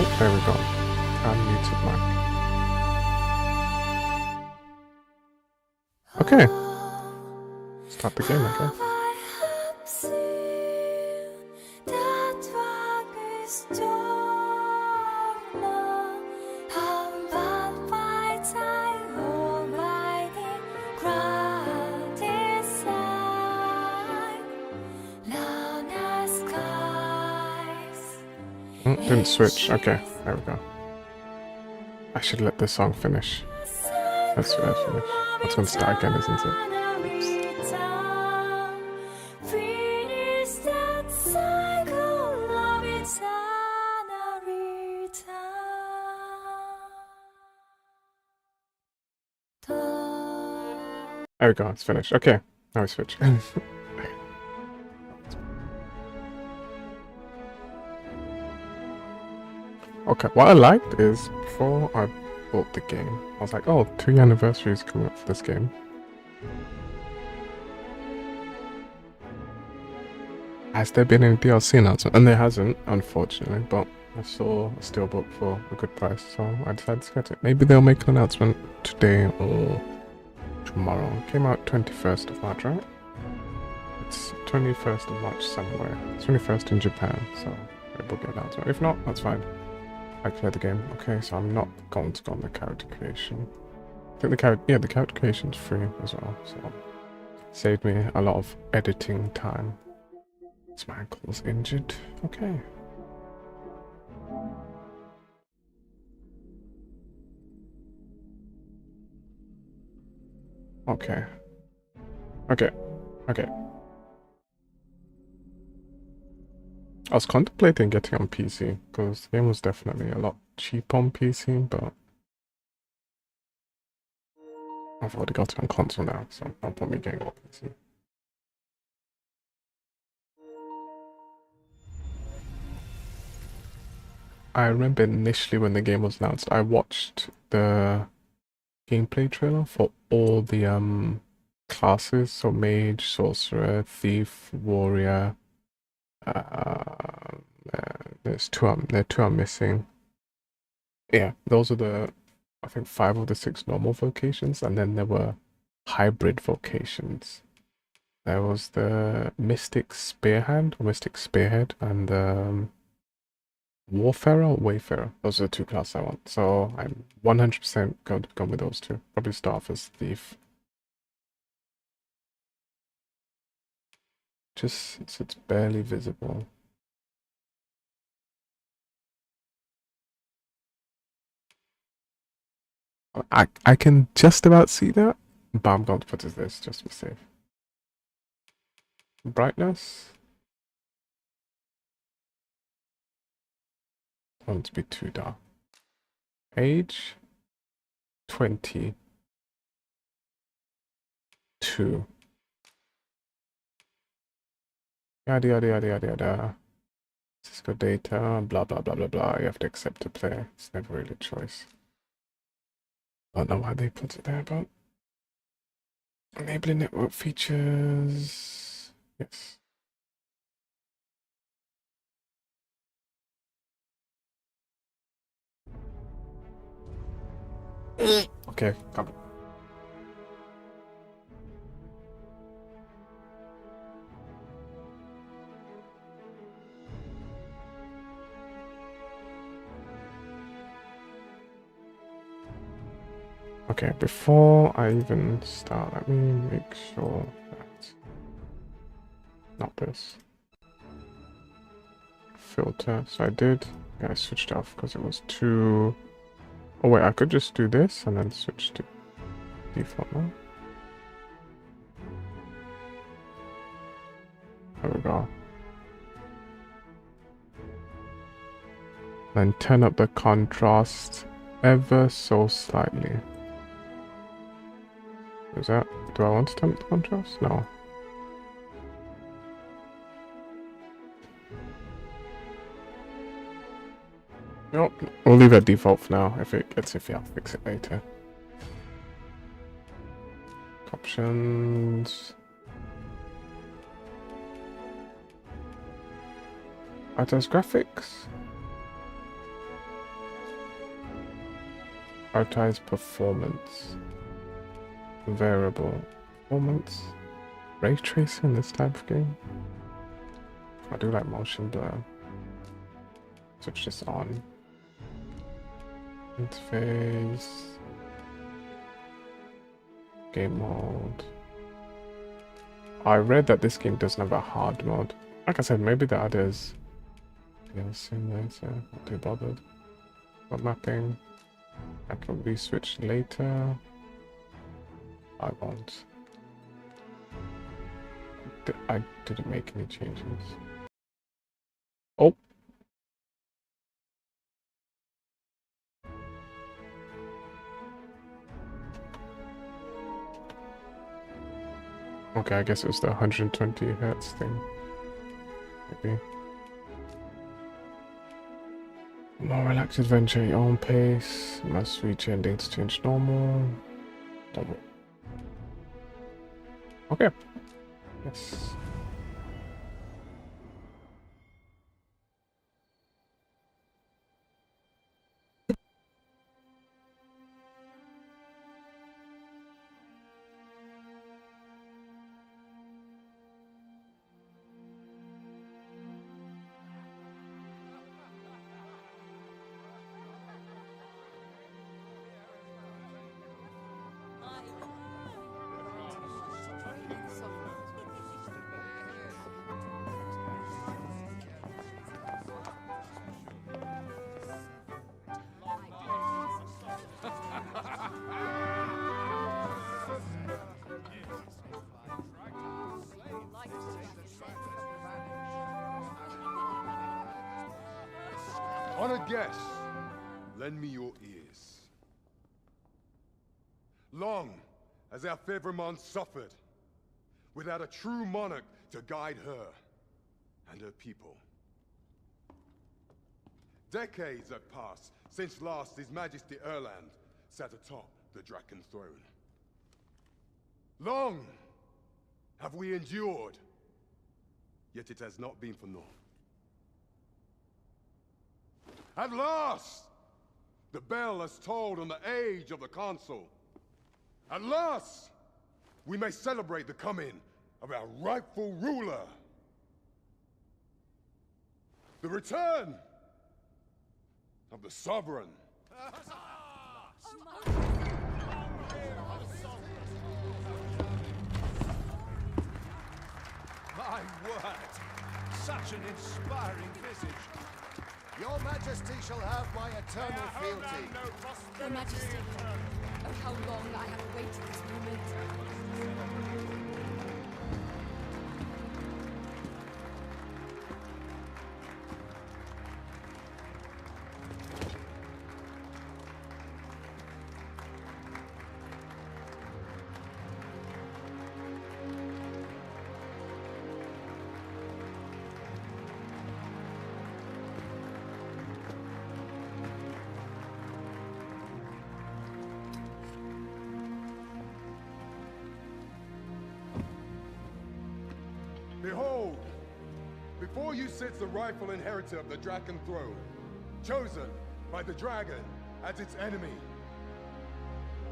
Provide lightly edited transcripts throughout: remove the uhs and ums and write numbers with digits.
Oh, there we go. Unmuted mic. Okay. Start the game, I guess. Didn't switch. Okay, there we go. I should let this song finish. Let's finish. That's when start again, isn't it? There we go, it's finished. Okay, now we switch. Okay, what I liked is before I bought the game, I was like, oh, 2 anniversaries coming up for this game. Has there been any DLC announcement? And there hasn't, unfortunately, but I saw a steelbook for a good price, so I decided to get it. Maybe they'll make an announcement today or tomorrow. It came out 21st of March, right? It's 21st of March somewhere. 21st in Japan, so maybe we'll get an announcement. If not, that's fine. I cleared the game. Okay, so I'm not going to go on the character creation. I think the character creation's free as well, so saved me a lot of editing time. My ankle's injured. Okay. Okay. Okay. Okay. I was contemplating getting on PC because the game was definitely a lot cheaper on PC, but I've already got it on console now, so I'll probably getting on PC. I remember initially when the game was announced, I watched the gameplay trailer for all the classes, so mage, sorcerer, thief, warrior. Uh, there's two I'm missing. Yeah, those are I think 5 of the 6 normal vocations, and then there were hybrid vocations. There was the Mystic Spearhand or Mystic Spearhead and Warfarer or Wayfarer. Those are the 2 classes I want. So I'm 100% going to go with those 2. Probably start off as Thief. Just it's barely visible. I can just about see that, but I'm going to put it as this just to be safe. Brightness. I want it to be too dark. Age 22. Yada yada yada yada yada. Cisco data, blah blah blah blah blah. You have to accept to play. It's never really a choice. I don't know why they put it there, but enabling network features. Yes. Okay, come on. Okay, before I even start, let me make sure that not this filter. So I did. Yeah, I switched off because it was too. Oh wait, I could just do this and then switch to default now. There we go. Then turn up the contrast ever so slightly. Is that, do I want to turn up the contrast? No. Nope, we'll leave it at default for now. If it gets iffy, I'll fix it later. Options. Artist graphics. Artist performance. Variable performance. Ray tracing this type of game. I do like motion blur. Switch this on. Interface. Game mode. I read that this game doesn't have a hard mode. Like I said, maybe the others. Yeah, same there, so not too bothered. Got mapping. I can re-switch later. I won't. I didn't make any changes. Oh! Okay, I guess it was the 120 Hz thing. Maybe. More relaxed adventure at your own pace. Must reach ending to change normal. Double. Okay. Yes. Honored guests, lend me your ears. Long has our Fevrimon suffered, without a true monarch to guide her and her people. Decades have passed since last His Majesty Erland sat atop the Draken throne. Long have we endured, yet it has not been for naught. At last, the bell has tolled on the age of the Council. At last, we may celebrate the coming of our rightful ruler. The return of the Sovereign. My word! Such an inspiring visage. Your Majesty shall have my eternal fealty. Your Majesty, oh how long I have awaited this moment. Behold, before you sits the rightful inheritor of the Draken throne, chosen by the dragon as its enemy.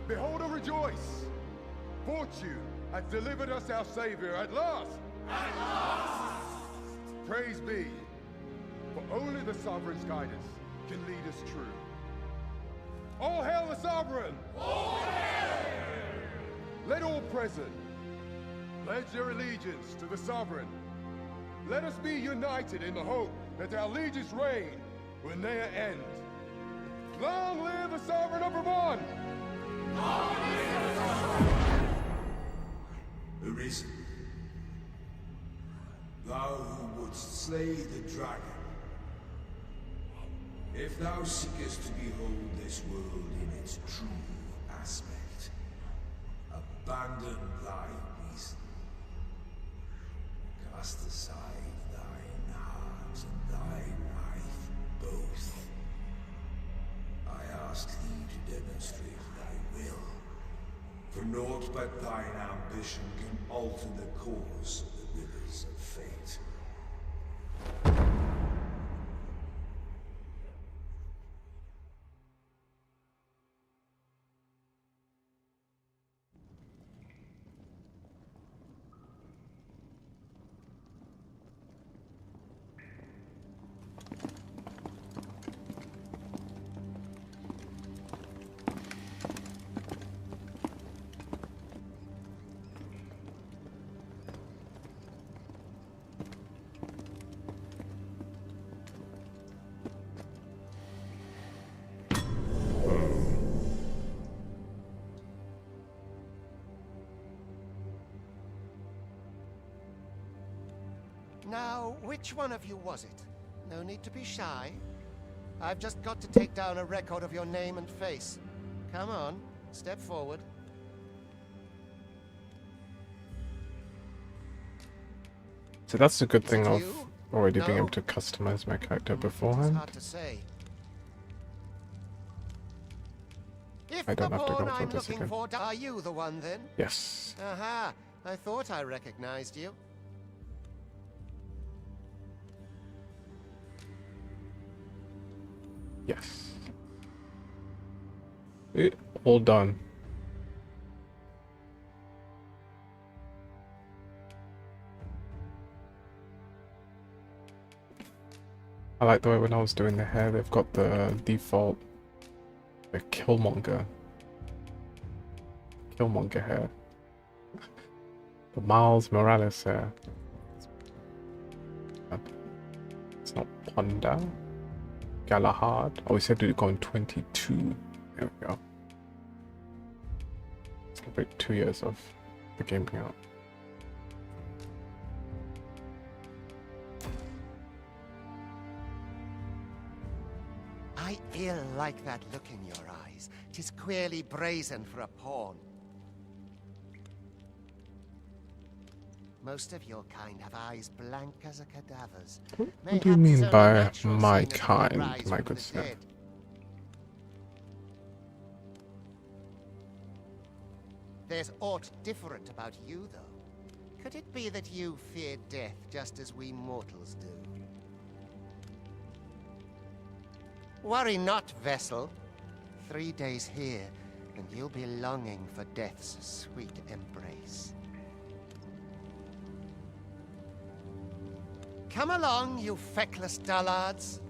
Behold and rejoice! Fortune has delivered us our savior at last! At last! Praise be, for only the Sovereign's guidance can lead us true. All hail the Sovereign! All hail! Let all present pledge their allegiance to the Sovereign. Let us be united in the hope that our liege's reign will ne'er end. Long live the Sovereign of Vermont! Long live the Sovereign! Arisen, thou who wouldst slay the dragon, if thou seekest to behold this world in its true aspect, abandon thy reason. Cast aside thine heart and thy life both. I ask thee to demonstrate thy will, for naught but thine ambition can alter the course of the rivers of fate. Now, which one of you was it? No need to be shy. I've just got to take down a record of your name and face. Come on, step forward. So that's the good thing of You? already being No? able to customize my character It's beforehand. hard to say. If I don't the have to go pawn for I'm this looking again. for, are you the one then? Yes. Aha, I thought I recognized you. Yes. All done. I like the way when I was doing the hair, they've got the default, the Killmonger hair. The Miles Morales hair. It's not Ponda. Galahad. Oh, we said we'd go on 22. There we go. Celebrate 2 years of the game being out. I ill like that look in your eyes. 'Tis queerly brazen for a pawn. Most of your kind have eyes blank as a cadaver's. What do you mean by my kind, my good sir? There's aught different about you, though. Could it be that you fear death just as we mortals do? Worry not, vessel. 3 days here, and you'll be longing for death's sweet embrace. Come along, you feckless dullards.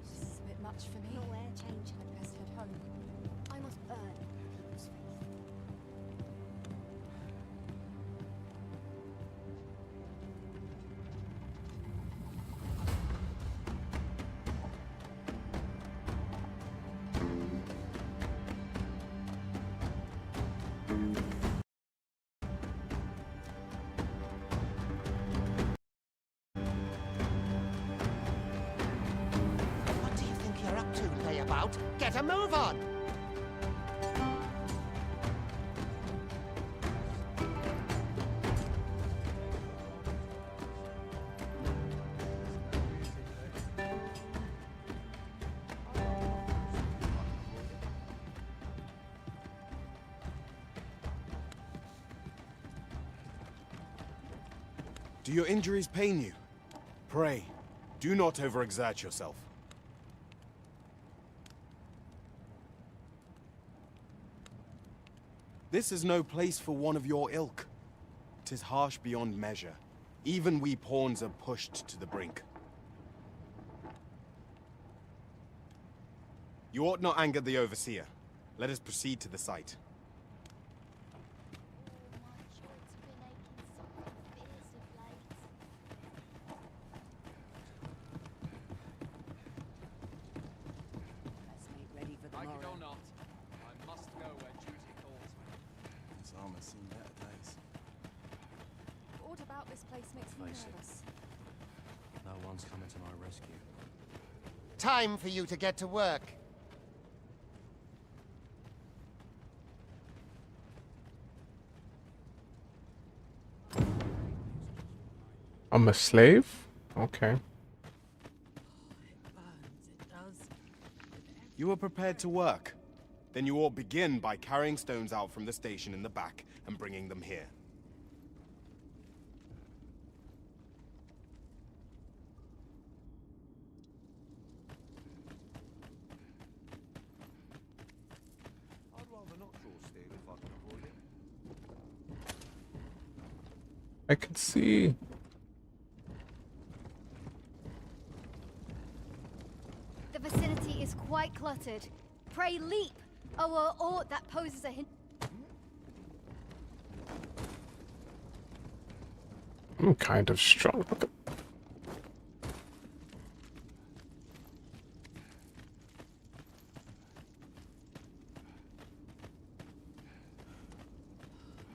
This is a bit much for me. Nowhere change. I'd best head home. I must earn people's faith. What do you think you're up to, layabout? Get a move on! Do your injuries pain you? Pray, do not overexert yourself. This is no place for one of your ilk. 'Tis harsh beyond measure. Even we pawns are pushed to the brink. You ought not anger the overseer. Let us proceed to the site. Let's make ready for the Like it morrow. or not, I must go where duty calls me. This armor's seen better days. What about this place makes me Face it. nervous? No one's coming to my rescue. Time for you to get to work. I'm a slave? Okay. It burns, it does. You are prepared to work? Then you ought begin by carrying stones out from the station in the back and bringing them here. I'd rather not draw steel if I can avoid it. I can see. The vicinity is quite cluttered. Pray leap, or aught that poses a hint. I'm kind of strong. Look at-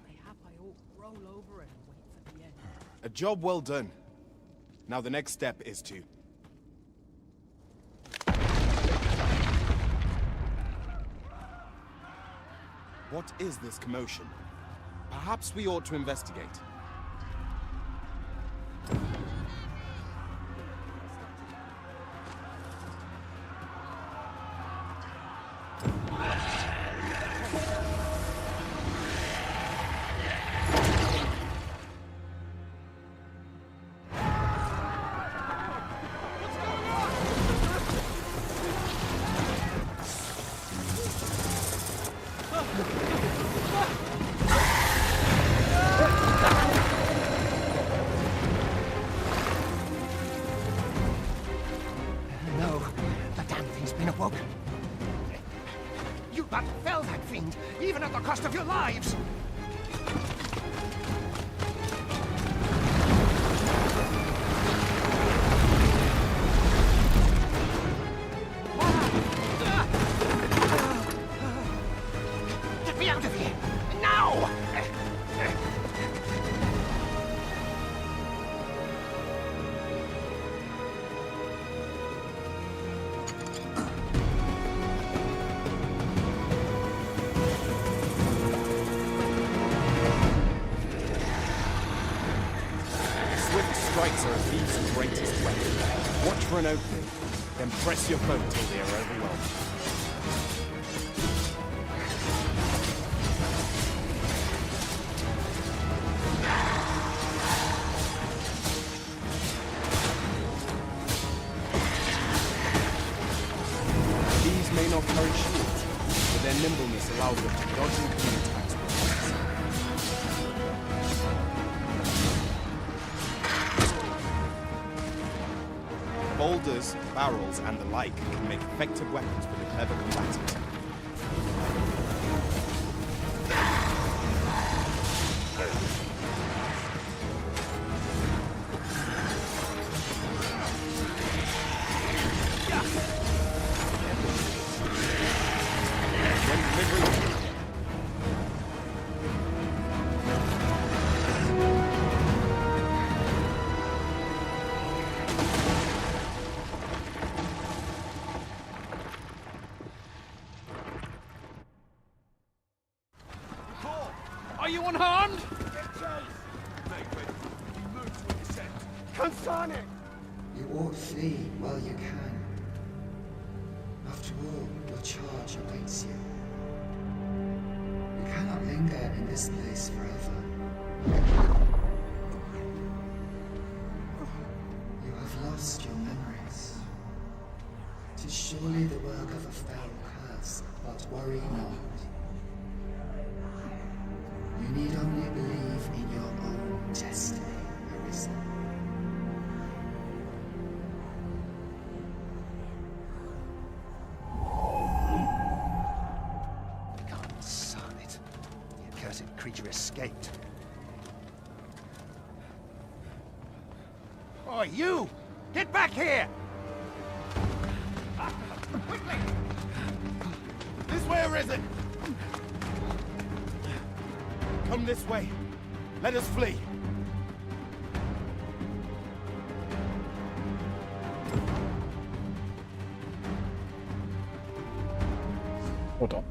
Mayhap I ought roll over and wait for the end. A job well done. Now the next step is to... What is this commotion? Perhaps we ought to investigate. woken. You but fell that fiend, even at the cost of your lives! Get me out of here! Now! Strikes are a thief's greatest weapon. Watch for an opening, then press your foe till they are overwhelmed. These may not carry shields, but their nimbleness allows them to dodge and clean attacks with ease. Boulders, barrels, and the like can make effective weapons for the clever combatant. When delivering Are you unharmed? Consane! You ought flee while you can. After all, your charge awaits you. You cannot linger in this place forever. You have lost your memories. 'Tis surely the work of a foul curse, but worry not. You need only believe in your own destiny, Arisen. Consane it. The accursed creature escaped. Oh, you! Get back here! Quickly! This way, Arisen! Come this way. Let us flee. Hold on.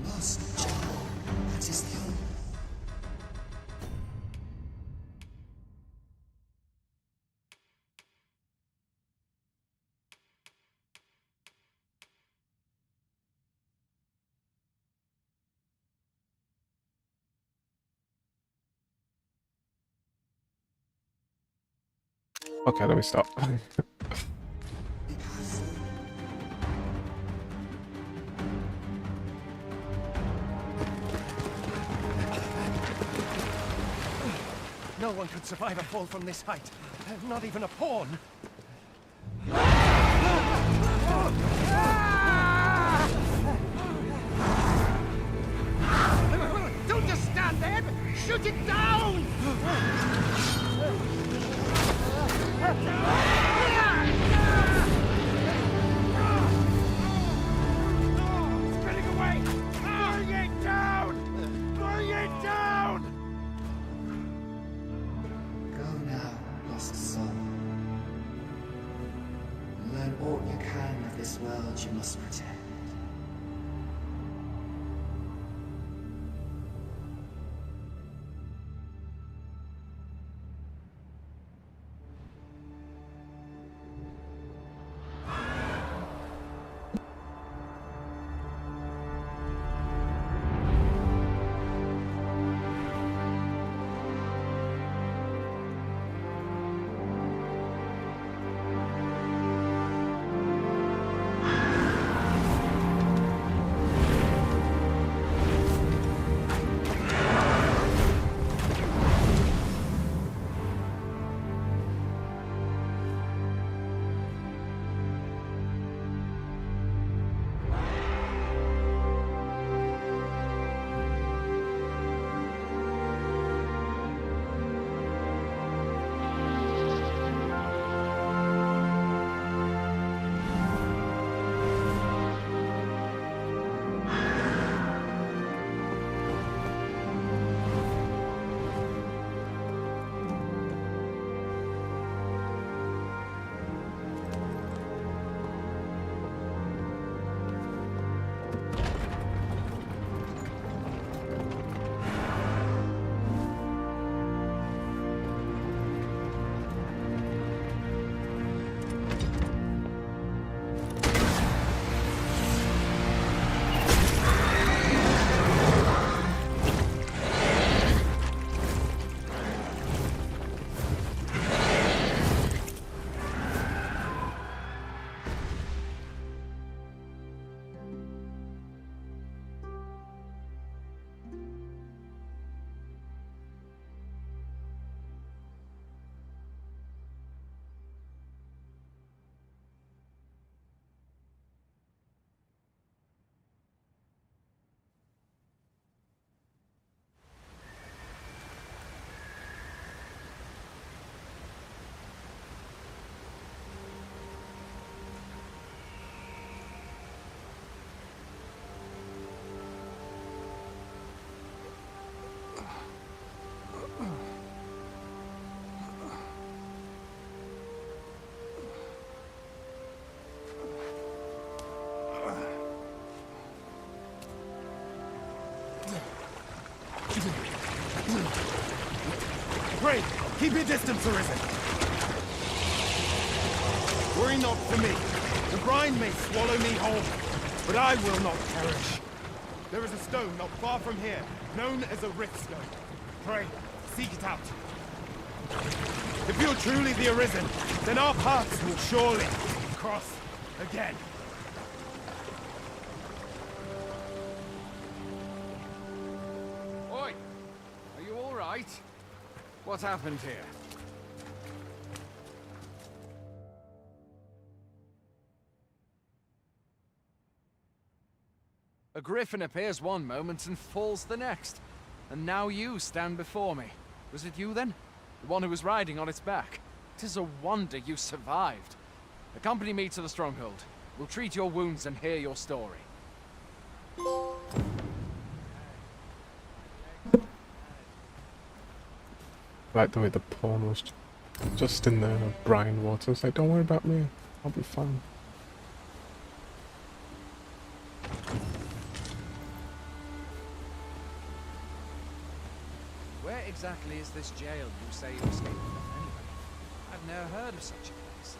Lost child. That is the only. Okay, let me stop. No one could survive a fall from this height. Not even a pawn. Don't just stand there! Shoot it down! It's getting away! Bring it down! Bring it down! Go now, lost soul. Learn all you can of this world you must protect. Pray, keep your distance, Arisen. Worry not for me. The brine may swallow me whole, but I will not perish. There is a stone not far from here, known as a rift stone. Pray, seek it out. If you're truly the Arisen, then our paths will surely cross again. Oi! Are you all right? What happened here? A griffin appears one moment and falls the next. And now you stand before me. Was it you then? The one who was riding on its back? 'Tis a wonder you survived. Accompany me to the stronghold. We'll treat your wounds and hear your story. Like the way the pawn was just in the brine water. It's like, don't worry about me. I'll be fine. Where exactly is this jail you say you escaped from, anyway? I've never heard of such a place.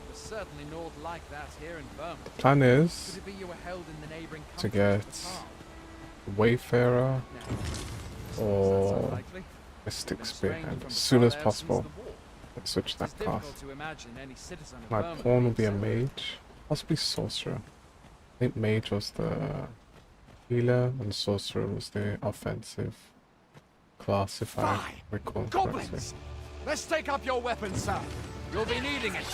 There's certainly naught like that here in Burma. The plan is Could it be you were held in the neighboring to country get at the time? Wayfarer No. or That's unlikely. Mystic Been Spear straying and from as the soon as far there possible. since the war. Let's switch It's that difficult path. to imagine any citizen of My Burma pawn will be a being mage, possibly sorcerer. I think mage was the healer and sorcerer was the offensive class, if I Fie! recall correctly. Goblins! Let's take up your weapons, sir. You'll be needing it.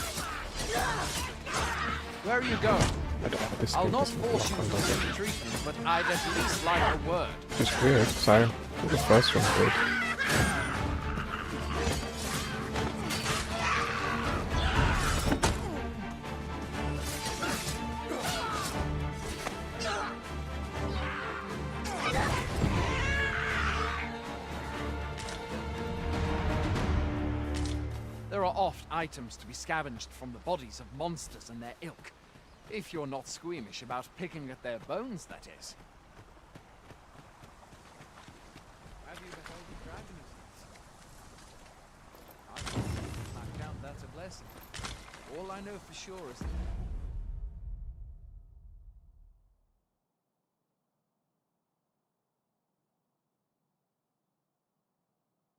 Where are you going? I don't have this I'll game, not doesn't force you work on to does it? take treatment, but I'd at least like a word. It's weird, because I think the first one did. There are oft items to be scavenged from the bodies of monsters and their ilk. If you're not squeamish about picking at their bones, that is. Have you beheld the dragon of this? I count that a blessing. All I know for sure is that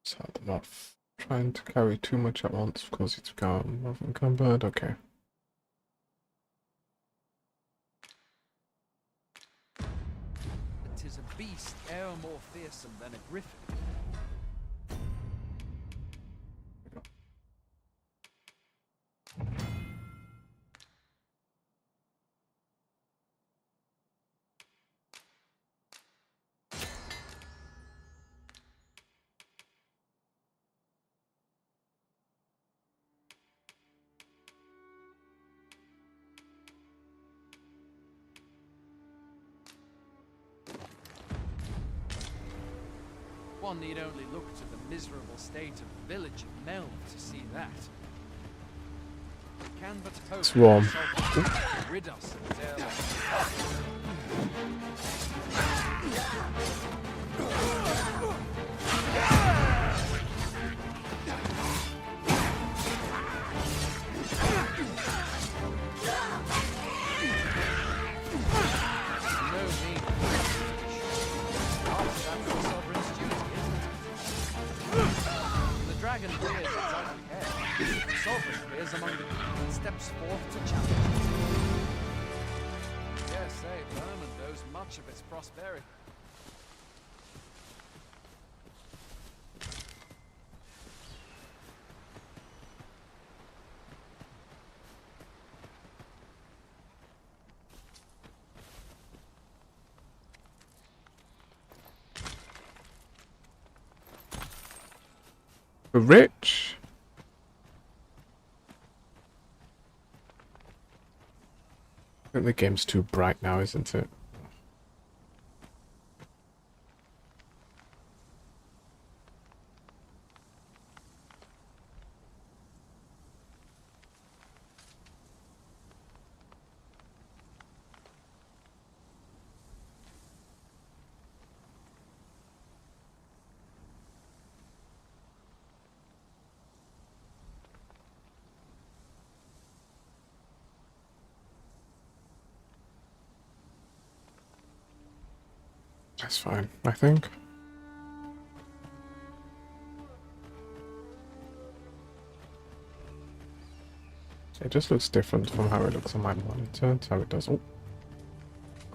So I'm not trying to carry too much at once because it's become encumbered. Okay. it is a beast e'er more fearsome than a griffin. One need only look to the miserable state of the village of Melv to see that. We can but hope It's warm. that rid us of their no mean after that the sovereign's duty, isn't it? The dragon rears its ugly head. The sovereign appears among the people and steps forth to challenge it. Dare say Vernon owes much of its prosperity. We're rich. I think the game's too bright now, isn't it? That's fine, I think. It just looks different from how it looks on my monitor to how it does. Oh,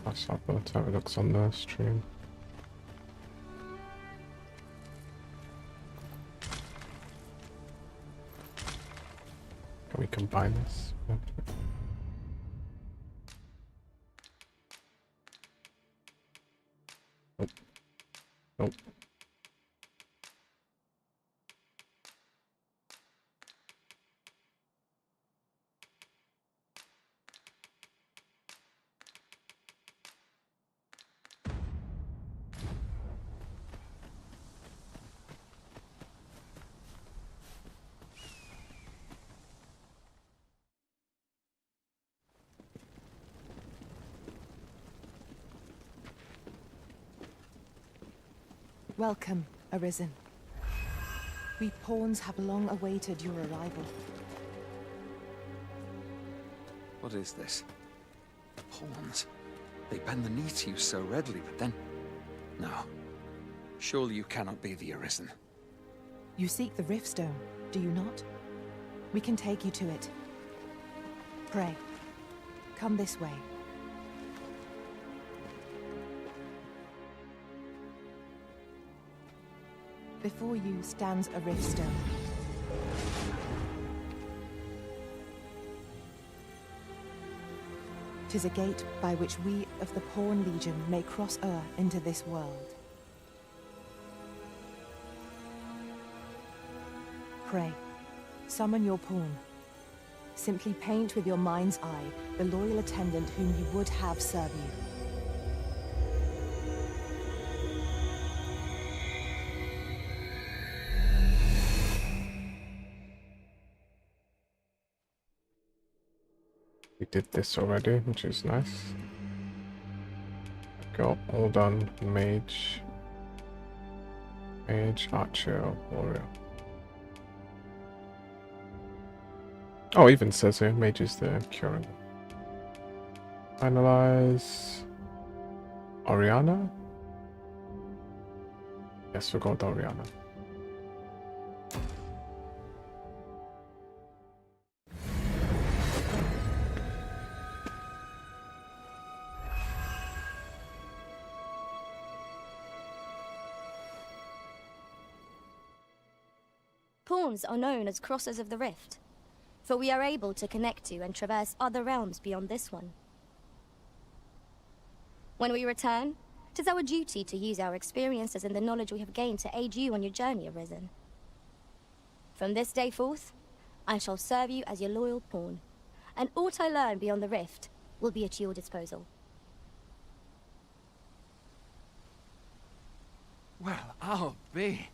that's how it looks on the stream. Can we combine this? Nope. Nope. Welcome, Arisen. We pawns have long awaited your arrival. What is this? Pawns. They bend the knee to you so readily, but then... No. Surely you cannot be the Arisen. You seek the Riftstone, do you not? We can take you to it. Pray. Come this way. Before you stands a Riftstone. Tis a gate by which we of the Pawn Legion may cross o'er into this world. Pray, summon your pawn. Simply paint with your mind's eye the loyal attendant whom you would have serve you. We did this already, which is nice. Go, all done. Mage, archer, warrior. Oh, even says here, mage is the curing. Finalize. Oriana? Yes, we got Oriana. Pawns are known as Crossers of the Rift, for we are able to connect to and traverse other realms beyond this one. When we return, it is our duty to use our experiences and the knowledge we have gained to aid you on your journey, Arisen. From this day forth, I shall serve you as your loyal pawn, and aught I learn beyond the Rift will be at your disposal. Well, I'll be.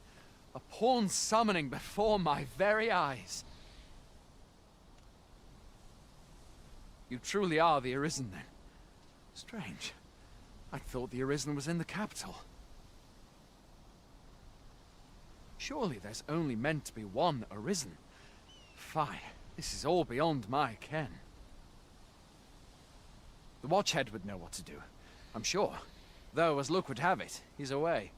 A pawn summoning before my very eyes. You truly are the Arisen, then. Strange. I thought the Arisen was in the capital. Surely there's only meant to be one Arisen. Fie, this is all beyond my ken. The Watchhead would know what to do, I'm sure. Though, as luck would have it, he's away.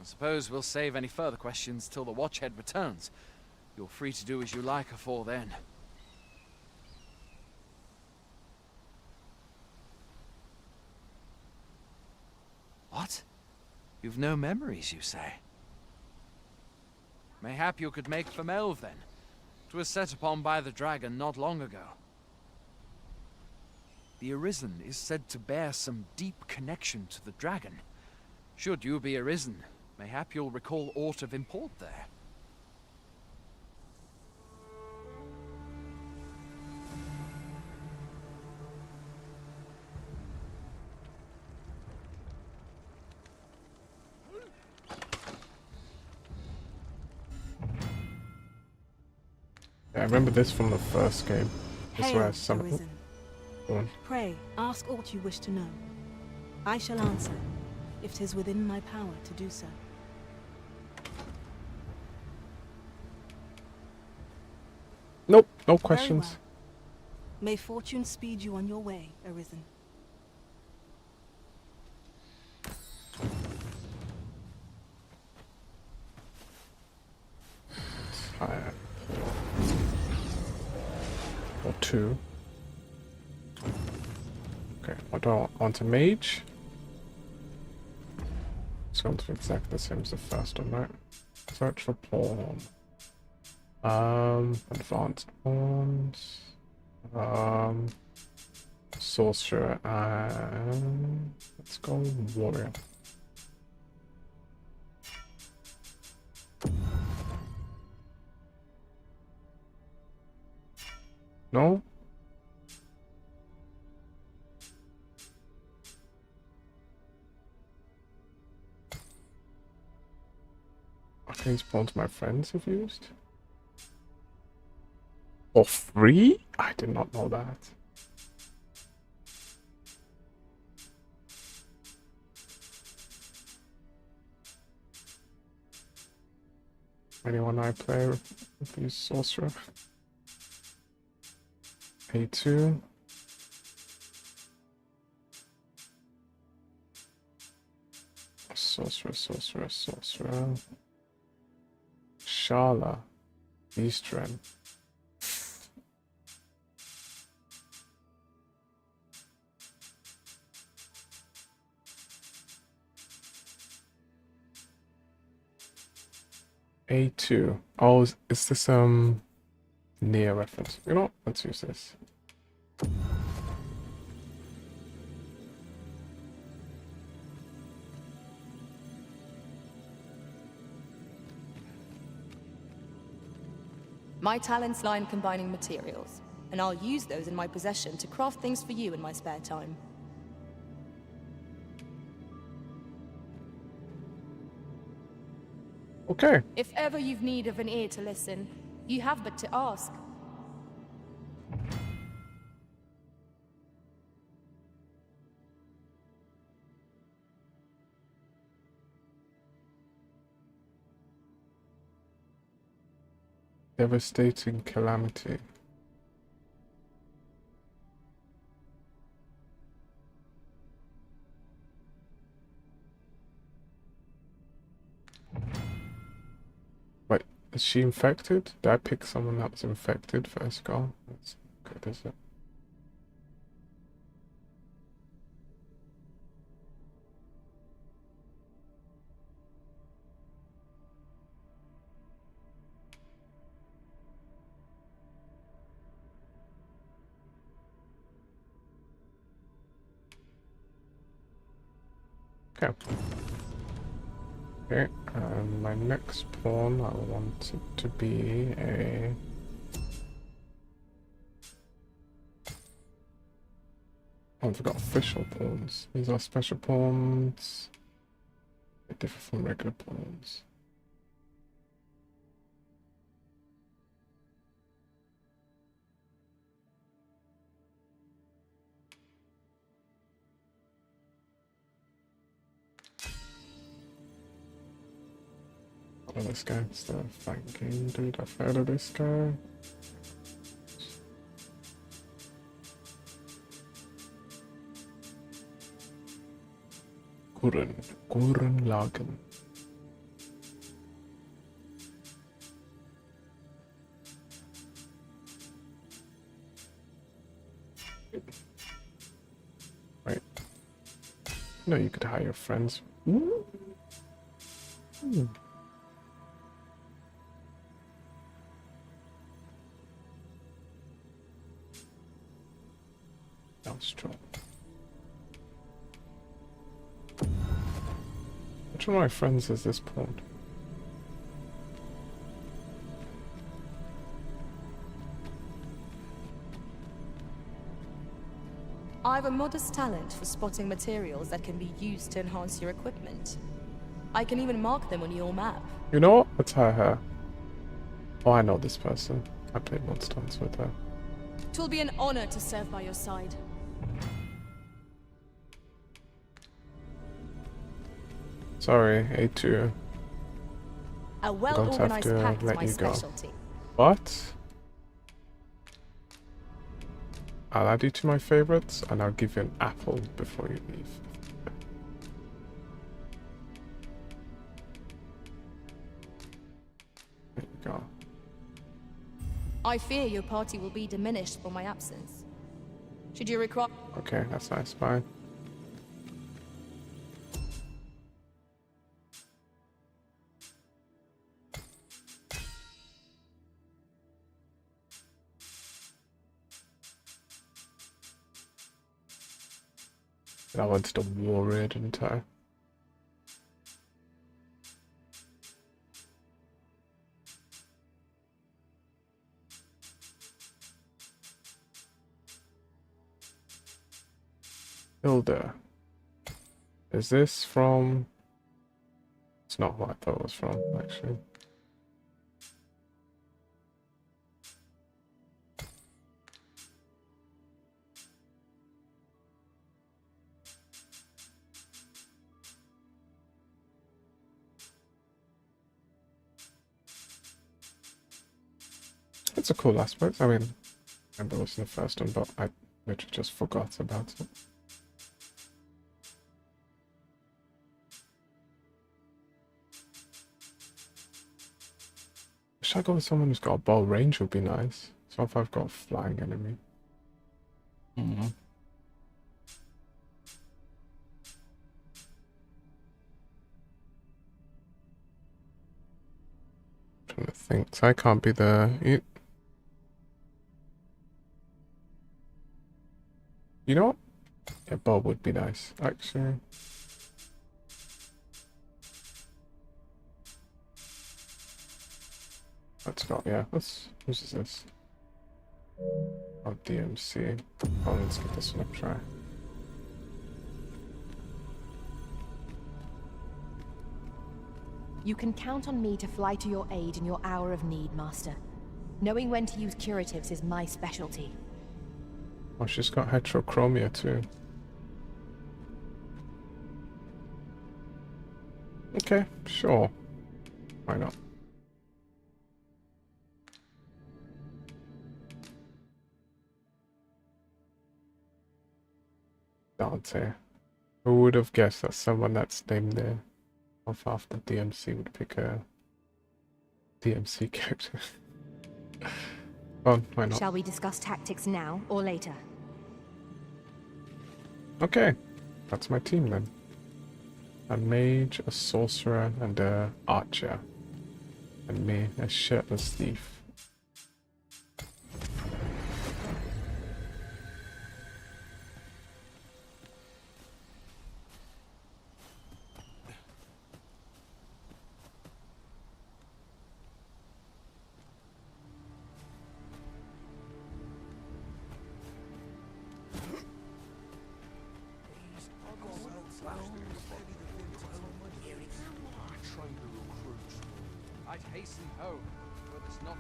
I suppose we'll save any further questions till the Watchhead returns. You're free to do as you like afore then. What? You've no memories, you say? Mayhap you could make for Melve, then. 'Twas set upon by the dragon not long ago. The Arisen is said to bear some deep connection to the dragon. Should you be Arisen, mayhap you'll recall aught of import there. Yeah, I remember this from the first game. This is where I summoned. Arisen. Go on. Pray, ask aught you wish to know. I shall answer, if 'tis within my power to do so. Nope, no Very questions. well. May fortune speed you on your way, Arisen. 2. Okay, what do I want? A mage? It's going to be exactly the same as the first one, right? Search for pawn. Advanced pawns. Sorcerer and let's go warrior. No? Okay, spawns my friends have used. For free? I did not know that. Anyone I play with use sorcerer. A2. Sorcerer. Shala. Eastern. A2. Oh, is this near reference? You know what? Let's use this. My talents lie in combining materials, and I'll use those in my possession to craft things for you in my spare time. Okay. If ever you've need of an ear to listen, you have but to ask. Devastating calamity. Wait, is she infected? Did I pick someone that was infected first go? That's good, is it? Okay. Okay, and my next pawn, I want it to be a... Oh, I forgot official pawns. These are special pawns. They differ from regular pawns. Oh, this guy, it's the flanking dude. I've heard of this guy. Gurren Lagen. Wait. No, you could hire friends. Ooh. Hmm. That was strong. Which one of my friends is this pawn? I have a modest talent for spotting materials that can be used to enhance your equipment. I can even mark them on your map. You know what? Let's hire her. Oh, I know this person. I played Monster Hunter with her. It will be an honor to serve by your side. Sorry, A2. A well-organized pack is my specialty. What? I'll add you to my favorites, and I'll give you an apple before you leave. There you go. I fear your party will be diminished by my absence. Should you require... Okay, that's nice. Fine. That one's the warrior, didn't I? Hilda. Is this from... It's not what I thought it was from, actually. It's a cool aspect. I mean, I remember it was in the first one, but I literally just forgot about it. Wish I go with someone who's got a bow. Range would be nice. So if I've got a flying enemy. Trying to think. So I can't be the... You know what? Yeah, bow would be nice, actually. Let's go, yeah. Whose is this? Oh, DMC. Oh, let's give this one a try. You can count on me to fly to your aid in your hour of need, Master. Knowing when to use curatives is my specialty. Oh, she's got heterochromia too. Okay, sure. Why not? Dante. Who would have guessed that someone that's named there off after DMC would pick a DMC character? Oh, why not? Shall we discuss tactics now or later? Okay, that's my team then. A mage, a sorcerer, and a archer. And me, a shirtless thief.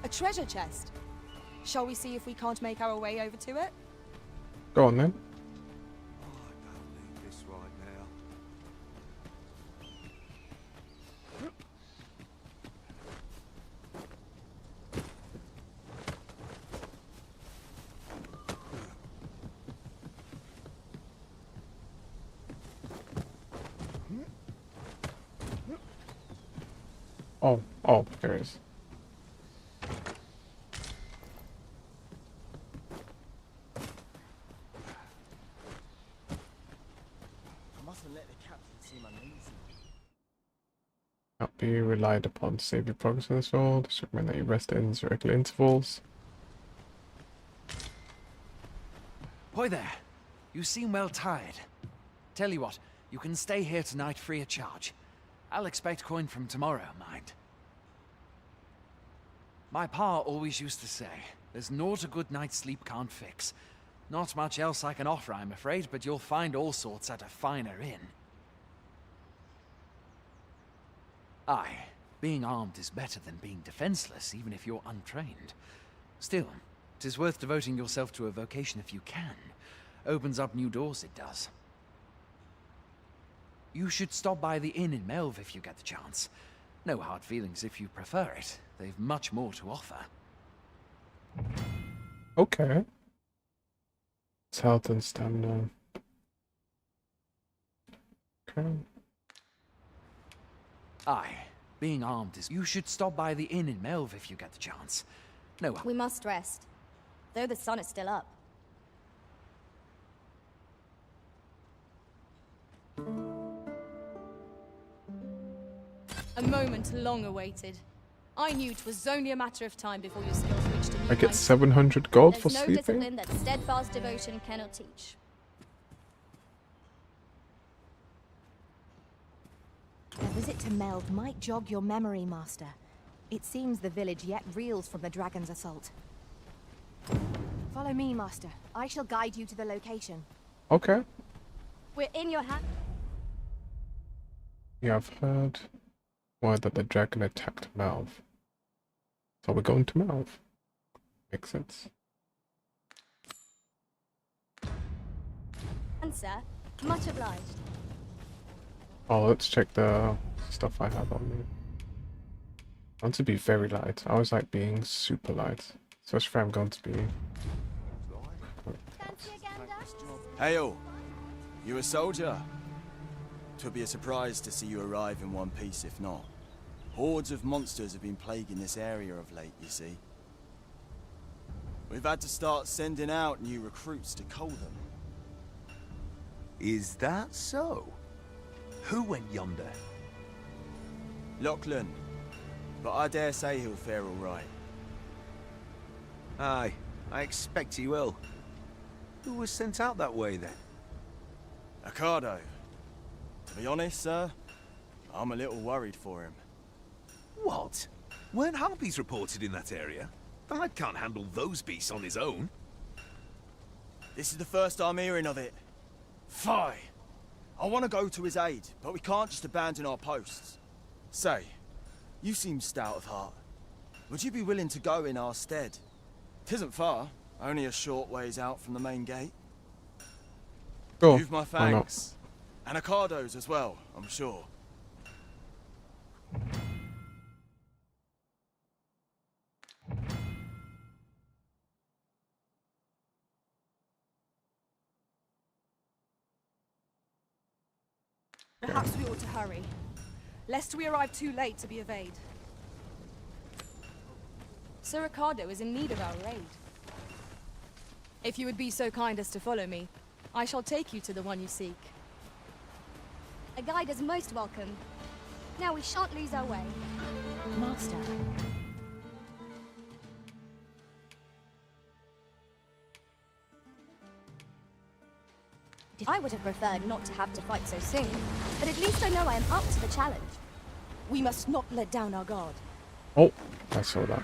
A treasure chest. Shall we see if we can't make our way over to it? Go on then. This right now. Oh, there it is. Not be relied upon to save your progress in this world. Just recommend that you rest at regular intervals. Hoy there. You seem well tired. Tell you what, you can stay here tonight free of charge. I'll expect coin from tomorrow, mind. My pa always used to say, there's naught a good night's sleep can't fix. Not much else I can offer, I'm afraid, but you'll find all sorts at a finer inn. Aye, being armed is better than being defenseless, even if you're untrained. Still, 'tis worth devoting yourself to a vocation if you can. Opens up new doors, it does. You should stop by the inn in Melve if you get the chance. No hard feelings if you prefer it. They've much more to offer. Okay. It's health and stamina. Okay. Aye, being armed is... You should stop by the inn in Melve if you get the chance. No. We must rest, though the sun is still up. A moment long awaited. I knew 'twas only a matter of time before your skills reached a new I get height. 700 gold There's for no sleeping. discipline that steadfast devotion cannot teach. A visit to Meld might jog your memory, Master. It seems the village yet reels from the dragon's assault. Follow me, Master. I shall guide you to the location. Okay. We're in your hand. Yeah, I've heard word that the dragon attacked Malv. So we're going to Malv. Makes sense. And sir, much obliged. Oh, let's check the stuff I have on me. I want to be very light. I always like being super light. Especially if I'm going to be... Hey all, you a soldier? 'Twould be a surprise to see you arrive in one piece if not. Hordes of monsters have been plaguing this area of late, you see. We've had to start sending out new recruits to cull them. Is that so? Who went yonder? Lachlan, but I dare say he'll fare all right. Aye, I expect he will. Who was sent out that way then? Ocado. To be honest, sir, I'm a little worried for him. What? Weren't harpies reported in that area? The lad can't handle those beasts on his own. This is the first I'm hearing of it. Fie! I want to go to his aid, but we can't just abandon our posts. Say, you seem stout of heart. Would you be willing to go in our stead? 'Tisn't far, only a short ways out from the main gate. Sure, You've my why not? thanks. And Ocado's as well, I'm sure. Perhaps we ought to hurry, lest we arrive too late to be of aid. Sir Ricardo is in need of our aid. If you would be so kind as to follow me, I shall take you to the one you seek. A guide is most welcome. Now we shan't lose our way. Master. I would have preferred not to have to fight so soon, but at least I know I am up to the challenge. We must not let down our guard. Oh, I saw that.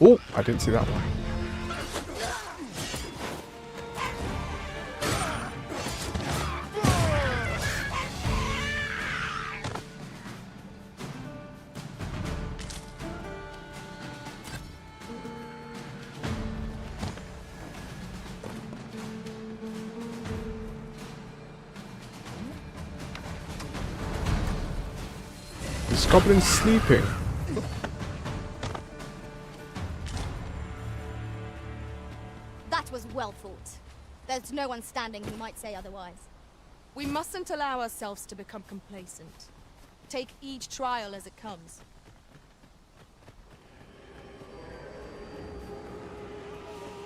Oh, I didn't see that one. This goblin's sleeping. That was well fought. There's no one standing who might say otherwise. We mustn't allow ourselves to become complacent. Take each trial as it comes.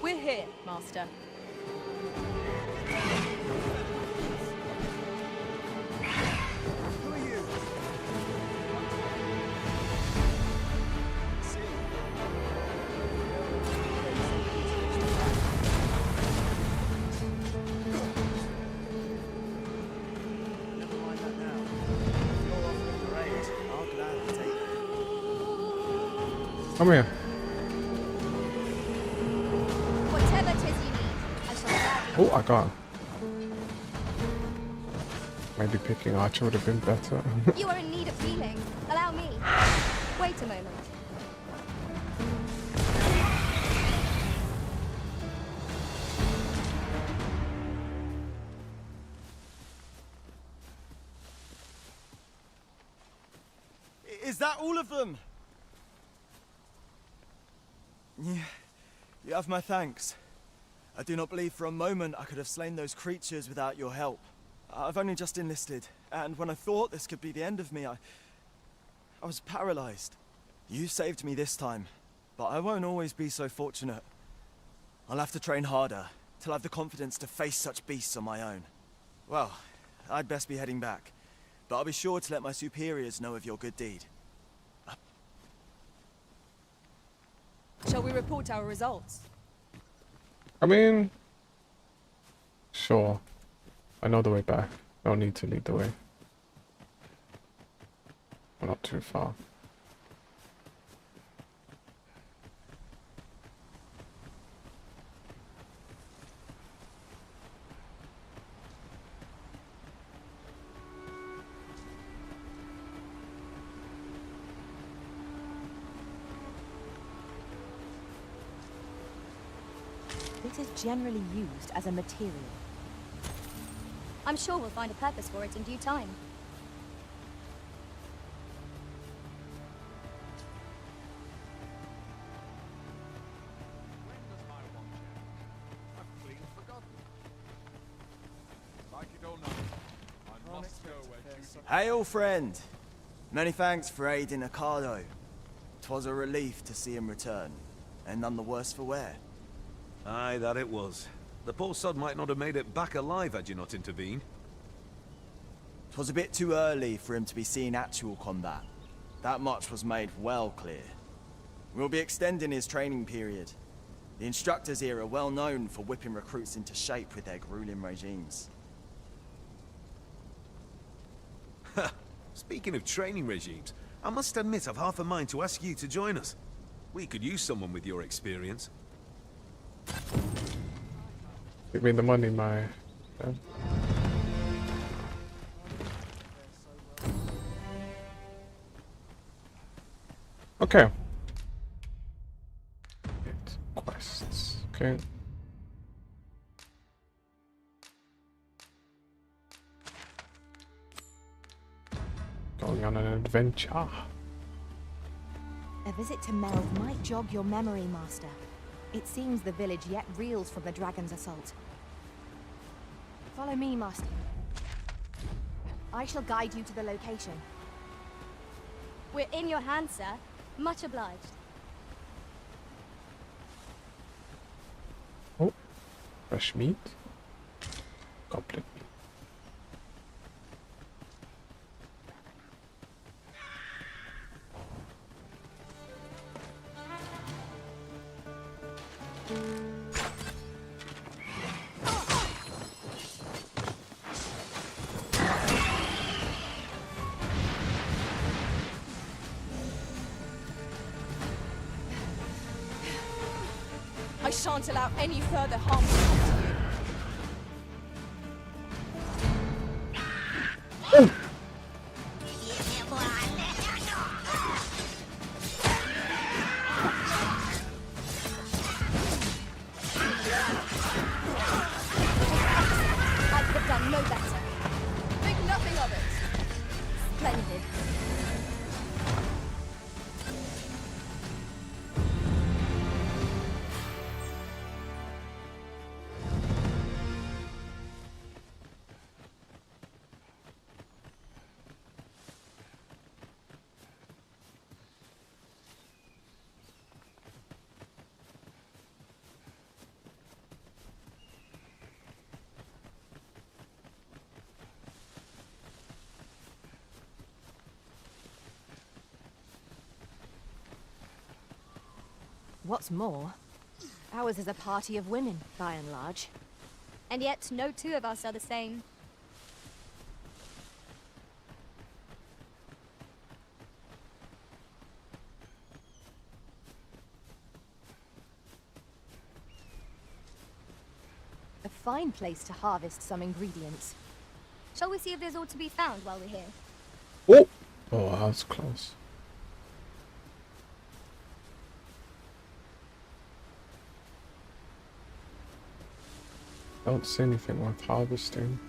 We're here, Master. Come here. Whatever 'tis you need, I shall gladly. Oh, I got him. Maybe picking Archer would have been better. You are in need of healing. Allow me. Wait a moment. Is that all of them? You have my thanks. I do not believe for a moment I could have slain those creatures without your help. I've only just enlisted, and when I thought this could be the end of me, I was paralyzed. You saved me this time, but I won't always be so fortunate. I'll have to train harder, till I have the confidence to face such beasts on my own. Well, I'd best be heading back, but I'll be sure to let my superiors know of your good deed. Shall we report our results? I mean, sure. I know the way back. No need to lead the way. We're not too far. It is generally used as a material. I'm sure we'll find a purpose for it in due time. Hail, friend! Many thanks for aiding Ocado. 'Twas a relief to see him return, and none the worse for wear. Aye, that it was. The poor sod might not have made it back alive had you not intervened. 'Twas a bit too early for him to be seeing actual combat. That much was made well clear. We'll be extending his training period. The instructors here are well known for whipping recruits into shape with their grueling regimes. Speaking of training regimes, I must admit I've half a mind to ask you to join us. We could use someone with your experience. Give me the money, my friend. Okay. Quests. Okay. Going on an adventure. A visit to Meld might jog your memory, Master. It seems the village yet reels from the dragon's assault. Follow me, Master. I shall guide you to the location. We're in your hands, sir. Much obliged. Oh, fresh meat. Goblet meat. I shan't allow any further harm to come to you. I could have done no better. Think nothing of it. Splendid. What's more, ours is a party of women, by and large. And yet, no two of us are the same. A fine place to harvest some ingredients. Shall we see if there's aught to be found while we're here? Oh! Oh, that was close. Don't see anything worth harvesting.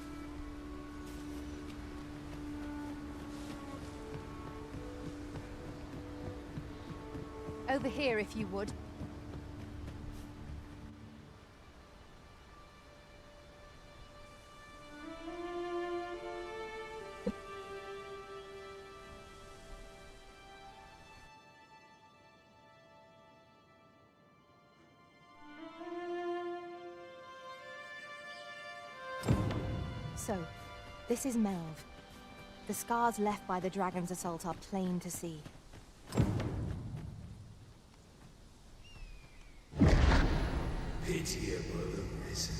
Over here, if you would. So, this is Melv. The scars left by the dragon's assault are plain to see. Pitiable Arisen.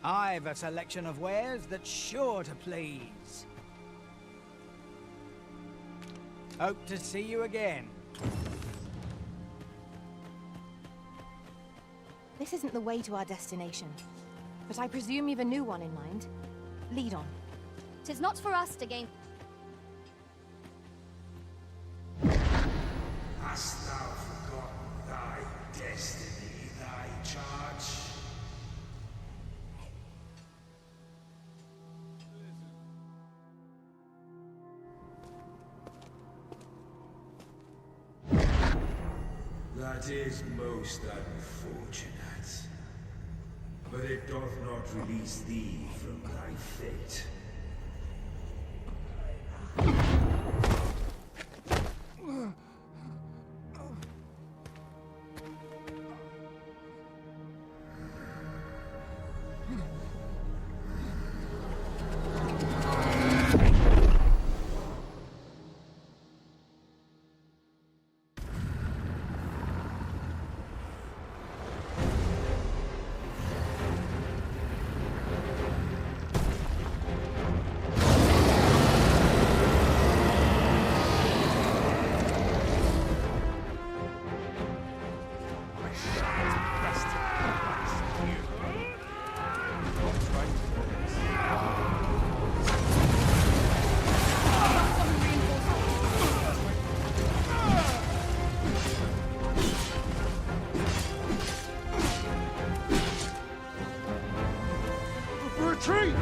I've a selection of wares that's sure to please. Hope to see you again. This isn't the way to our destination, but I presume you've a new one in mind. Lead on. 'Tis not for us to gain. Hast thou forgotten thy destiny, thy charge? That is most unfortunate. But it doth not release thee from thy fate. Retreat!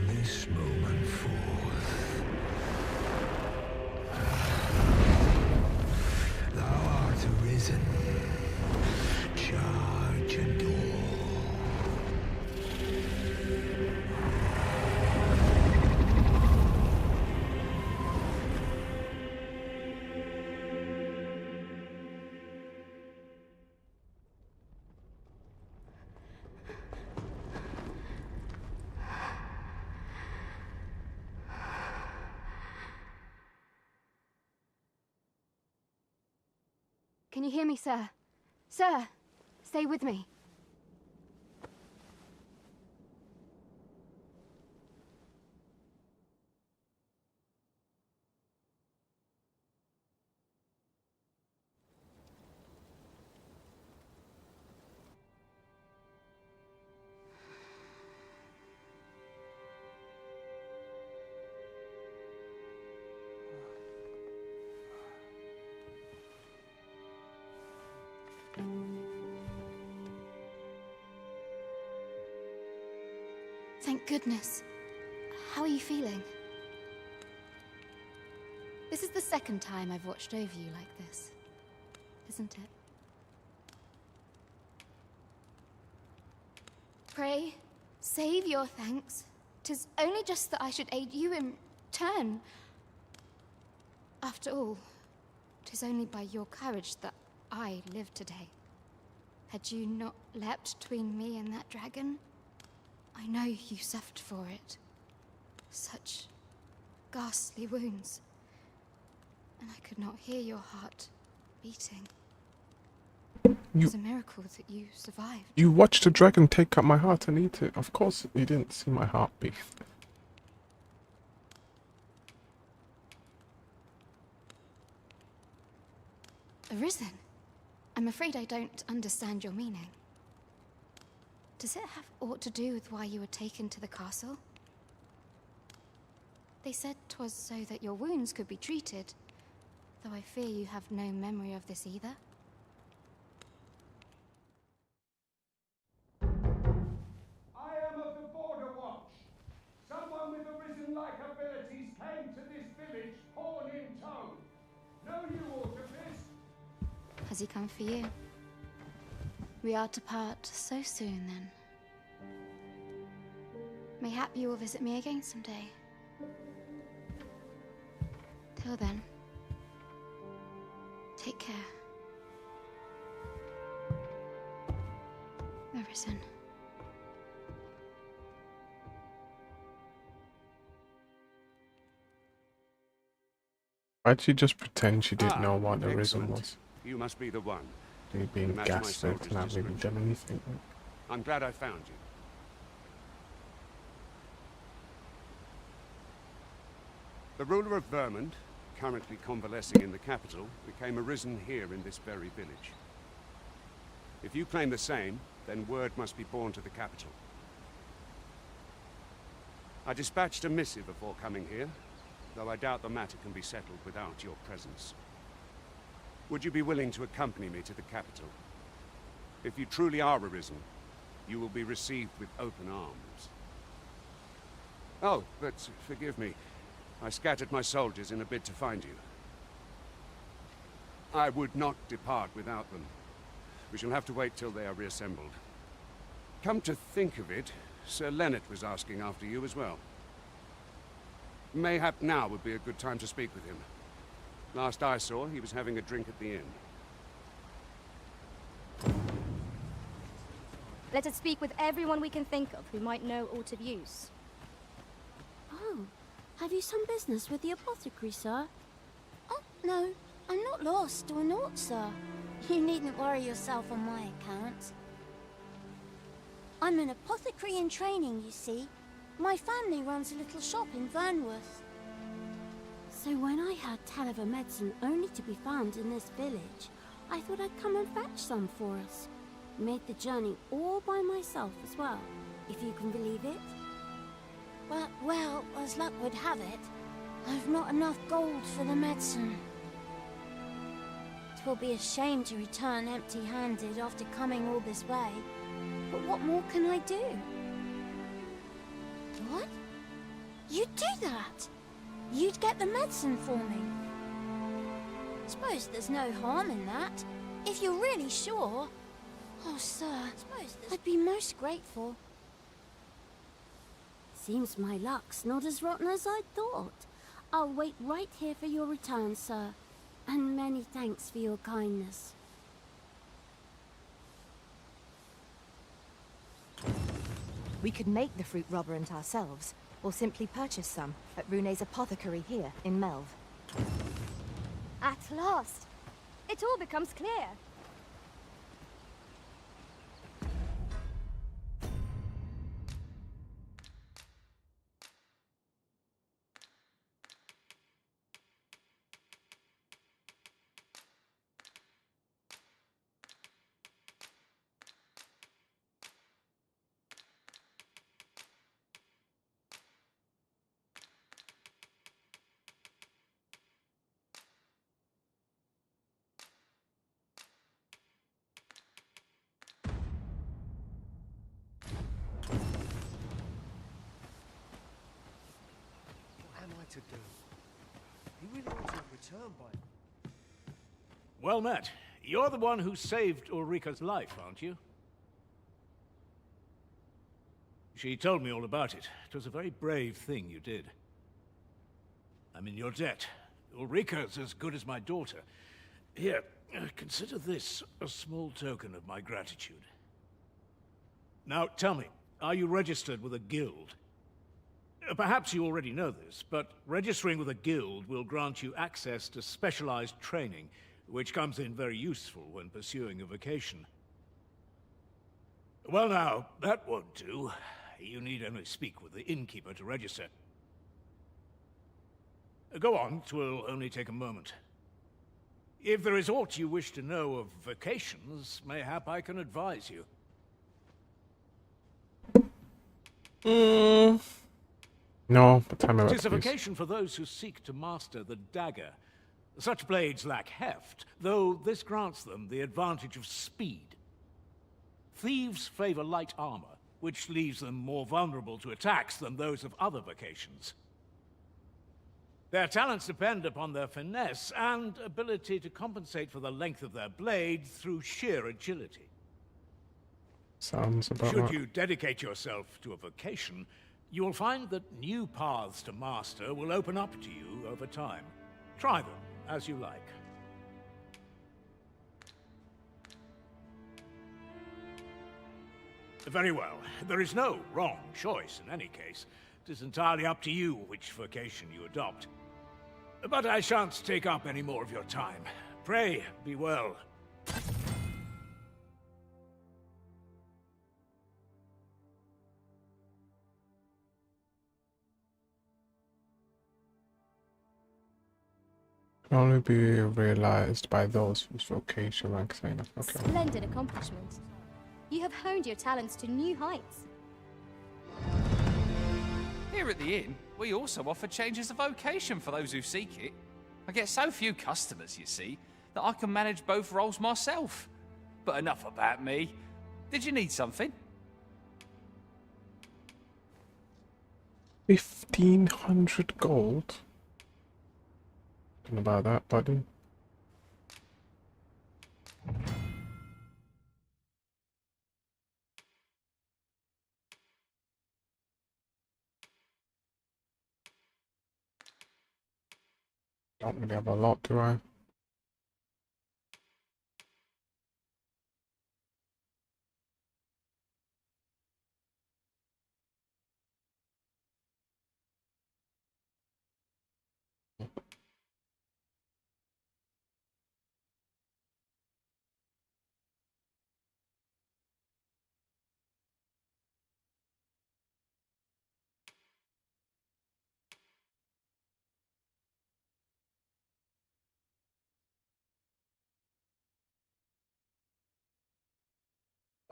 This moment forth, thou art arisen. Charge and door. Can you hear me, sir? Sir, stay with me. Thank goodness. How are you feeling? This is the second time I've watched over you like this, isn't it? Pray, save your thanks. 'Tis only just that I should aid you in turn. After all, 'tis only by your courage that I live today. Had you not leapt between me and that dragon, I know you suffered for it. Such ghastly wounds. And I could not hear your heart beating. It was a miracle that you survived. You watched a dragon take up my heart and eat it. Of course you didn't see my heart beat. Arisen? I'm afraid I don't understand your meaning. Does it have aught to do with why you were taken to the castle? They said 'twas so that your wounds could be treated, though I fear you have no memory of this either. I am of the Border Watch. Someone with Arisen-like abilities came to this village, horn in tow. Know you, Autopist? Has he come for you? We are to part so soon, then. Mayhap you will visit me again someday. Till then, take care. Arisen. Why'd she just pretend she didn't know what Arisen excellent. was? You must be the one. They being Match my gaslit soldier's and not really description. done anything. I'm glad I found you. The ruler of Vermont, currently convalescing in the capital, became Arisen here in this very village. If you claim the same, then word must be borne to the capital. I dispatched a missive before coming here, though I doubt the matter can be settled without your presence. Would you be willing to accompany me to the capital? If you truly are Arisen, you will be received with open arms. Oh, but forgive me. I scattered my soldiers in a bid to find you. I would not depart without them. We shall have to wait till they are reassembled. Come to think of it, Sir Leonard was asking after you as well. Mayhap now would be a good time to speak with him. Last I saw, he was having a drink at the inn. Let us speak with everyone we can think of who might know aught of use. Oh, have you some business with the apothecary, sir? Oh, no. I'm not lost or naught, sir. You needn't worry yourself on my account. I'm an apothecary in training, you see. My family runs a little shop in Vernworth. So when I heard tell of a medicine only to be found in this village, I thought I'd come and fetch some for us. Made the journey all by myself as well, if you can believe it. Well, as luck would have it, I've not enough gold for the medicine. 'Twill be a shame to return empty-handed after coming all this way. But what more can I do? What? You'd do that? You'd get the medicine for me? Suppose there's no harm in that, if you're really sure. Oh, sir, I'd be most grateful. Seems my luck's not as rotten as I thought. I'll wait right here for your return, sir. And many thanks for your kindness. We could make the fruit robberant ourselves, or simply purchase some at Rune's apothecary here in Melv. At last! It all becomes clear. to do. He really ought to have returned by now. Well met. You're the one who saved Ulrika's life, aren't you? She told me all about it. It was a very brave thing you did. I'm in your debt. Ulrika's as good as my daughter. Here, consider this a small token of my gratitude. Now, tell me, are you registered with a guild? Perhaps you already know this, but registering with a guild will grant you access to specialized training, which comes in very useful when pursuing a vocation. Well now, that won't do. You need only speak with the innkeeper to register. Go on, 'twill only take a moment. If there is aught you wish to know of vocations, mayhap I can advise you. No, but time about It is a vocation for those who seek to master the dagger. Such blades lack heft, though this grants them the advantage of speed. Thieves favor light armor, which leaves them more vulnerable to attacks than those of other vocations. Their talents depend upon their finesse and ability to compensate for the length of their blade through sheer agility. Sounds about Should right. you dedicate yourself to a vocation, you will find that new paths to master will open up to you over time. Try them as you like. Very well. There is no wrong choice in any case. It is entirely up to you which vocation you adopt. But I shan't take up any more of your time. Pray, be well. Can only be realized by those whose vocation ranks high enough. Okay. Splendid accomplishment. You have honed your talents to new heights. Here at the inn, we also offer changes of vocation for those who seek it. I get so few customers, you see, that I can manage both roles myself. But enough about me. Did you need something? 1,500 gold? Don't know about that, buddy. Don't really have a lot, do I?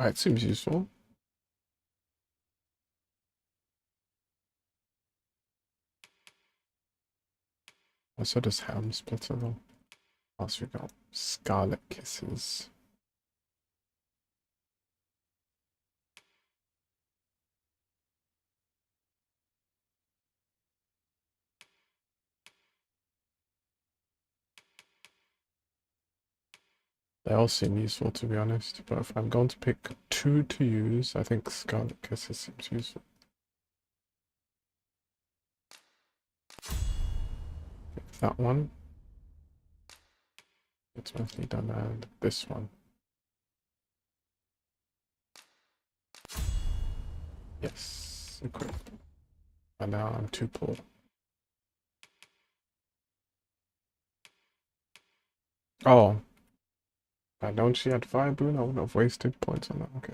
It seems useful. So does Ham Splitter though. What else we got? Scarlet Kisses. They all seem useful to be honest, but if I'm going to pick two to use, I think Scarlet Kisses seems useful. Pick that one. It's mostly done, and this one. Yes, equip. And now I'm too poor. Oh. If I don't see at Fire Boon, I wouldn't have wasted points on that. Okay.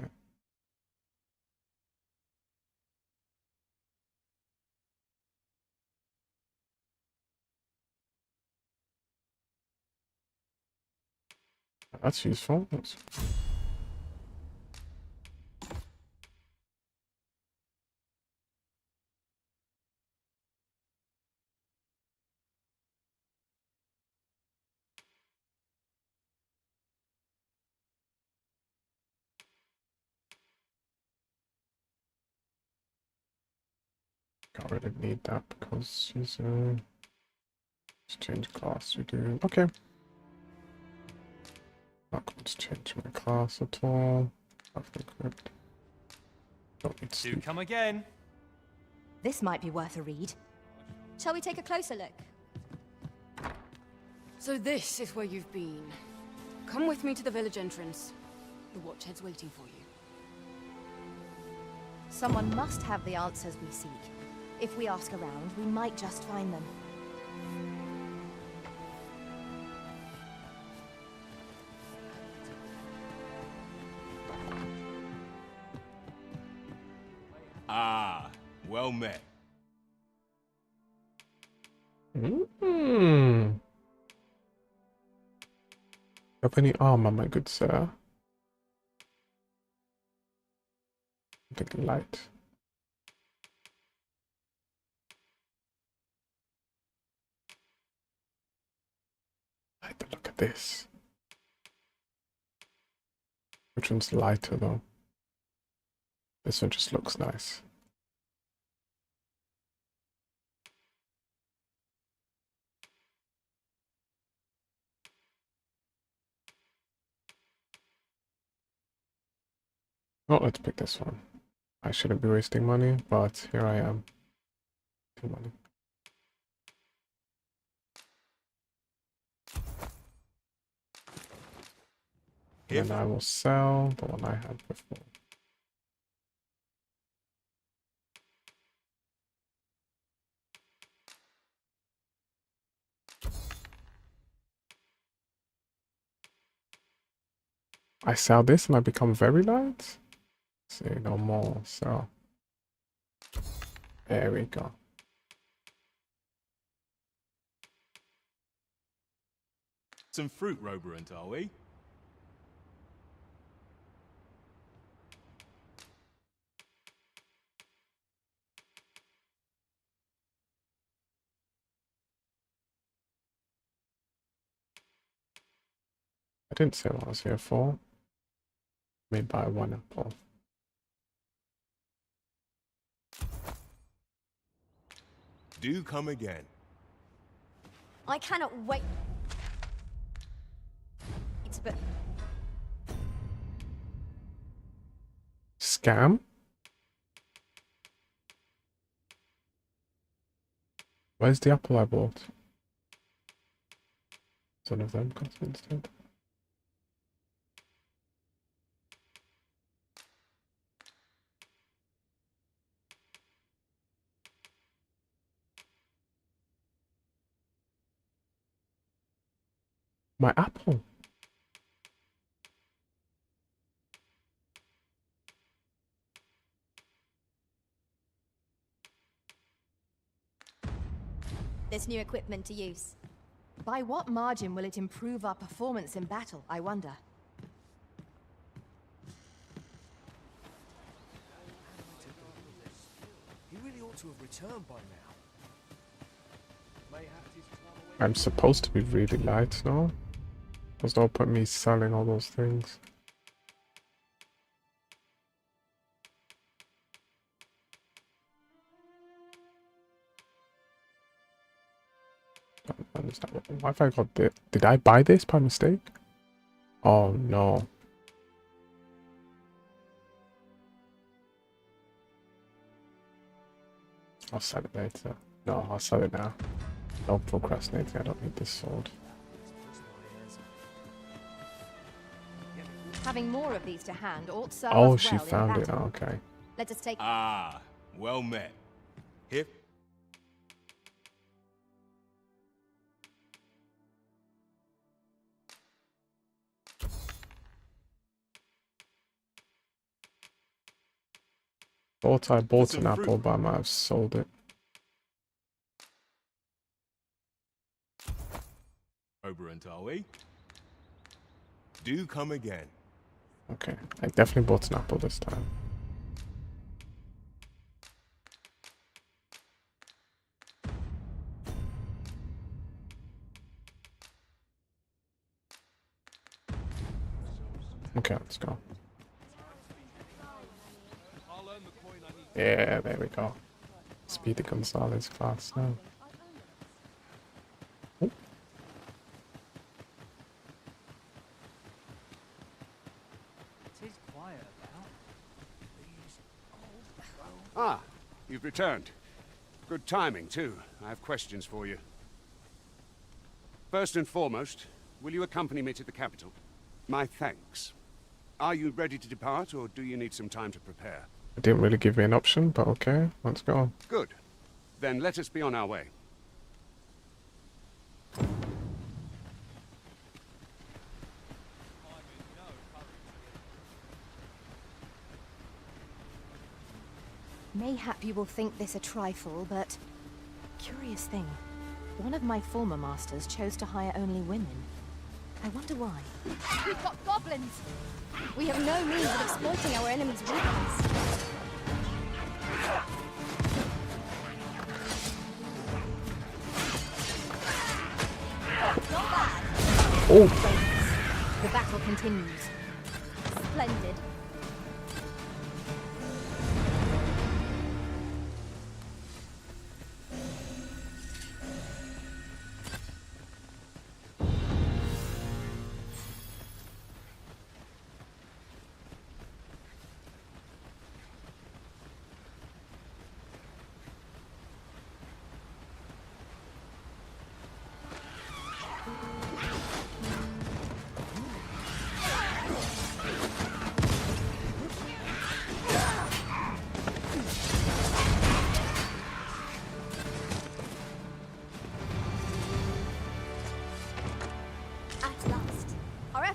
That's useful. That's... Can't really need that because she's let's change class. We do okay. Not going to change my class at all. I've equipped. Don't need to. Do come again. This might be worth a read. Shall we take a closer look? So this is where you've been. Come with me to the village entrance. The Watchhead's waiting for you. Someone must have the answers we seek. If we ask around, we might just find them. Ah, well met. Have any armor, my good sir? Something light. Look at this. Which one's lighter though? This one just looks nice. Oh, let's pick this one. I shouldn't be wasting money, but here I am. Too money. And I will sell the one I had before. I sell this and I become very light? See, no more, so. There we go. Some fruit, Roberant, are we? I didn't say what I was here for. Let me buy one apple. Do come again. I cannot wait. But Scam? Where's the apple I bought? One of them got instead. My apple. This new equipment to use. By what margin will it improve our performance in battle, I wonder? He really ought to have returned by now. I'm supposed to be really light now. There's no point me selling all those things. Don't understand. Why have I got this? Did I buy this by mistake? Oh no. I'll sell it later. No, I'll sell it now. No procrastinating, I don't need this sword. Having more of these to hand ought serve Oh, us she well in found it. battle. Oh, okay. Let us take. Ah, well met. Here. Thought I bought an apple, but I might have sold it. Oberant, are we? Do come again. Okay, I definitely bought an apple this time. Okay, let's go. Yeah, there we go. Speedy Gonzalez class now. Oh. Ah, you've returned. Good timing, too. I have questions for you. First and foremost, will you accompany me to the capital? My thanks. Are you ready to depart, or do you need some time to prepare? It didn't really give me an option, but okay, let's go. Good. Then let us be on our way. Mayhap you will think this a trifle, but... Curious thing. One of my former masters chose to hire only women. I wonder why. We've got goblins! We have no means of exploiting our enemy's weakness. Oh! The battle continues. Splendid.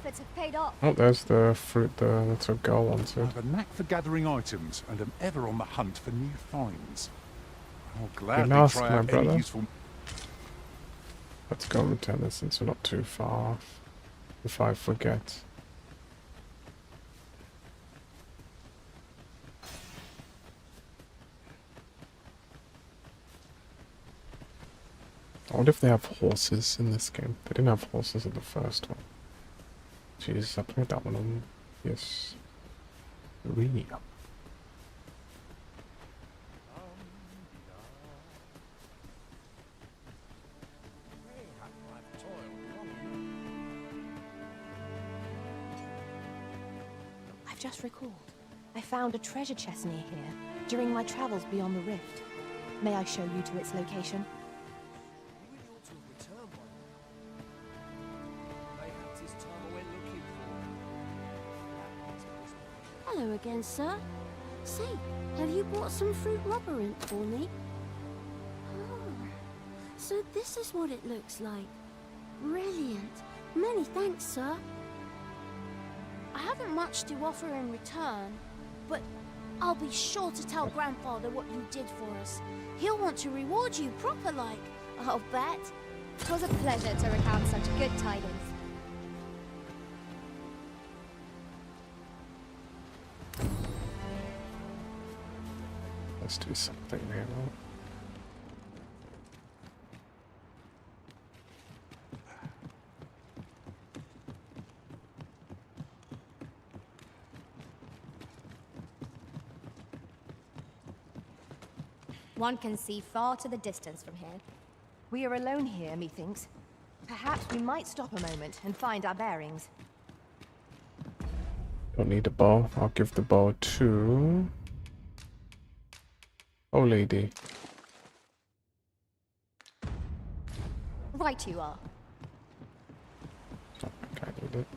Have paid off. Oh, there's the fruit the little girl wanted. I have a knack for gathering items and am ever on the hunt for new finds. I'll Good gladly ask, try my out brother. any useful... Let's go and return this since we're not too far. If I forget. I wonder if they have horses in this game. They didn't have horses in the first one. Jeez, I played that one on PS3. I've just recalled. I found a treasure chest near here during my travels beyond the rift. May I show you to its location? Hello again, sir. Say, have you brought some fruit rubberant for me? Oh, so this is what it looks like. Brilliant. Many thanks, sir. I haven't much to offer in return, but I'll be sure to tell Grandfather what you did for us. He'll want to reward you proper like. I'll bet. 'Twas a pleasure to recount such good tidings. Let's do something here. One can see far to the distance from here. We are alone here, methinks. Perhaps we might stop a moment and find our bearings. Don't need a bow. I'll give the bow to... Oh, lady. Right you are. I think I need it.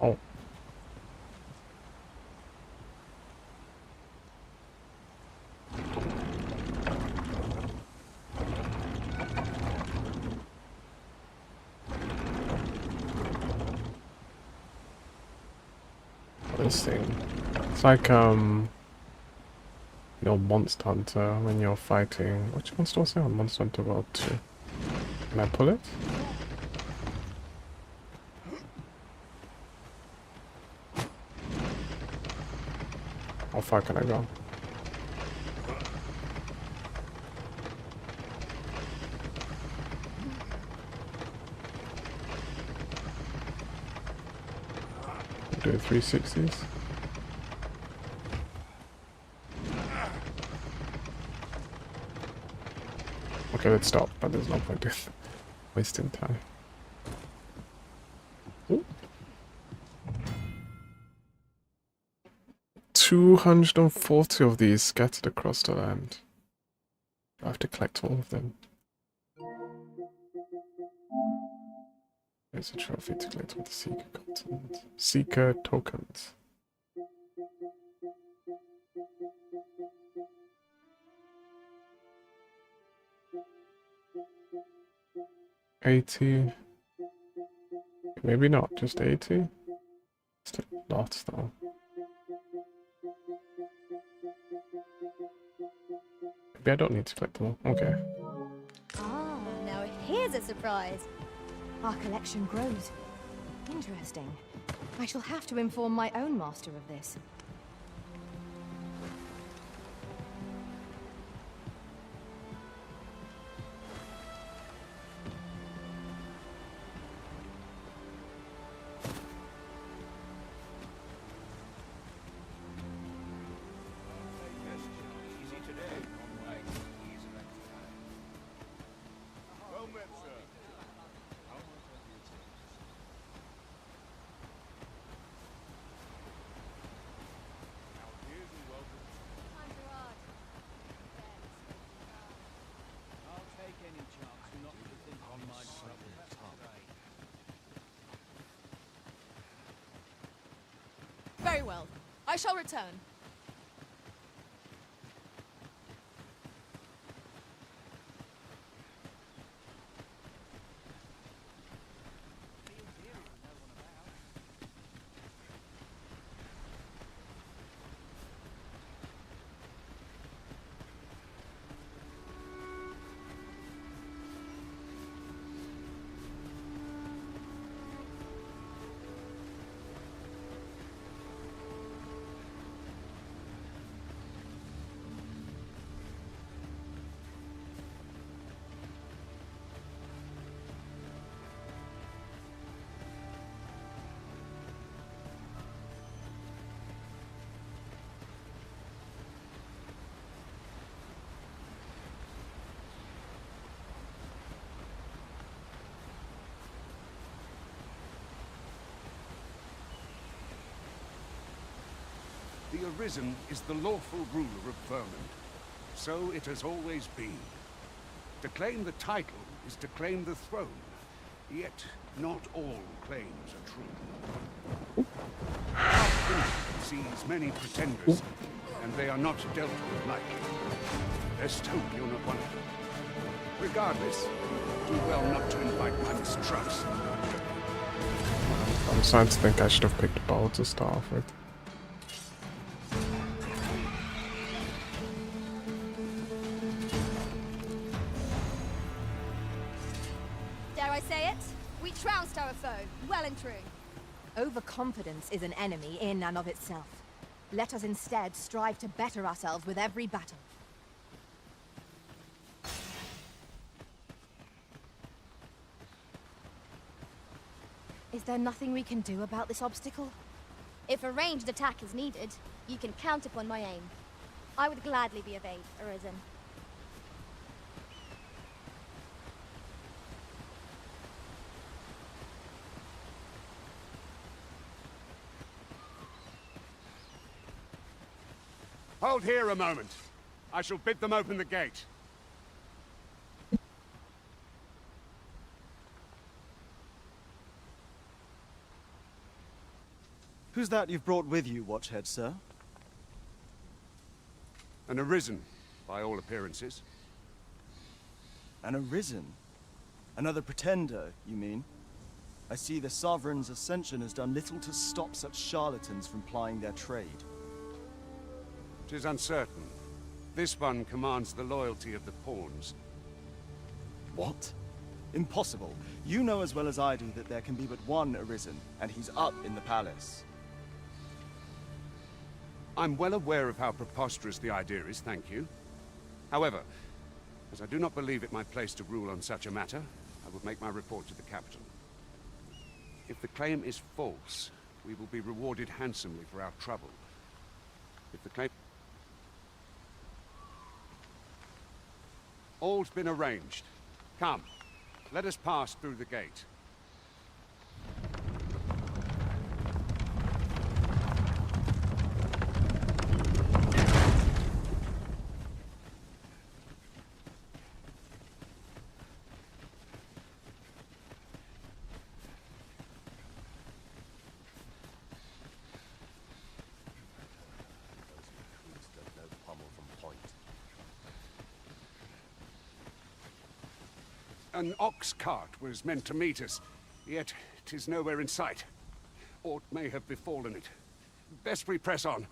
Oh. This thing. It's like Monster Hunter when you're fighting. Which monster was it on Monster Hunter World 2? Can I pull it? How far can I go? do 360s. Okay, let's stop, but there's no point in wasting time. Ooh. 240 of these scattered across the land. I have to collect all of them. There's a trophy to collect with the Seeker continent. Seeker tokens. $80. Maybe not, just 80. Still lots though. Maybe I don't need to collect them all. Okay. Ah, now here's a surprise. Our collection grows. Interesting. I shall have to inform my own master of this. Very well. I shall return. The Arisen is the lawful ruler of Vermund. So it has always been. To claim the title is to claim the throne. Yet, not all claims are true. Our kingdom sees many pretenders, and they are not dealt with lightly. Best hope you're not one of them. Regardless, do well not to invite my mistrust. I'm starting to think I should have picked bow to start off with. Well and true. Overconfidence is an enemy in and of itself. Let us instead strive to better ourselves with every battle. Is there nothing we can do about this obstacle? If a ranged attack is needed, you can count upon my aim. I would gladly be of aid, Arisen. Hold here a moment. I shall bid them open the gate. Who's that you've brought with you, Watchhead, sir? An Arisen, by all appearances. An Arisen? Another pretender, you mean? I see the Sovereign's ascension has done little to stop such charlatans from plying their trade. 'Tis uncertain. This one commands the loyalty of the pawns. What? Impossible. You know as well as I do that there can be but one Arisen, and he's up in the palace. I'm well aware of how preposterous the idea is, thank you. However, as I do not believe it my place to rule on such a matter, I will make my report to the capital. If the claim is false, we will be rewarded handsomely for our trouble. If the claim... All's been arranged. Come, let us pass through the gate. An ox cart was meant to meet us, yet 'tis nowhere in sight. Aught may have befallen it. Best we press on.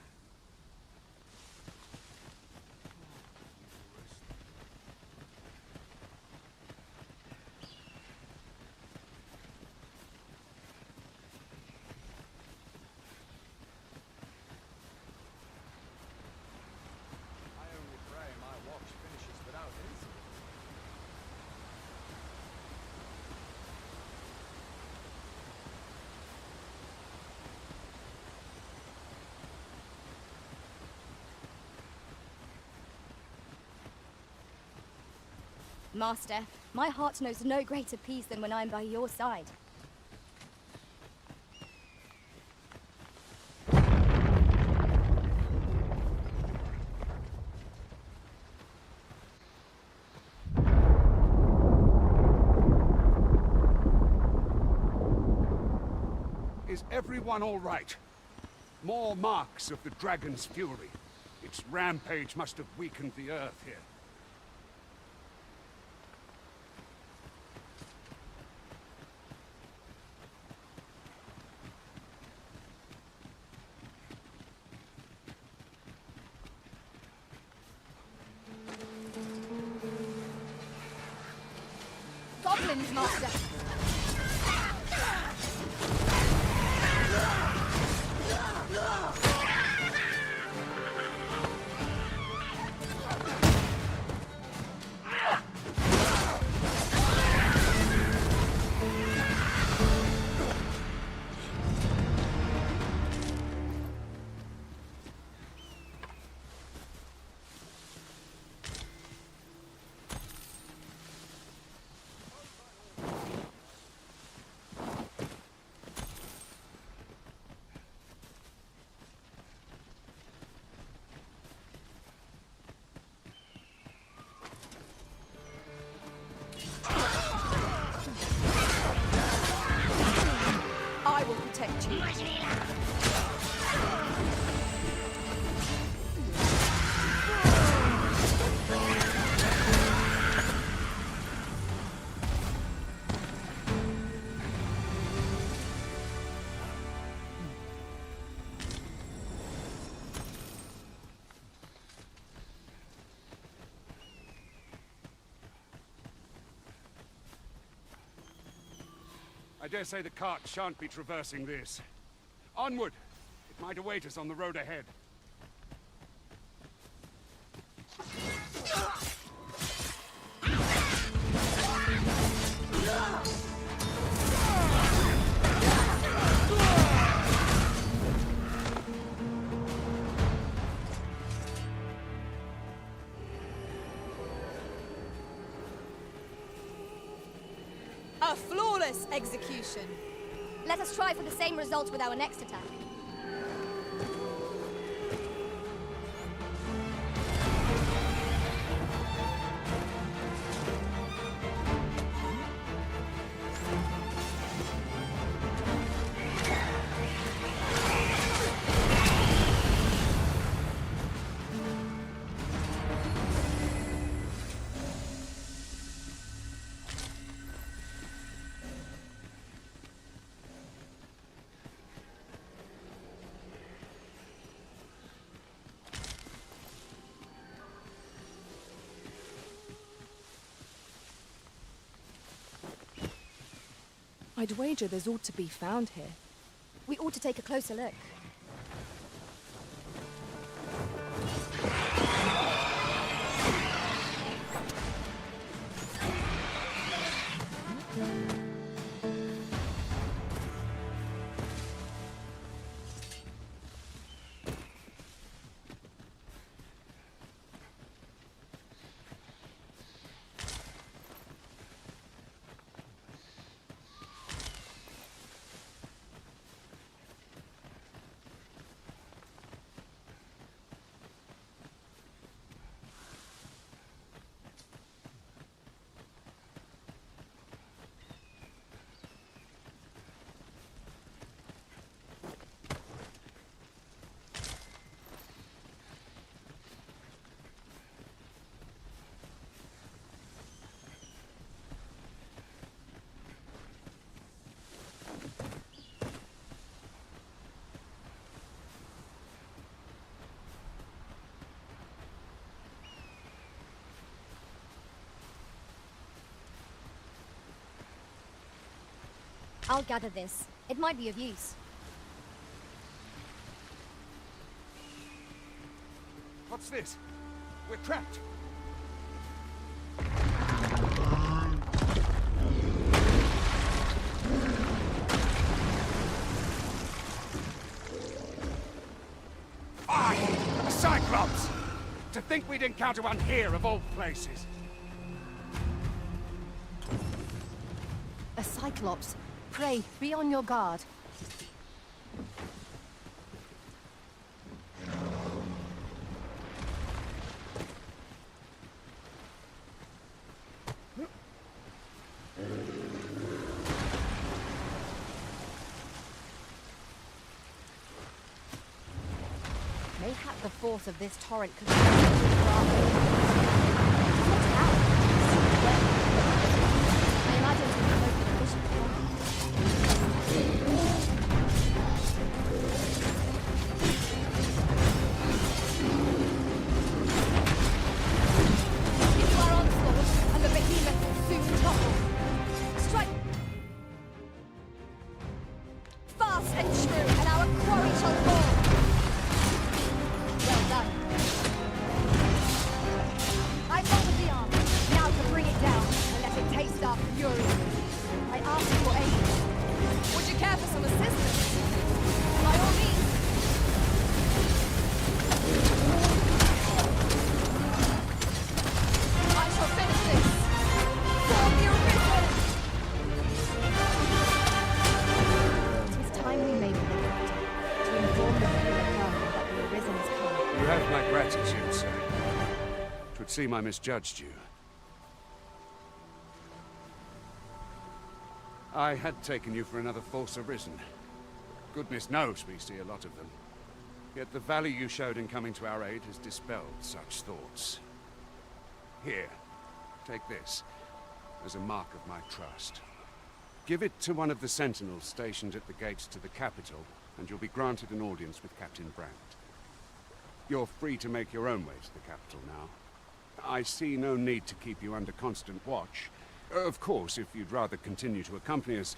I only pray my watch finishes without incident. Master, my heart knows no greater peace than when I am by your side. Is everyone all right? More marks of the dragon's fury. Its rampage must have weakened the earth here. Goblins, Master! I will protect you. I dare say the cart shan't be traversing this. Onward! It might await us on the road ahead. A flawless execution. Let us try for the same result with our next attack. I'd wager there's ought to be found here. We ought to take a closer look. I'll gather this. It might be of use. What's this? We're trapped. A Cyclops! To think we'd encounter one here of all places. A Cyclops. Pray, be on your guard. Mayhap the force of this torrent could be I imagine it's the most efficient form. Into our onslaught, and the behemoth will soon topple. Strike fast and true, and our quarry shall fall. Well done. I've folded the arm. Now to bring it down and let it taste our fury. I ask your aid. Would you care for some assistance? By all means. I shall finish this. For the Arisen! It is time we made it to inform the people of Dogma that the Arisen is come. You have my gratitude, sir. 'Twould seem I misjudged you. I had taken you for another false Arisen. Goodness knows we see a lot of them. Yet the value you showed in coming to our aid has dispelled such thoughts. Here, take this, as a mark of my trust. Give it to one of the sentinels stationed at the gates to the capital, and you'll be granted an audience with Captain Brandt. You're free to make your own way to the capital now. I see no need to keep you under constant watch. Of course, if you'd rather continue to accompany us...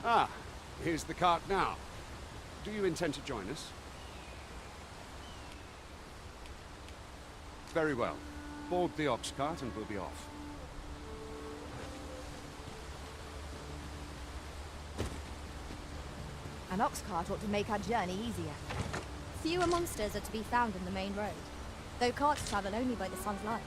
Ah, here's the cart now. Do you intend to join us? Very well. Board the ox cart and we'll be off. An ox cart ought to make our journey easier. Fewer monsters are to be found in the main road, though carts travel only by the sun's light.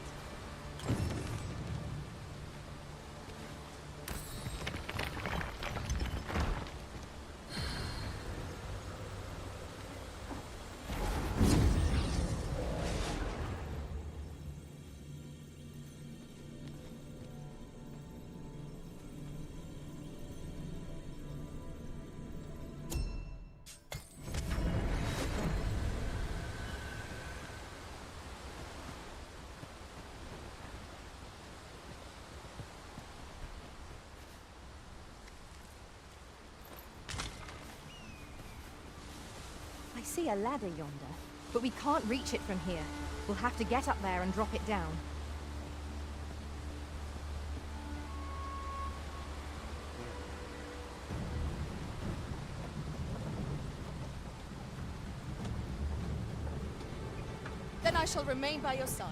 I see a ladder yonder, but we can't reach it from here. We'll have to get up there and drop it down. Then I shall remain by your side.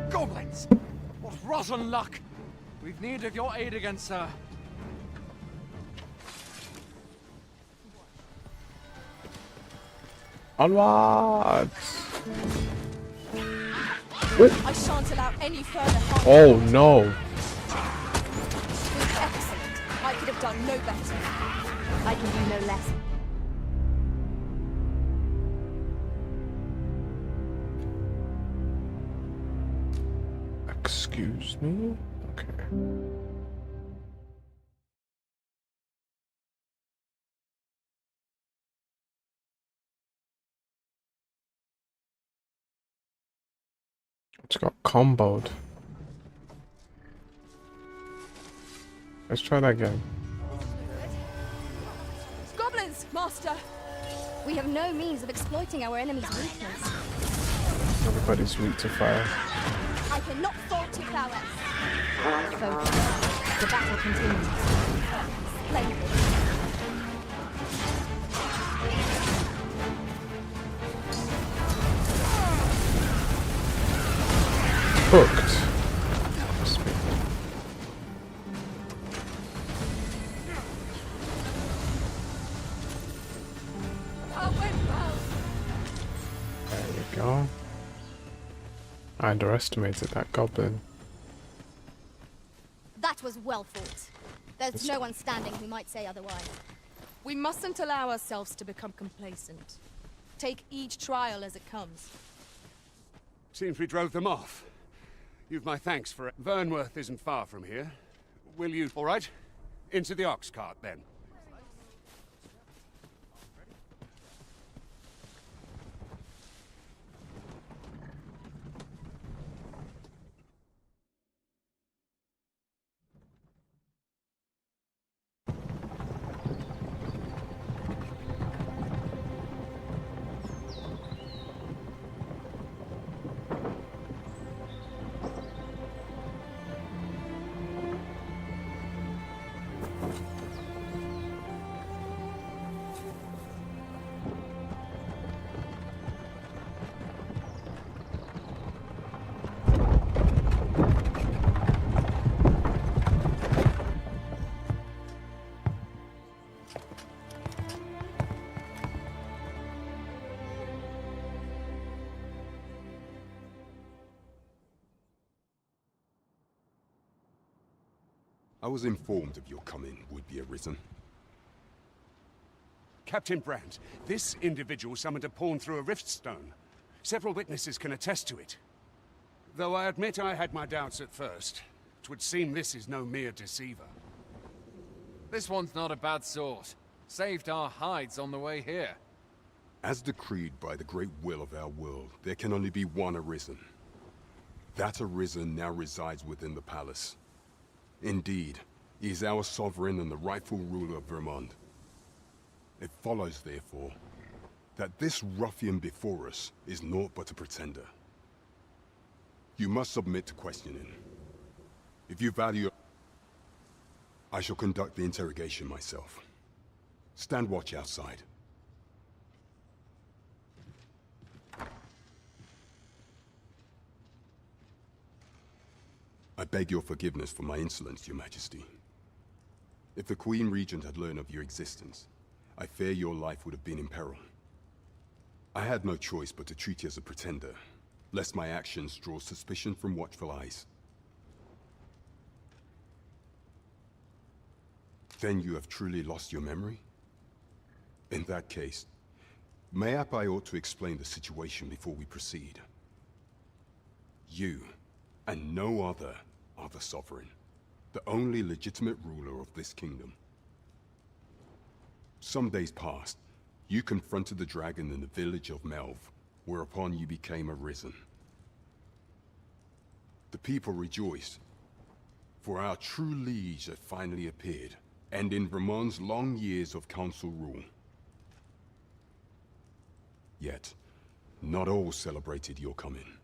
Goblins! What rotten luck! We've need of your aid again, sir. Onwards! I shan't allow any further harm. Oh no. Excellent. I could have done no better. I can do no less. Excuse me? Okay. It's got comboed. Let's try that again. Goblins, Master! We have no means of exploiting our enemy's weakness. Everybody's weak to fire. I cannot fault your prowess. Focus. The battle continues. Splendid. Hooked. There we go. I underestimated that goblin. That was well fought. There's no one standing who might say otherwise. We mustn't allow ourselves to become complacent. Take each trial as it comes. Seems we drove them off. You've my thanks for it. Vernworth isn't far from here. Will you... All right. Into the ox cart, then. I was informed of your coming would be Arisen. Captain Brandt, this individual summoned a pawn through a rift stone. Several witnesses can attest to it. Though I admit I had my doubts at first. It would seem this is no mere deceiver. This one's not a bad sort. Saved our hides on the way here. As decreed by the great will of our world, there can only be one Arisen. That Arisen now resides within the palace. Indeed, he is our sovereign and the rightful ruler of Vermont. It follows, therefore, that this ruffian before us is naught but a pretender. You must submit to questioning. If you value... I shall conduct the interrogation myself. Stand watch outside. I beg your forgiveness for my insolence, Your Majesty. If the Queen Regent had learned of your existence, I fear your life would have been in peril. I had no choice but to treat you as a pretender, lest my actions draw suspicion from watchful eyes. Then you have truly lost your memory? In that case, mayhap I ought to explain the situation before we proceed. You, and no other, are the sovereign, the only legitimate ruler of this kingdom. Some days past, you confronted the dragon in the village of Melv, whereupon you became Arisen. The people rejoiced, for our true liege had finally appeared, ending Vermont's long years of council rule. Yet, not all celebrated your coming.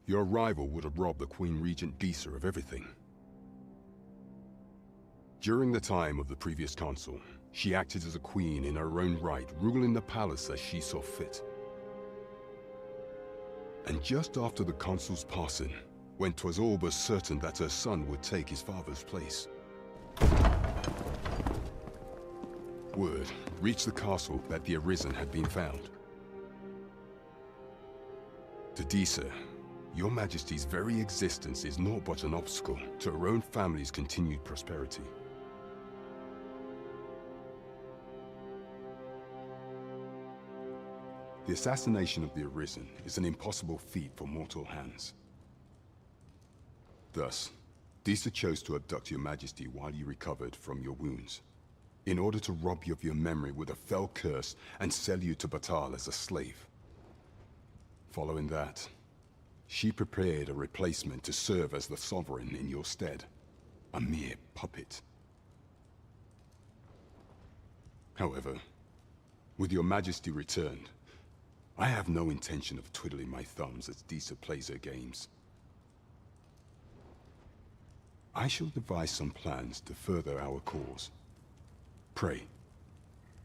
Your arrival would have robbed the Queen Regent Disa of everything. During the time of the previous consul, she acted as a queen in her own right, ruling the palace as she saw fit. And just after the consul's passing, when 'twas all but certain that her son would take his father's place, Word reached the castle that the Arisen had been found. To Disa, your Majesty's very existence is naught but an obstacle to her own family's continued prosperity. The assassination of the Arisen is an impossible feat for mortal hands. Thus, Disa chose to abduct your Majesty while you recovered from your wounds, in order to rob you of your memory with a fell curse and sell you to Batal as a slave. Following that, she prepared a replacement to serve as the Sovereign in your stead, a mere puppet. However, with your Majesty returned, I have no intention of twiddling my thumbs as Disa plays her games. I shall devise some plans to further our cause. Pray,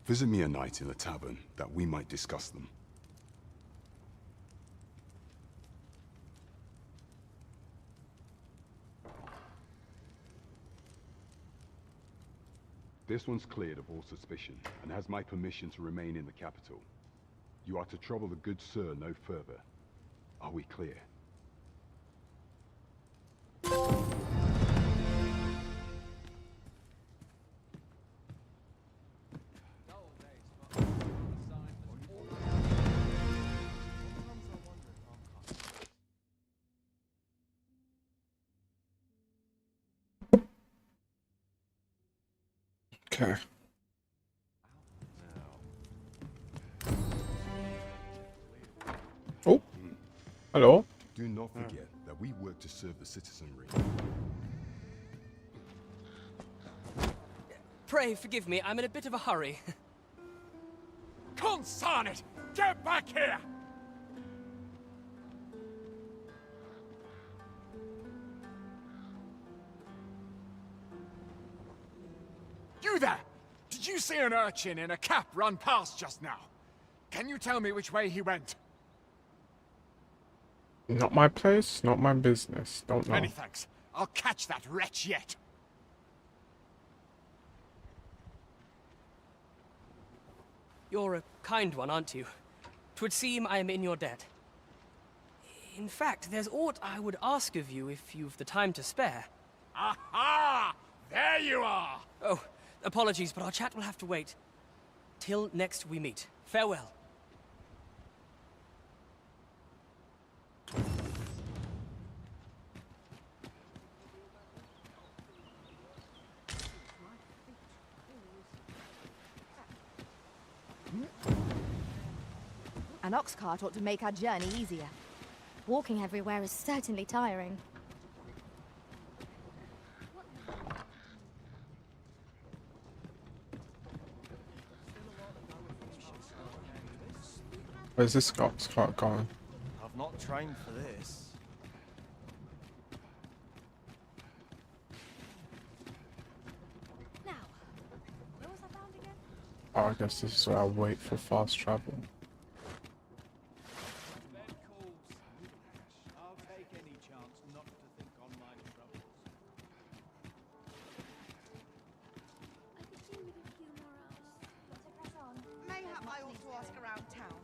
visit me a night in the tavern that we might discuss them. This one's cleared of all suspicion and has my permission to remain in the capital. You are to trouble the good sir no further. Are we clear? Okay. Oh, hello. Do not forget that we work to serve the citizenry. Pray forgive me, I'm in a bit of a hurry. Consign it! Get back here! You there! Did you see an urchin in a cap run past just now? Can you tell me which way he went? Not my place, not my business. Don't know. Many thanks. I'll catch that wretch yet. You're a kind one, aren't you? 'Twould seem I am in your debt. In fact, there's aught I would ask of you if you've the time to spare. Aha! There you are! Oh, apologies, but our chat will have to wait. Till next we meet. Farewell. An ox cart ought to make our journey easier. Walking everywhere is certainly tiring. Where's this ox cart going? I've not trained for this. Now, where was I bound again? Oh, I guess this is where I wait for fast travel. Mayhap I ought to ask around town.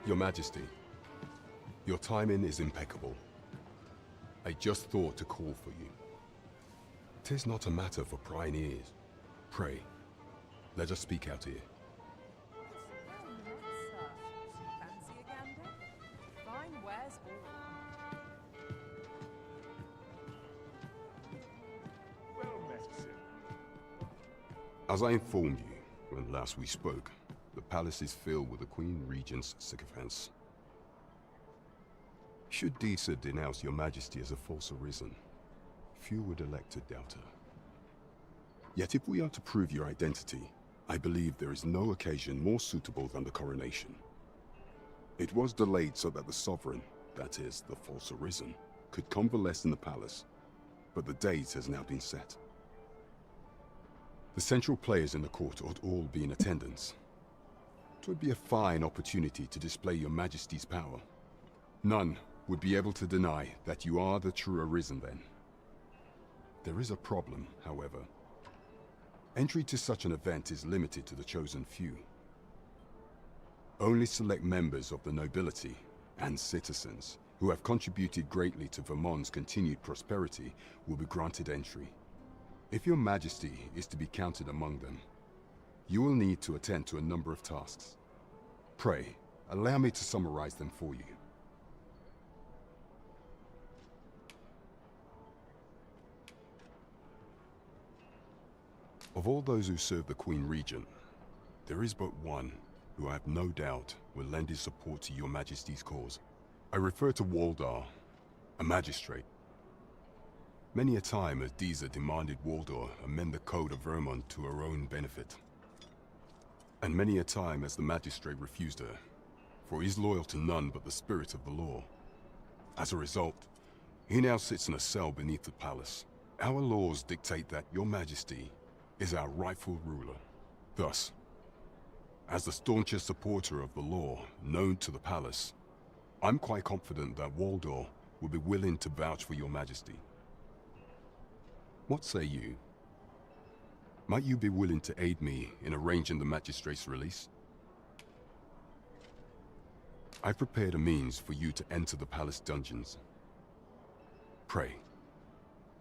Your Majesty, your timing is impeccable. I just thought to call for you. 'Tis not a matter for prying ears. Pray, let us speak out here. Fancy a gander? Fine wares As I informed you when last we spoke, the palace is filled with the Queen Regent's sycophants. Should Disa denounce your Majesty as a false Arisen, few would elect to doubt her. Yet if we are to prove your identity, I believe there is no occasion more suitable than the coronation. It was delayed so that the Sovereign, that is, the false Arisen, could convalesce in the palace, but the date has now been set. The central players in the court ought all be in attendance. It would be a fine opportunity to display your Majesty's power. None would be able to deny that you are the true Arisen then. There is a problem, however. Entry to such an event is limited to the chosen few. Only select members of the nobility and citizens who have contributed greatly to Vermont's continued prosperity will be granted entry. If your majesty is to be counted among them, you will need to attend to a number of tasks. Pray, allow me to summarize them for you. Of all those who serve the Queen Regent, there is but one who I have no doubt will lend his support to your majesty's cause. I refer to Waldar, a magistrate. Many a time has Disa demanded Waldar amend the code of Vermont to her own benefit. And many a time has the magistrate refused her, for he is loyal to none but the spirit of the law. As a result, he now sits in a cell beneath the palace. Our laws dictate that your majesty is our rightful ruler. Thus, as the staunchest supporter of the law known to the palace, I'm quite confident that Waldor will be willing to vouch for your majesty. What say you? Might you be willing to aid me in arranging the magistrate's release? I've prepared a means for you to enter the palace dungeons. Pray,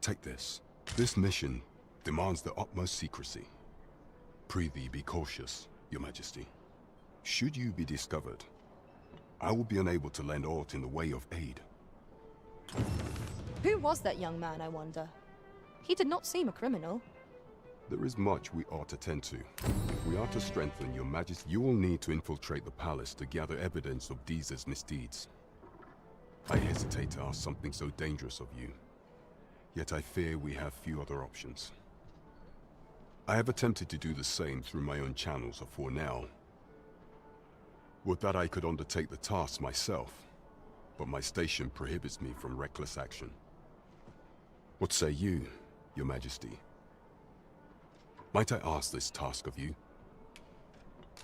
take this. This mission demands the utmost secrecy. Prithee be cautious, your majesty. Should you be discovered, I will be unable to lend aught in the way of aid. Who was that young man, I wonder? He did not seem a criminal. There is much we ought to tend to. If we are to strengthen your majesty, you will need to infiltrate the palace to gather evidence of Disa's misdeeds. I hesitate to ask something so dangerous of you, yet I fear we have few other options. I have attempted to do the same through my own channels afore now. Would that I could undertake the task myself, but my station prohibits me from reckless action. What say you, your majesty? Might I ask this task of you?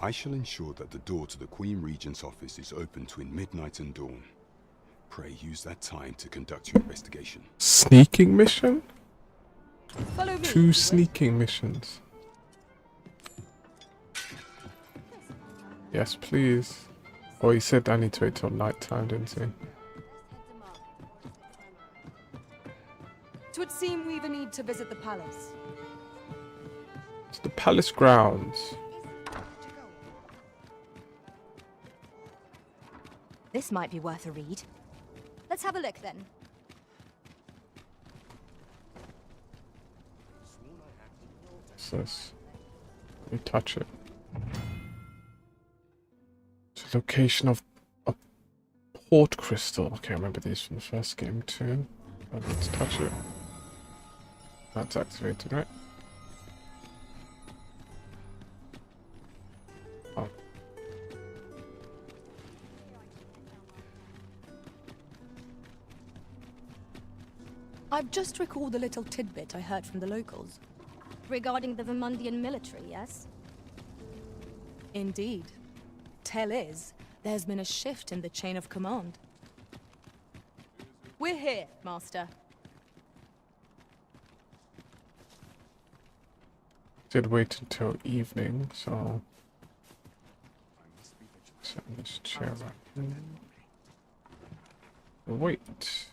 I shall ensure that the door to the Queen Regent's office is open between midnight and dawn. Pray use that time to conduct your investigation. Sneaking mission? Follow me. 2 sneaking missions. Yes, please. Oh, he said I need to wait till night time, didn't he? Twould seem we've a need to visit the palace. It's the palace grounds. This might be worth a read. Let's have a look then. What's this? Let me touch it. It's a location of a port crystal. Okay, I remember these from the first game too. Oh, let's touch it. That's activated, right? Oh. I've just recalled a little tidbit I heard from the locals. Regarding the Vermundian military, yes? Indeed. Tell is, there's been a shift in the chain of command. We're here, Master. Did wait until evening, so set this chair right here. Wait.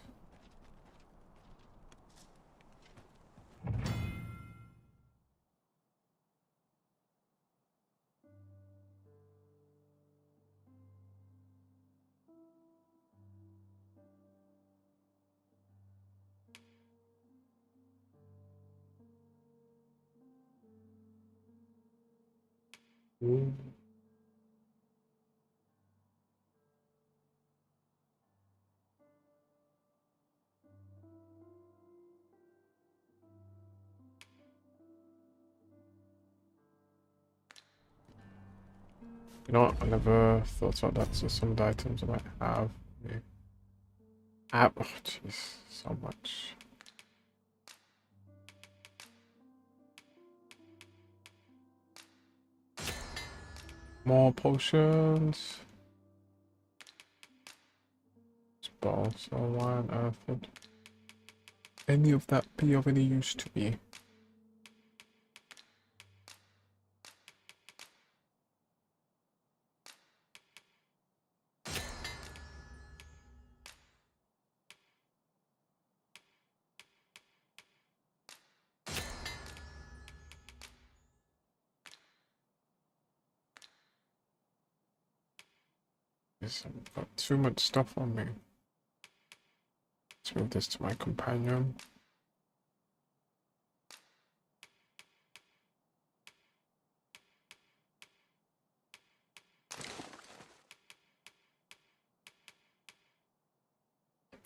You know what? I never thought about that. So some of the items I might have. Oh jeez, so much. More potions. crossbow, so why on earth would any of that be of any use to me? I've got too much stuff on me. Let's move this to my companion.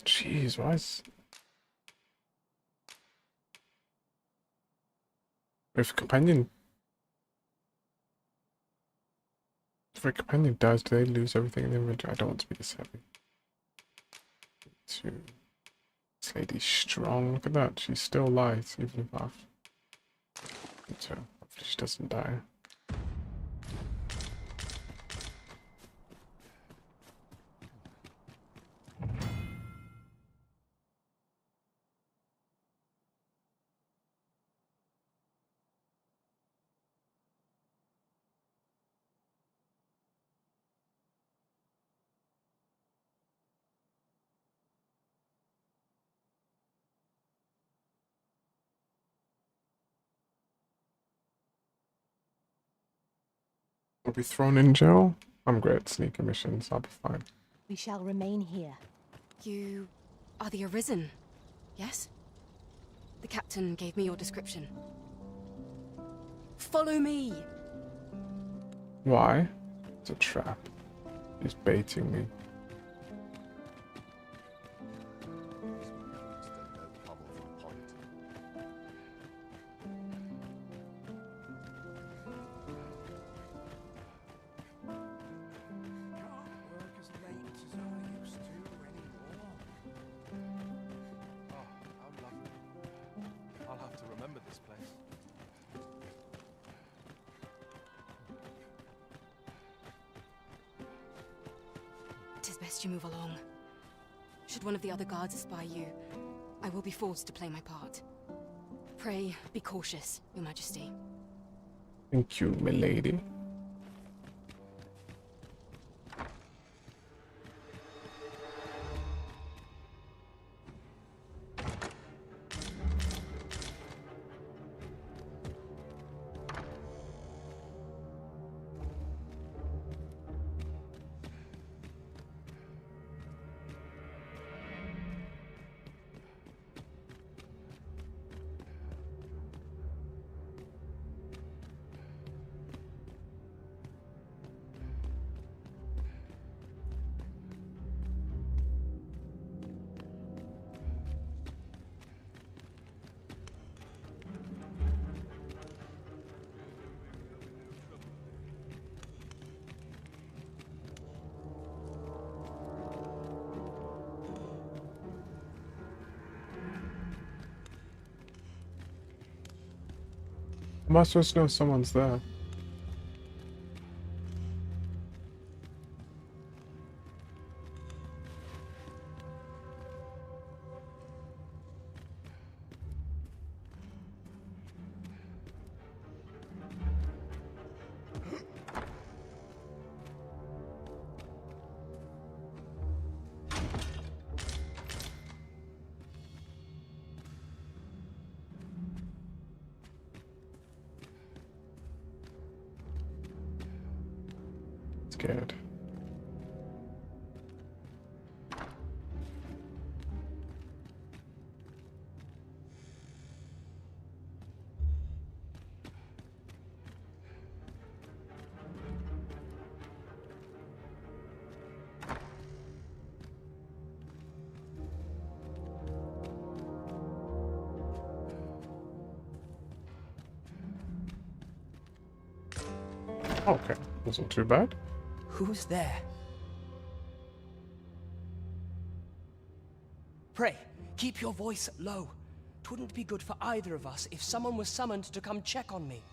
Jeez, why is... If a companion dies, do they lose everything in the inventory? I don't want to be this heavy. This lady's strong. Look at that. She's still light, even if I've... So, hopefully she doesn't die. I'll be thrown in jail. I'm great at sneaking missions. I'll be fine. We shall remain here. You are the Arisen, yes? The captain gave me your description. Follow me! Why? It's a trap. He's baiting me. Tis best you move along. Should one of the other guards espy you, I will be forced to play my part. Pray, be cautious, Your Majesty. Thank you, milady. Am I supposed to know someone's there? Scared. Okay, wasn't too bad. Who's there? Pray, keep your voice low. 'Twouldn't be good for either of us if someone was summoned to come check on me.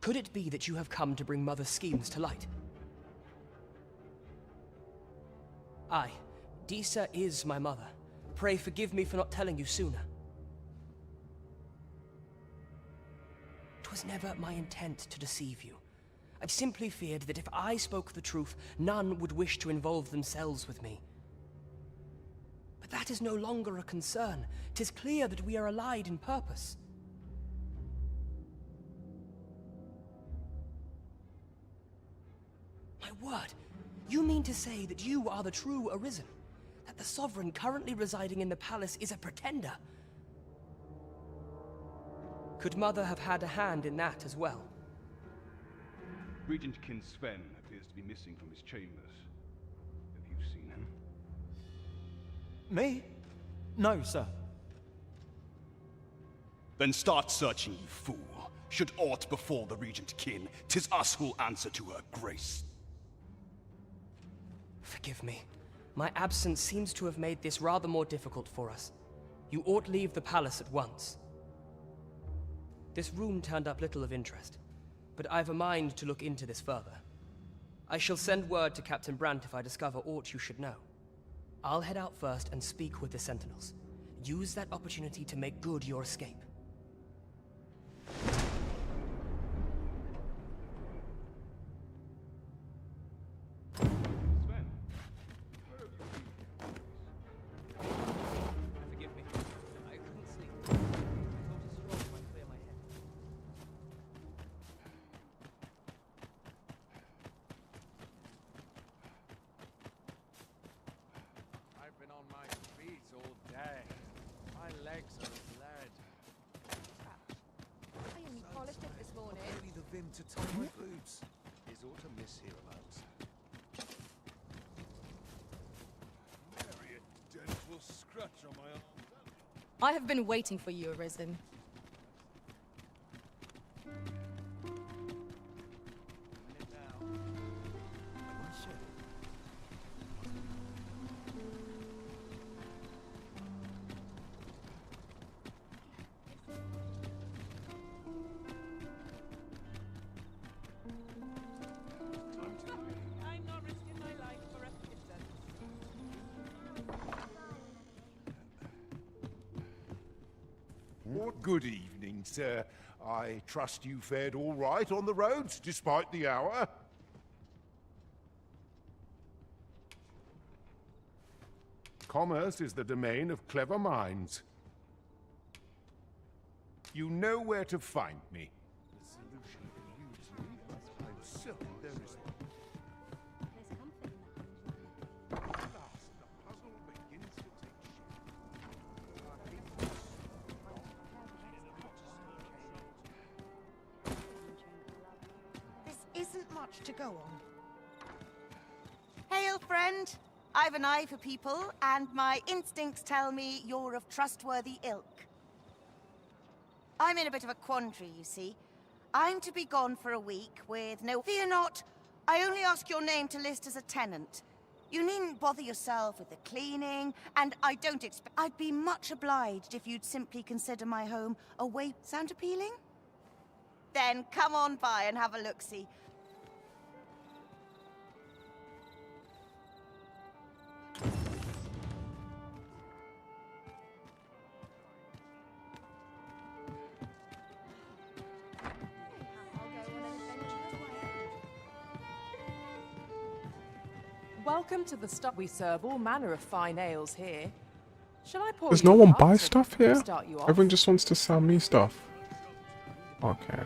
Could it be that you have come to bring Mother's schemes to light? Aye, Disa is my mother. Pray forgive me for not telling you sooner. 'Twas never my intent to deceive you. I simply feared that if I spoke the truth, none would wish to involve themselves with me. But that is no longer a concern. 'Tis clear that we are allied in purpose. My word, you mean to say that you are the true Arisen? That the Sovereign currently residing in the palace is a pretender? Could Mother have had a hand in that as well? Regent Kin Sven appears to be missing from his chambers. Have you seen him? Me? No, sir. Then start searching, you fool. Should aught befall the Regent Kin, 'tis us who'll answer to her grace. Forgive me. My absence seems to have made this rather more difficult for us. You ought leave the palace at once. This room turned up little of interest, but I've a mind to look into this further. I shall send word to Captain Brandt if I discover aught you should know. I'll head out first and speak with the Sentinels. Use that opportunity to make good your escape. Forgive me. I couldn't sleep. I thought a stroll might clear my head. I've been on my feet all day. My legs are bled. I only polished it this morning. Only the vim to tie my boots. Is aught amiss hereabouts? Nary a dental scratch on my arm. I have been waiting for you, Arisen. I'm not risking my life for a pittance. Good evening, sir. I trust you fared all right on the roads, despite the hour. Commerce is the domain of clever minds. You know where to find me. The solution eludes me, but I'm certain there is one. At last, the puzzle begins to take This isn't much to go on. Hail, friend. I've an eye for people, and my instincts tell me you're of trustworthy ilk. I'm in a bit of a quandary, you see. I'm to be gone for a week with no... Fear not, I only ask your name to list as a tenant. You needn't bother yourself with the cleaning, and I don't expect... I'd be much obliged if you'd simply consider my home a way... Sound appealing? Then come on by and have a look-see. Welcome to the stop. We serve all manner of fine ales here. Shall I pour Does you no a one cup buy to stuff here? start you off? Everyone just wants to sell me stuff. Okay.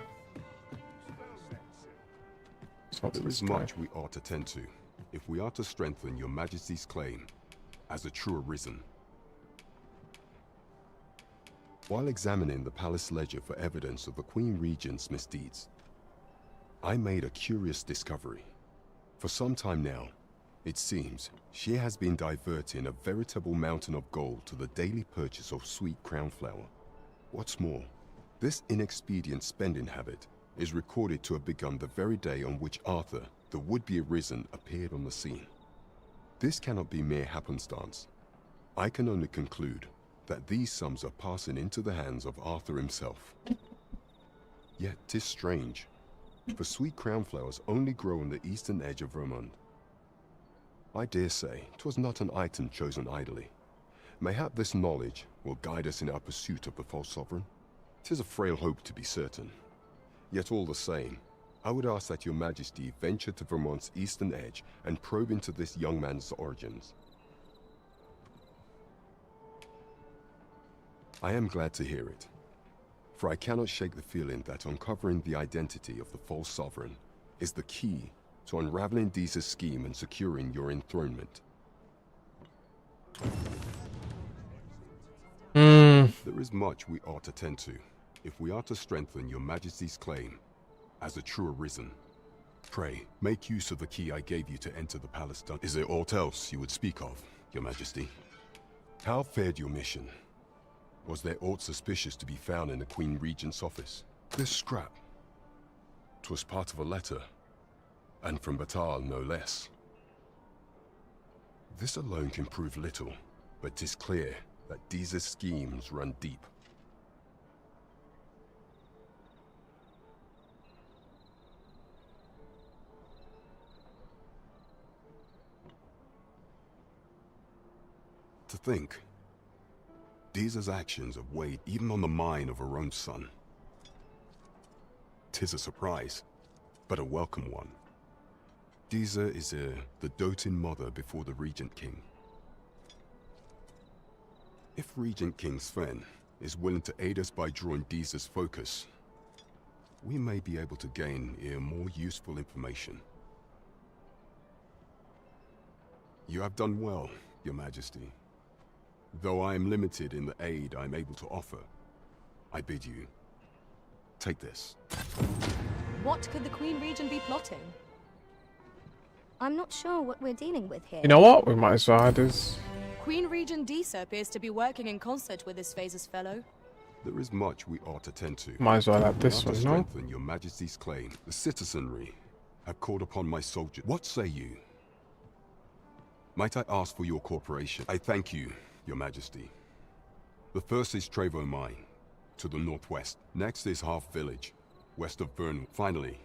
So There is much we ought to tend to, if we are to strengthen your Majesty's claim as a true Arisen. While examining the palace ledger for evidence of the Queen Regent's misdeeds, I made a curious discovery. For some time now, it seems she has been diverting a veritable mountain of gold to the daily purchase of sweet crown flower. What's more, this inexpedient spending habit is recorded to have begun the very day on which Arthur, the would-be Arisen, appeared on the scene. This cannot be mere happenstance. I can only conclude that these sums are passing into the hands of Arthur himself. Yet 'tis strange, for sweet crown flowers only grow on the eastern edge of Vermund. I dare say 'twas not an item chosen idly. Mayhap this knowledge will guide us in our pursuit of the false sovereign. 'Tis a frail hope to be certain. Yet all the same, I would ask that your majesty venture to Vermont's eastern edge and probe into this young man's origins. I am glad to hear it, for I cannot shake the feeling that uncovering the identity of the false sovereign is the key to unraveling Deeza's scheme and securing your enthronement. There is much we ought to tend to, if we are to strengthen your majesty's claim as a true Arisen. Pray, make use of the key I gave you to enter the palace. Is there aught else you would speak of, your majesty? How fared your mission? Was there aught suspicious to be found in the Queen Regent's office? This scrap. 'Twas part of a letter, and from Batal no less. This alone can prove little, but 'tis clear that Deeza's schemes run deep. To think, Deeza's actions have weighed even on the mind of her own son. 'Tis a surprise, but a welcome one. Deeza is the doting mother before the Regent King. If Regent King Sven is willing to aid us by drawing Deeza's focus, we may be able to gain more useful information. You have done well, your majesty. Though I am limited in the aid I am able to offer, I bid you, take this. What could the Queen Regent be plotting? I'm not sure what we're dealing with here. You know what? We might as well add this. Queen Regent Deeza appears to be working in concert with this Phases fellow. There is much we ought to tend to. Might as well add this one, to no? strengthen your majesty's claim, the citizenry have called upon my soldiers. What say you? Might I ask for your cooperation? I thank you, your majesty. The first is Trevo Mine, to the northwest. Next is Half Village, west of Vern. Finally,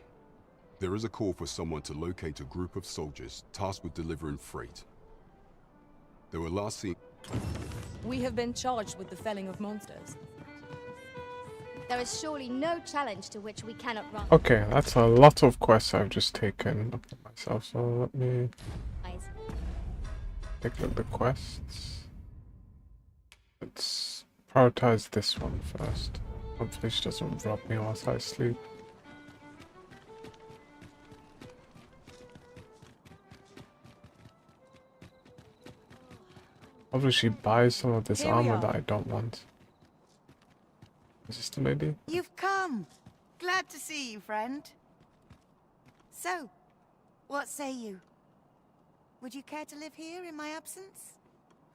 there is a call for someone to locate a group of soldiers tasked with delivering freight. They were last seen. We have been charged with the felling of monsters. There is surely no challenge to which we cannot run. Okay, that's a lot of quests I've just taken upon myself, so let me take a look at the quests. Let's prioritize this one first. Hopefully she doesn't rob me whilst I sleep. Hopefully she buys some of this Here we armor are. that I don't want. Is this the lady? You've come. Glad to see you, friend. So, what say you? Would you care to live here in my absence?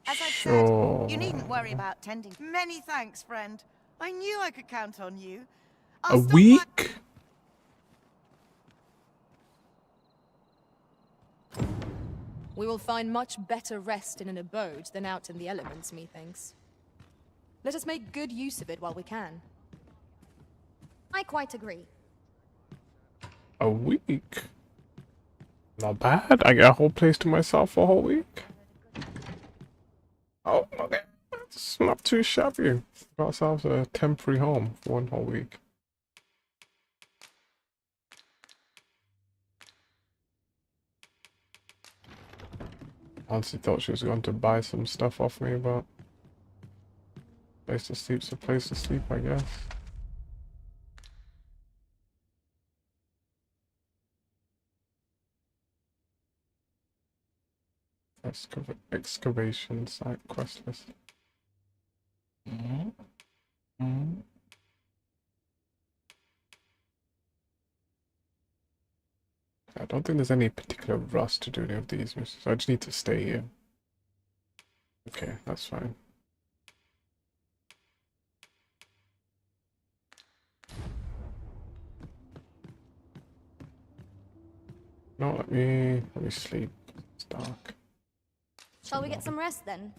As I've said, you needn't worry about tending. Many thanks, friend. I knew I could count on you. A week? We will find much better rest in an abode than out in the elements, methinks. Let us make good use of it while we can. I quite agree. A week? Not bad. I get a whole place to myself for a whole week. Oh, okay. It's not too shabby. Got ourselves a temporary home for one whole week. Honestly thought she was going to buy some stuff off me, but place to sleep's a place to sleep, I guess. Excavation site quest list. I don't think there's any particular rush to do any of these missions, so I just need to stay here. Okay, that's fine. No, let me sleep. It's dark. Shall we get some rest then?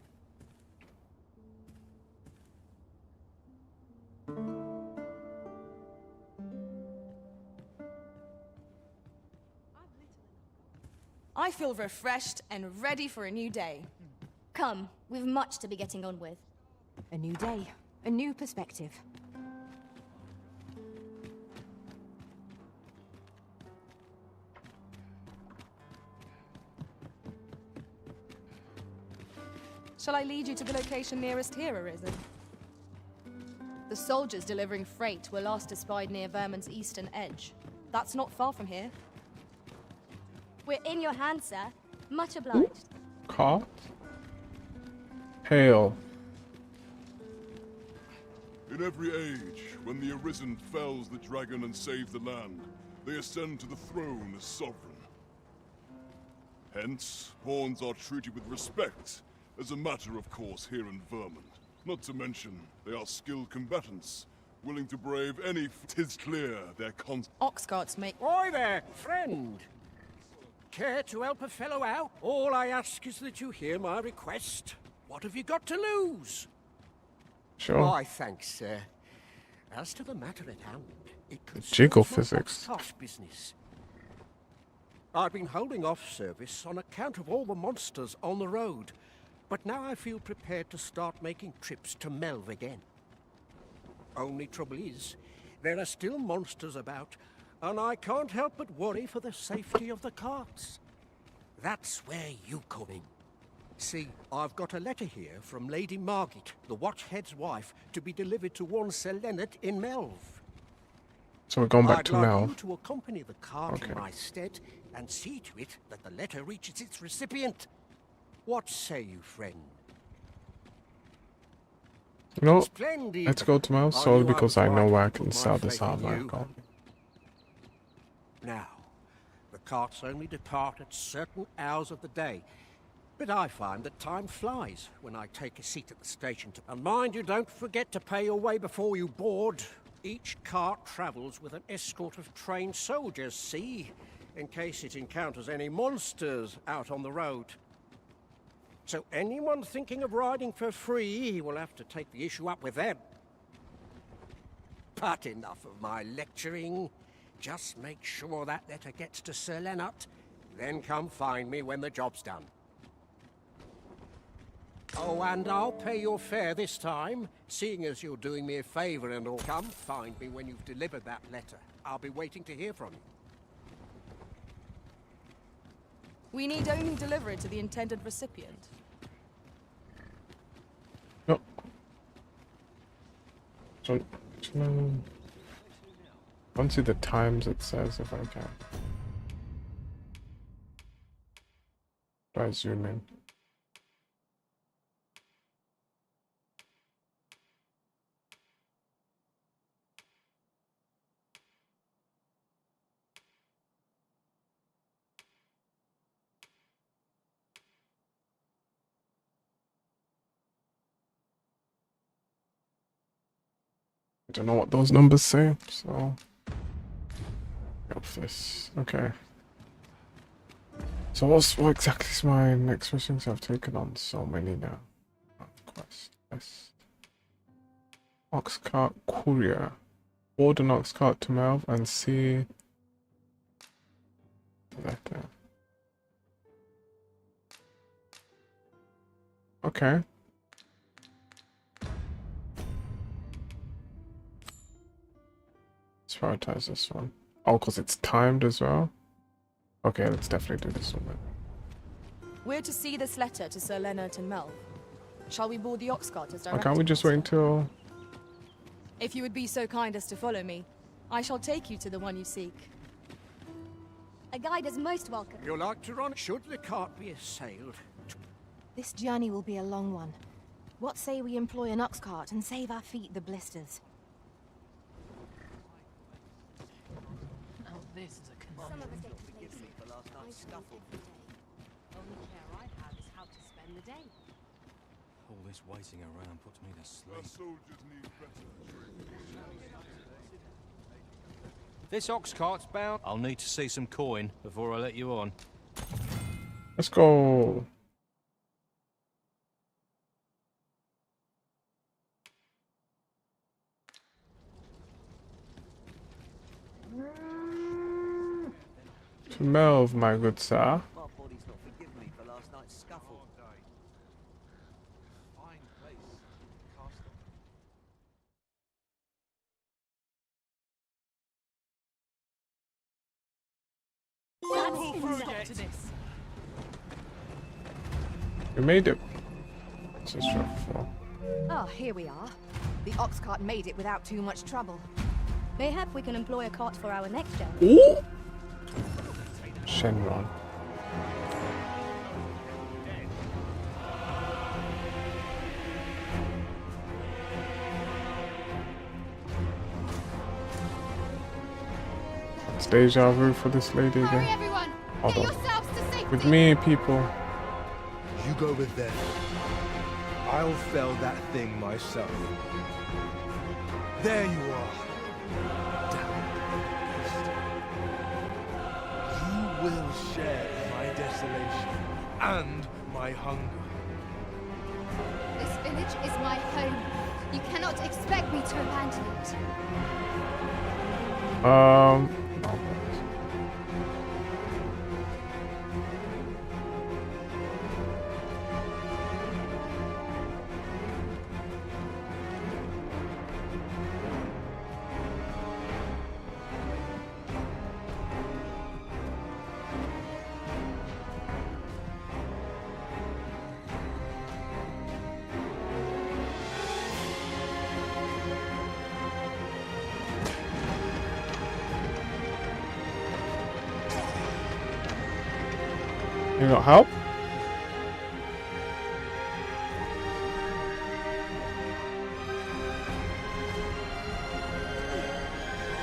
I feel refreshed and ready for a new day. Come, we've much to be getting on with. A new day, a new perspective. Shall I lead you to the location nearest here, Arisen? The soldiers delivering freight were last espied near Vermin's eastern edge. That's not far from here. We're in your hands, sir. Much obliged. Cart? Hail. In every age, when the Arisen fells the dragon and saves the land, they ascend to the throne as sovereign. Hence, pawns are treated with respect, as a matter of course here in Vermin. Not to mention, they are skilled combatants, willing to brave any 'tis clear their ox carts make— Oi there, friend! Care to help a fellow out? All I ask is that you hear my request. What have you got to lose? Sure. Why, thanks, sir. As to the matter at hand, it concerns Jiggle your physics. ox-cart business. I've been holding off service on account of all the monsters on the road, but now I feel prepared to start making trips to Melv again. Only trouble is, there are still monsters about, and I can't help but worry for the safety of the carts. That's where you come in. See, I've got a letter here from Lady Margit, the Watchhead's wife, to be delivered to one Sir Leonard in Melv. So we're going back I'd to like Mel. you to accompany the cart Okay. in my stead and see to it that the letter reaches its recipient. What say you, friend? You know, Splendid. let's go to Mel I solely knew I because was I right know to where I put can my sell this faith in armor. you. Now, the carts only depart at certain hours of the day, but I find that time flies when I take a seat at the station. And mind you, don't forget to pay your way before you board. Each cart travels with an escort of trained soldiers, see? In case it encounters any monsters out on the road. So anyone thinking of riding for free will have to take the issue up with them. But enough of my lecturing. Just make sure that letter gets to Sir Leonard, then come find me when the job's done. Oh, and I'll pay your fare this time, seeing as you're doing me a favor and all. Come find me when you've delivered that letter. I'll be waiting to hear from you. We need only deliver it to the intended recipient. No. So, I want to see the times it says if I can. Do I zoom in? I don't know what those numbers say, so go for this. Okay. So what exactly is my next mission? 'Cause I've taken on so many now. Quest. Quest. Ox cart courier. Board an ox cart to Melv and see the letter. Okay. Let's prioritize this one. Oh, because it's timed as well? Okay, let's definitely do this one then. We're to see this letter to Sir Leonard and Mel. Shall we board the ox cart as Why directed? can't we just wait until... If you would be so kind as to follow me, I shall take you to the one you seek. A guide is most welcome. You like to run? Should the cart be assailed? This journey will be a long one. What say we employ an ox cart and save our feet the blisters? Oh, this is a conundrum. Forgive me for last night's scuffle. Only care I have is how to spend the day. All this waiting around puts me to sleep. Our soldiers need better training. This ox cart's bound. I'll need to see some coin before I let you on. Let's go. To Melv, my good sir. My body's not last night's scuffle. Fine place. Castle. Pull through to this. We made it. It's just for. Oh, here we are. The ox cart made it without too much trouble. Mayhap we can employ a cart for our next journey. Ooh! Shenron. It's deja vu for this lady again. Everyone, Hold get on. yourselves to safety. With me, people. You go with them. I'll fell that thing myself. There you are. You will share my desolation and my hunger. This village is my home. You cannot expect me to abandon it. No. You got help?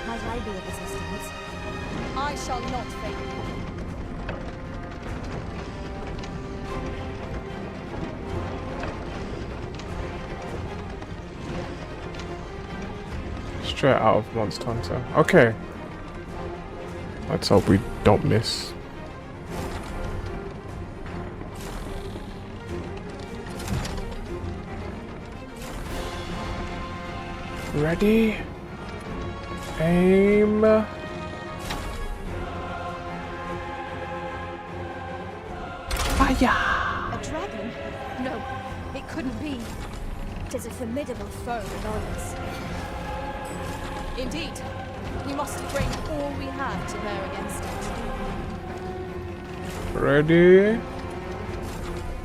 Might I be of assistance? I shall not fail you. Straight out of Monster Hunter. Okay. Let's hope we don't miss. Ready? Aim. Fire! A dragon? No, it couldn't be. It is a formidable foe of ours. Indeed. We must bring all we have to bear against it. Ready?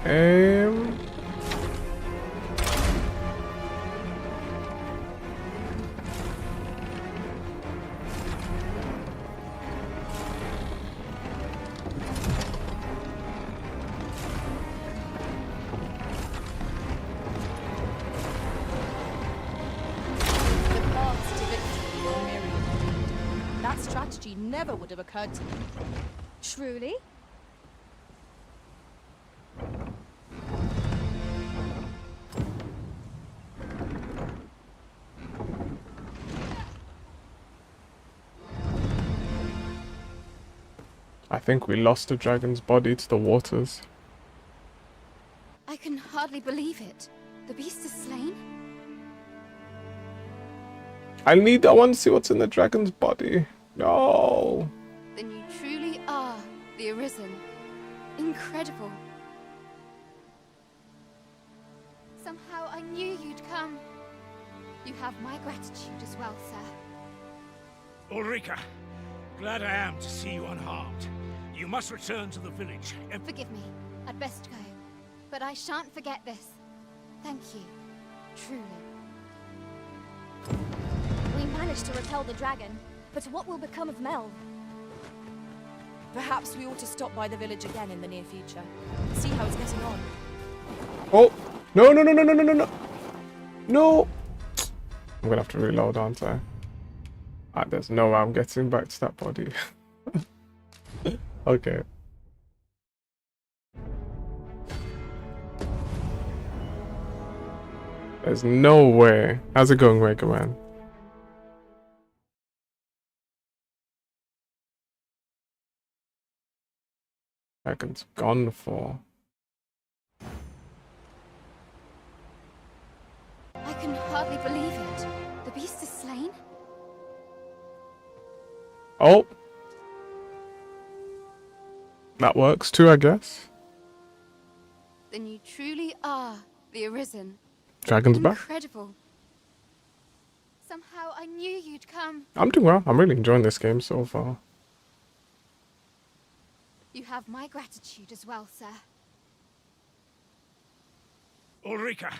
Aim. That strategy never would have occurred to me. Truly? I think we lost the dragon's body to the waters. I can hardly believe it. The beast is slain? I want to see what's in the dragon's body. No. Then you truly are the Arisen. Incredible. Somehow I knew you'd come. You have my gratitude as well, sir. Ulrika, glad I am to see you unharmed. You must return to the village and... Forgive me. I'd best go. But I shan't forget this. Thank you. Truly. We managed to repel the dragon, but what will become of Mel? Perhaps we ought to stop by the village again in the near future. See how it's getting on. Oh! No, no, no, no, no, no, no, no! No! I'm gonna have to reload, aren't I? There's no way I'm getting back to that body. Okay. There's no way. How's it going, Wake Man? Dragon's gone for. I can hardly believe it. The beast is slain? Oh! That works too, I guess. Then you truly are the Arisen. Dragon's back. Incredible. Somehow I knew you'd come. I'm doing well. I'm really enjoying this game so far. You have my gratitude as well, sir. Ulrika,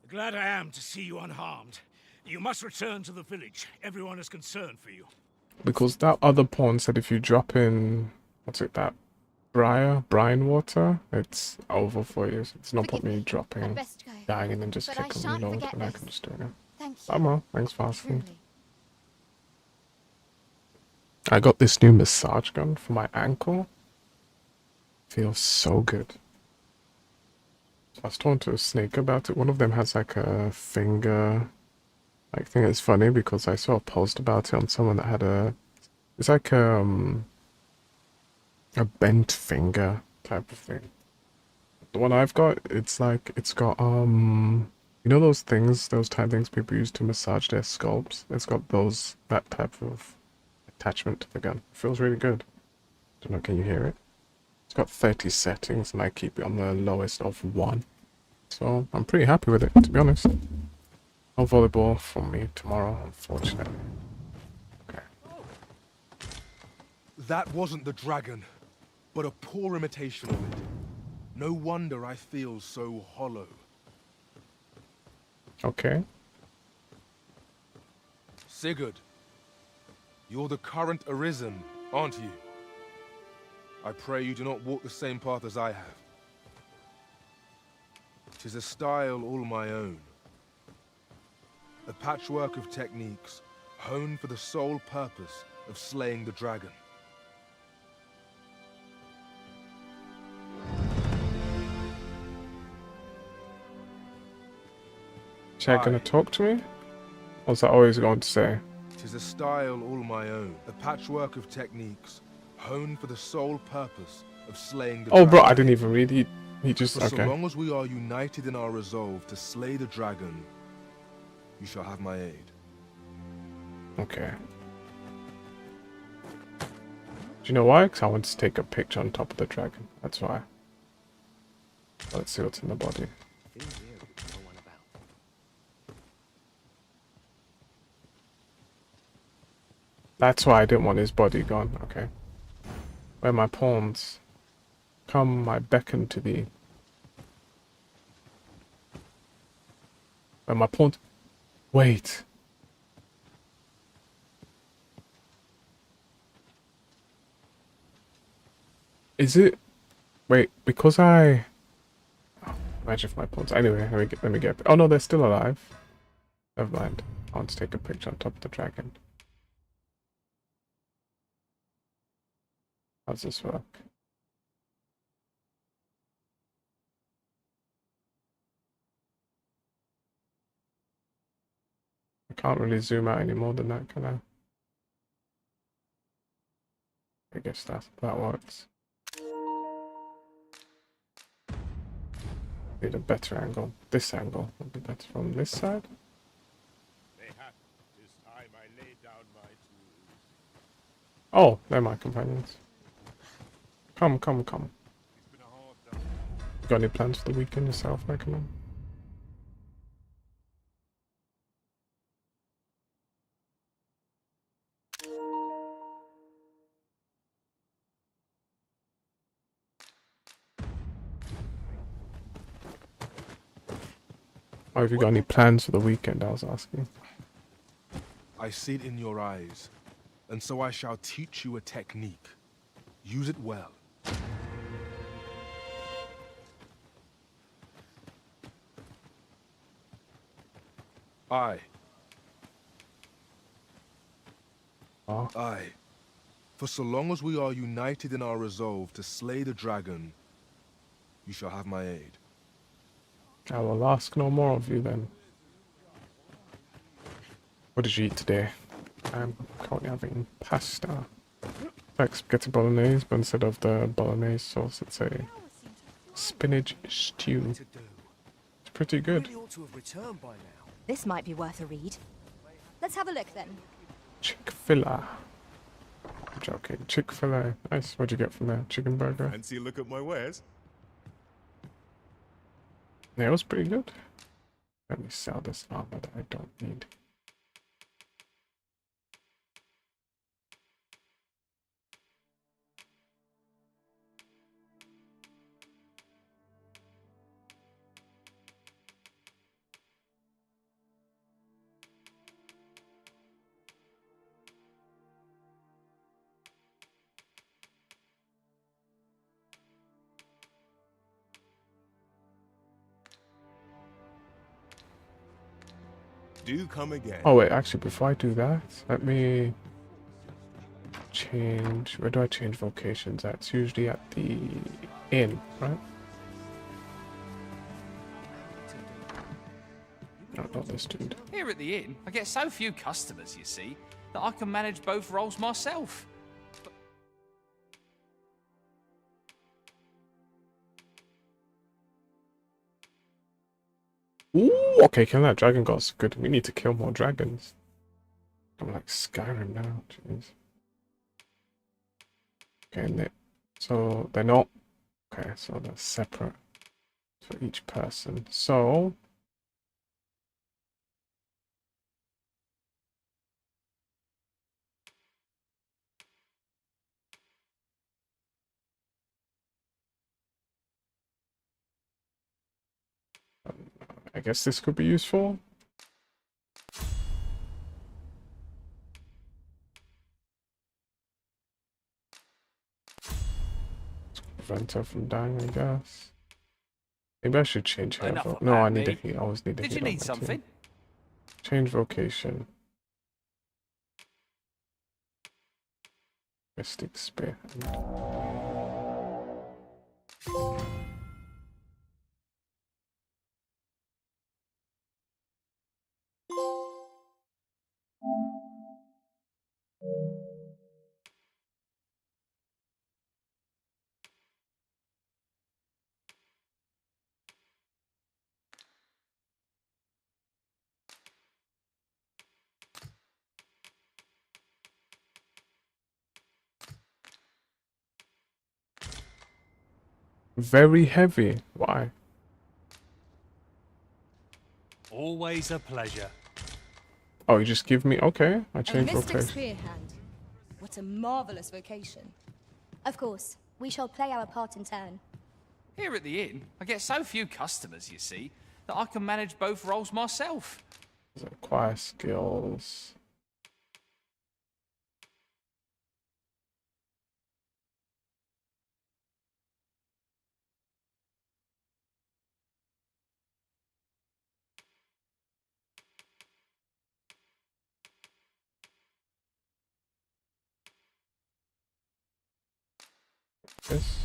glad I am to see you unharmed. You must return to the village. Everyone is concerned for you. Because that other pawn said if you drop in, what's it, that brine water, it's over for you. So it's no point me dropping, dying, and then just click on reload, and I can just do it again. Thank you. I'm well, thanks for asking. I got this new massage gun for my ankle. Feels so good. I was talking to a snake about it. One of them has like a finger. I think it's funny because I saw a post about it on someone that had it's like a bent finger type of thing. The one I've got, it's like, it's got, you know those things, those type of things people use to massage their scalps? It's got that type of attachment to the gun. It feels really good. Don't know, can you hear it? It's got 30 settings and I keep it on the lowest of 1. So I'm pretty happy with it, to be honest. No volleyball for me tomorrow, unfortunately. Okay. That wasn't the dragon, but a poor imitation of it. No wonder I feel so hollow. Okay. Sigurd, you're the current Arisen, aren't you? I pray you do not walk the same path as I have. 'Tis a style all my own. A patchwork of techniques, honed for the sole purpose of slaying the dragon. Chat gonna talk to me? Or is that always going to say? 'Tis a style all my own. A patchwork of techniques, honed for the sole purpose of slaying the Oh, dragon. bro, I didn't even read. He just, For okay. so long as we are united in our resolve to slay the dragon, you shall have my aid. Okay. Do you know why? Because I want to take a picture on top of the dragon. That's why. Let's see what's in the body. That's why I didn't want his body gone. Okay. Where are my pawns? Come, I beckon to thee. Where are my pawns? Wait. Is it? Wait, because I... Oh, imagine if my pawns... Anyway, let me get... Oh no, they're still alive. Never mind. I want to take a picture on top of the dragon. How does this work? I can't really zoom out any more than that, can I? I guess that works. Need a better angle. This angle would be better from this side. Mayhap 'tis time I lay down my tools. Oh, they're my companions. Come. Got any plans for the weekend yourself, Recommend? Or have you got any plans for the weekend, I was asking. I see it in your eyes, and so I shall teach you a technique. Use it well. Aye. Aye. For so long as we are united in our resolve to slay the dragon, you shall have my aid. I will ask no more of you then. What did you eat today? I'm currently having pasta. Like spaghetti bolognese, but instead of the bolognese sauce, it's a spinach stew. It's pretty good. This might be worth a read. Let's have a look then. Chick-fil-A. I'm joking. Chick-fil-A. Nice. What'd you get from there? Chicken burger? Fancy a look at my wares? Yeah, it was pretty good. Let me sell this armor that I don't need. Do come again. Oh wait, actually before I do that, let me change, where do I change vocations at? It's usually at the inn, right? No, not this dude. Here at the inn, I get so few customers, you see, that I can manage both roles myself. Ooh, okay, killing that dragon god's good. We need to kill more dragons. I'm like Skyrim now, jeez. Okay, and so they're not, okay, so they're separate for each person. So, I guess this could be useful. Prevent her from dying, I guess. Maybe I should change her. No, I need a heal. I always need a heal. Did you need something? Change vocation. Mystic spear. Very heavy. Why? Always a pleasure. Oh, you just give me... Okay, I A changed mystic vocation. spear hand. What a marvelous vocation. Of course, we shall play our part in turn. Here at the inn, I get so few customers, you see, that I can manage both roles myself. Acquire skills. This.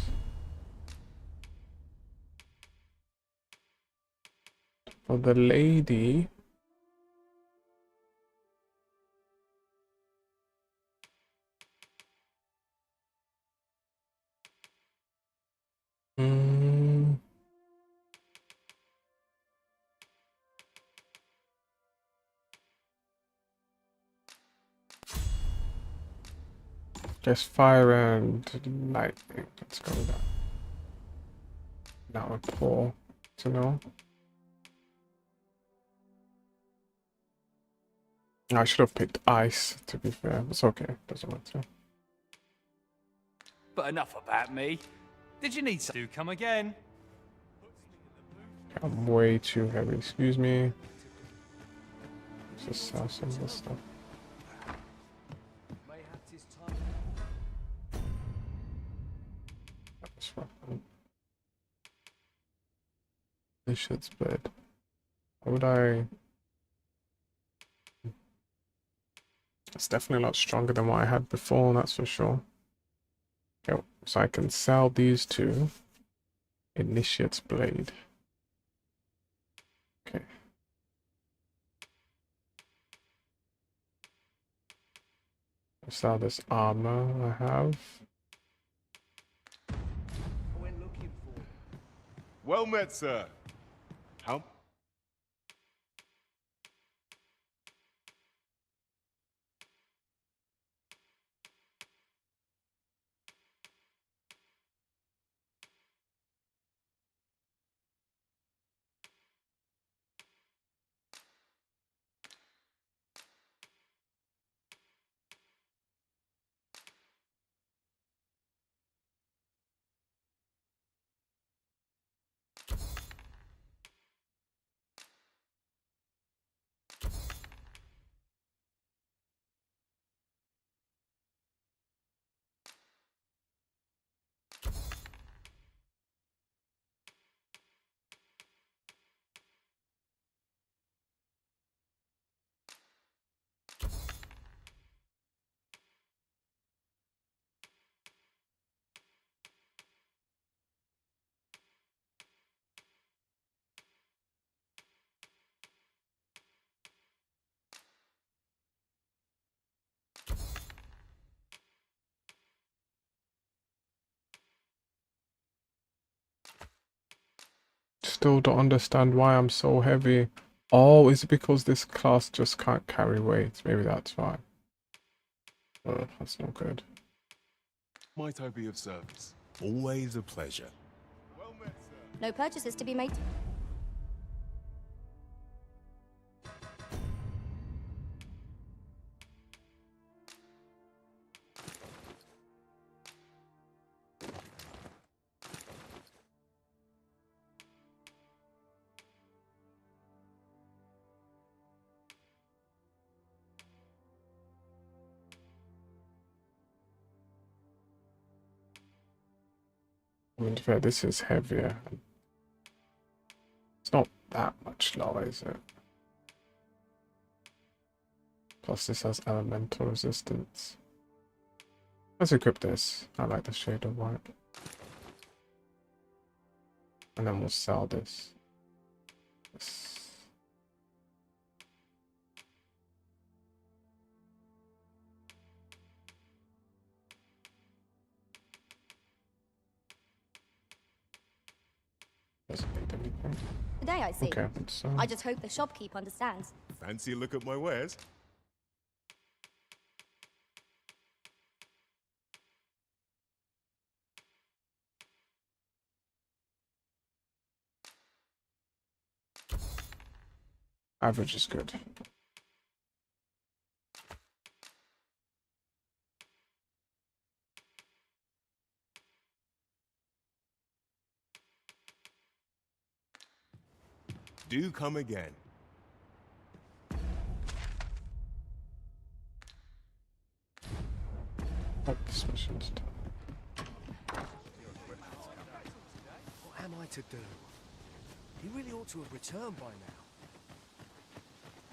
For the lady. Mm. Guess fire and lightning. Let's go with that. Now a poor to know. I should have picked ice, to be fair. It's okay, doesn't matter. But enough about me. Did you need some? Do come again. I'm way too heavy, excuse me. Let's just sell some of this stuff. That's right. This shit's bad. How would I... It's definitely a lot stronger than what I had before, that's for sure. Okay, so I can sell these two. Initiate's blade. Okay. I'll sell this armor I have. Well met, sir. How? still don't understand why I'm so heavy. Oh, is it because this class just can't carry weight? Maybe that's why. Oh, that's not good. Might I be of service? Always a pleasure. No purchases to be made. I mean, to be fair, this is heavier. It's not that much lower, is it? Plus this has elemental resistance. Let's equip this. I like the shade of white. And then we'll sell this. Doesn't need anything. Today, I see. Okay, so I just hope the shopkeep understands. Fancy a look at my wares? average is good. Do come again. Oh, this mission's done. What am I to do? He really ought to have returned by now.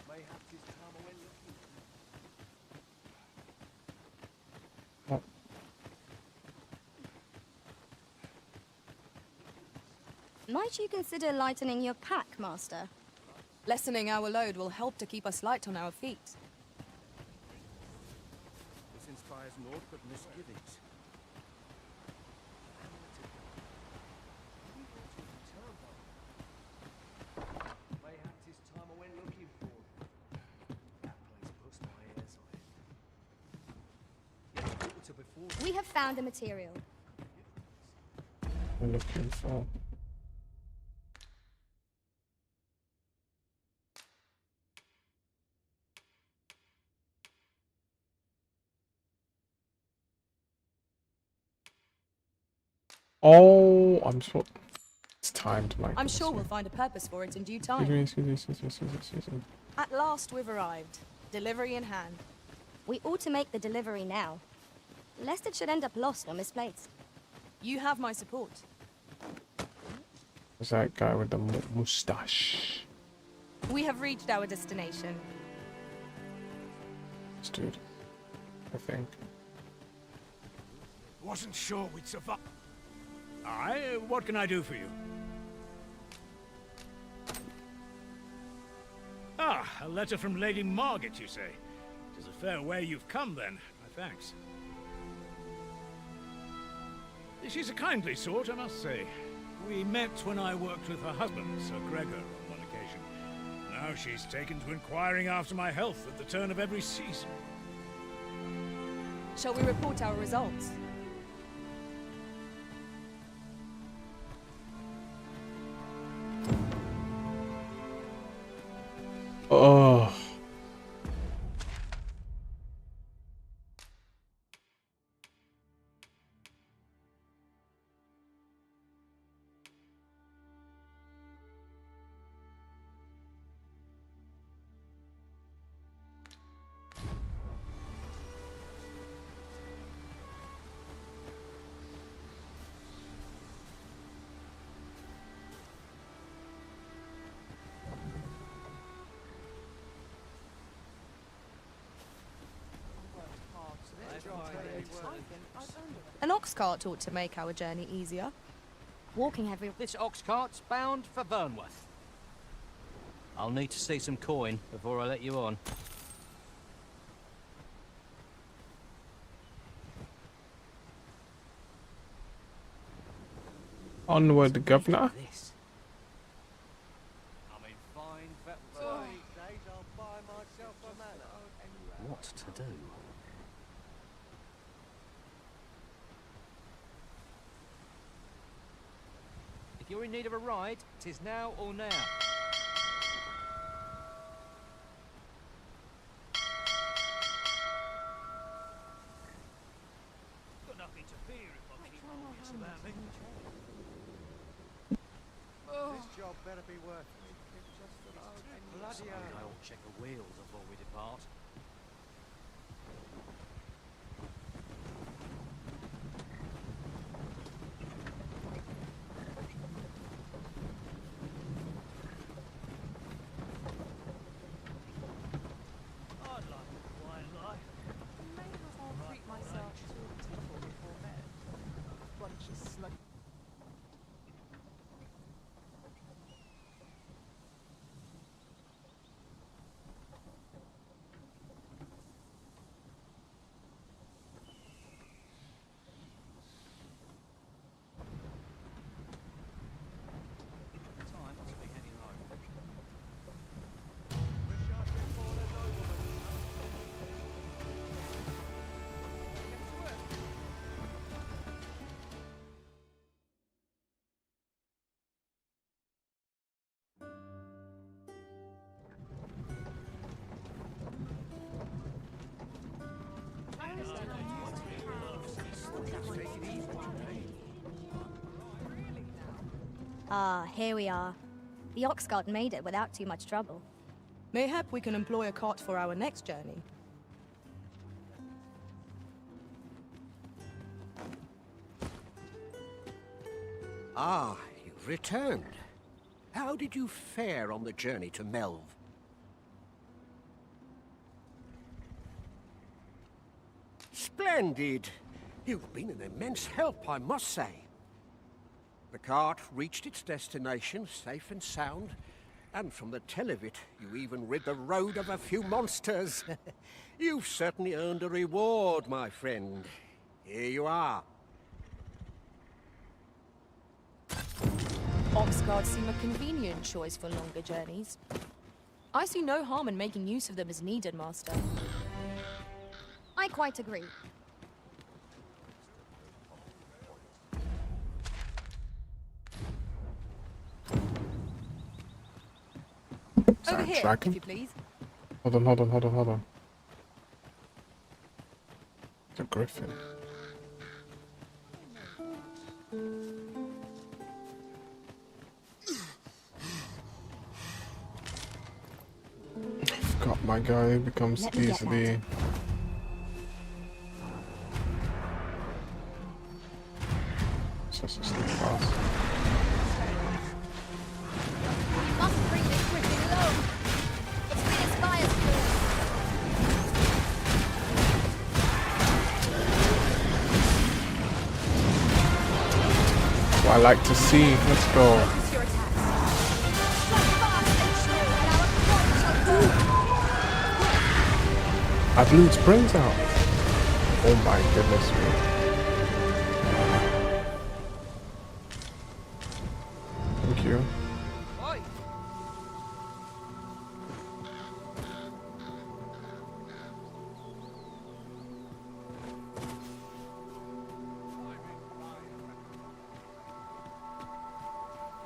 Mayhap his time when looking. Might you consider lightening your pack, Master? Lessening our load will help to keep us light on our feet. This inspires naught but misgivings. Mayhap his time I went looking for. That place puts my ears on it. We have found the material. We're looking for. Oh, I'm so. It's timed, Mike. I'm sure we'll find a purpose for it in due time. Excuse me. At last we've arrived. Delivery in hand. We ought to make the delivery now, lest it should end up lost or misplaced. You have my support. Is that guy with the mustache? We have reached our destination. This dude, I think. Wasn't sure we'd survive. Aye, what can I do for you? Ah, a letter from Lady Margaret, you say? It is a fair way you've come, then. My thanks. She's a kindly sort, I must say. We met when I worked with her husband, Sir Gregor, on one occasion. Now she's taken to inquiring after my health at the turn of every season. Shall we report our results? Oh. An ox cart ought to make our journey easier. Walking every... This ox cart's bound for Vernworth. I'll need to see some coin before I let you on. Onward, Governor. what to do. If you're in need of a ride, 'tis now or now. Got nothing to fear if I keep on this about me. This job better be worth it. It's just that Bloody hell. I ought to check the wheels before we depart. I'd like a quiet life. May as well treat myself to a tickle before bed. Bunch of slug. Time to be heading home. Ah, here we are. The Oxguard made it without too much trouble. Mayhap we can employ a cart for our next journey. Ah, you've returned. How did you fare on the journey to Melv? Splendid! You've been an immense help, I must say. The cart reached its destination safe and sound, and from the tell of it, you even rid the road of a few monsters. You've certainly earned a reward, my friend. Here you are. Oxguards seem a convenient choice for longer journeys. I see no harm in making use of them as needed, Master. I quite agree. Is that Over a here, dragon? if you please. Hold on. It's a griffin. I forgot my guy becomes Let me get easily. Just a sleep fast. We must bring this griffin low. It's been its fire's What I like to see. Let's go. Focus your attacks. Strike fast and sure, and our crop shall burn. I blew its brains out. Oh my goodness me. Thank you.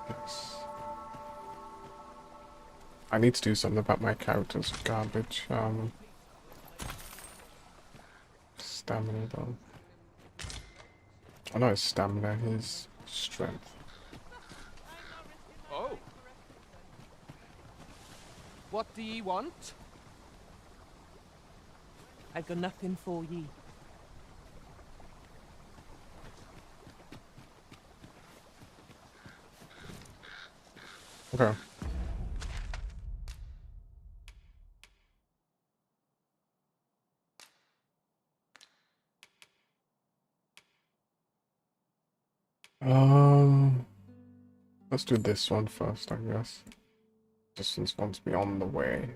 Yes. I need to do something about my character's garbage. Stamina though. I know his stamina, his strength. Oh. What do ye want? I got nothing for ye. Okay. Let's do this one first, I guess. Distance wants me on the way.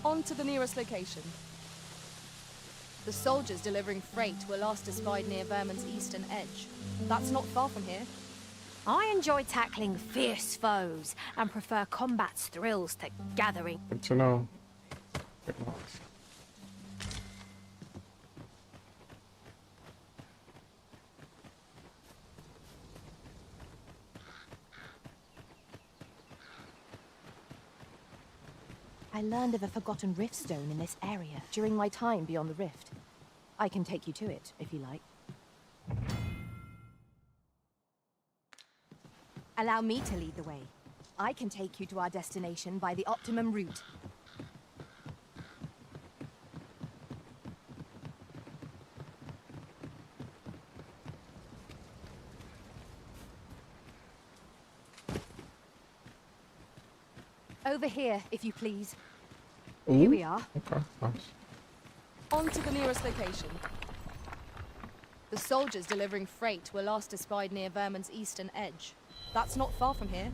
On to the nearest location. The soldiers delivering freight were last espied near Vermin's eastern edge. That's not far from here. I enjoy tackling fierce foes and prefer combat's thrills to gathering. Good to know. Bit lost. I learned of a forgotten rift stone in this area during my time beyond the rift. I can take you to it, if you like. Allow me to lead the way. I can take you to our destination by the optimum route. Over here, if you please. Here we are. Okay, nice. On to the nearest location. The soldiers delivering freight were last espied near Vermin's eastern edge. That's not far from here.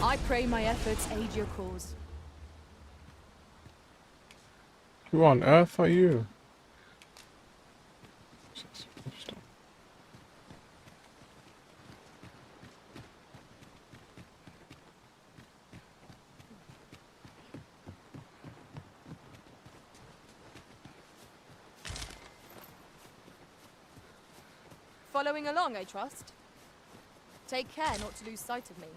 I pray my efforts aid your cause. Who on earth are you? Following along, I trust. Take care not to lose sight of me.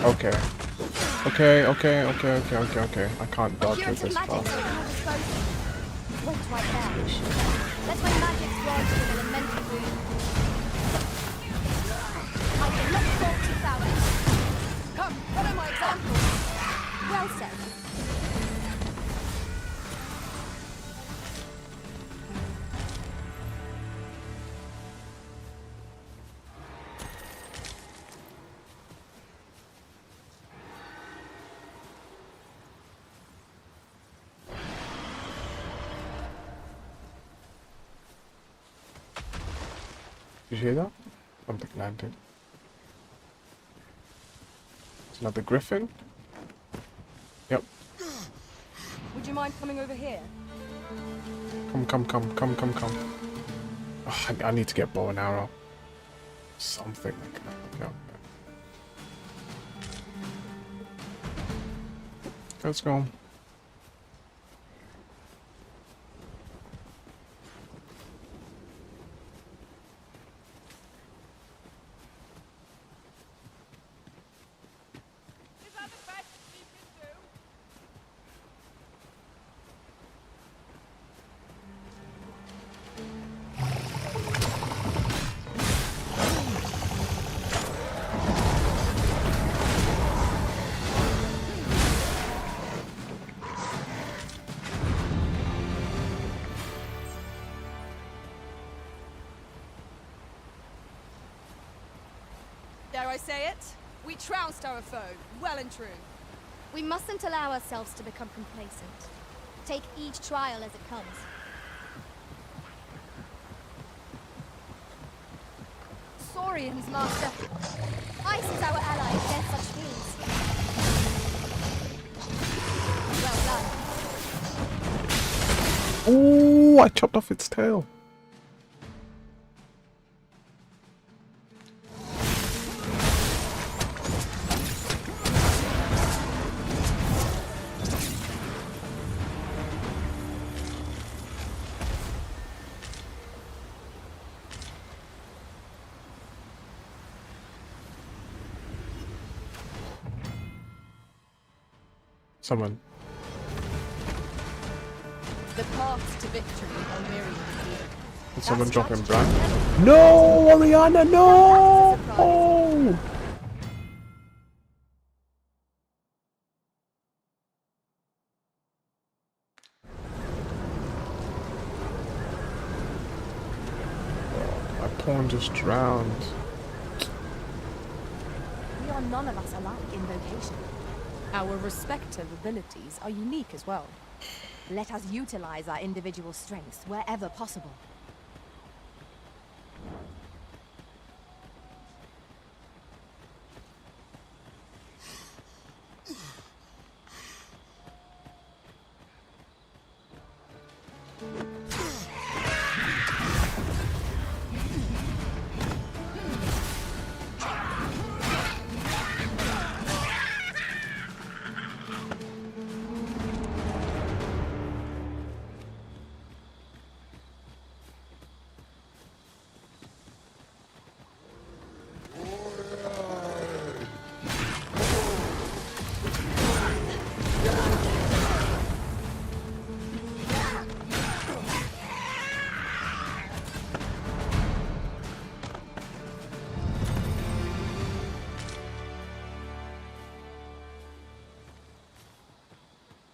Okay. Okay. I can't dodge with this far. Wait right there. Let my magic grant you an elemental boon. I can look forward to flowers. Come, follow my example. Well said. Did you hear that? Something landed. It's another griffin? Yep. Would you mind coming over here? Come. Oh, I need to get bow and arrow. Something like that. No. Let's go. Dare I say it? We trounced our foe, well and true. We mustn't allow ourselves to become complacent. Take each trial as it comes. Saurians, Master. Ice is our ally against such fiends. Well done. Ooh, I chopped off its tail. Someone. The paths to victory are myriad. Did someone drop him blind? No, Oriana, no! Oh! My pawn just drowned. We are none of us alike in vocation. Our respective abilities are unique as well. Let us utilize our individual strengths wherever possible.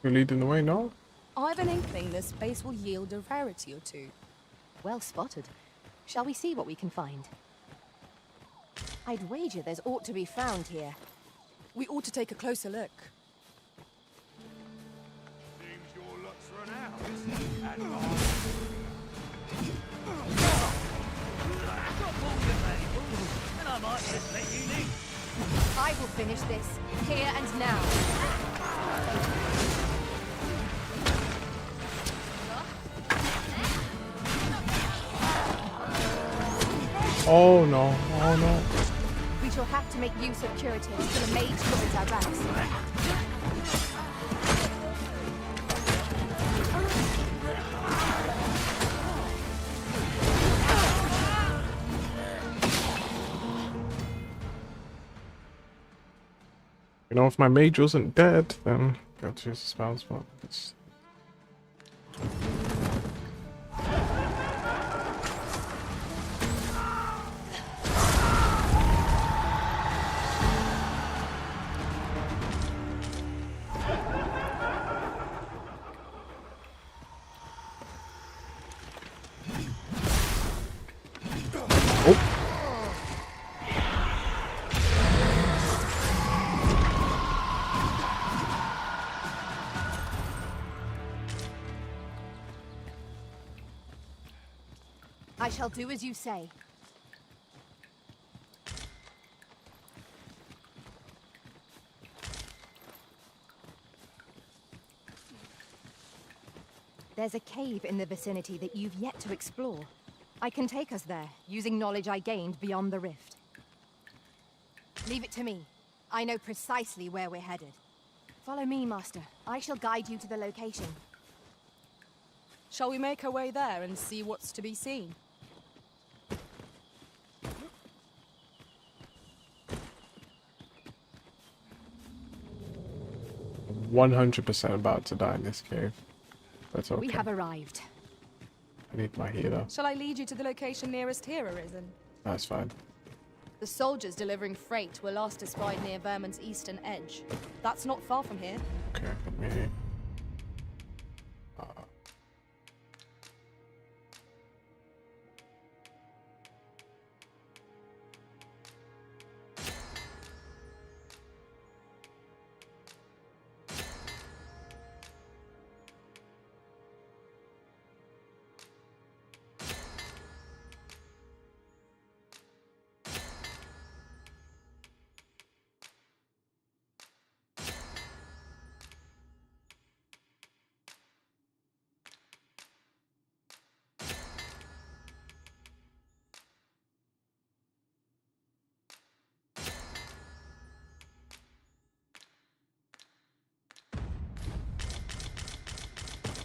You're leading the way, no? I've an inkling this space will yield a rarity or two. Well spotted. Shall we see what we can find? I'd wager there's aught to be found here. We ought to take a closer look. Seems your luck's run out, isn't it? And I might just let you leave. I will finish this, here and now. Oh no, oh no. We shall have to make use of curatives till a mage joins our ranks. You know, if my mage wasn't dead, then go to use the spells, but it's... I shall do as you say. There's a cave in the vicinity that you've yet to explore. I can take us there, using knowledge I gained beyond the rift. Leave it to me. I know precisely where we're headed. Follow me, Master. I shall guide you to the location. Shall we make our way there and see what's to be seen? 100% about to die in this cave. That's okay. We have arrived. I need my healer. Shall I lead you to the location nearest here, Arisen? That's fine. The soldiers delivering freight were last espied near Vermin's eastern edge. That's not far from here. Okay, let me...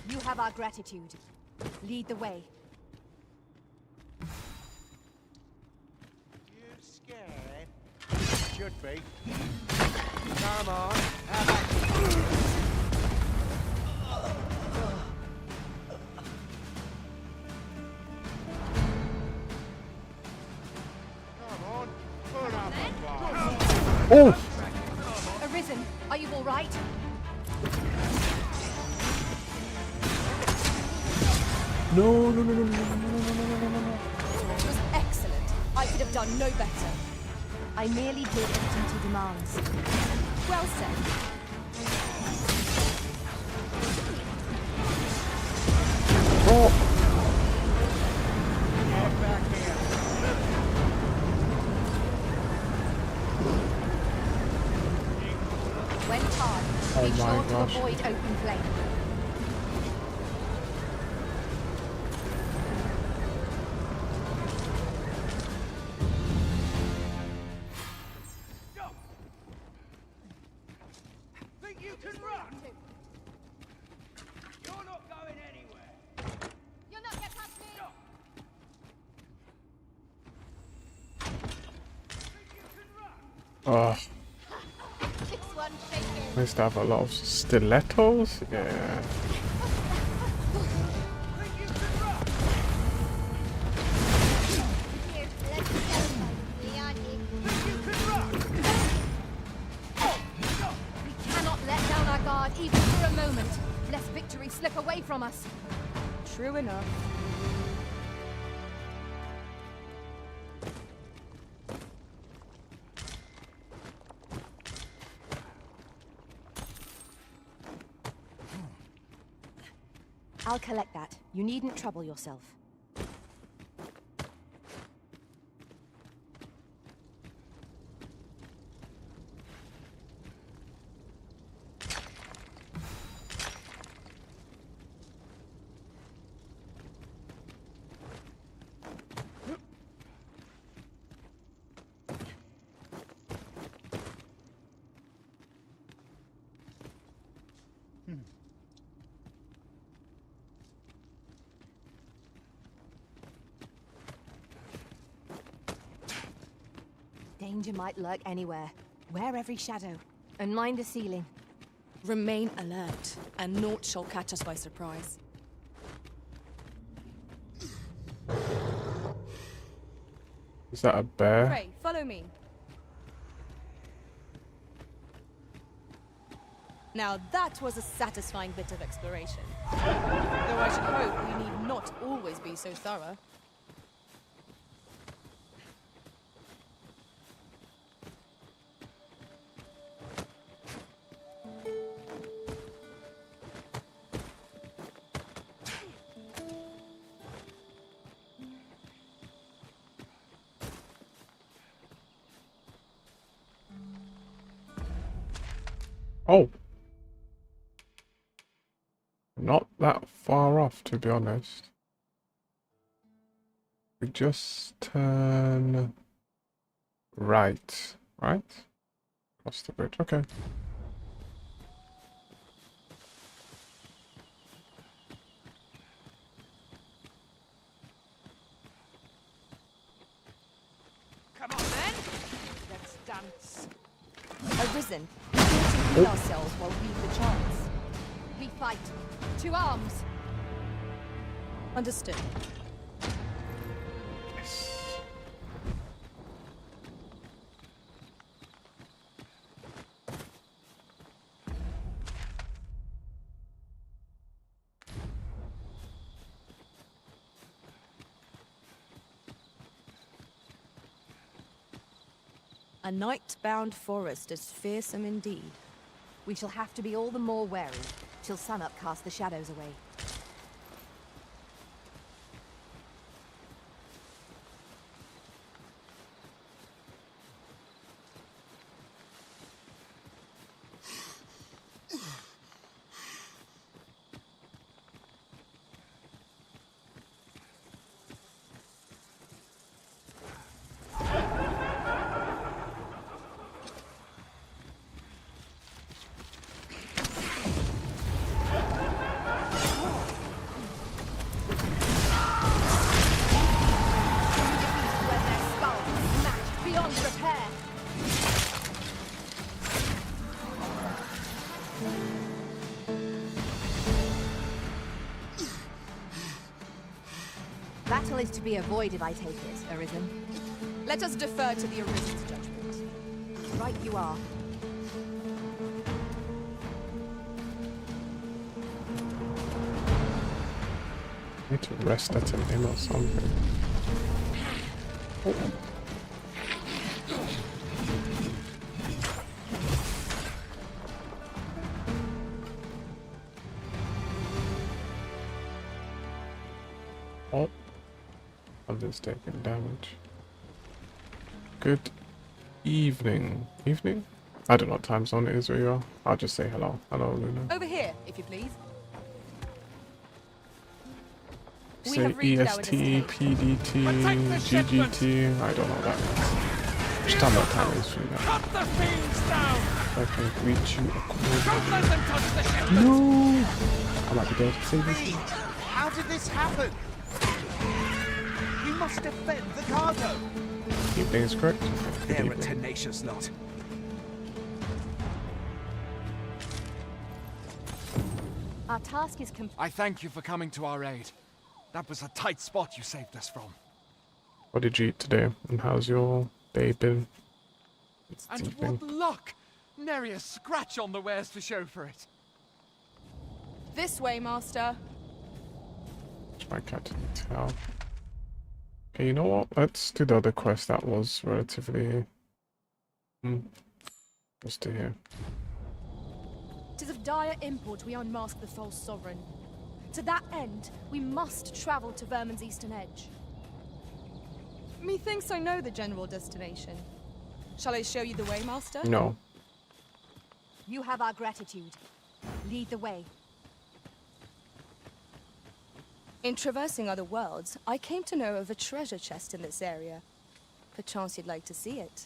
You have our gratitude. Lead the way. You scared? Should be. Come on, have at Come on, put up a fight. Oh! Arisen, are you all right? No, no, no, no, no, no, no, no, no, no. It was excellent. I could have done no better. I merely did as duty demands. Well said. Oh! Get back here. When charged, be sure to avoid open flame. Think you can run? You're not going anywhere. You'll not get past me! Oh, This one shaking. I used to have a lot of stilettos. Yeah. Here, let's go. Leon, We cannot let down our guard even for a moment, lest victory slip away from us. True enough. I'll collect that. You needn't trouble yourself. Danger might lurk anywhere. Wear every shadow. And mind the ceiling. Remain alert, and naught shall catch us by surprise. Is that a bear? Pray, follow me. Now that was a satisfying bit of exploration. Though I should hope we need not always be so thorough. Oh. Not that far off, to be honest. We just turn right, right? Across the bridge, okay. Come on then, let's dance. Arisen, we need to heal ourselves while we've the chance. We fight. To arms. Understood. A night-bound forest is fearsome indeed. We shall have to be all the more wary, till sunup casts the shadows away. Battle is to be avoided, I take it, Arisen. Let us defer to the Arisen's judgment. Right you are. Need to rest at an inn or something. Oh. Oh. Others taking damage. Good evening. Evening? I don't know what time zone it is where you are. I'll just say hello. Hello, Luna. Over here, if you please. Say EST, PDT, GGT. I don't know that. Just tell me what time it is for you now. Cut the fiends down! I can greet you Don't let them touch the ship! No! I might be dead. Save me. How did this happen? We must defend the cargo. Evening is correct. Good They're a evening. tenacious lot. Our task is complete. I thank you for coming to our aid. That was a tight spot you saved us from. What did you eat today? And how's your day been? It's And sleeping. what luck! Nary a scratch on the wares to show for it. This way, Master. My cat didn't tell. Okay, you know what? Let's do the other quest that was relatively... Let's do here. 'Tis of dire import we unmask the false sovereign. To that end, we must travel to Vermin's eastern edge. Methinks I know the general destination. Shall I show you the way, Master? No. You have our gratitude. Lead the way. In traversing other worlds, I came to know of a treasure chest in this area. Perchance you'd like to see it.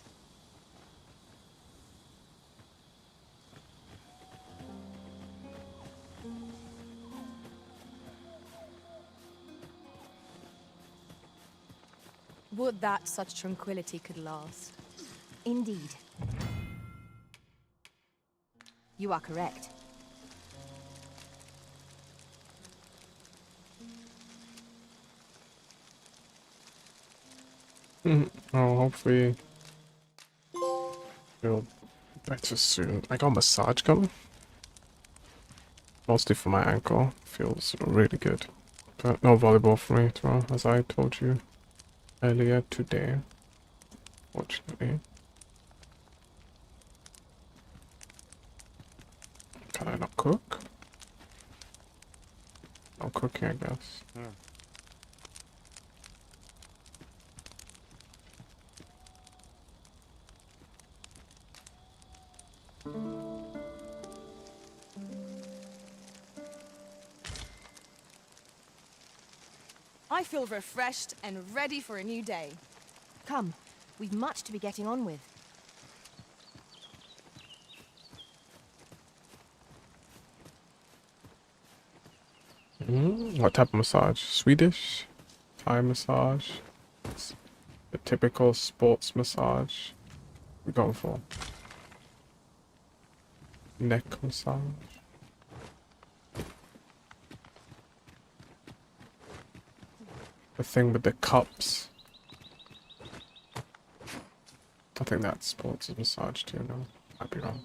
Would that such tranquility could last. Indeed. You are correct. Oh, hopefully feel better soon. I got a massage gun. Mostly for my ankle. Feels really good. But no volleyball for me tomorrow, as I told you earlier today. Fortunately. Can I not cook? No cooking, I guess. Yeah. I feel refreshed and ready for a new day. Come, we've much to be getting on with. What type of massage? Swedish? Thai massage? The typical sports massage? We're going for neck massage. The thing with the cups. I think that's sports massage too, no? I'd be wrong.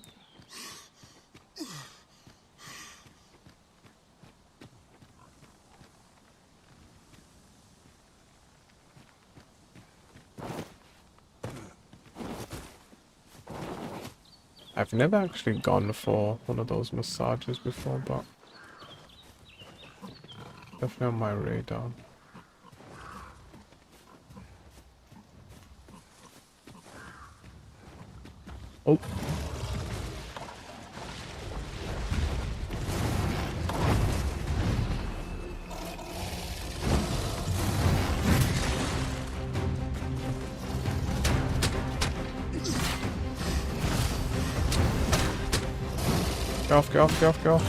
I've never actually gone for one of those massages before, but definitely on my radar. Oh. Get off, get off, get off, get off.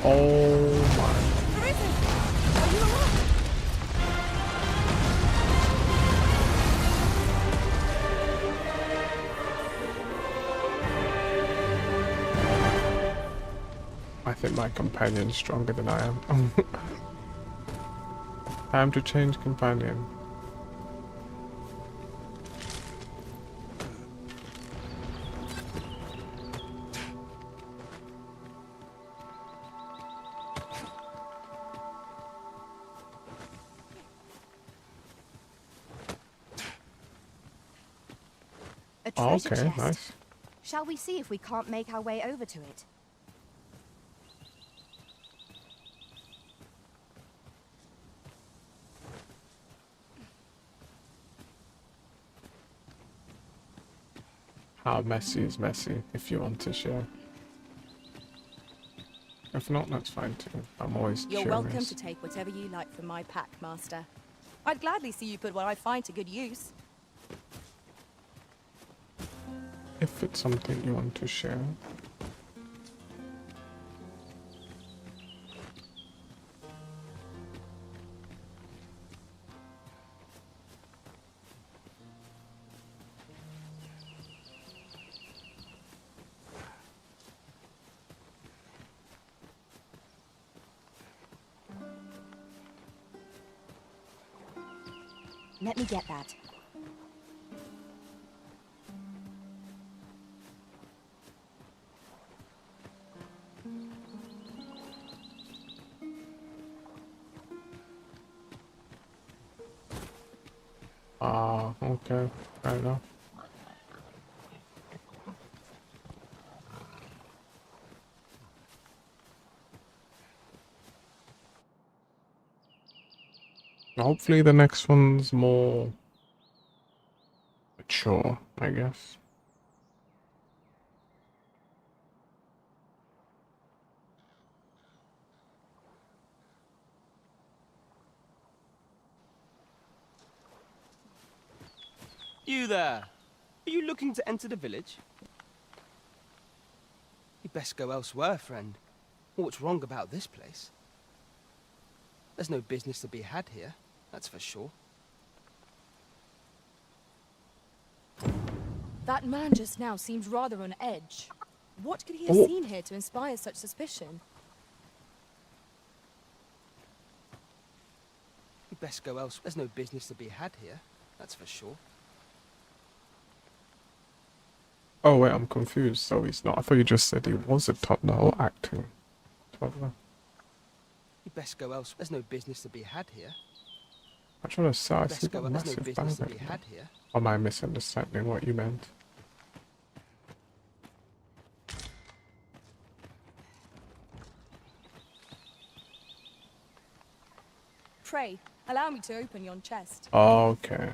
Oh my. I think my companion's stronger than I am. Time to change companion. A treasure okay, chest. nice. Shall we see if we can't make our way over to it? How messy is messy, if you want to share. If not, that's fine too. I'm always You're curious. welcome to take whatever you like from my pack, Master. I'd gladly see you put what I find to good use. If it's something you want to share. Let me get that. Ah, okay. Fair enough. Hopefully the next one's more mature, I guess. You there! Are you looking to enter the village? You'd best go elsewhere, friend. What's wrong about this place? There's no business to be had here, that's for sure. That man just now seemed rather on edge. What could he have Oh. seen here to inspire such suspicion? You'd best go elsewhere. There's no business to be had here, that's for sure. Oh wait, I'm confused. So he's not. I thought you just said he was a toddler or acting toddler. You'd best go elsewhere. There's no business to be had here. I'm trying to say I You'd see best a go. There's no massive business to bang be there. had here. Or am I misunderstanding what you meant? Pray, allow me to open yon chest. Okay.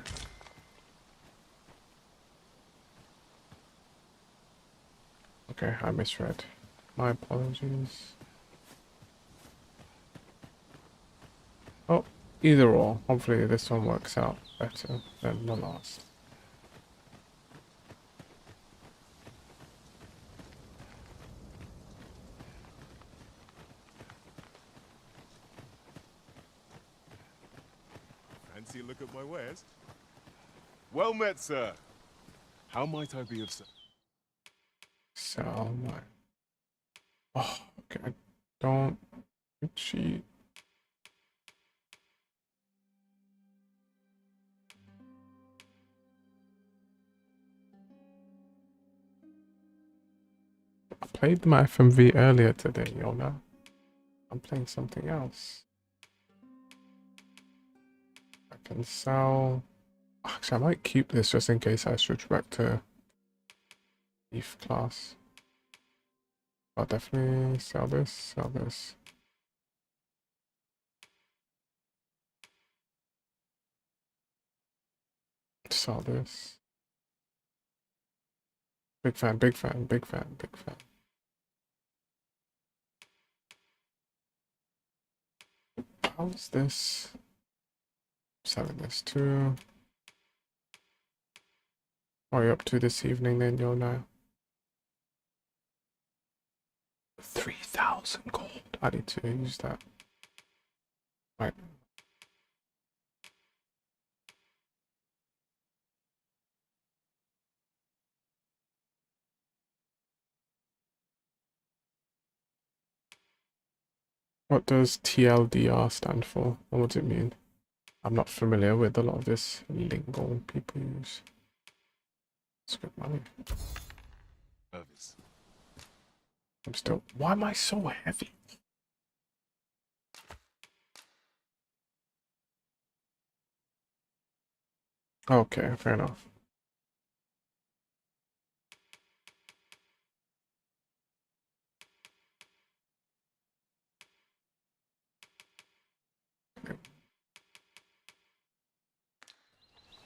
Okay, I misread. My apologies. Oh, either or. Hopefully this one works out better than the last. Fancy a look at my wares? Well met, sir. How might I be of service? So my okay. Don't cheat. I played my FMV earlier today, Yona. I'm playing something else. I can sell. Actually, I might keep this just in case I switch back to Thief class. I'll definitely sell this, sell this. Sell this. Big fan, big fan, big fan, big fan. How's this? Selling this too. What are you up to this evening then, Yona? 3,000 gold. I need to use that. Right. What does TLDR stand for? What does it mean? I'm not familiar with a lot of this lingo people use. It's good money. Service. I'm still. Why am I so heavy? Okay, fair enough.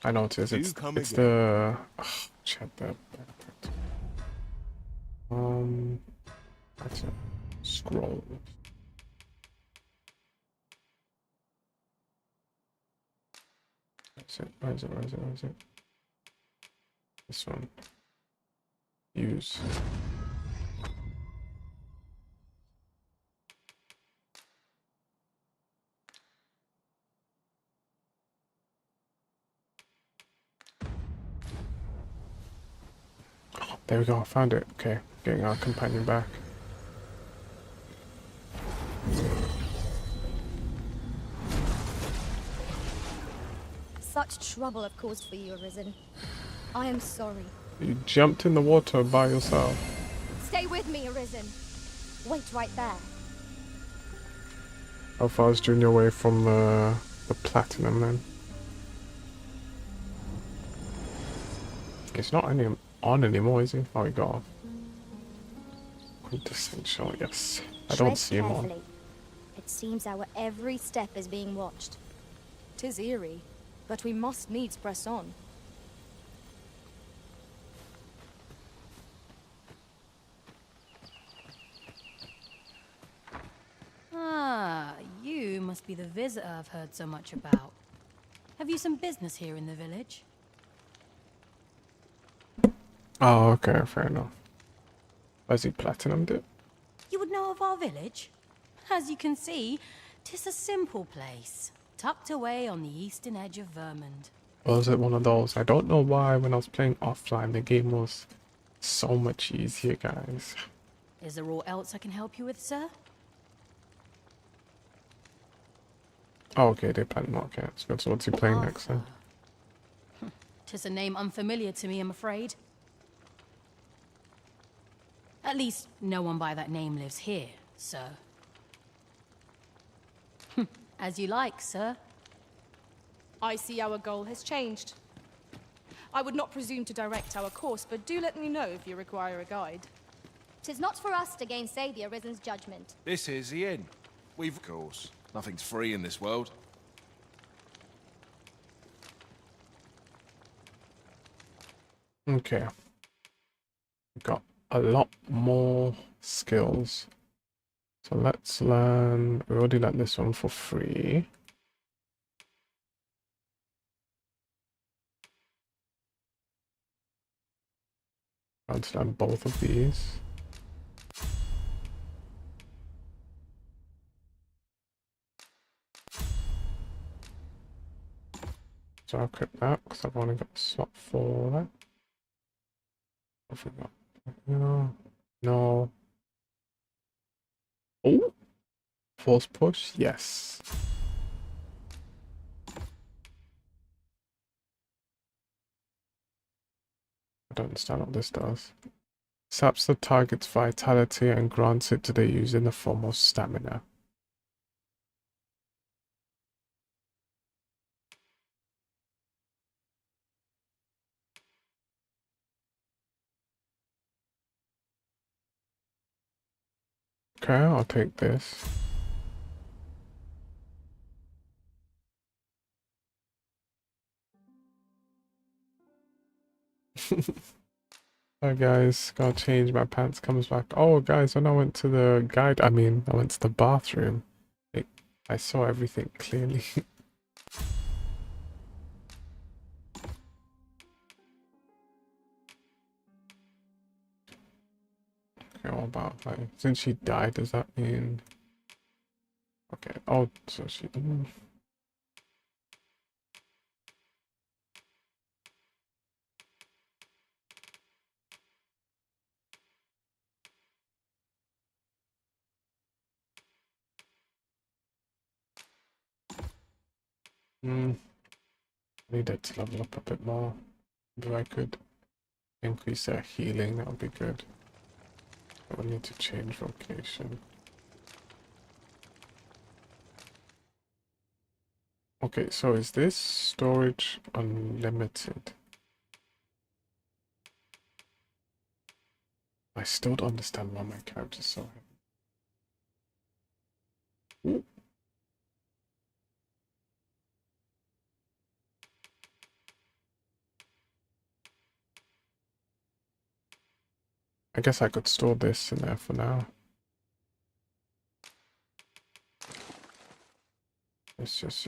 I noticed it's the check that. That's it. Scroll. That's it. Where is it? Where is it? Where is it? This one. Use. There we go. I found it. Okay, getting our companion back. Such trouble I've caused for you, Arisen. I am sorry. You jumped in the water by yourself. Stay with me, Arisen. Wait right there. How far is Junior away from the platinum then? It's not any on anymore, is he? Oh, he got off. Quintessential, yes. I don't Tread see him on. carefully. It seems our every step is being watched. 'Tis eerie, but we must needs press on. Ah, you must be the visitor I've heard so much about. Have you some business here in the village? Oh, okay, fair enough. Was he platinumed it? You would know of our village? As you can see, 'tis a simple place, tucked away on the eastern edge of Vermund. Or was it one of those? I don't know why when I was playing offline the game was so much easier, guys. Is there aught else I can help you with, sir? Oh, okay, they planned okay, that's good. So what's he playing next then? 'Tis a name unfamiliar to me, I'm afraid. At least, no one by that name lives here, sir. As you like, sir. I see our goal has changed. I would not presume to direct our course, but do let me know if you require a guide. 'Tis not for us to gainsay the Arisen's judgment. This is the inn. We've, of course. Nothing's free in this world. Okay. We've got a lot more skills. So let's learn. We already learned this one for free. Let's learn both of these. So I'll equip that because I've only got a slot for that. What have we got? No. No. Oh! Force push? Yes. I don't understand what this does. Saps the target's vitality and grants it to the user in the form of stamina. Okay, I'll take this. Hi guys, gotta change my pants, comes back. Oh guys, when I went to the I went to the bathroom. I saw everything clearly. Okay, what about, like, since she died, does that mean... Okay, oh, so she... I need it to level up a bit more. If I could increase their healing, that would be good. I would need to change vocation. Okay, so is this storage unlimited? I still don't understand why my character's so heavy. Ooh. I guess I could store this in there for now. Yes.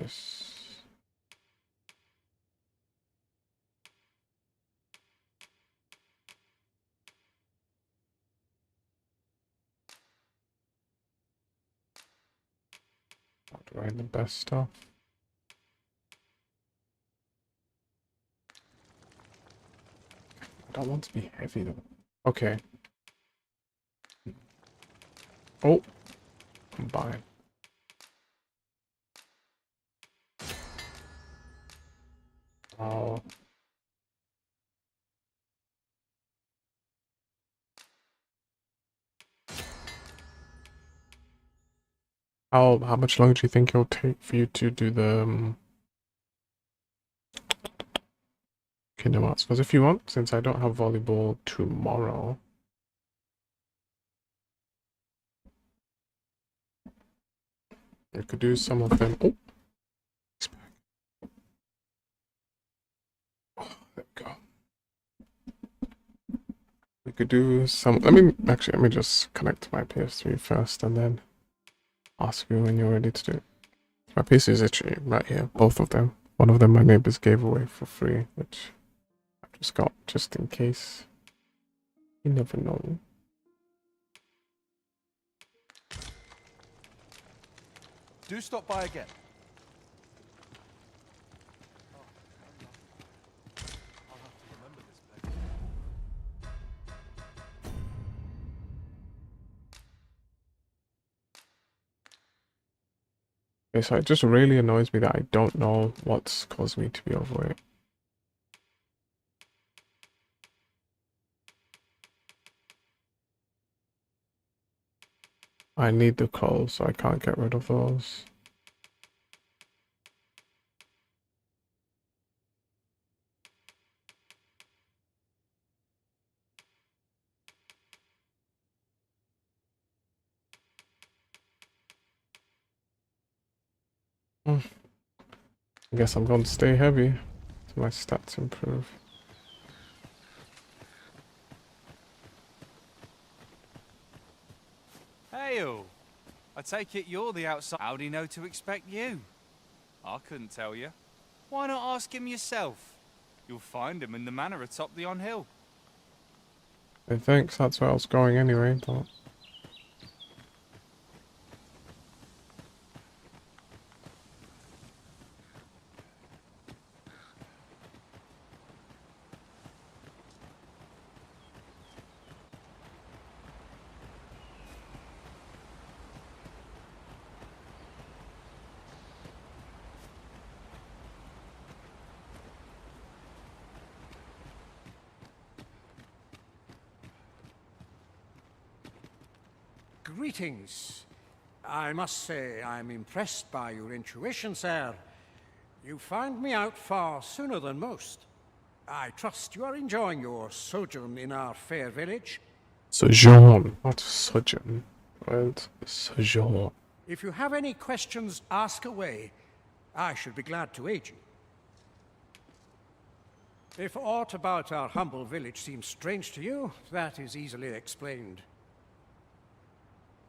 Not wearing the best stuff. I don't want to be heavy though. Okay. Oh, combine. Oh. How much longer do you think it'll take for you to do the Kingdom Hearts. Because if you want, since I don't have volleyball tomorrow, we could do some of them. Oh, there we go. We could do some. Let me just connect my PS3 first and then ask you when you're ready to do it. My PC is actually right here, both of them. One of them my neighbors gave away for free, which I just got just in case. You never know. Do stop by again. Okay, so it just really annoys me that I don't know what's caused me to be overweight. I need the clothes, so I can't get rid of those. I guess I'm going to stay heavy so my stats improve. Hail! I take it you're the outside. How'd he know to expect you? I couldn't tell you. Why not ask him yourself? You'll find him in the manor atop the on-hill. I think that's where I was going anyway, but... Greetings. I must say I'm impressed by your intuition, sir. You found me out far sooner than most. I trust you are enjoying your sojourn in our fair village. Sojourn, not sojourn. Right? Sojourn. If you have any questions, ask away. I should be glad to aid you. If aught about our humble village seems strange to you, that is easily explained.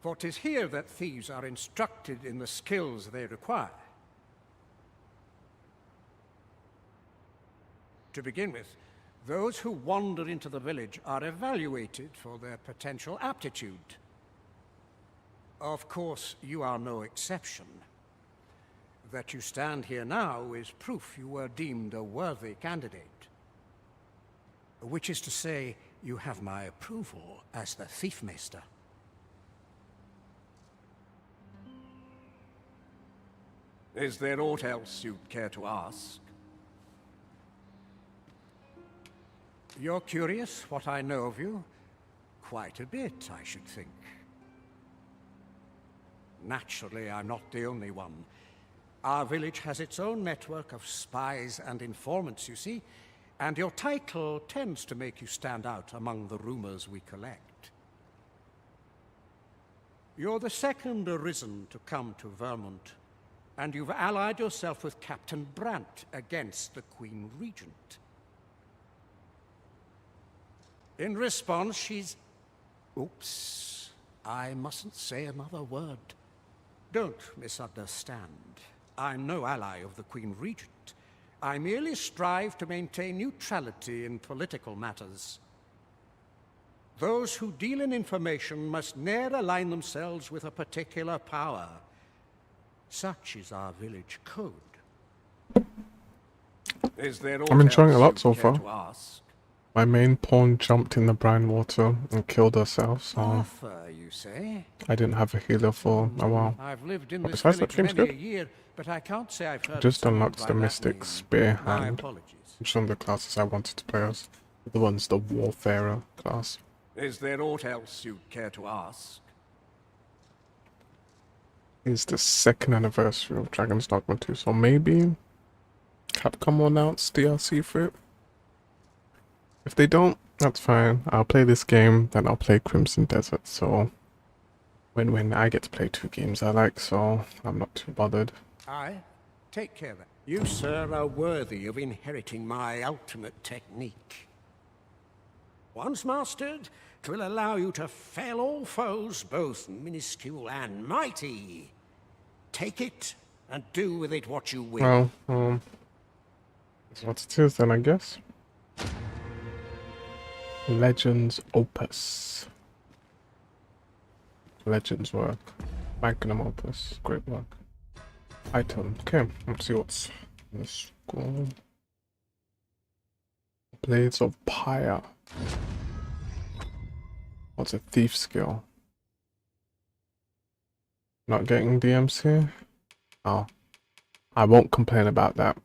For 'tis here that thieves are instructed in the skills they require. To begin with, those who wander into the village are evaluated for their potential aptitude. Of course, you are no exception. That you stand here now is proof you were deemed a worthy candidate. Which is to say, you have my approval as the Thiefmeister. Is there aught else you'd care to ask? You're curious what I know of you? Quite a bit, I should think. Naturally, I'm not the only one. Our village has its own network of spies and informants, you see, and your title tends to make you stand out among the rumors we collect. You're the second Arisen to come to Vermont, and you've allied yourself with Captain Brant against the Queen Regent. In response, she's... Oops, I mustn't say another word. Don't misunderstand. I'm no ally of the Queen Regent. I merely strive to maintain neutrality in political matters. Those who deal in information must ne'er align themselves with a particular power. Such is our village code. Is there I'm enjoying a lot else so you'd care far. to ask? My main pawn jumped in the brine water and killed herself, so Arthur, you say? I didn't have a healer for a while. I've lived in But this besides that, village seems many a good. year, but I can't say I've heard Just of someone unlocked by the that Mystic name. Spear My Hand, apologies. which is one of the classes I wanted to play as. The one's the Warfarer class. Is there aught else you'd care to ask? It's the 2nd anniversary of Dragon's Dogma 2, so maybe Capcom will announce DLC for it. If they don't, that's fine. I'll play this game, then I'll play Crimson Desert. So when I get to play 2 games I like, so I'm not too bothered. Aye. Take care then. You, sir, are worthy of inheriting my ultimate technique. Once mastered, it will allow you to fell all foes, both minuscule and mighty. Take it, and do with it what you will. Well, that's what it is then, I guess. Legends Opus. Legends work. Magnum Opus. Great work. Item. Okay, let's see what's in the scroll. Blades of Pyre. What's a thief skill? Not getting DMC? Oh. I won't complain about that.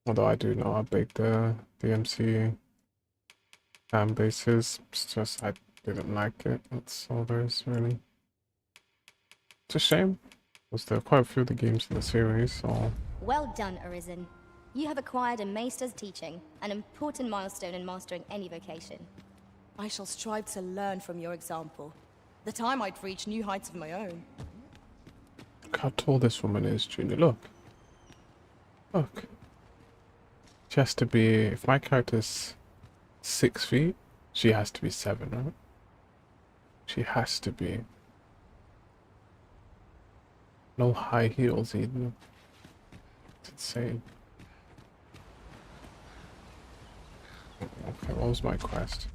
Although I do know how big the DMC fan base is. It's just I didn't like it. That's all there is really. It's a shame, because there are quite a few of the games in the series, so... Well done, Arisen. You have acquired a Maester's teaching, an important milestone in mastering any vocation. I shall strive to learn from your example, that I might reach new heights of my own. Look how tall this woman is, Junior. Look. Look. She has to be... If my character's 6 feet, she has to be 7, right? She has to be. No high heels either. It's insane. Okay, what was my quest?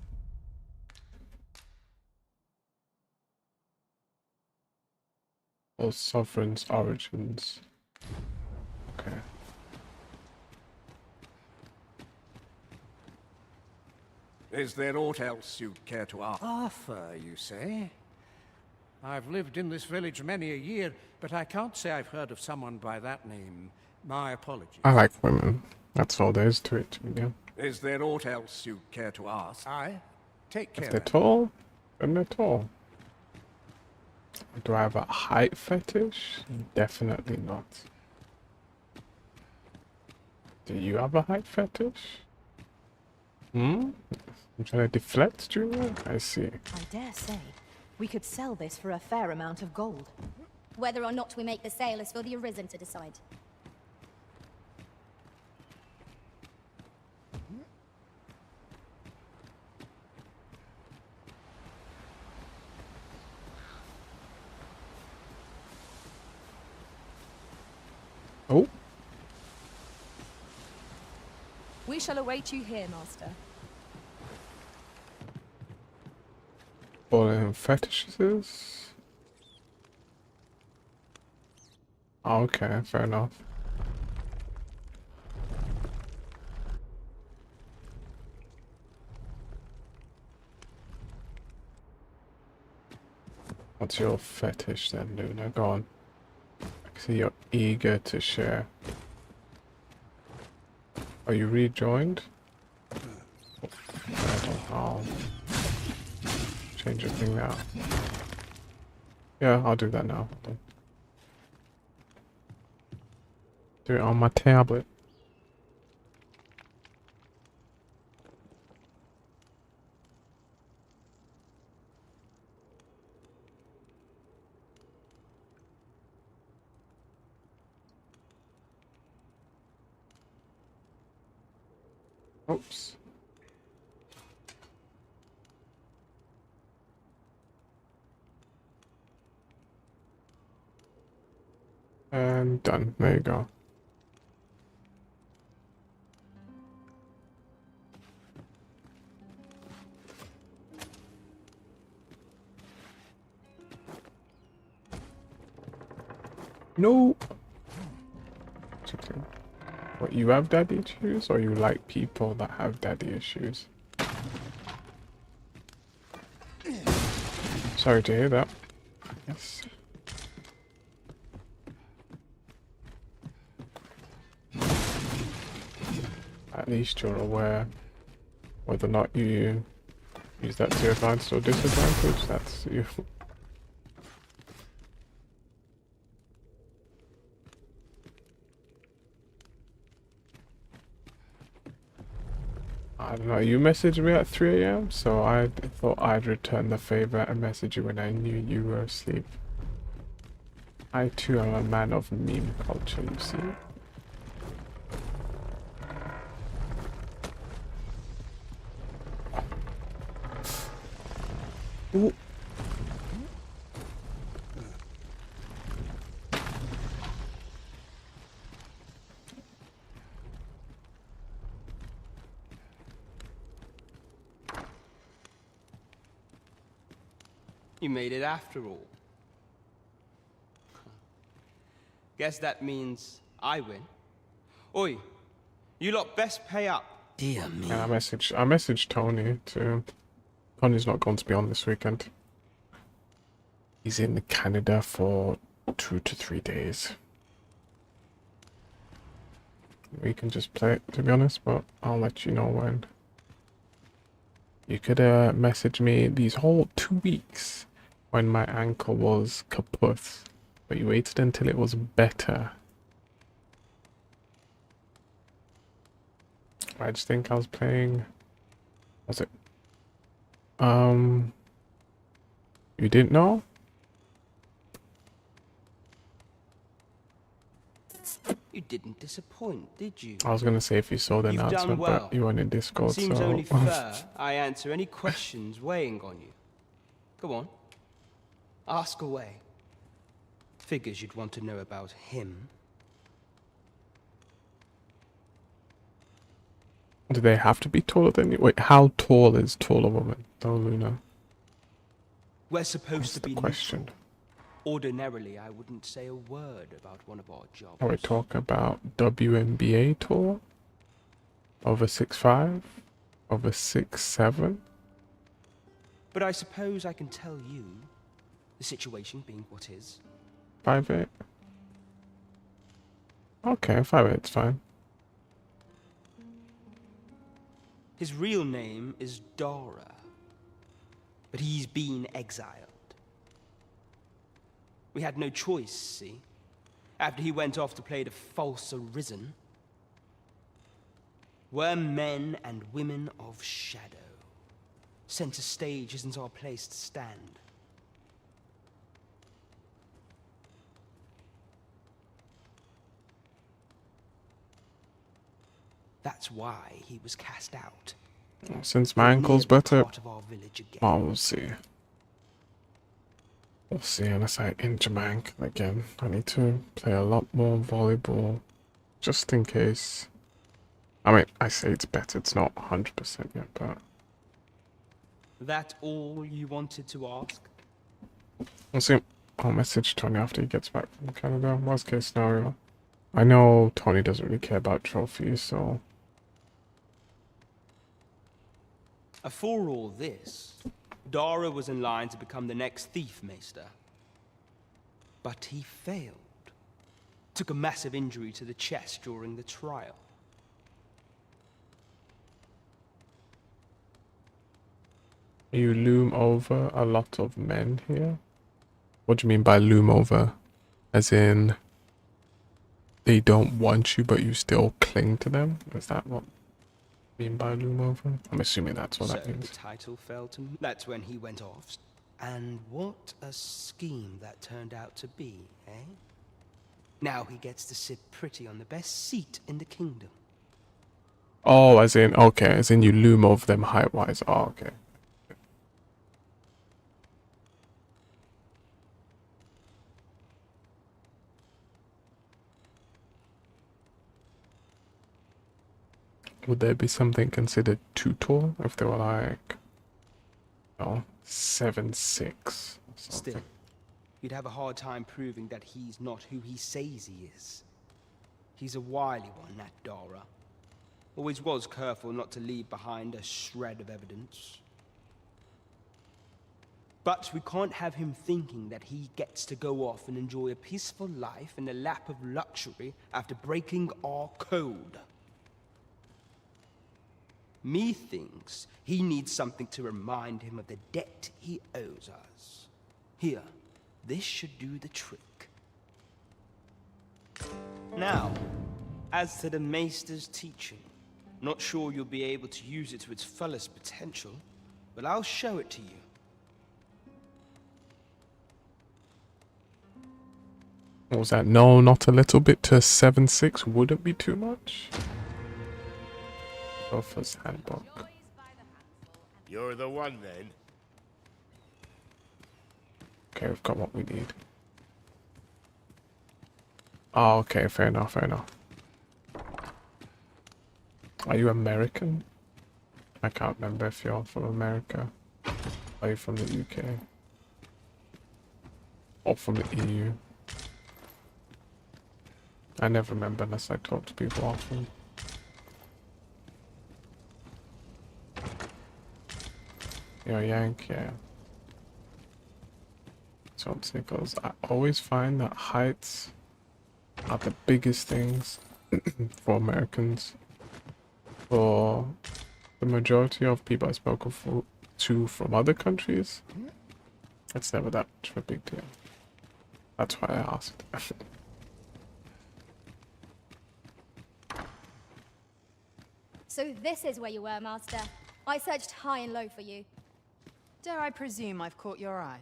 Oh, Sovereign's Origins. Okay. Is there aught else you'd care to ask? Arthur, you say? I've lived in this village many a year, but I can't say I've heard of someone by that name. My apologies. I like women. That's all there is to it, yeah. Is there aught else you'd care to ask? Aye. Take care. If they're tall, then they're tall. Do I have a height fetish? Definitely not. Do you have a height fetish? I'm trying to deflect, Junior? I see. I dare say, we could sell this for a fair amount of gold. Whether or not we make the sale is for the Arisen to decide. Oh. We shall await you here, Master. All fetishes? Oh, okay, fair enough. What's your fetish then, Luna? Go on. I can see you're eager to share. Are you rejoined? I don't know. Change your thing now. Yeah, I'll do that now. Do it on my tablet. Oops. And done. There you go. No. What, you have daddy issues, or you like people that have daddy issues? Sorry to hear that. Yes. At least you're aware whether or not you use that to your advantage or disadvantage. That's you. I don't know, you messaged me at 3 a.m, so I thought I'd return the favor and message you when I knew you were asleep. I too am a man of meme culture, you see. Ooh. You made it after all. Guess that means I win. Oi, you lot best pay up. Dear me. Yeah, I messaged Tony too. Tony's not going to be on this weekend. He's in Canada for 2 to 3 days. We can just play it, to be honest, but I'll let you know when. You could message me these whole 2 weeks when my ankle was kaput, but you waited until it was better. I just think I was playing. Was it? You didn't know? You didn't disappoint, did you? I was gonna say if you saw the You've done announcement, well. but you weren't in Discord, Seems so. only fair I answer any questions weighing on you. Go on. Ask away. Figures you'd want to know about him. Do they have to be taller than you? Wait, how tall is taller woman? Don't Luna. We're supposed to be question. neutral. Ordinarily, I wouldn't say a word about one of our jobs. Are we talking about WNBA tall? Over 6'5"? Over 6'7"? But I suppose I can tell you, the situation being what is. 5'8"? Okay, 5'8"'s fine. His real name is Dara, but he's been exiled. We had no choice, see? After he went off to play the false Arisen. We're men and women of shadow. Center stage isn't our place to stand. That's why he was cast out. Since my ankle's better, Part of our village again. well, we'll see. We'll see unless I injure my ankle again. I need to play a lot more volleyball, just in case. I mean, I say it's better, it's not 100% yet, but... That all you wanted to ask? We'll see. I'll message Tony after he gets back from Canada. Worst case scenario. I know Tony doesn't really care about trophies, so... For all this, Dara was in line to become the next thief maester. But he failed. Took a massive injury to the chest during the trial. You loom over a lot of men here? What do you mean by loom over? As in, they don't want you, but you still cling to them? Is that what you mean by loom over? I'm assuming that's what that means. The title fell to me. That's when he went off. And what a scheme that turned out to be, eh? Now he gets to sit pretty on the best seat in the kingdom. Oh, as in, okay, as in you loom over them height-wise. Oh, okay. Would there be something considered too tall if they were like, oh, 7'6"? Still, you'd have a hard time proving that he's not who he says he is. He's a wily one, that Dara. Always was careful not to leave behind a shred of evidence. But we can't have him thinking that he gets to go off and enjoy a peaceful life in the lap of luxury after breaking our code. Methinks he needs something to remind him of the debt he owes us. Here, this should do the trick. Now, as to the Maester's teaching, Not sure you'll be able to use it to its fullest potential, but I'll show it to you. What was that? No, not a little bit to 7.6 wouldn't be too much. Gopher's handbook. You're the one then. Okay, we've got what we need. Oh, okay, fair enough, fair enough. Are you American? I can't remember if you're from America. Are you from the UK? Or from the EU? I never remember unless I talk to people often. You're a Yank, yeah. So because I always find that heights are the biggest things for Americans. For the majority of people I spoke to from other countries, it's never that much of a big deal. That's why I asked. So this is where you were, Master. I searched high and low for you. Dare I presume I've caught your eye?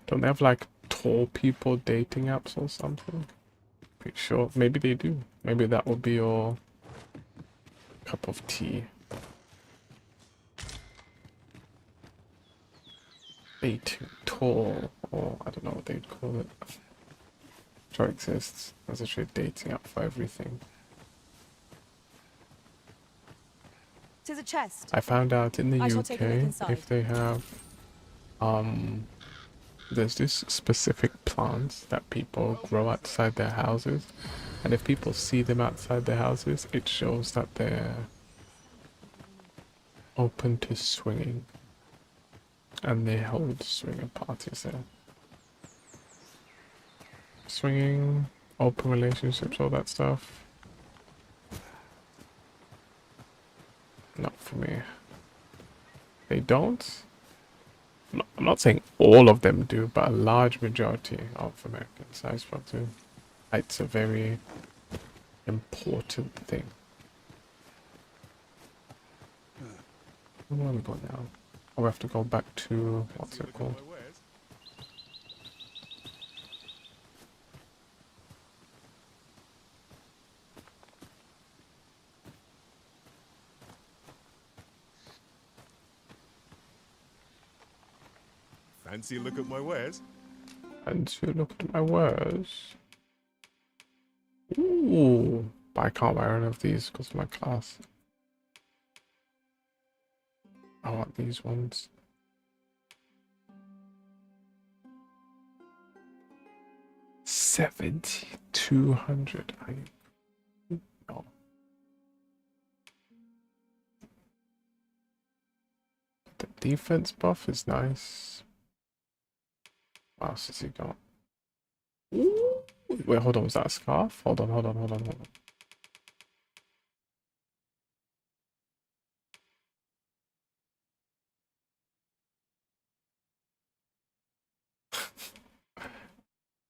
Don't they have like tall people dating apps or something? Pretty sure. Maybe they do. Maybe that will be your cup of tea. Dating tall, or I don't know what they'd call it. Sure exists. There's actually a dating app for everything. 'Tis a chest. I found out in the I shall take a look UK inside. if they have there's this specific plants that people grow outside their houses, and if people see them outside their houses, it shows that they're open to swinging, and they hold swinger parties there. Swinging, open relationships, all that stuff. Not for me. They don't? I'm not saying all of them do, but a large majority of Americans I spoke to. It's a very important thing. Where are we going now? Oh, we have to go back to, what's it called? Fancy a look at my wares? And to look at my wares. Ooh, but I can't wear any of these because of my class. I want these ones. $7,200. No. The defense buff is nice. What else has he got? Ooh. Wait, hold on, was that a scarf? Hold on.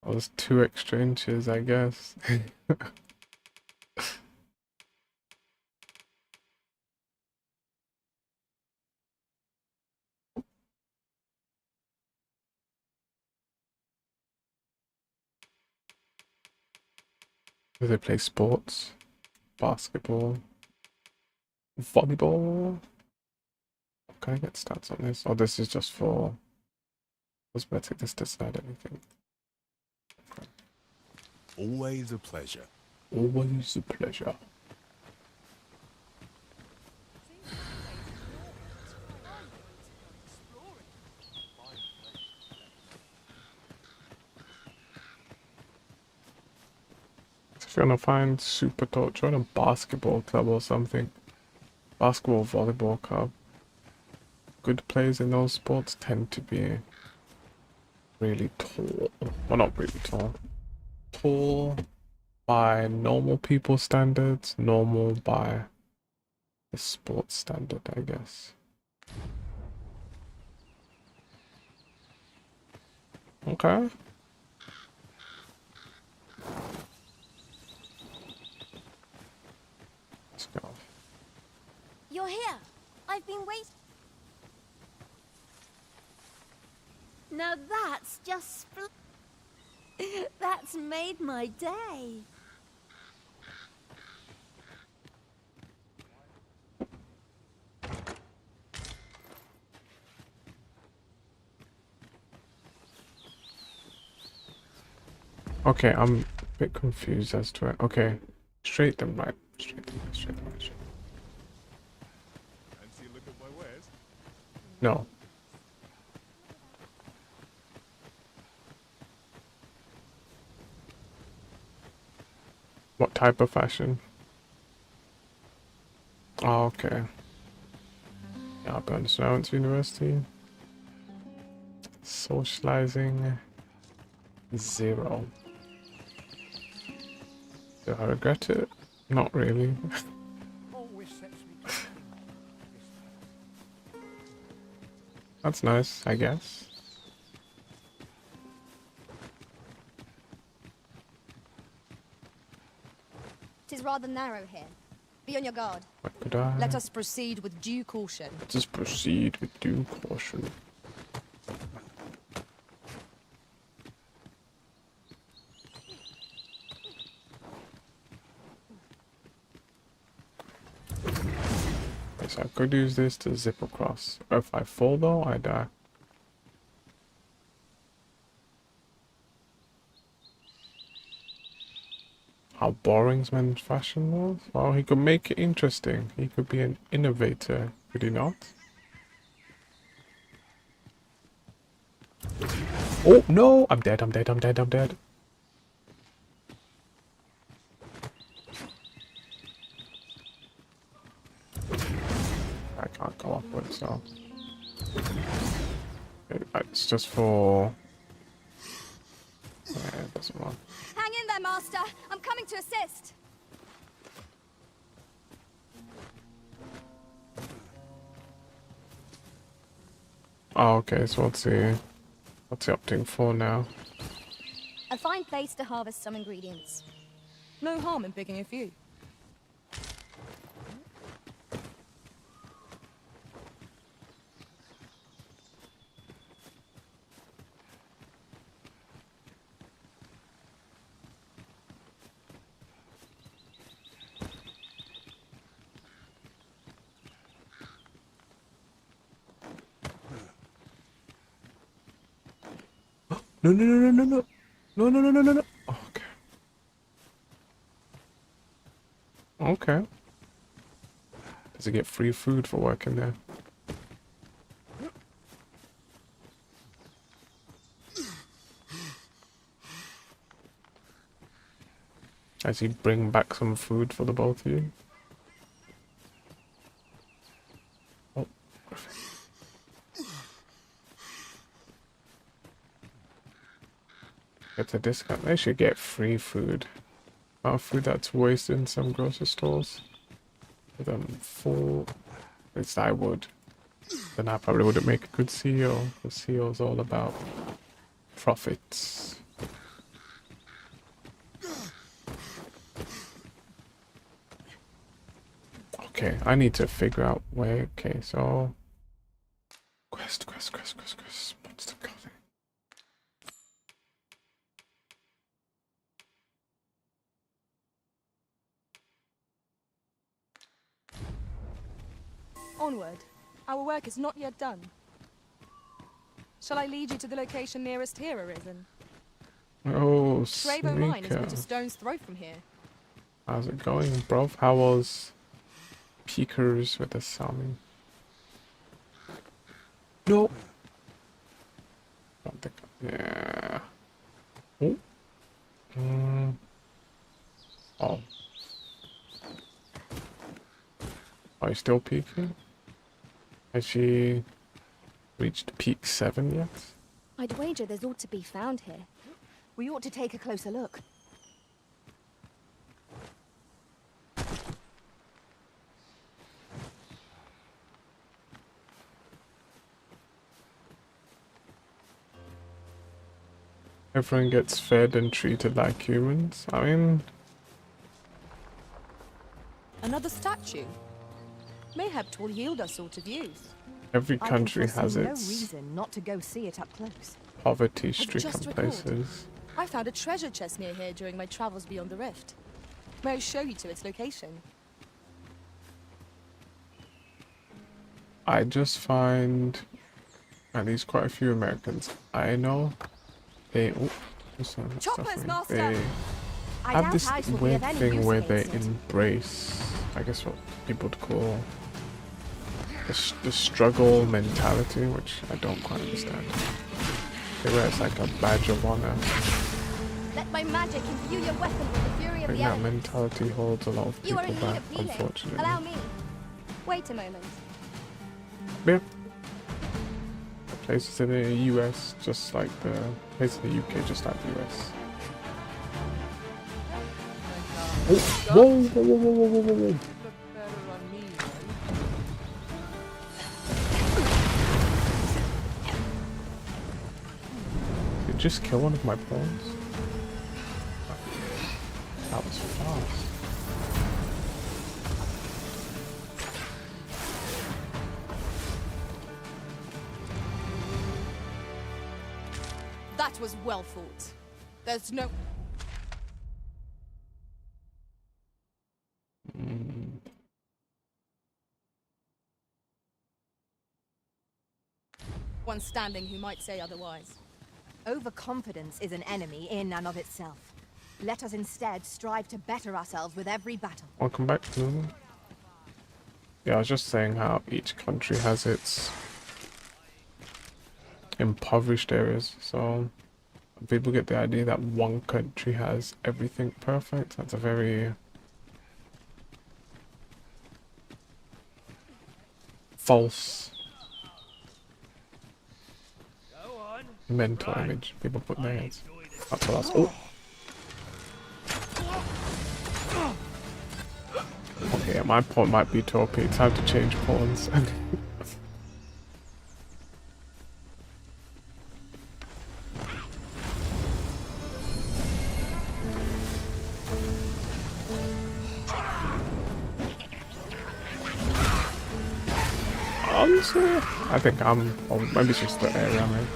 That was 2 extra inches, I guess. Do they play sports? Basketball? Volleyball? Can I get stats on this? Oh, this is just for cosmetic. This doesn't add anything. Always a pleasure. Always a pleasure. If you're gonna find super top, join a basketball club or something. Basketball, volleyball club. Good players in those sports tend to be really tall. Well, not really tall. Tall by normal people standards, normal by the sports standard, I guess. Okay. Now that's just that's made my day. Okay, I'm a bit confused as to it. Okay, straight then right. Straight then right, straight then right. Straight. Fancy a look at my wares? No. What type of fashion? Oh, okay. Yeah, I'll be honest, when I went to university, socializing, 0. Do I regret it? Not really. Always sets me thinking. That's nice, I guess. Tis rather narrow here. Be on your guard. What could I? Let us proceed with due caution. Just proceed with due caution. Yes, I could use this to zip across. If I fall though, I die. How boring's men's fashion was? Well, he could make it interesting. He could be an innovator, could he not? Oh no! I'm dead, I'm dead, I'm dead, I'm dead. I can't go upwards, so it's just for. Yeah, it doesn't work. Hang in there, Master. I'm coming to assist. Oh, okay. So what's he opting for now? A fine place to harvest some ingredients. No harm in picking a few. No, no, no, no, no, no, no, no, no, no, no, no. Oh, okay. Okay. Does he get free food for working there? Does he bring back some food for the both of you? Oh, perfect. Get a discount. They should get free food. Food that's wasted in some grocery stores. With them full. At least I would. Then I probably wouldn't make a good CEO. The CEO is all about profits. Okay, I need to figure out where. Okay, so quest. Monster Garden. Onward. Our work is not yet done. Shall I lead you to the location nearest here, Arisen? Oh, Travo Mine is but a sneaker. stone's throw from here. How's it going, bruv? How was Peekers with the salmon? No. Don't think. Yeah. Oh. Oh. Are you still peeking? Has she reached peak 7 yet? I'd wager there's ought to be found here. We ought to take a closer look. Everyone gets fed and treated like humans. I mean, Another statue. Mayhap 'twill yield us sort of use. Every I can country has foresee no its reason not to go see it up close. poverty-stricken just recalled. places. I found a treasure chest near here during my travels beyond the rift. May I show you to its location? I just find at least quite a few Americans I know. They Choppers, Master! they I have doubt this ice will be weird of any thing use where they against it. embrace, I guess, what people would call the struggle mentality, which I don't quite understand. They wear it's like a badge of honor. Let my magic imbue your weapon with the fury I of think the that elements. mentality holds a lot of You are people in need back, of healing. unfortunately. Allow me. Wait a moment. Yeah. The places in the US, just like the places in the UK, just like the US. Oh, whoa, whoa, whoa, whoa, whoa, whoa, whoa. Did it just kill one of my pawns? That was fast. That was well fought. There's no... one standing who might say otherwise. Overconfidence is an enemy in and of itself. Let us instead strive to better ourselves with every battle. Welcome back, Lulu. Yeah, I was just saying how each country has its impoverished areas, so people get the idea that one country has everything perfect. That's a very false mental image people put in their heads. That's what I was. Oh. Okay, my pawn might be too OP. It's time to change pawns. Honestly, I think I'm. Oh, maybe it's just the area I'm in.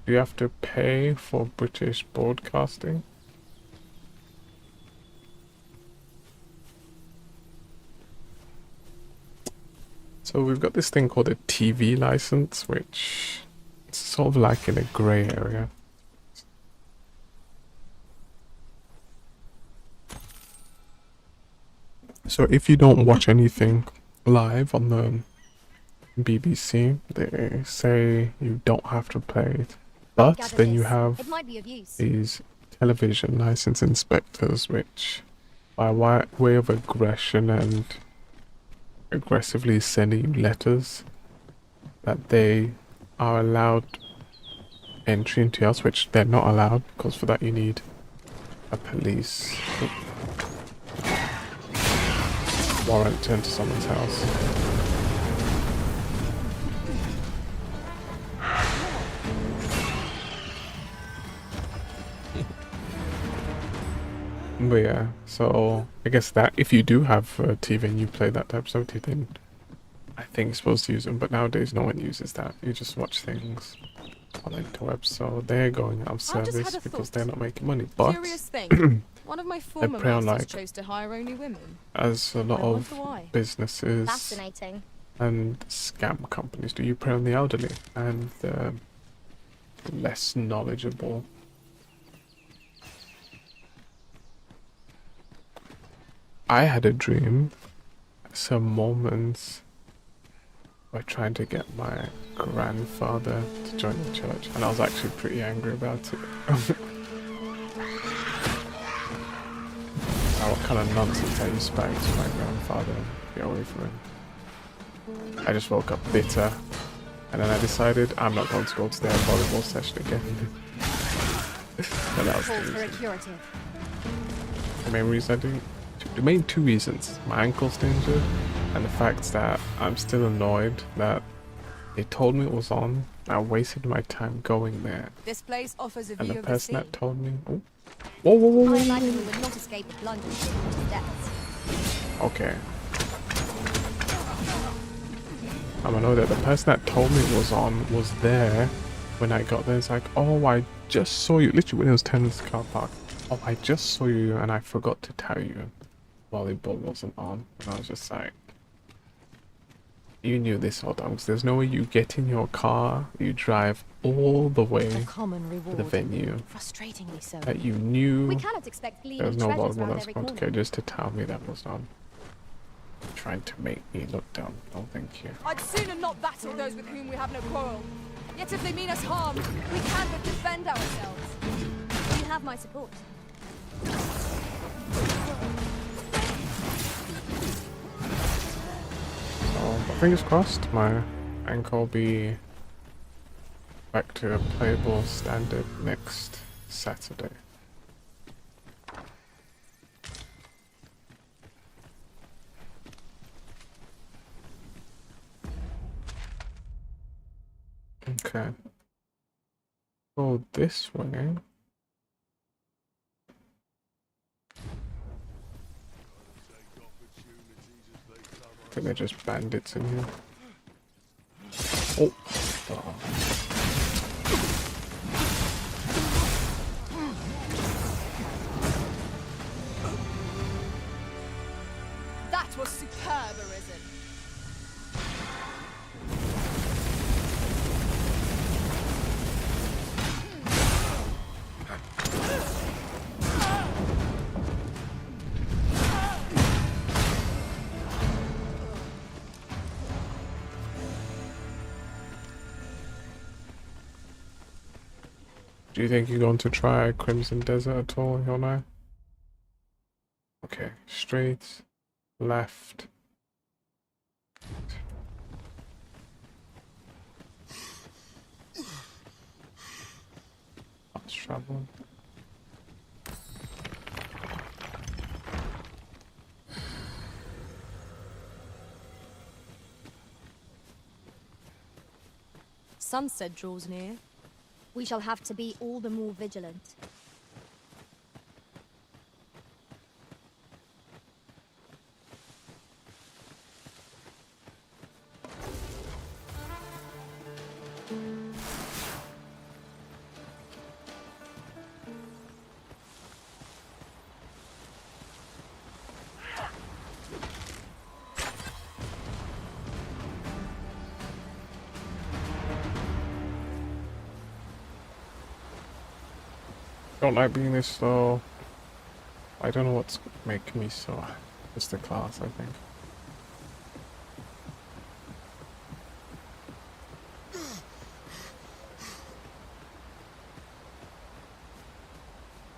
Do you have to pay for British broadcasting? So we've got this thing called a TV license, which it's sort of like in a grey area. So if you don't watch anything live on the BBC, they say you don't have to play it. But then you have these television license inspectors, which by way of aggression and aggressively sending you letters, that they are allowed entry into your house, which they're not allowed, because for that you need a police warrant to enter someone's house. But yeah, so I guess that if you do have a TV and you play that type of stuff, then I think you're supposed to use them. But nowadays, no one uses that. You just watch things on interwebs, so they're going out of service because they're not making money. But Curious thing. One of my former prey on, masters like, chose to hire only women. as a lot I of wonder why. businesses Fascinating. and scam companies do, you prey on the elderly and the less knowledgeable. I had a dream, some Mormons were trying to get my grandfather to join the church, and I was actually pretty angry about it. What kind of nonsense are you spouting to my grandfather? Get away from him. I just woke up bitter, and then I decided I'm not going to go to their volleyball session again. But that was the reason. The main reason I didn't. The main two reasons: my ankle's injured, and the fact that I'm still annoyed that they told me it was on I wasted my time going there. This place offers a And view the of the person sea. that told me, oh, whoa, whoa, whoa, I whoa, imagine we whoa. would not escape the plunge into the depths. Okay. I know that the person that told me was there when I got there. It's like, oh, I just saw you. Literally when it was turning to the car park. Oh, I just saw you and I forgot to tell you. Volleyball wasn't on. And I was just like, you knew this all dogs. There's no way you get in your car, you drive all the way A common to reward. the venue. Frustratingly so. That you knew We cannot expect there gleaming was no treasures volleyball round that's every going to corner. go just to tell me that was on. Trying to make me look dumb. Oh, thank you. I'd sooner not battle those with whom we have no quarrel. Yet if they mean us harm, we can but defend ourselves. You have my support. So, fingers crossed, my ankle will be back to a playable standard next Saturday. Okay. Go this way. I think they're just bandits in here. Oh. Oh. That was superb, Arisen. Do you think you're going to try Crimson Desert at all, Yonai? Okay, straight, left. Let's travel. Sunset draws near. We shall have to be all the more vigilant. Don't like being this slow. I don't know what's making me so. It's the class, I think.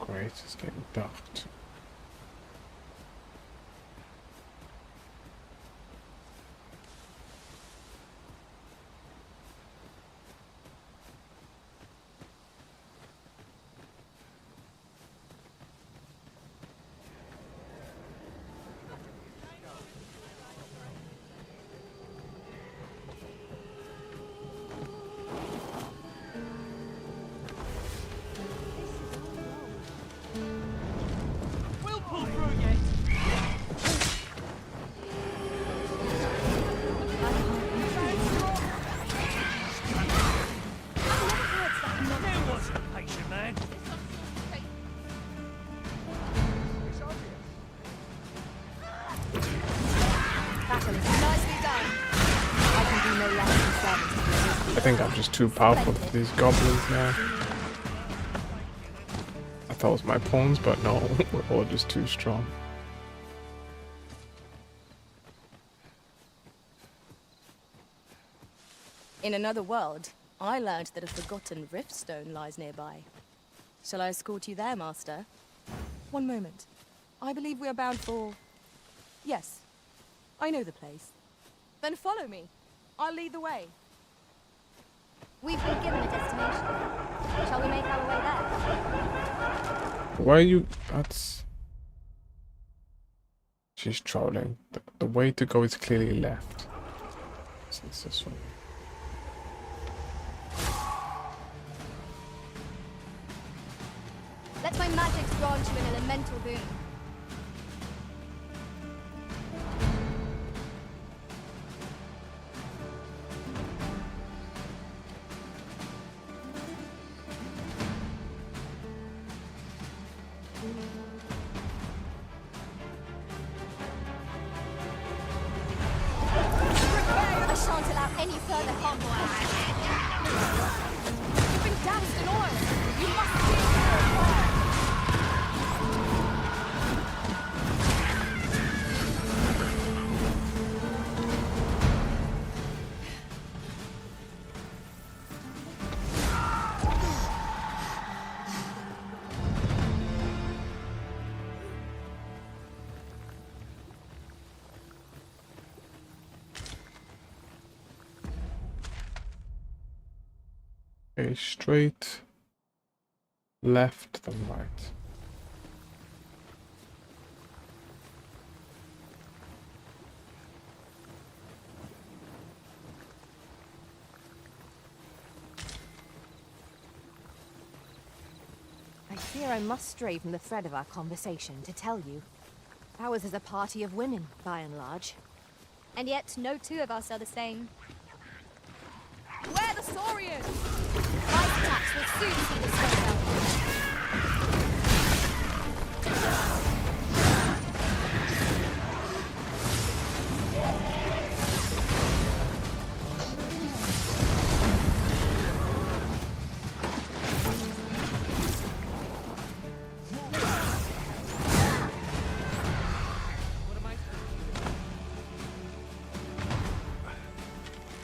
Great, it's getting dark too. We'll pull through yet. There wasn't a patient man. Battle is nicely done. I can do no less than service. I think I'm just too powerful for these goblins now. I thought it was my pawns, but no, we're all just too strong. In another world, I learned that a forgotten riftstone lies nearby. Shall I escort you there, Master? One moment. I believe we are bound for... Yes, I know the place. Then follow me. I'll lead the way. We've been given a destination. Shall we make our way there? Why are you... That's... She's trolling. The way to go is clearly left. So it's this one. Let my magic grant you an elemental boon. I shan't allow any further combat. You've been doused in oil. You must be purified. Okay, straight, left, then right. I fear I must stray from the thread of our conversation to tell you. Ours is a party of women, by and large. And yet, no two of us are the same. Where the Saurians? Ice attacks will soon see the smoke out.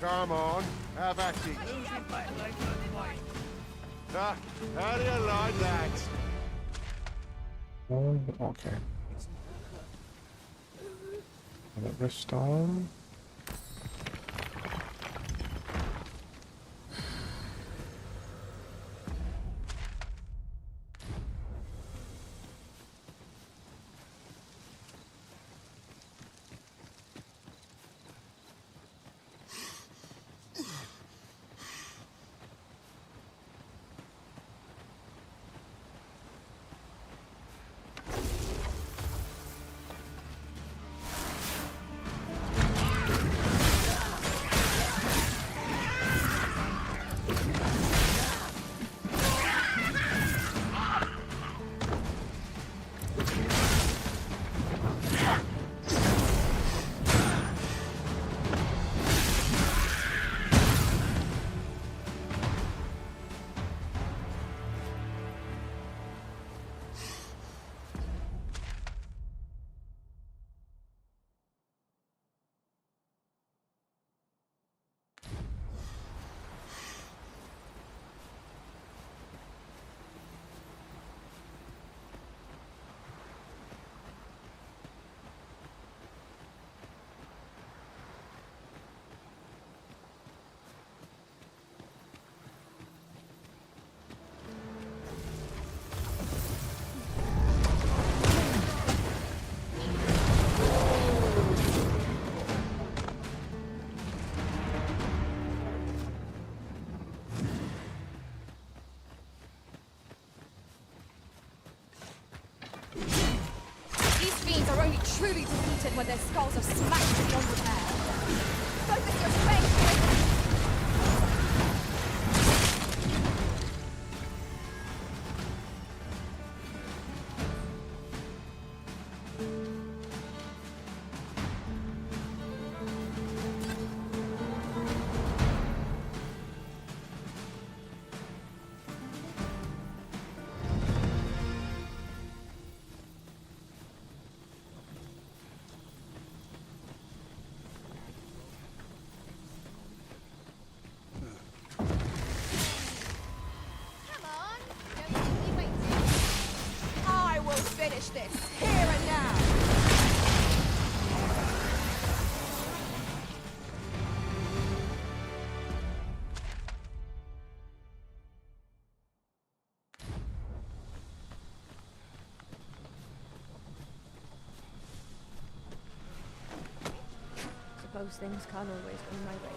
Come on, have at it. How do you like that? Oh, okay. Wrist on. Only truly defeated when their skulls are smashed beyond repair. Focus your strength! Finish this, here and now! Suppose things can't always go my way.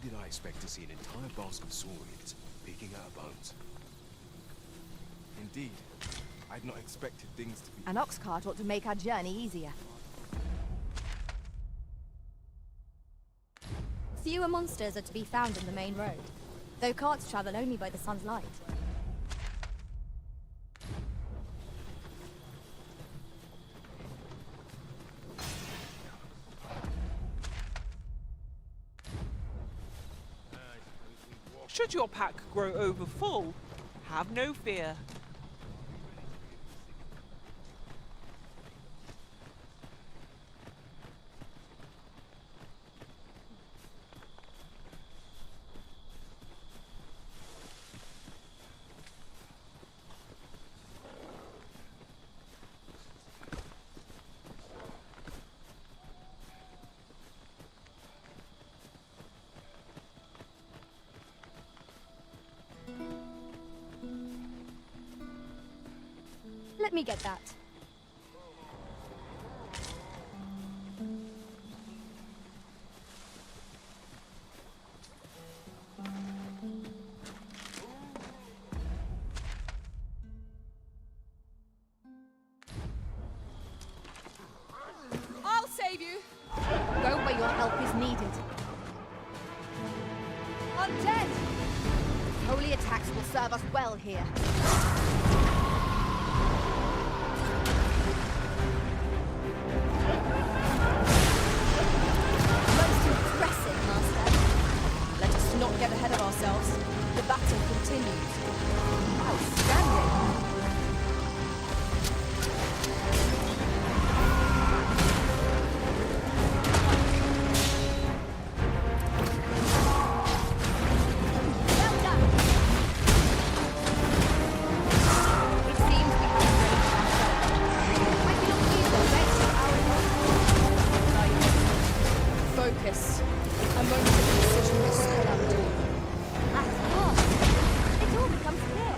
did I expect to see an entire basket of saurians picking out bones? Indeed. I'd not expected things to be... An ox cart ought to make our journey easier. Fewer monsters are to be found on the main road, though carts travel only by the sun's light. Should your pack grow over full, have no fear. Let me get that. I'll save you. Go where your help is needed. Undead! Holy attacks will serve us well here. Not get ahead of ourselves. The battle continues. Outstanding. Well done. It seems we have arranged ourselves. I cannot use the rest of our Focus. A moment of precision will spell out doom. At last, it all becomes clear.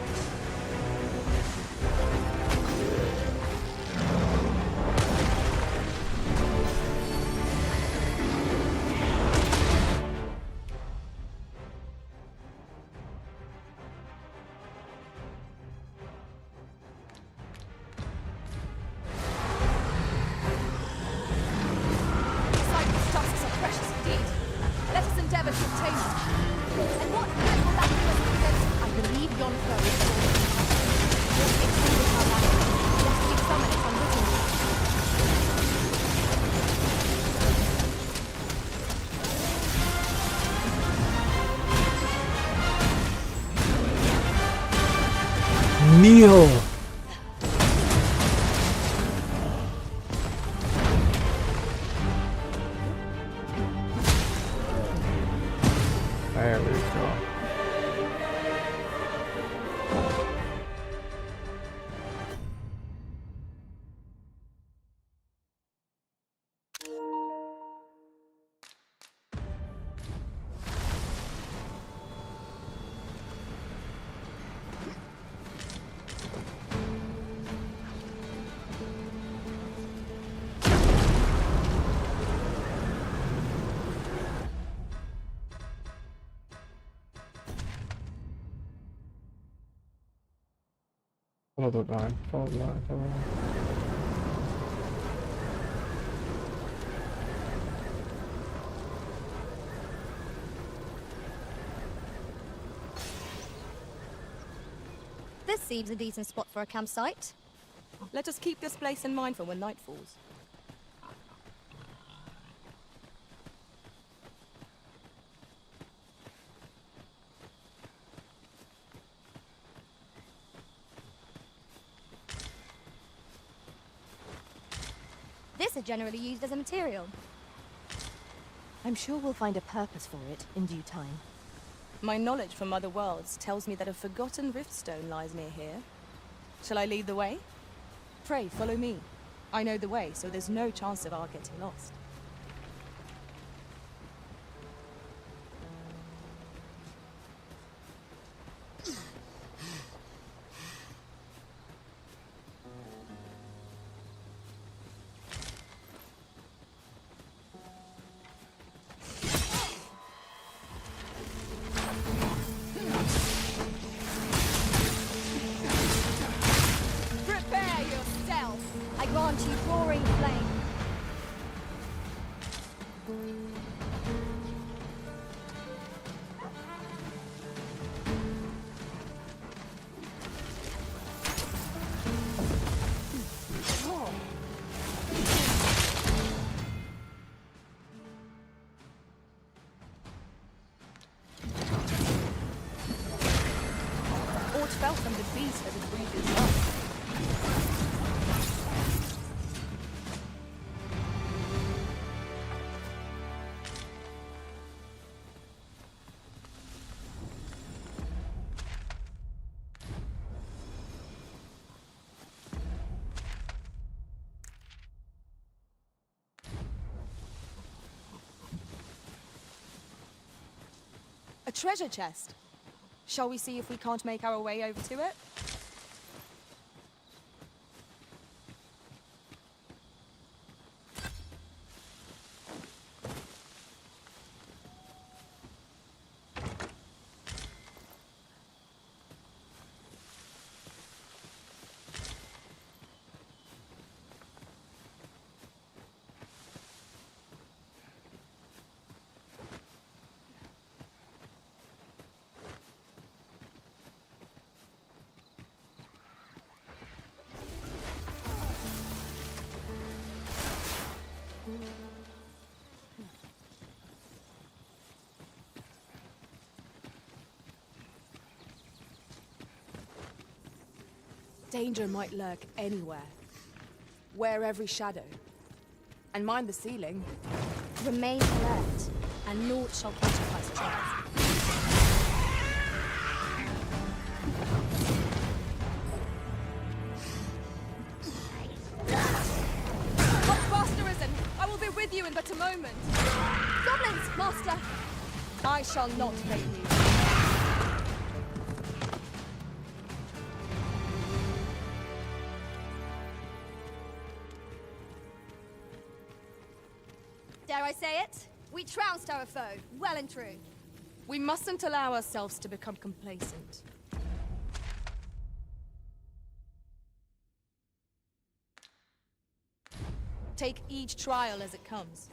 Cypress tusks are precious indeed. Let us endeavor to obtain them. And what good will that do us against? I believe yon foe is falling. We'll get through with our battle, lest we summon it unwittingly. Kneel! There we go. Follow the line, follow the line, follow the line. This seems a decent spot for a campsite. Let us keep this place in mind for when night falls. This is generally used as a material. I'm sure we'll find a purpose for it in due time. My knowledge from other worlds tells me that a forgotten riftstone lies near here. Shall I lead the way? Pray, follow me. I know the way, so there's no chance of our getting lost. onto roaring flame. Aught fell from the beast as it breathed its life. A treasure chest. Shall we see if we can't make our way over to it? Danger might lurk anywhere. Wear every shadow. And mind the ceiling. Remain alert, and naught shall catch you by surprise. What's fast, Arisen? I will be with you in but a moment. Goblins, master! I shall not fail you. Dare I say it? We trounced our foe, well and true. We mustn't allow ourselves to become complacent. Take each trial as it comes.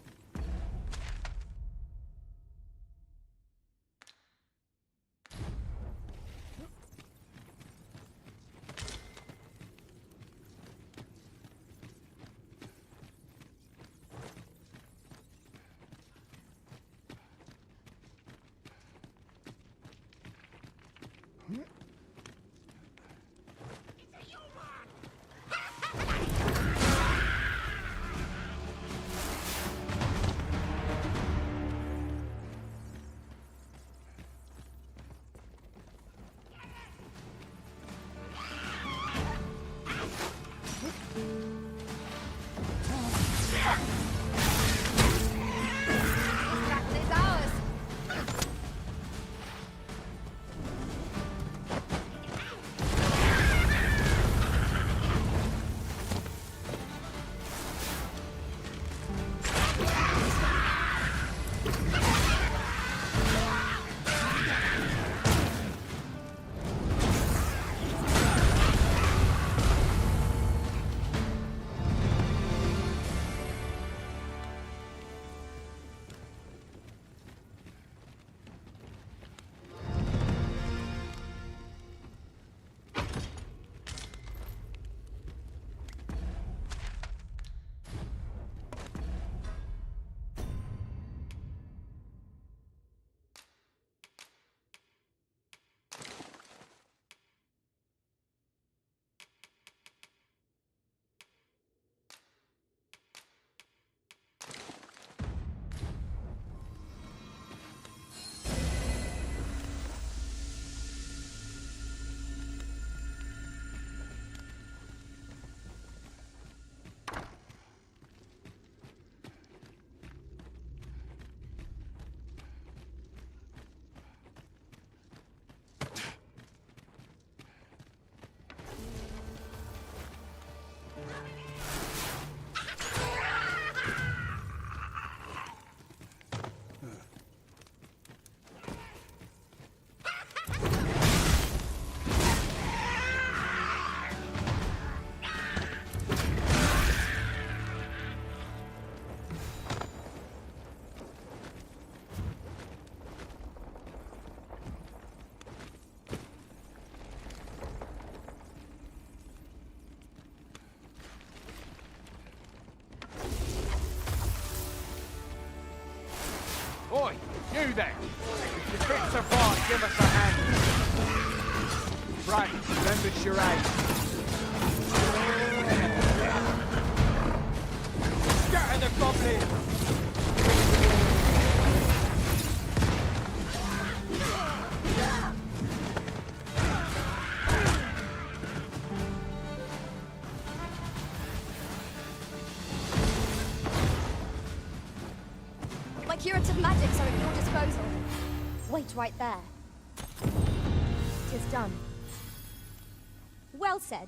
then. If you fit so far, give us a hand. Right, remember charade. Scatter the goblin! My curative magics are at your disposal. Wait right there. 'Tis done. Well said.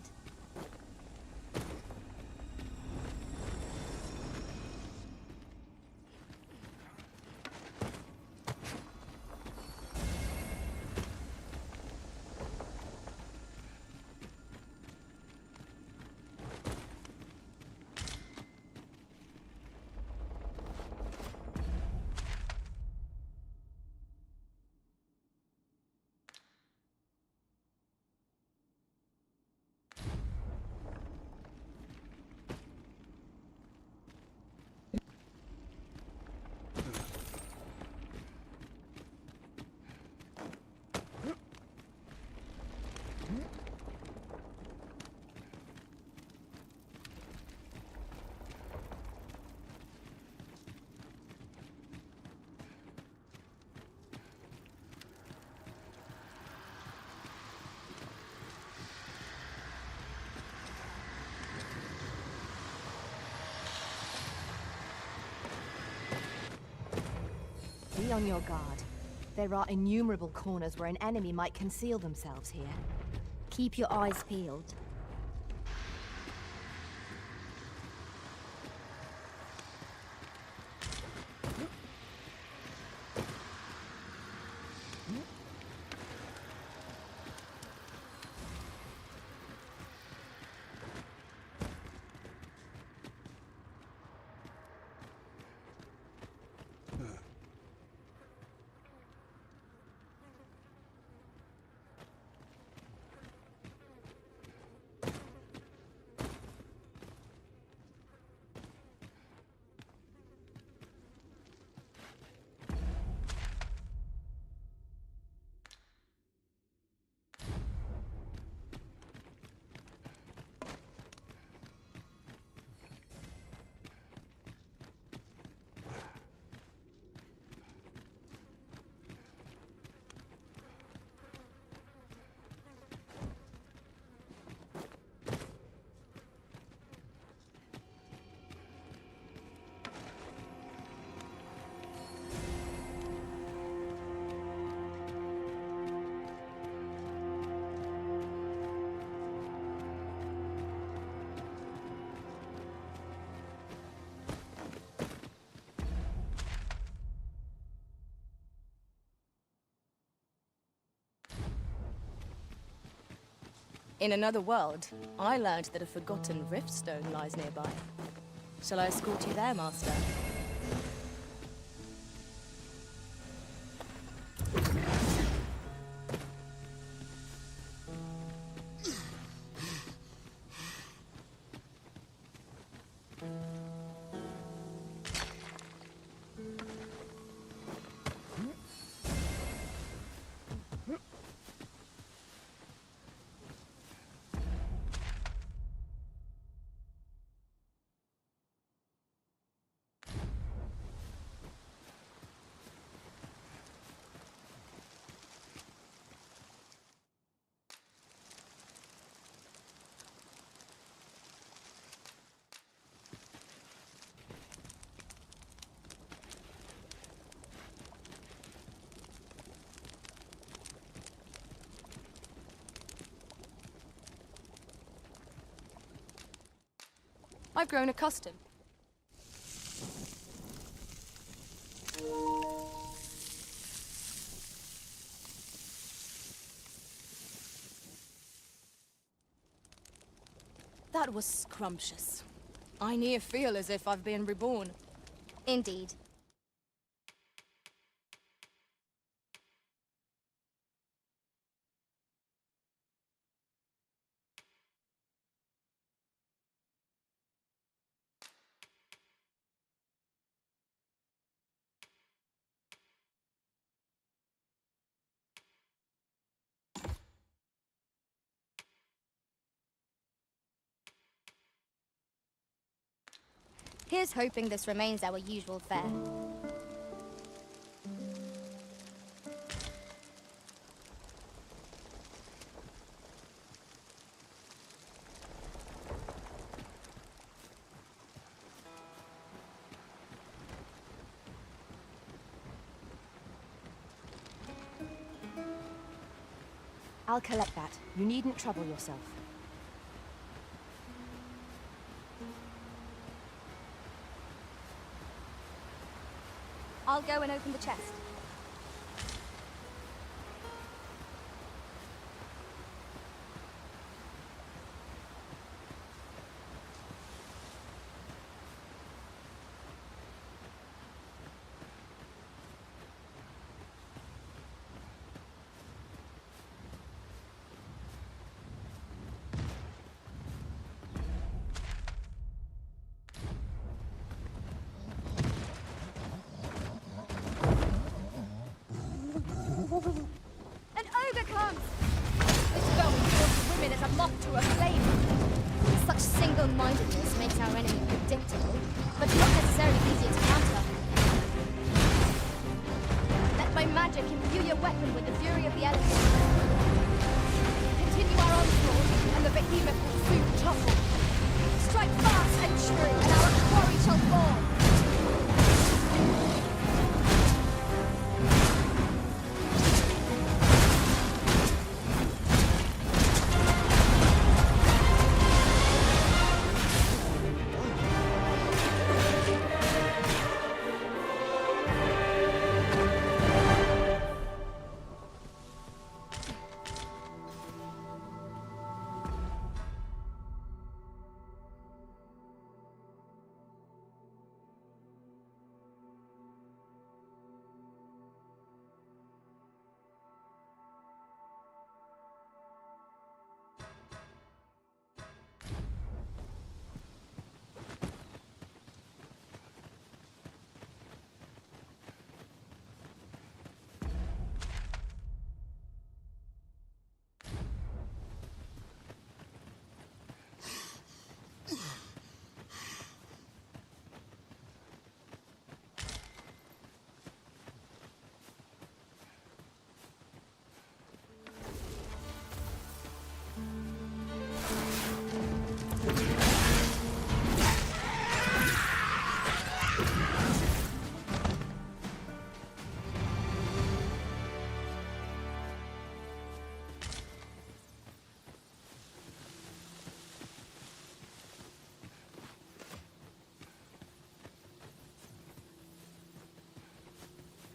Be on your guard. There are innumerable corners where an enemy might conceal themselves here. Keep your eyes peeled. In another world, I learned that a forgotten riftstone lies nearby. Shall I escort you there, Master? I've grown accustomed. That was scrumptious. I near feel as if I've been reborn. Indeed. Here's hoping this remains our usual fare. I'll collect that. You needn't trouble yourself. I'll go and open the chest. An ogre comes! This going towards the women is a moth to a flame. Such single-mindedness makes our enemy predictable, but not necessarily easy to counter. Let my magic imbue your weapon with the fury of the elements. Continue our onslaught, and the behemoth will soon topple. Strike fast and true, and our quarry shall fall.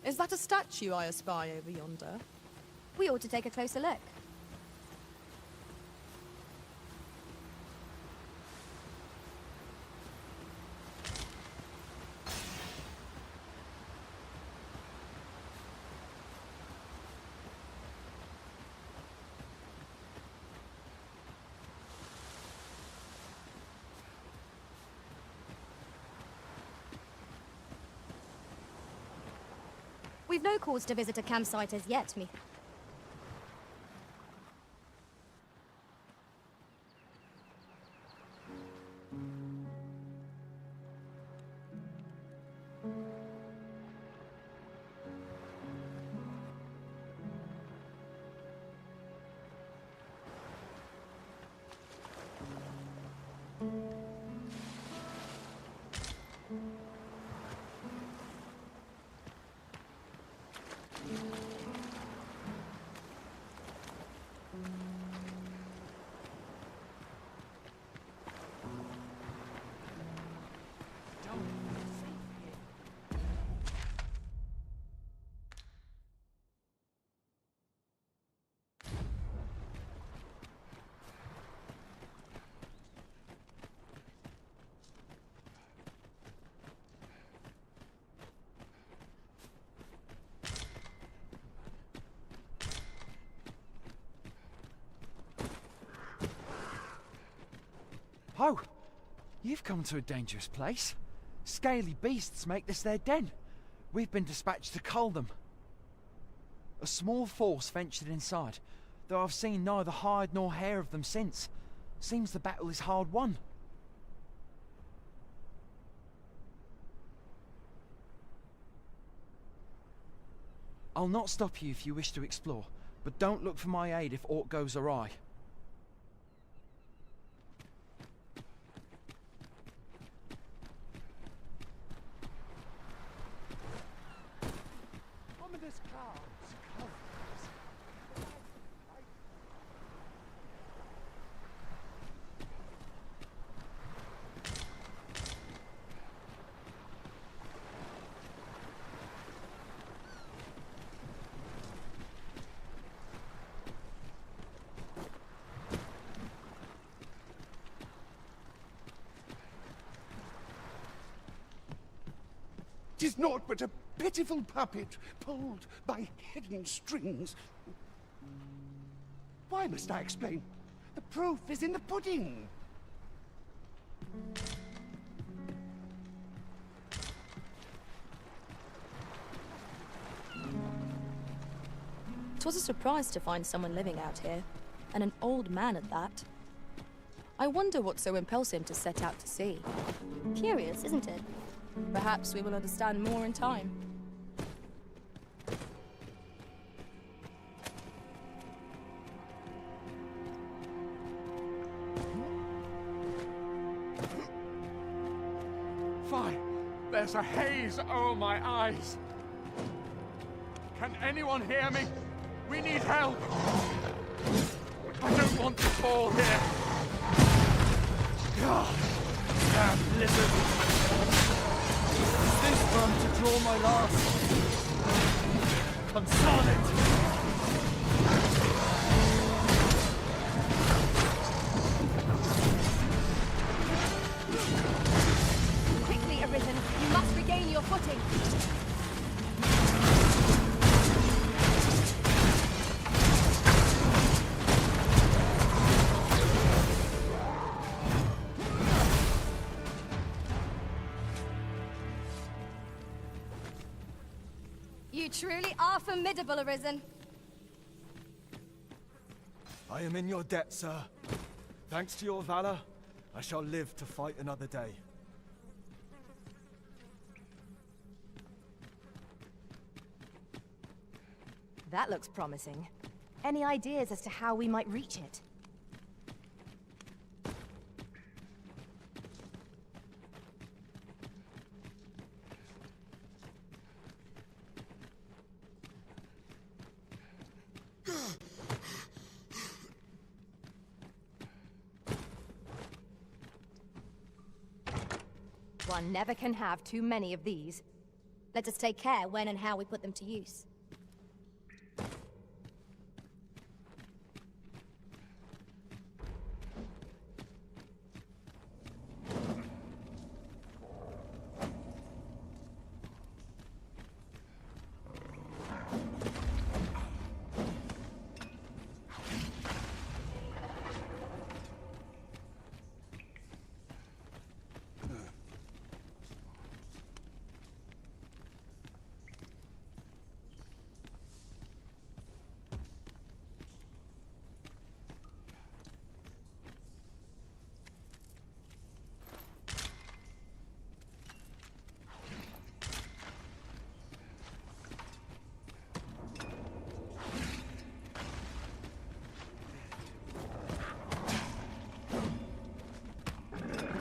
Is that a statue I espy over yonder? We ought to take a closer look. We've no cause to visit a campsite as yet, me. Oh, you've come to a dangerous place. Scaly beasts make this their den. We've been dispatched to cull them. A small force ventured inside, though I've seen neither hide nor hair of them since. Seems the battle is hard won. I'll not stop you if you wish to explore, but don't look for my aid if aught goes awry. Ominous clouds, covers. Tis naught but a pitiful puppet pulled by hidden strings. Why must I explain? The proof is in the pudding. 'Twas a surprise to find someone living out here, and an old man at that. I wonder what so impels him to set out to sea. Curious, isn't it? Perhaps we will understand more in time. Fine. There's a haze over my eyes. Can anyone hear me? We need help. I don't want to fall here. God, damn blizzard. Is this one to draw my last? Console it! Quickly, Arisen! You must regain your footing! You truly are formidable, Arisen. I am in your debt, sir. Thanks to your valor, I shall live to fight another day. That looks promising. Any ideas as to how we might reach it? One never can have too many of these. Let us take care when and how we put them to use.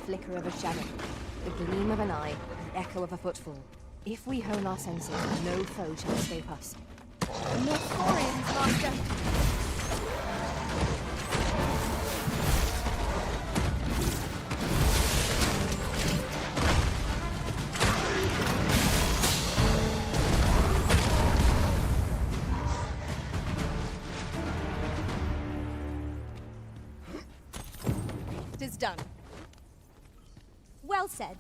Flicker of a shadow, the gleam of an eye, the echo of a footfall. If we hone our senses, no foe shall escape us. Northorians, Master! It is done. Well said.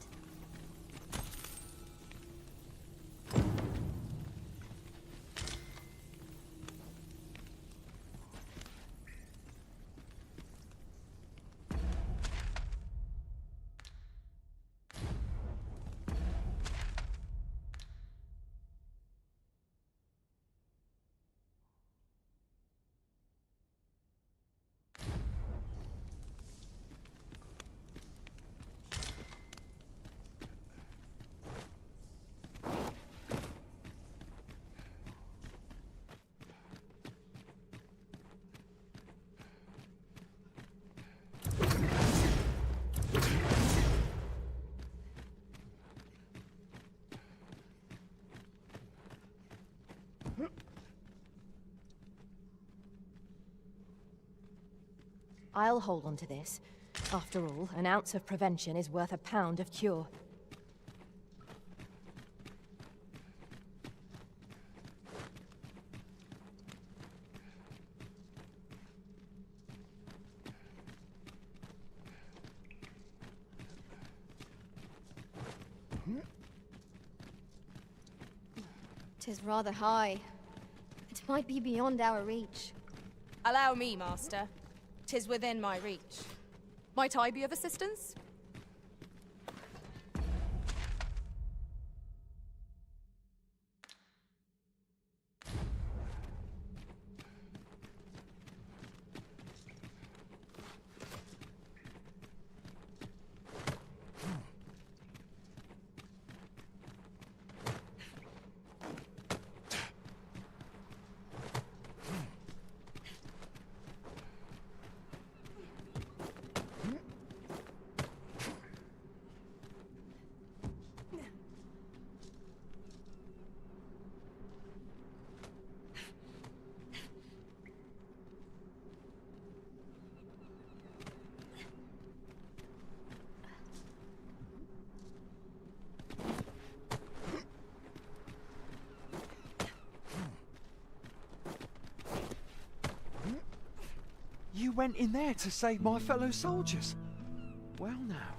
I'll hold on to this. After all, an ounce of prevention is worth a pound of cure. Tis rather high. It might be beyond our reach. Allow me, Master. 'Tis within my reach. Might I be of assistance? You went in there to save my fellow soldiers. Well now.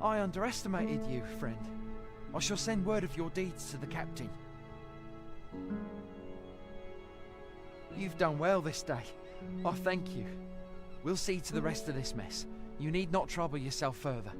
I underestimated you, friend. I shall send word of your deeds to the captain. You've done well this day. I thank you. We'll see to the rest of this mess. You need not trouble yourself further.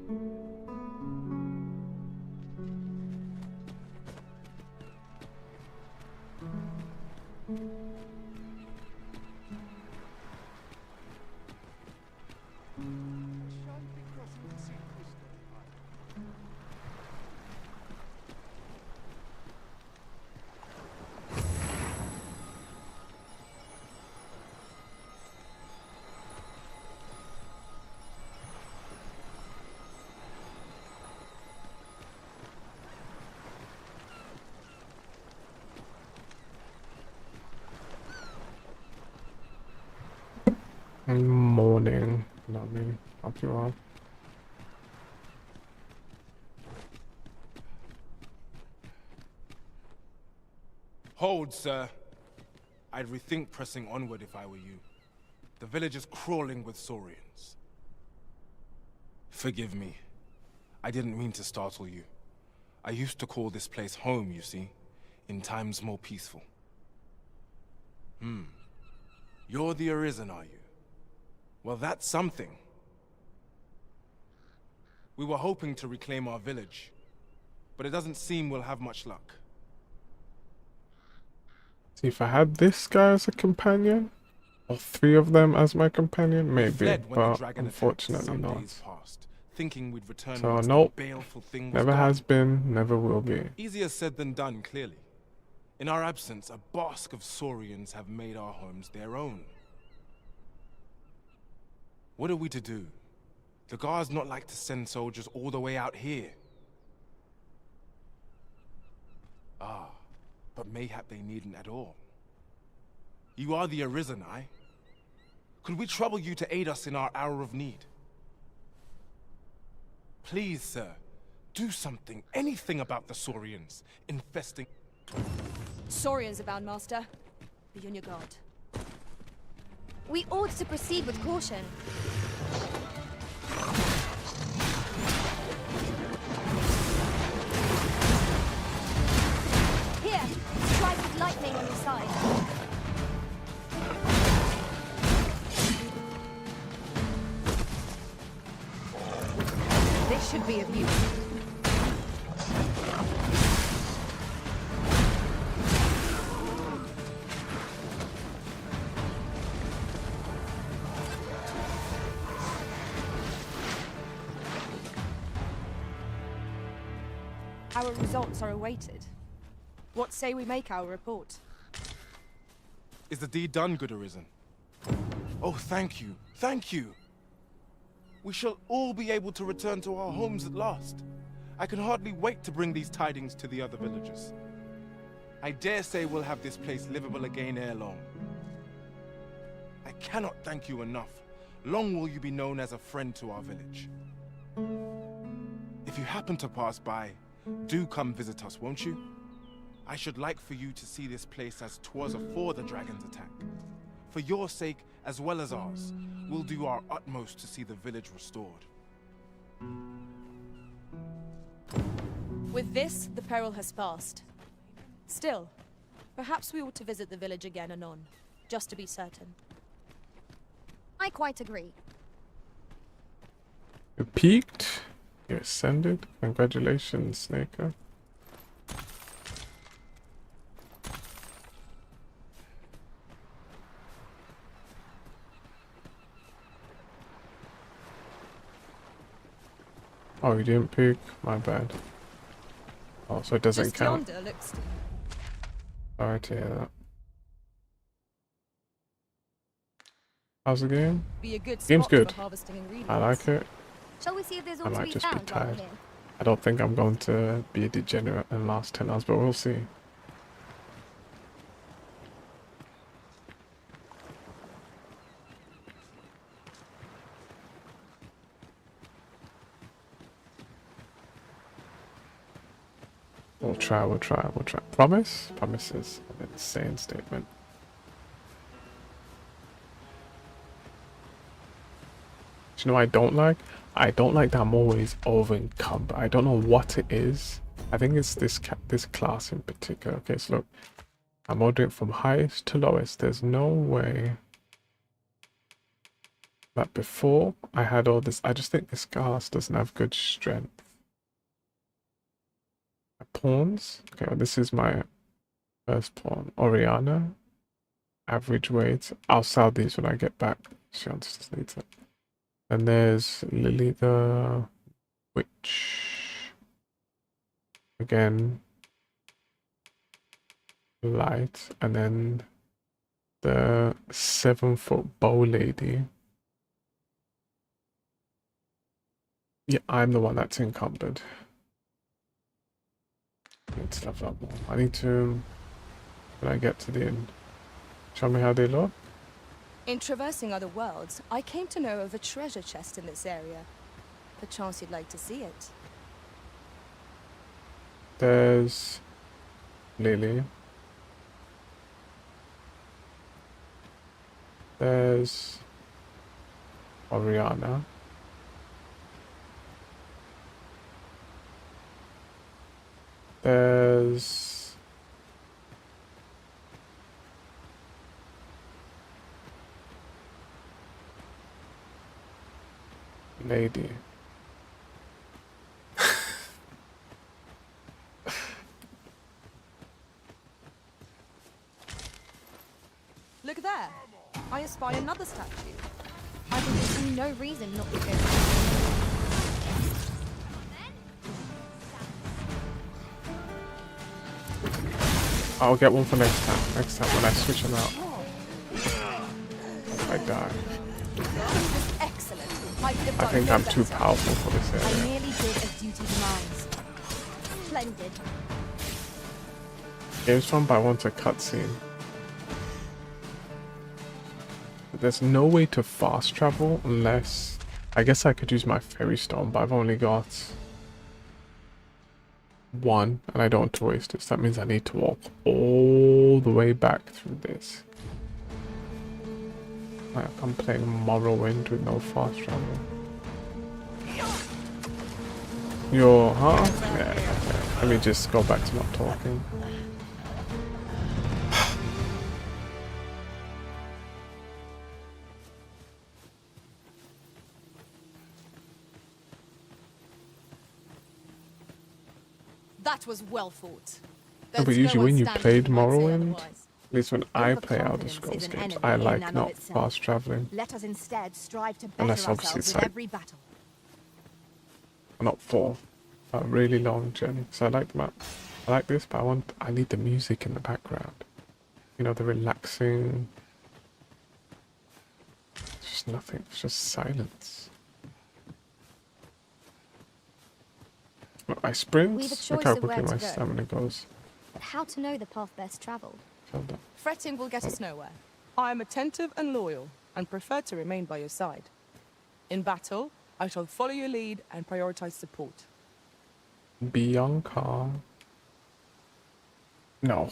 Morning. Not me. Up you are. Hold, sir. I'd rethink pressing onward if I were you. The village is crawling with saurians. Forgive me. I didn't mean to startle you. I used to call this place home, you see, in times more peaceful. You're the Arisen, are you? Well, that's something. We were hoping to reclaim our village, but it doesn't seem we'll have much luck. See, if I had this guy as a companion, or 3 of them as my companion, maybe, but unfortunately not. Past, thinking we'd return So once nope, the baleful thing was never gone. has been, never will be. Easier said than done, clearly. In our absence, a bask of saurians have made our homes their own. What are we to do? The guards not like to send soldiers all the way out here. Ah, but mayhap they needn't at all. You are the Arisen, aye? Could we trouble you to aid us in our hour of need? Please, sir, do something, anything about the saurians infesting... Saurians abound, Master. Be on your guard. We ought to proceed with caution. Here, strike with lightning on your side. This should be of use. Our results are awaited. What say we make our report? Is the deed done, good Arisen? Oh, thank you, thank you. We shall all be able to return to our homes at last. I can hardly wait to bring these tidings to the other villagers. I dare say we'll have this place livable again ere long. I cannot thank you enough. Long will you be known as a friend to our village. If you happen to pass by, do come visit us, won't you? I should like for you to see this place as 'twas afore the dragon's attack. For your sake, as well as ours, we'll do our utmost to see the village restored. With this, the peril has passed. Still, perhaps we ought to visit the village again anon, just to be certain. I quite agree. You peaked. You ascended. Congratulations, Snaker. Oh, you didn't peak? My bad. Oh, so it doesn't Just count. yonder looks... Sorry to hear that. How's the game? Be a good Game's spot good. for harvesting ingredients. I like it. Shall we see if there's I all to might be just be found while we're tired. here? I don't think I'm going to be a degenerate in the last 10 hours, but we'll see. We'll try. Promise? Promises. An insane statement. Do you know what I don't like? I don't like that I'm always over encumbered. I don't know what it is. I think it's this class in particular. Okay, so look. I'm ordering from highest to lowest. There's no way that before I had all this. I just think this class doesn't have good strength. My pawns. Okay, well, this is my first pawn. Oriana. Average weight. I'll sell these when I get back. She just needs it. And there's Lily the Witch. Again. Light. And then the 7-foot bow lady. Yeah, I'm the one that's encumbered. I need to level up more. I need to... When I get to the end. Show me how they look. In traversing other worlds, I came to know of a treasure chest in this area. Perchance you'd like to see it. There's Lily. There's Oriana. There's Lady. Look there! I espy another statue. I think there's no reason not to go. I'll get one for next time. Next time when I switch them out. I die. Excellent. I think I'm too powerful for this I area. merely did as duty demands. Splendid. Game's fun, but I want a cutscene. There's no way to fast travel unless... I guess I could use my fairy stone, but I've only got one, and I don't want to waste it. So that means I need to walk all the way back through this. Like I'm playing Morrowind with no fast travel. Yo, huh? Yeah. Let me just go back to not talking. That was well fought. No, but There's usually no when you one played standing who might say Morrowind, otherwise. at least when I play Elder Overconfidence Scrolls is an games, enemy I in like and not of itself. fast traveling. Let us instead strive to better Unless obviously ourselves it's with like- every battle. Not for a really long journey. So I like the map. I like this, but I need the music in the background. You know, the relaxing. It's just nothing. It's just silence. Look, I sprint. We've a Look choice how of where quickly my to go. stamina goes. But how to know the path best travelled? Hold on. Fretting will get us nowhere. I am attentive and loyal, and prefer to remain by your side. In battle, I shall follow your lead and prioritize support. Bianca. No.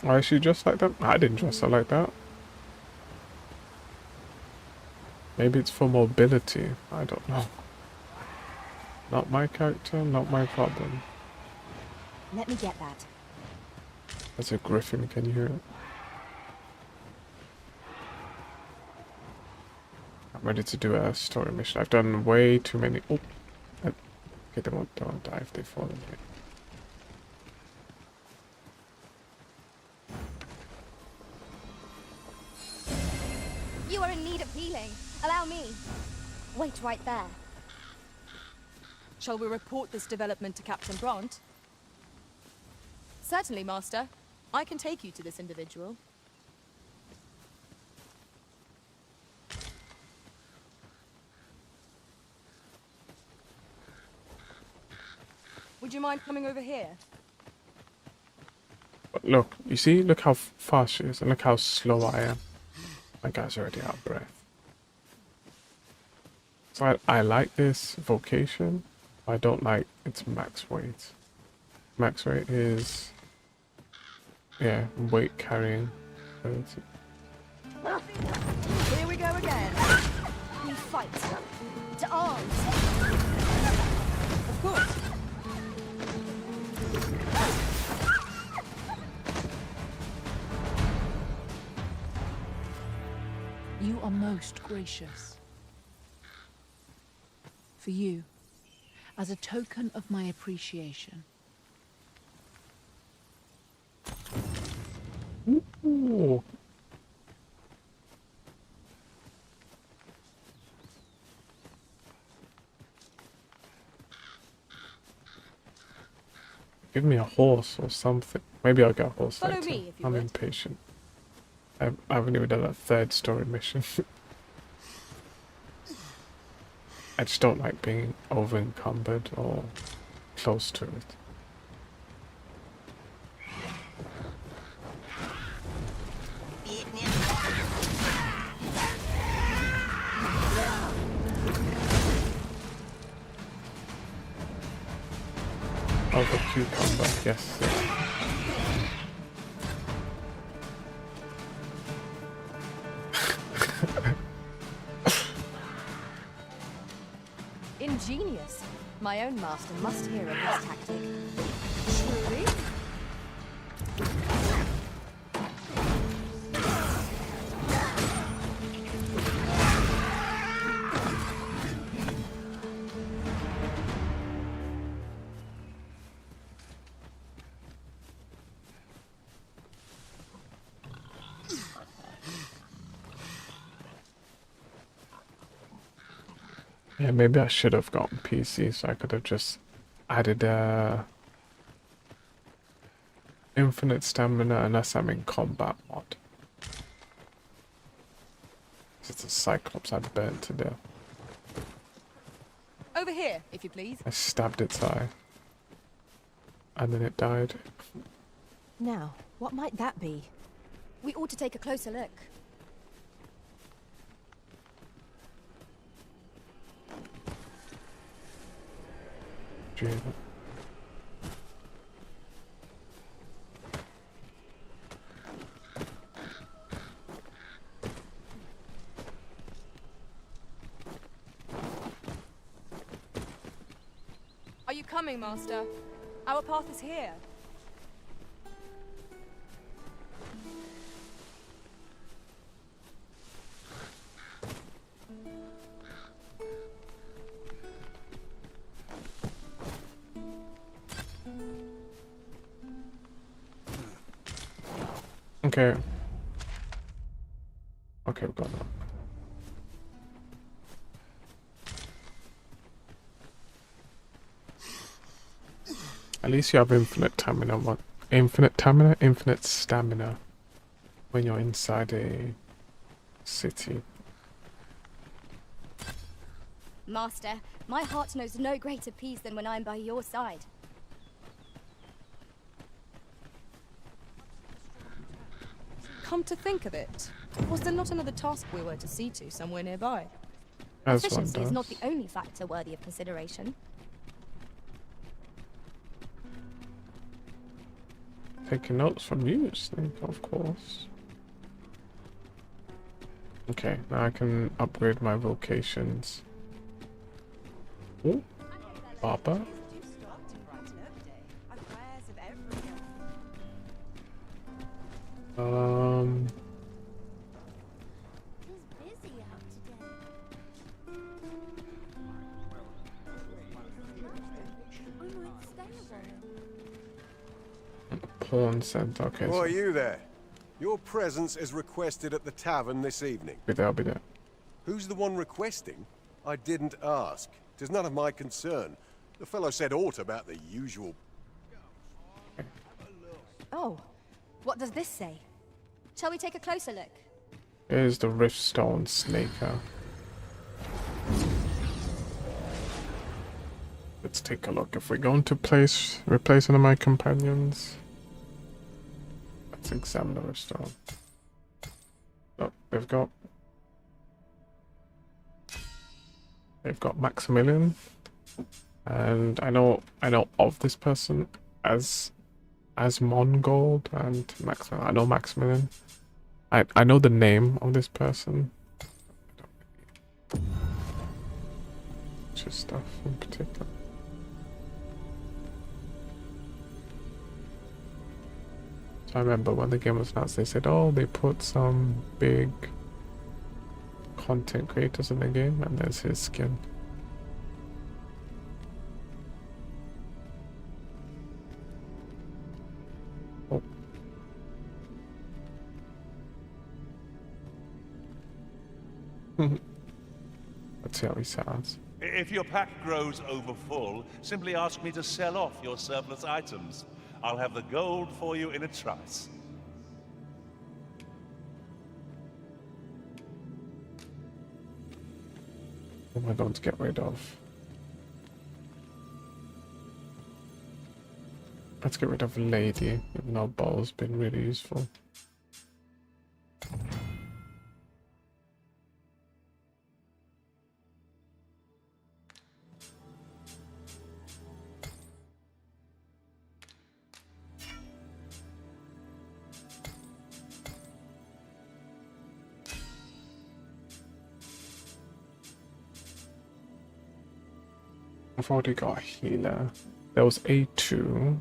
Why is she dressed like that? I didn't dress her like that. Maybe it's for mobility. I don't know. Not my character, not my problem. Let me get that. That's a griffin, can you hear it? I'm ready to do a story mission. I've done way too many. Oh, okay, they won't die if they fall in here. You are in need of healing. Allow me. Wait right there. Shall we report this development to Captain Brant? Certainly, Master. I can take you to this individual. Would you mind coming over here? But look, you see? Look how fast she is, and look how slow I am. My guy's already out of breath. So I like this vocation. I don't like its max weight. Max weight is, yeah, weight carrying ability. Here we go again. We fight. To arms. Of course. You are most gracious. For you, as a token of my appreciation. Ooh. Give me a horse or something. Maybe I'll get a horse Follow later. me, if you I'm would. impatient. I haven't even done that third story mission. I just don't like being over encumbered or close to it. Oh, the cucumber, yes. Ingenious. My own master must hear of this tactic. Truly? Yeah, maybe I should have gotten PC so I could have just added infinite stamina unless I'm in combat mod. It's a Cyclops I burnt to death. Over here, if you please. I stabbed its eye. And then it died. Now, what might that be? We ought to take a closer look. Gee, Are you coming, Master? Our path is here. Okay. Okay, we've got that. At least you have infinite stamina. Infinite stamina when you're inside a city. Master, my heart knows no greater peace than when I'm by your side. Come to think of it, was there not another task we were to see to somewhere nearby? As one Efficiency is does. not the only factor worthy of consideration. Taking notes from you, Snake, of course. Okay, now I can upgrade my vocations. Ooh, Baba. Pawn center. Okay. Why are you there? Your presence is requested at the tavern this evening. I'll be there. Who's the one requesting? I didn't ask. 'Tis none of my concern. The fellow said aught about the usual. Oh, what does this say? Shall we take a closer look? Here's the Riftstone Snaker. Let's take a look. If we're going to replace one of my companions, let's examine the Riftstone. Oh, they've got Maximilian, and I know of this person as Mongold and Maximilian. I know Maximilian. I know the name of this person. Just stuff in particular. So I remember when the game was announced, they said, oh, they put some big content creators in the game, and there's his skin. Oh. Let's see how he sounds. If your pack grows over full, simply ask me to sell off your surplus items. I'll have the gold for you in a trice. What am I going to get rid of? Let's get rid of Lady, even though Bowl's been really useful. I've already got a healer. There was A2.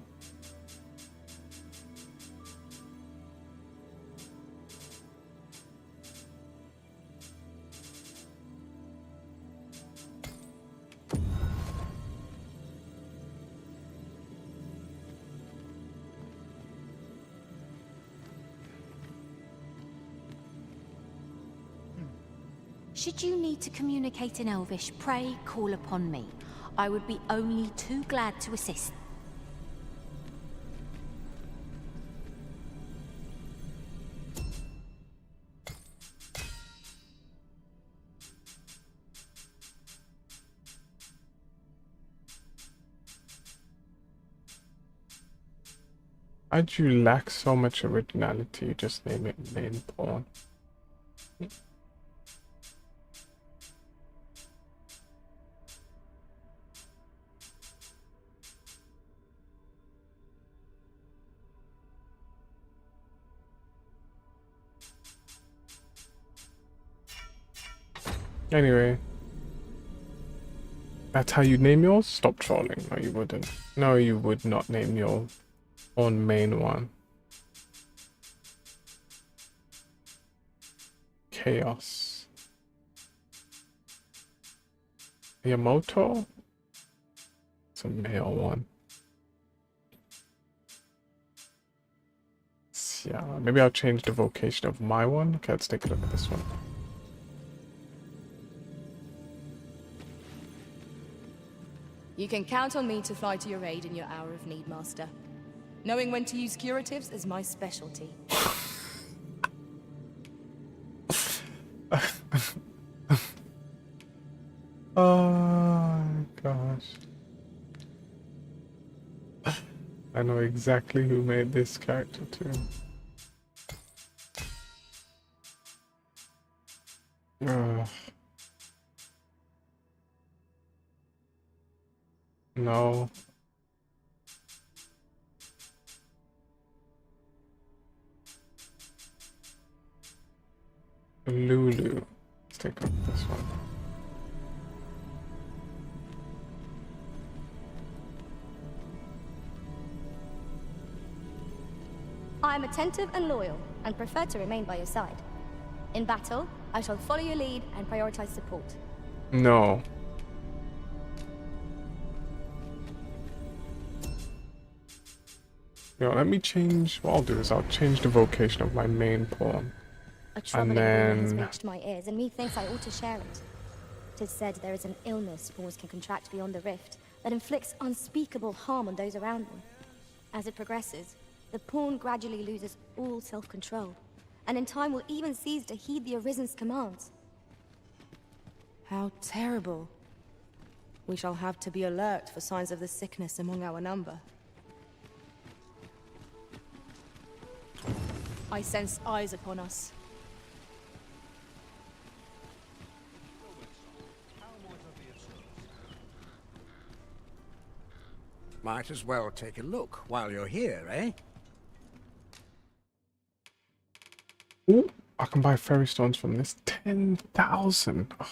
Should you need to communicate in Elvish, pray call upon me. I would be only too glad to assist. Why'd you lack so much originality? You just name it main pawn. Anyway, that's how you name yours? Stop trolling. No, you wouldn't. No, you would not name your own main one. Chaos. Miyamoto? It's a male one. Yeah, maybe I'll change the vocation of my one. Okay, let's take a look at this one. You can count on me to fly to your aid in your hour of need, Master. Knowing when to use curatives is my specialty. Oh gosh. I know exactly who made this character too. Ugh. No. Lulu. Let's take up this one. I am attentive and loyal, and prefer to remain by your side. In battle, I shall follow your lead and prioritize support. No. Yo, let me change. What I'll do is I'll change the vocation of my main pawn. A troubling rumor has then reached my ears, and methinks I ought to share it. 'Tis said there is an illness spawns can contract beyond the rift that inflicts unspeakable harm on those around them. As it progresses, the pawn gradually loses all self-control, and in time will even cease to heed the Arisen's commands. How terrible. We shall have to be alert for signs of the sickness among our number. I sense eyes upon us. Might as well take a look while you're here, eh? ooh, I can buy fairy stones from this. 10,000. Oh.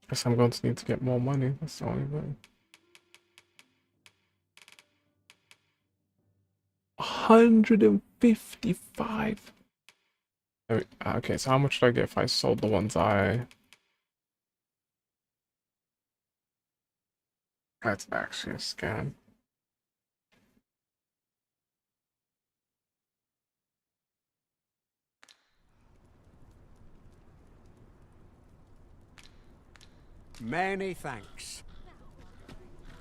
Guess I'm going to need to get more money. That's the only way. 155. Okay, so how much should I get if I sold the ones I... That's actually a scam. Many thanks.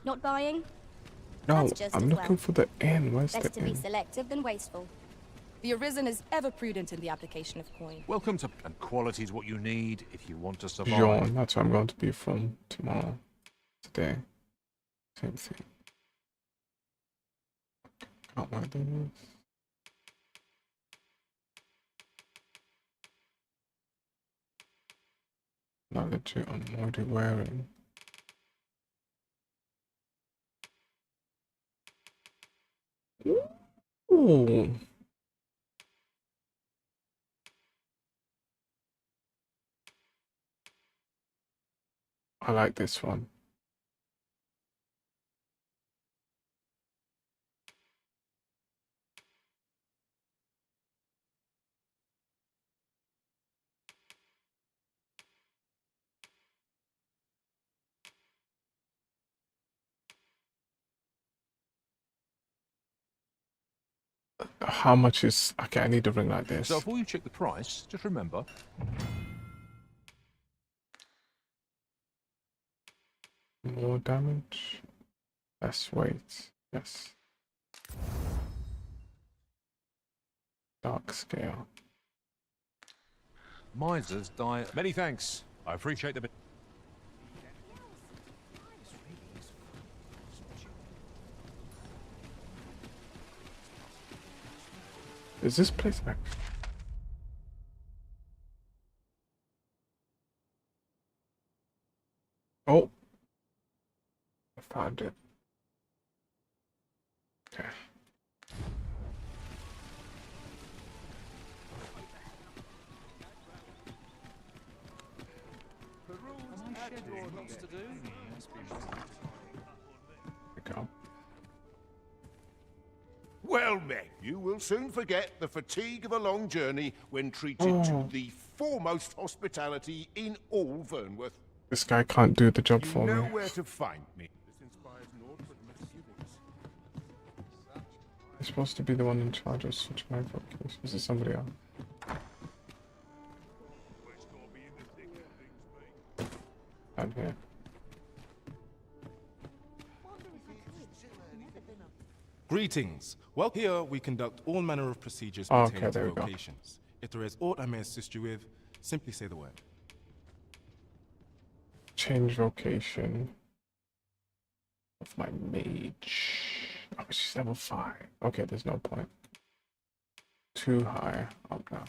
Not buying? No, That's just I'm as looking well. for the inn. Where's Better the to be inn? selective than wasteful. The Arisen is ever prudent in the application of coin. Welcome to... And quality's what you need if you want to survive. Jean, that's where I'm going to be from tomorrow. Today. Same thing. Can't wear those. Not legit, I'm already wearing. Ooh. I like this one. How much is... Okay, I need a ring like this. So before you check the price, just remember... More damage. Less weight. Yes. Dark scale. Misers die... Many thanks. I appreciate the... Is this place back? Oh. I found it. Okay. Go. Well met, you will soon forget the fatigue of a long journey when treated to the foremost hospitality in all Vernworth. This guy can't do the job You for know me. where to find me. This inspires naught but misgivings. I'm supposed to be the one in charge of switch my vocation. Is it somebody else? Down here. Greetings. Well, here we conduct all manner of procedures Oh, pertaining okay, there to we go. vocations. If there is aught I may assist you with, simply say the word. Change vocation of my mage. Oh, she's level 5. Okay, there's no point. Too high. Up now.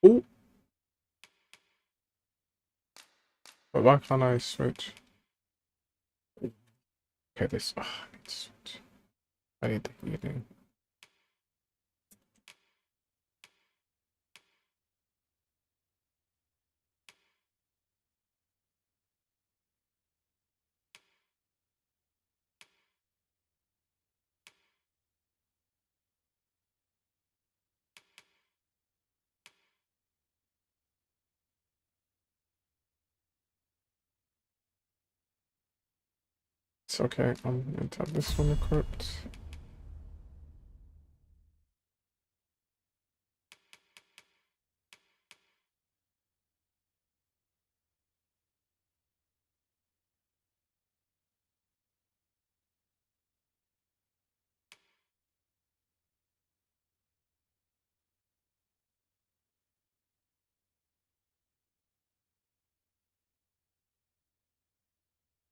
Oh. But why can't I switch? Okay, this. I need to switch. I need the healing. It's okay. I'm going to have this one equipped.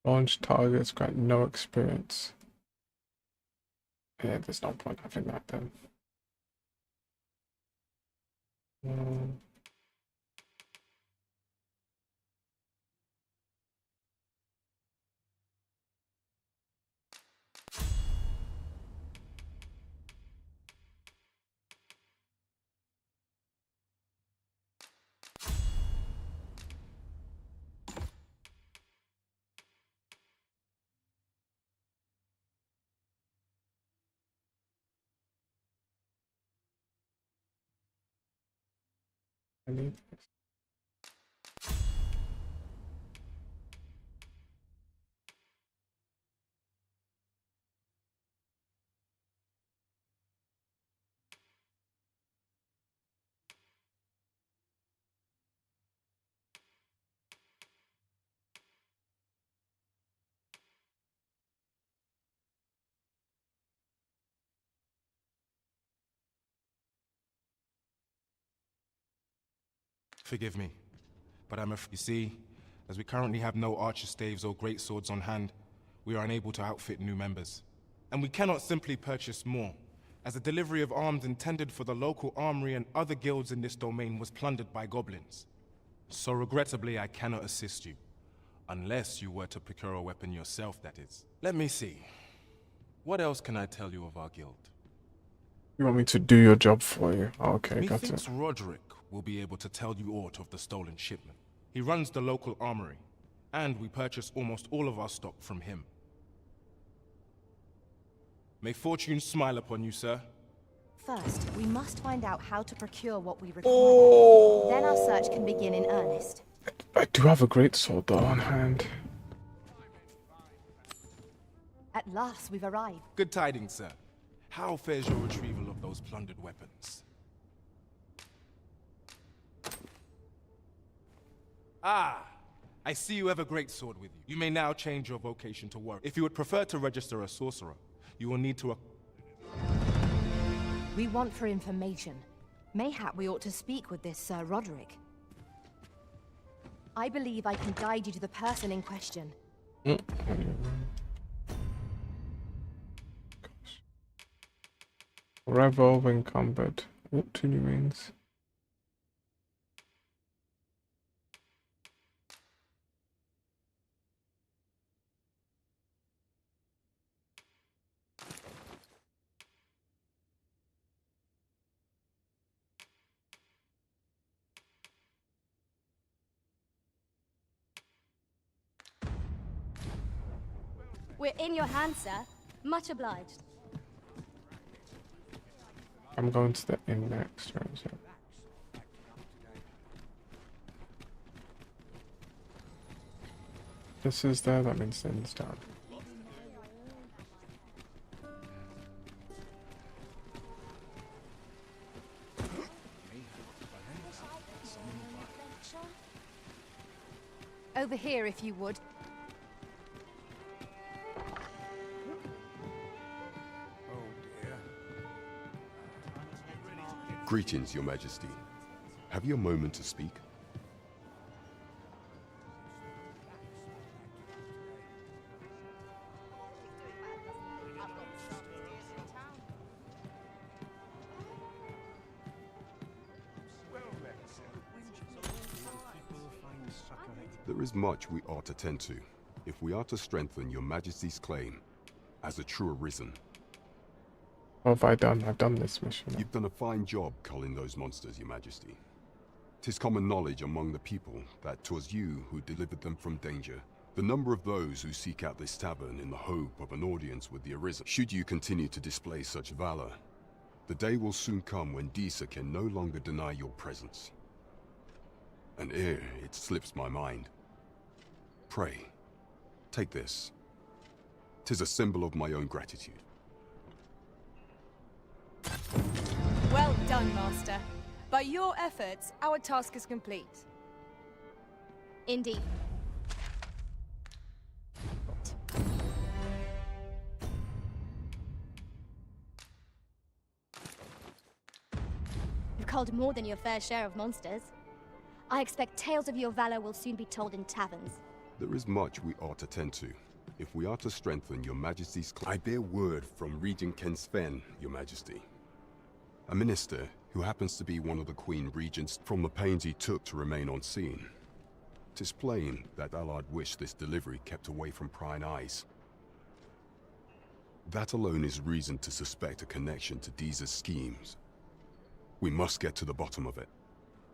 Launch targets grant no experience. Yeah, there's no point having that then. I need this. Forgive me, but you see, as we currently have no archer staves or great swords on hand, we are unable to outfit new members. And we cannot simply purchase more, as the delivery of arms intended for the local armory and other guilds in this domain was plundered by goblins. So regrettably, I cannot assist you. Unless you were to procure a weapon yourself, that is. Let me see. What else can I tell you of our guild? You want me to do your job for you? Okay, got it. Methinks Roderick will be able to tell you aught of the stolen shipment. He runs the local armory, and we purchase almost all of our stock from him. May fortune smile upon you, sir. First, we must find out how to procure what we require. Then our search can begin in earnest. I do have a great sword though on hand. At last, we've arrived. Good tidings, sir. How fares your retrieval of those plundered weapons? Ah, I see you have a great sword with you. You may now change your vocation to warrior. If you would prefer to register a sorcerer, you will need to... We want for information. Mayhap we ought to speak with this Sir Roderick. I believe I can guide you to the person in question. Revolving combat. What do you means? We're in your hands, sir. Much obliged. I'm going to the inn next. Where is it? This is there, that means the inn's down. Over here, if you would. Greetings, Your Majesty. Have you a moment to speak? There is much we ought to tend to, if we are to strengthen Your Majesty's claim as a true Arisen. What have I done? I've done this mission. You've done a fine job culling those monsters, Your Majesty. 'Tis common knowledge among the people that 'twas you who delivered them from danger. The number of those who seek out this tavern in the hope of an audience with the Arisen. Should you continue to display such valor, the day will soon come when Disa can no longer deny your presence. And ere it slips my mind, pray, take this. 'Tis a symbol of my own gratitude. Well done, Master. By your efforts, our task is complete. Indeed. You've culled more than your fair share of monsters. I expect tales of your valor will soon be told in taverns. There is much we ought to tend to, if we are to strengthen Your Majesty's claim. I bear word from Regent Ken Sven, Your Majesty. A minister who happens to be one of the Queen Regents from the pains he took to remain on scene. 'Tis plain that Allard wished this delivery kept away from prying eyes. That alone is reason to suspect a connection to Disa's schemes. We must get to the bottom of it.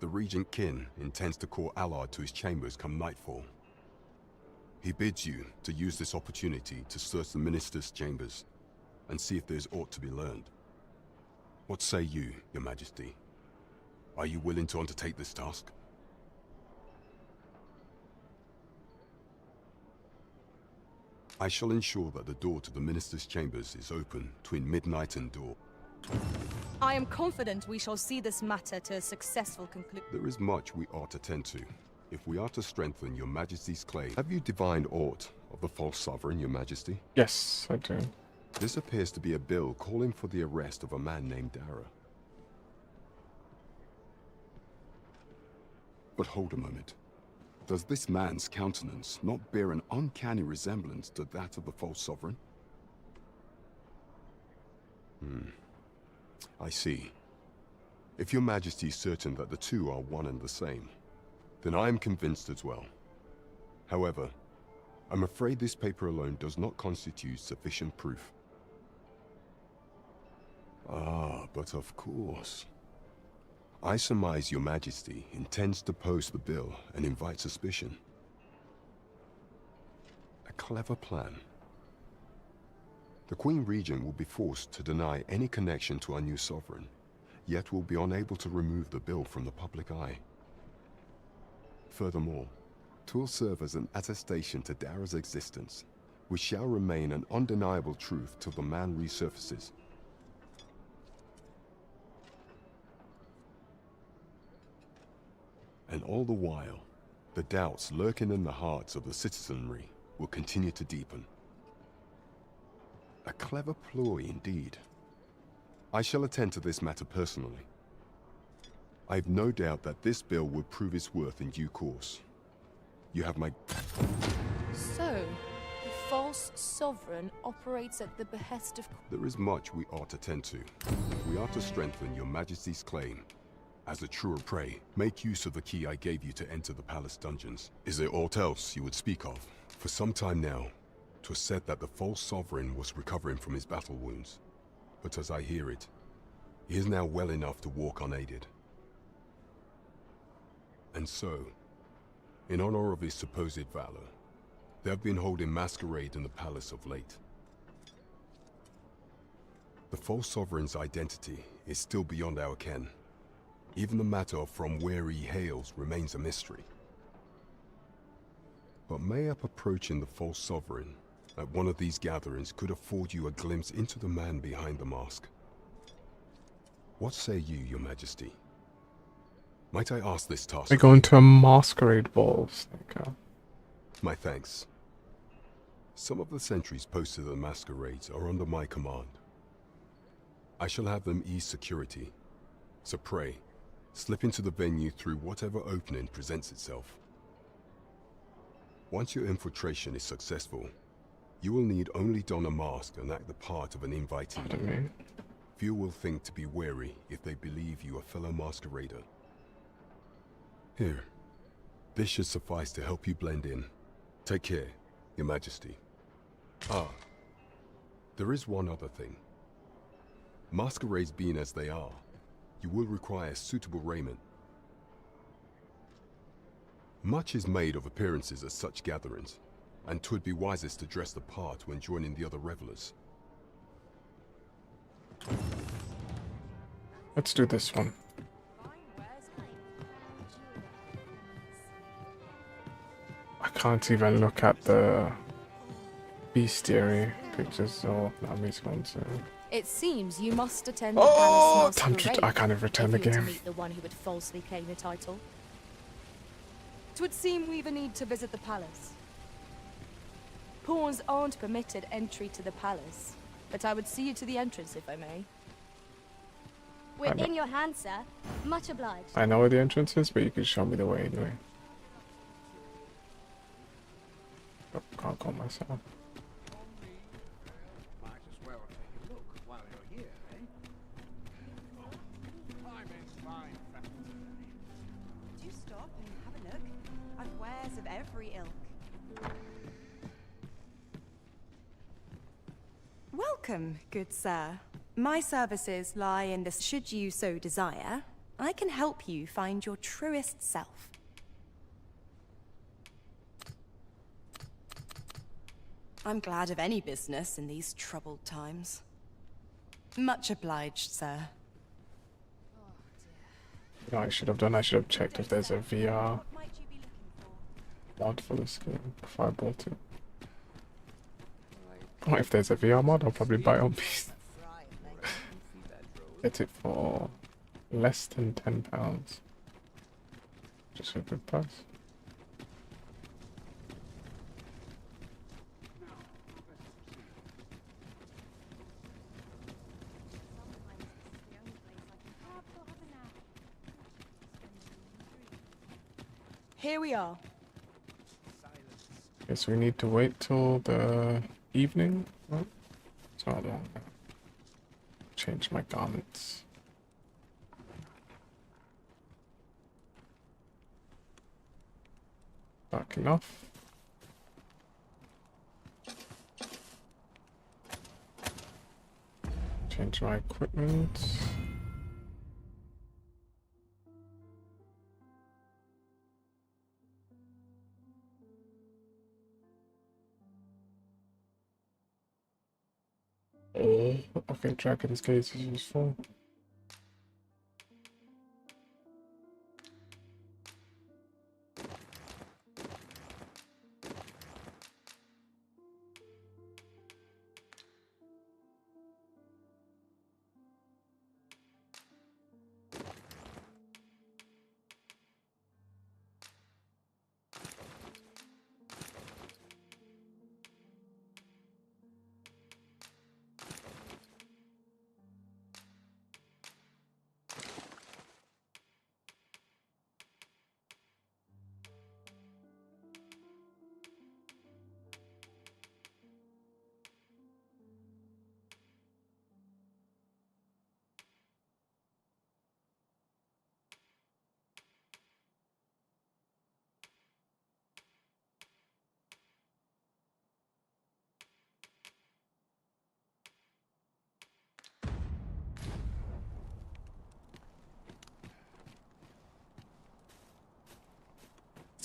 The Regent Kin intends to call Allard to his chambers come nightfall. He bids you to use this opportunity to search the minister's chambers and see if there's aught to be learned. What say you, Your Majesty? Are you willing to undertake this task? I shall ensure that the door to the minister's chambers is open between midnight and dawn. I am confident we shall see this matter to a successful conclusion. There is much we ought to tend to, if we are to strengthen Your Majesty's claim. Have you divined aught of the false sovereign, Your Majesty? Yes, I do. This appears to be a bill calling for the arrest of a man named Dara. But hold a moment. Does this man's countenance not bear an uncanny resemblance to that of the false sovereign? I see. If Your Majesty is certain that the two are one and the same, then I am convinced as well. However, I'm afraid this paper alone does not constitute sufficient proof. Ah, but of course. I surmise Your Majesty intends to post the bill and invite suspicion. A clever plan. The Queen Regent will be forced to deny any connection to our new sovereign, yet will be unable to remove the bill from the public eye. Furthermore, 'twill serve as an attestation to Dara's existence, which shall remain an undeniable truth till the man resurfaces. And all the while, the doubts lurking in the hearts of the citizenry will continue to deepen. A clever ploy indeed. I shall attend to this matter personally. I have no doubt that this bill will prove its worth in due course. You have my... So, the false sovereign operates at the behest of... There is much we ought to tend to. We are to strengthen your majesty's claim. As a truer prey, make use of the key I gave you to enter the palace dungeons. Is there aught else you would speak of? For some time now, 'twas said that the false sovereign was recovering from his battle wounds. But as I hear it, he is now well enough to walk unaided. And so, in honor of his supposed valor, they have been holding masquerade in the palace of late. The false sovereign's identity is still beyond our ken. Even the matter of from where he hails remains a mystery. But mayhap approaching the false sovereign at one of these gatherings could afford you a glimpse into the man behind the mask. What say you, your majesty? Might I ask this task? We're going to a masquerade ball. My thanks. Some of the sentries posted at the masquerades are under my command. I shall have them ease security. So pray, slip into the venue through whatever opening presents itself. Once your infiltration is successful, you will need only don a mask and act the part of an invitee. Few will think to be wary if they believe you a fellow masquerader. Here, this should suffice to help you blend in. Take care, your majesty. Ah, there is one other thing. Masquerades being as they are, you will require suitable raiment. Much is made of appearances at such gatherings, and 'twould be wisest to dress the part when joining the other revelers. Let's do this one. I can't even look at the bestiary pictures, so that means going to... It seems you must attend the Oh, palace time masquerade to... I can't even return the if you were game. to meet the one who would falsely claim the title. 'Twould seem we've a need to visit the palace. Pawns aren't permitted entry to the palace, but I would see you to the entrance if I may. Within your hand, sir. Much obliged. I know where the entrance is, but you can show me the way anyway. Oh, can't call myself. Might as well take a look while you're here, eh? Do stop and have a look. I've wares of every ilk. Welcome, good sir. My services lie in this. Should you so desire, I can help you find your truest self. I'm glad of any business in these troubled times. Much obliged, sir. You know what I should have done? I should have checked if there's a VR mod for this game before I bought it. Oh, if there's a VR mod, I'll probably buy on PC. Get it for less than £10. Just a good price. Here we are. Guess we need to wait till the evening. Oh, it's not long. Change my garments. Dark enough. Change my equipment. Oh, okay, Dragon's Gaze is useful.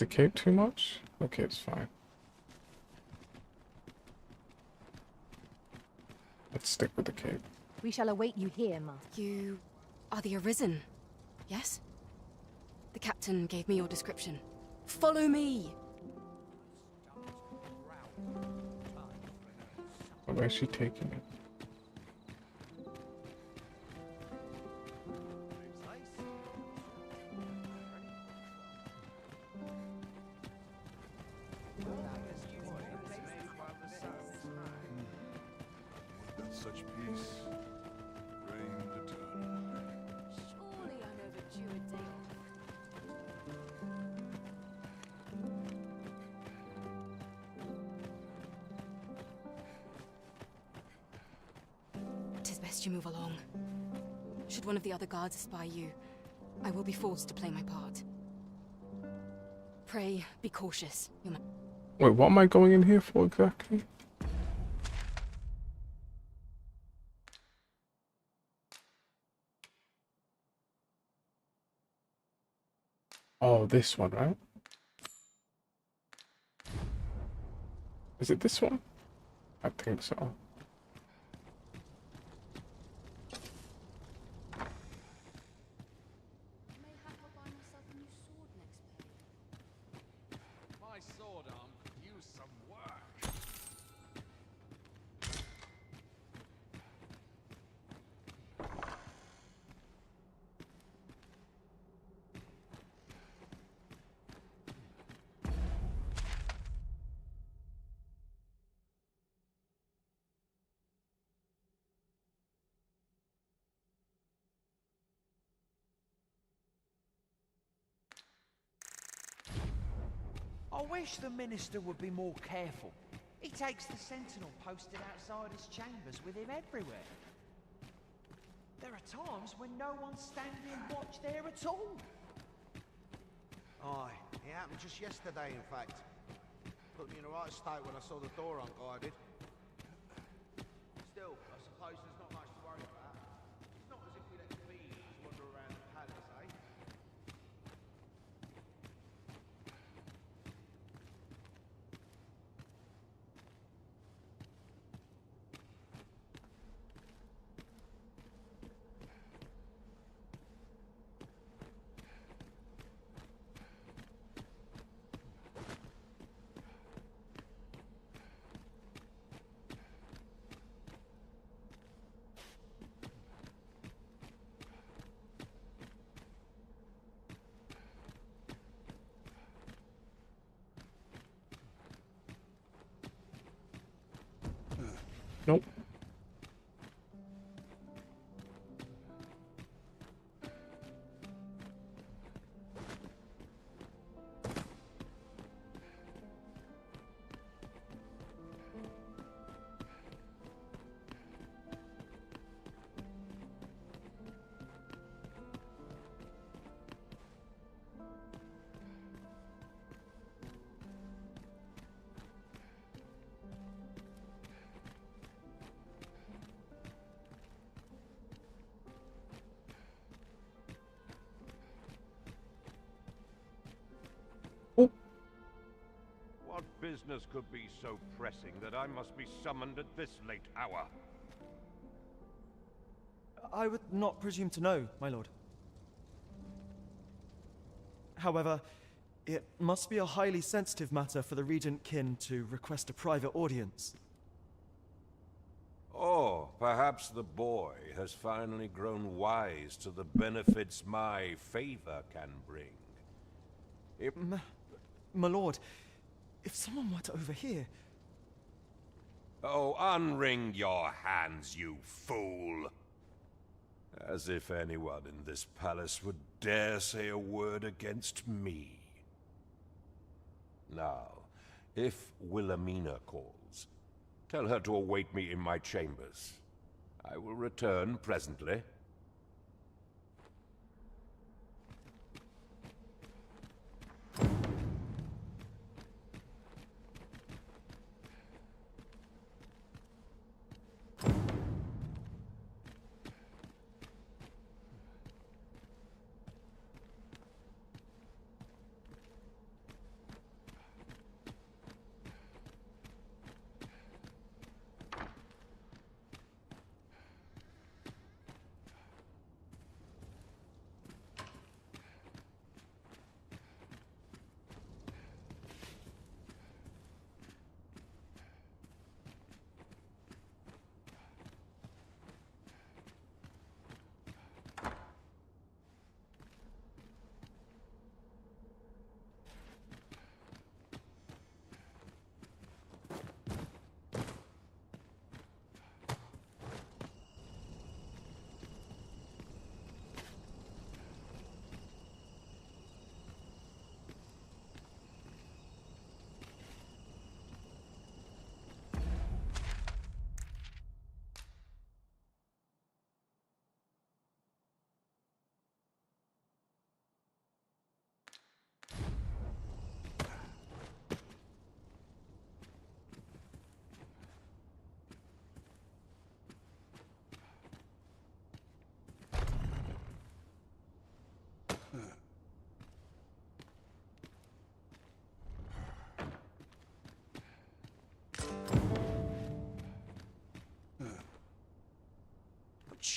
the cape too much? Okay, it's fine. Let's stick with the cape. We shall await you here, Master. You are the Arisen, yes? The captain gave me your description. Follow me! Where's she taking me? Such peace reigned eternal. Surely I'm overdue a day off. 'Tis best you move along. Should one of the other guards spy you, I will be forced to play my part. Pray, be cautious. Wait, what am I going in here for exactly? Oh, this one, right? Is it this one? I think so. My sword arm could use some work. I wish the minister would be more careful. He takes the sentinel posted outside his chambers with him everywhere. There are times when no one's standing watch there at all. Aye, it happened just yesterday, in fact. Put me in the right state when I saw the door unguarded. Still, I suppose there's not much to worry about. It's not as if we let thieves wander around the palace, eh? Nope. What business could be so pressing that I must be summoned at this late hour? I would not presume to know, my lord. However, it must be a highly sensitive matter for the regent kin to request a private audience. Oh, perhaps the boy has finally grown wise to the benefits my favor can bring. My lord, if someone were to overhear... Oh, unwring your hands, you fool! As if anyone in this palace would dare say a word against me. Now, if Wilhelmina calls, tell her to await me in my chambers. I will return presently.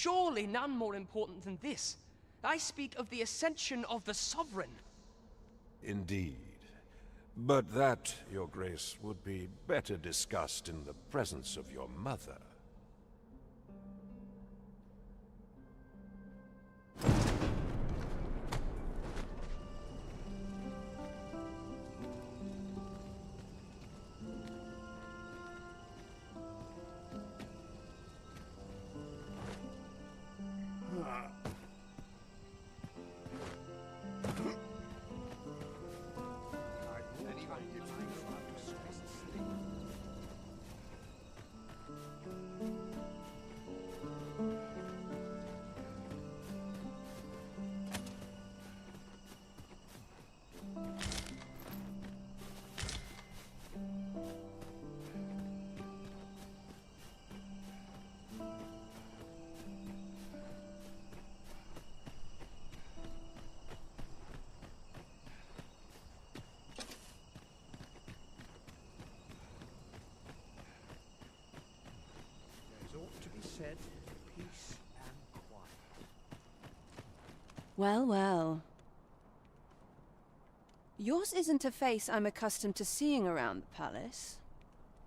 surely none more important than this. I speak of the ascension of the Sovereign. Indeed. But that, Your Grace, would be better discussed in the presence of your mother. Said peace and quiet. Well, well. Yours isn't a face I'm accustomed to seeing around the palace.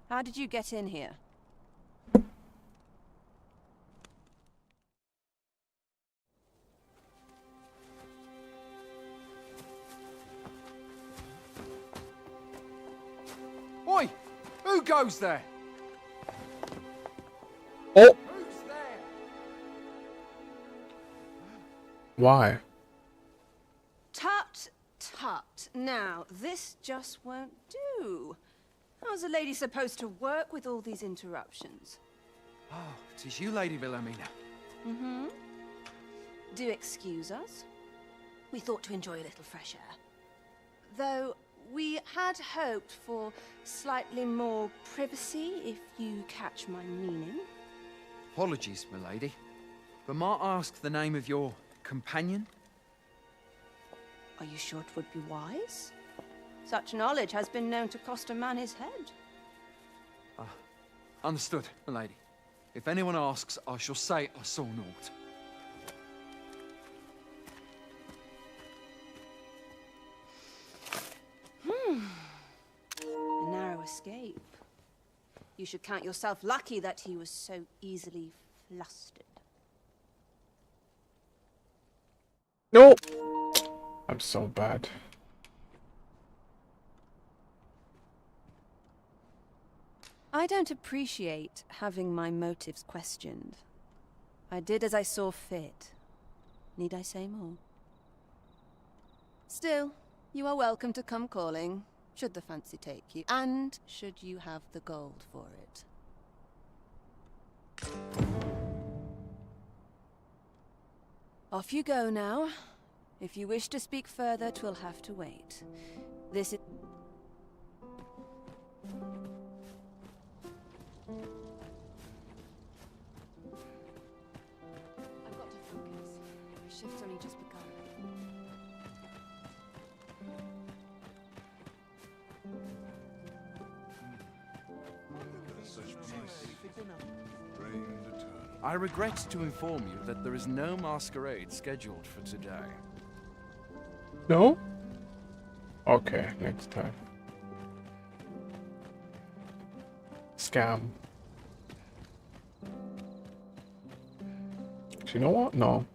How did you get in here? Oi! Who goes there? Oh! Why? Tut, tut. Now, this just won't do. How's a lady supposed to work with all these interruptions? Oh, it is you, Lady Wilhelmina. Mm-hmm. Do excuse us. We thought to enjoy a little fresh air. Though, we had hoped for slightly more privacy, if you catch my meaning. Apologies, milady. But might I ask the name of your companion? Are you sure it would be wise? Such knowledge has been known to cost a man his head. Understood, milady. If anyone asks, I shall say I saw naught. A narrow escape. You should count yourself lucky that he was so easily flustered. No! I'm so bad. I don't appreciate having my motives questioned. I did as I saw fit. Need I say more? Still, you are welcome to come calling, should the fancy take you, and should you have the gold for it. Off you go now. If you wish to speak further, 'twill have to wait. This is... I've got to focus. My shift's only just begun. I regret to inform you that there is no masquerade scheduled for today. No? Okay, next time. Scam. Do you know what? No.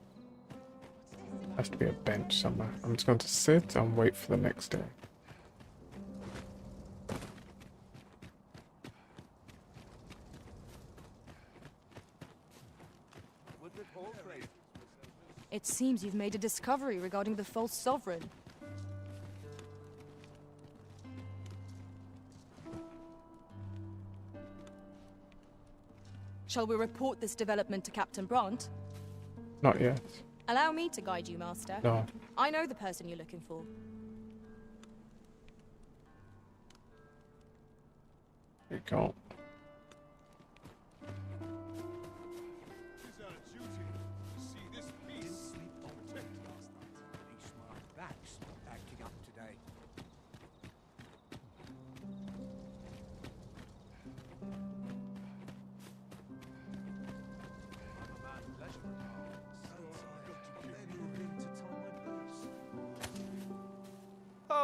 Has to be a bench somewhere. I'm just going to sit and wait for the next day. It seems you've made a discovery regarding the false sovereign. Shall we report this development to Captain Brandt? Not yet. Allow me to guide you, Master. No. I know the person you're looking for. There you go.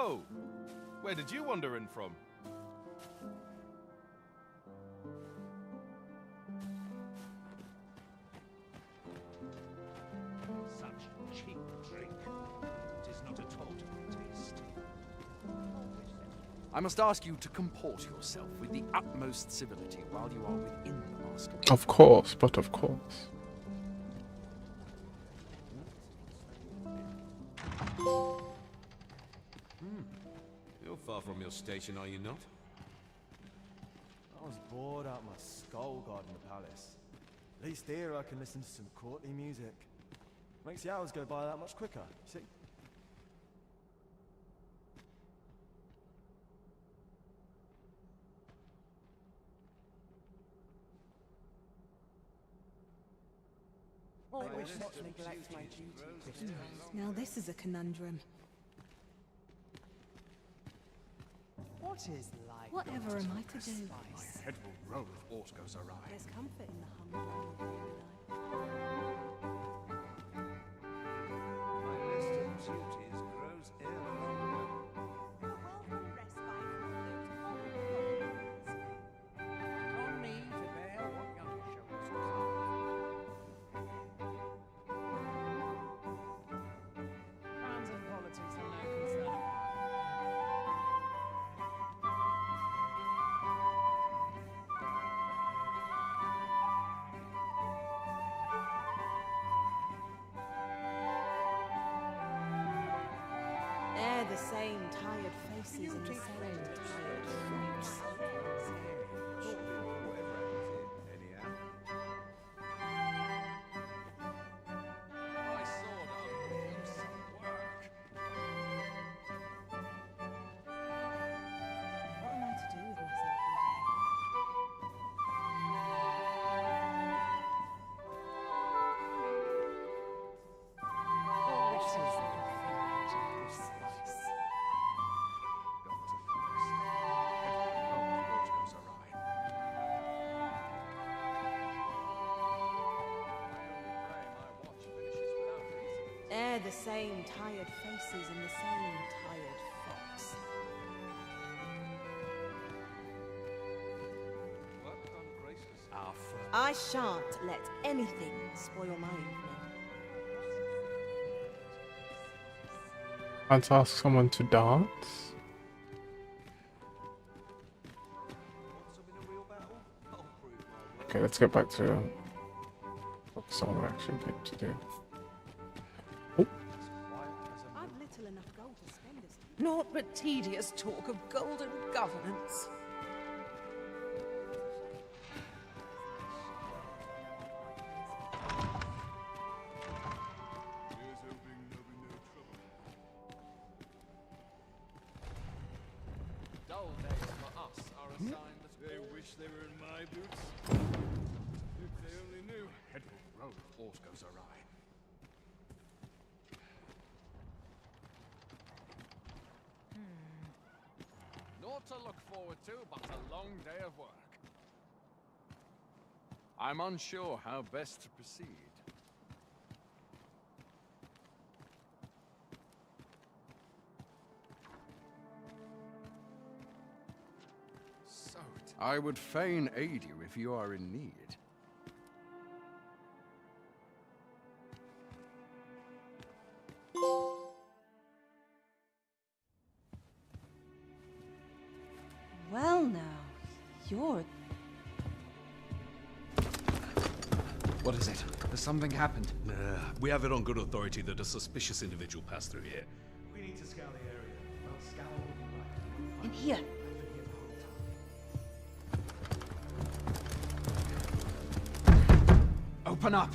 So, where did you wander in from? Such cheap drink. It is not at all to my taste. I must ask you to comport yourself with the utmost civility while you are within the mask. Of course, but of course. You're far from your station, are you not? I was bored out my skull guarding the palace. At least here I can listen to some courtly music. Makes the hours go by that much quicker, see? I wish not to neglect my duty. Now this is a conundrum. What is life? Whatever am I to do? My head will roll if aught goes awry. There's comfort in the humble and the daily life. My list of duties grows ever longer. On me to bear what younger shoulders Crowns and politics are no concern of mine. They're the same tired faces and the same tired fruits. My sword arm needs some work. What am I to do with myself They're the same tired faces and the same tired fox. I shan't let anything spoil my evening. Let's ask someone to dance. Okay, let's get back to focus on what I actually need to do. I've little enough gold to spend this. Naught but tedious talk of golden governance. Dull days for us are a sign that They wish they were in my boots. If they only knew. head will roll if aught goes awry. Naught to look forward to, but a long day of work. I'm unsure how best to proceed. So, I would fain aid you if you are in need. Well now, you're... What is it? Has something happened? We have it on good authority that a suspicious individual passed through here. We need to scour the area. Well, scour will be right. in here. Open up!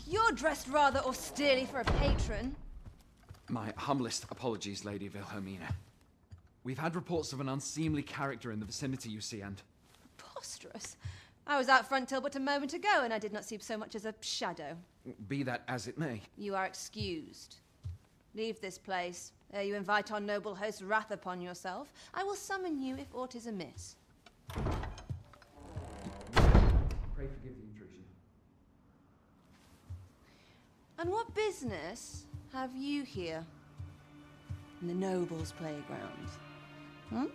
You're dressed rather austerely for a patron. My humblest apologies, Lady Wilhelmina. We've had reports of an unseemly character in the vicinity, you see, and... Preposterous. I was out front till but a moment ago, and I did not see so much as a shadow. Be that as it may. You are excused. Leave this place, ere you invite our noble host's wrath upon yourself, I will summon you if aught is amiss. Pray forgive the intrusion. And what business have you here? In the nobles' playground? Hmm?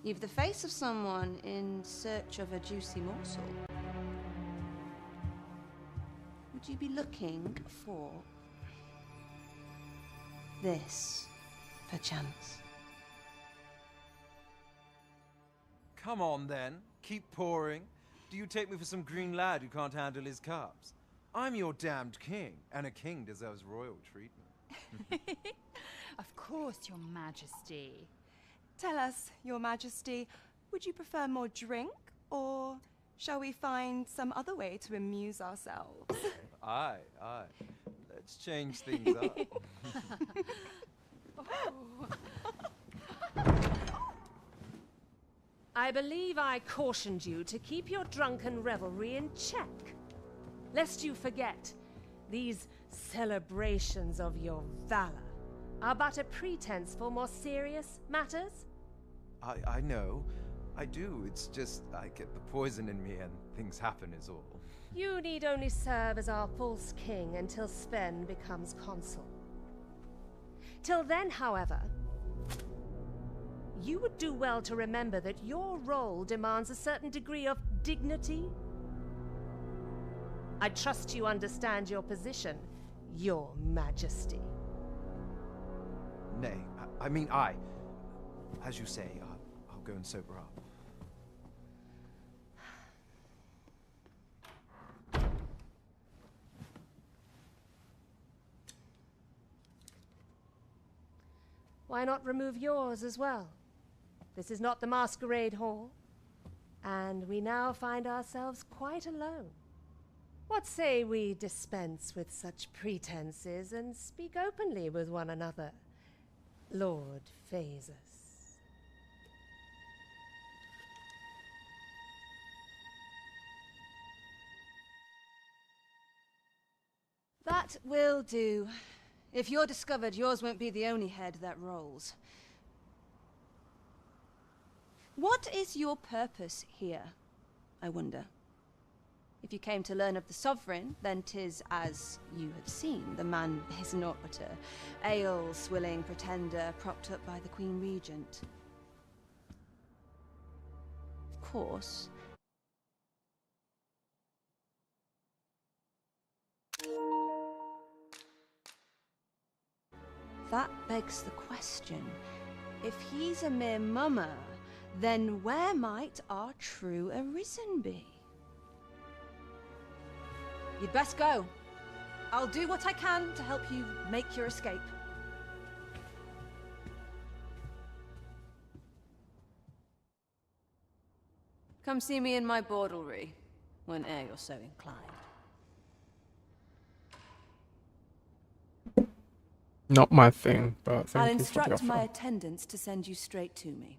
You've the face of someone in search of a juicy morsel. Would you be looking for this, perchance? Come on, then. Keep pouring. Do you take me for some green lad who can't handle his cups? I'm your damned king, and a king deserves royal treatment. Of course, Your Majesty. Tell us, Your Majesty, would you prefer more drink, or shall we find some other way to amuse ourselves? Aye, aye. Let's change things up. I believe I cautioned you to keep your drunken revelry in check. Lest you forget, these celebrations of your valor are but a pretense for more serious matters. I know. I do. It's just I get the poison in me and things happen is all. You need only serve as our false king until Sven becomes consul. Till then, however, you would do well to remember that your role demands a certain degree of dignity. I trust you understand your position, Your Majesty. Nay, I mean I. As you say, I'll go and sober up. Why not remove yours as well? This is not the masquerade hall, and we now find ourselves quite alone. What say we dispense with such pretenses and speak openly with one another, Lord Phasus? That will do. If you're discovered, yours won't be the only head that rolls. What is your purpose here, I wonder? If you came to learn of the Sovereign, then 'tis as you have seen. The man is naught but a ale-swilling pretender propped up by the Queen Regent. Of course. That begs the question. If he's a mere mummer, then where might our true Arisen be? You'd best go. I'll do what I can to help you make your escape. Come see me in my bordlery, whene'er you're so inclined. Not my thing, but thank I'll you for the instruct offer. my attendants to send you straight to me.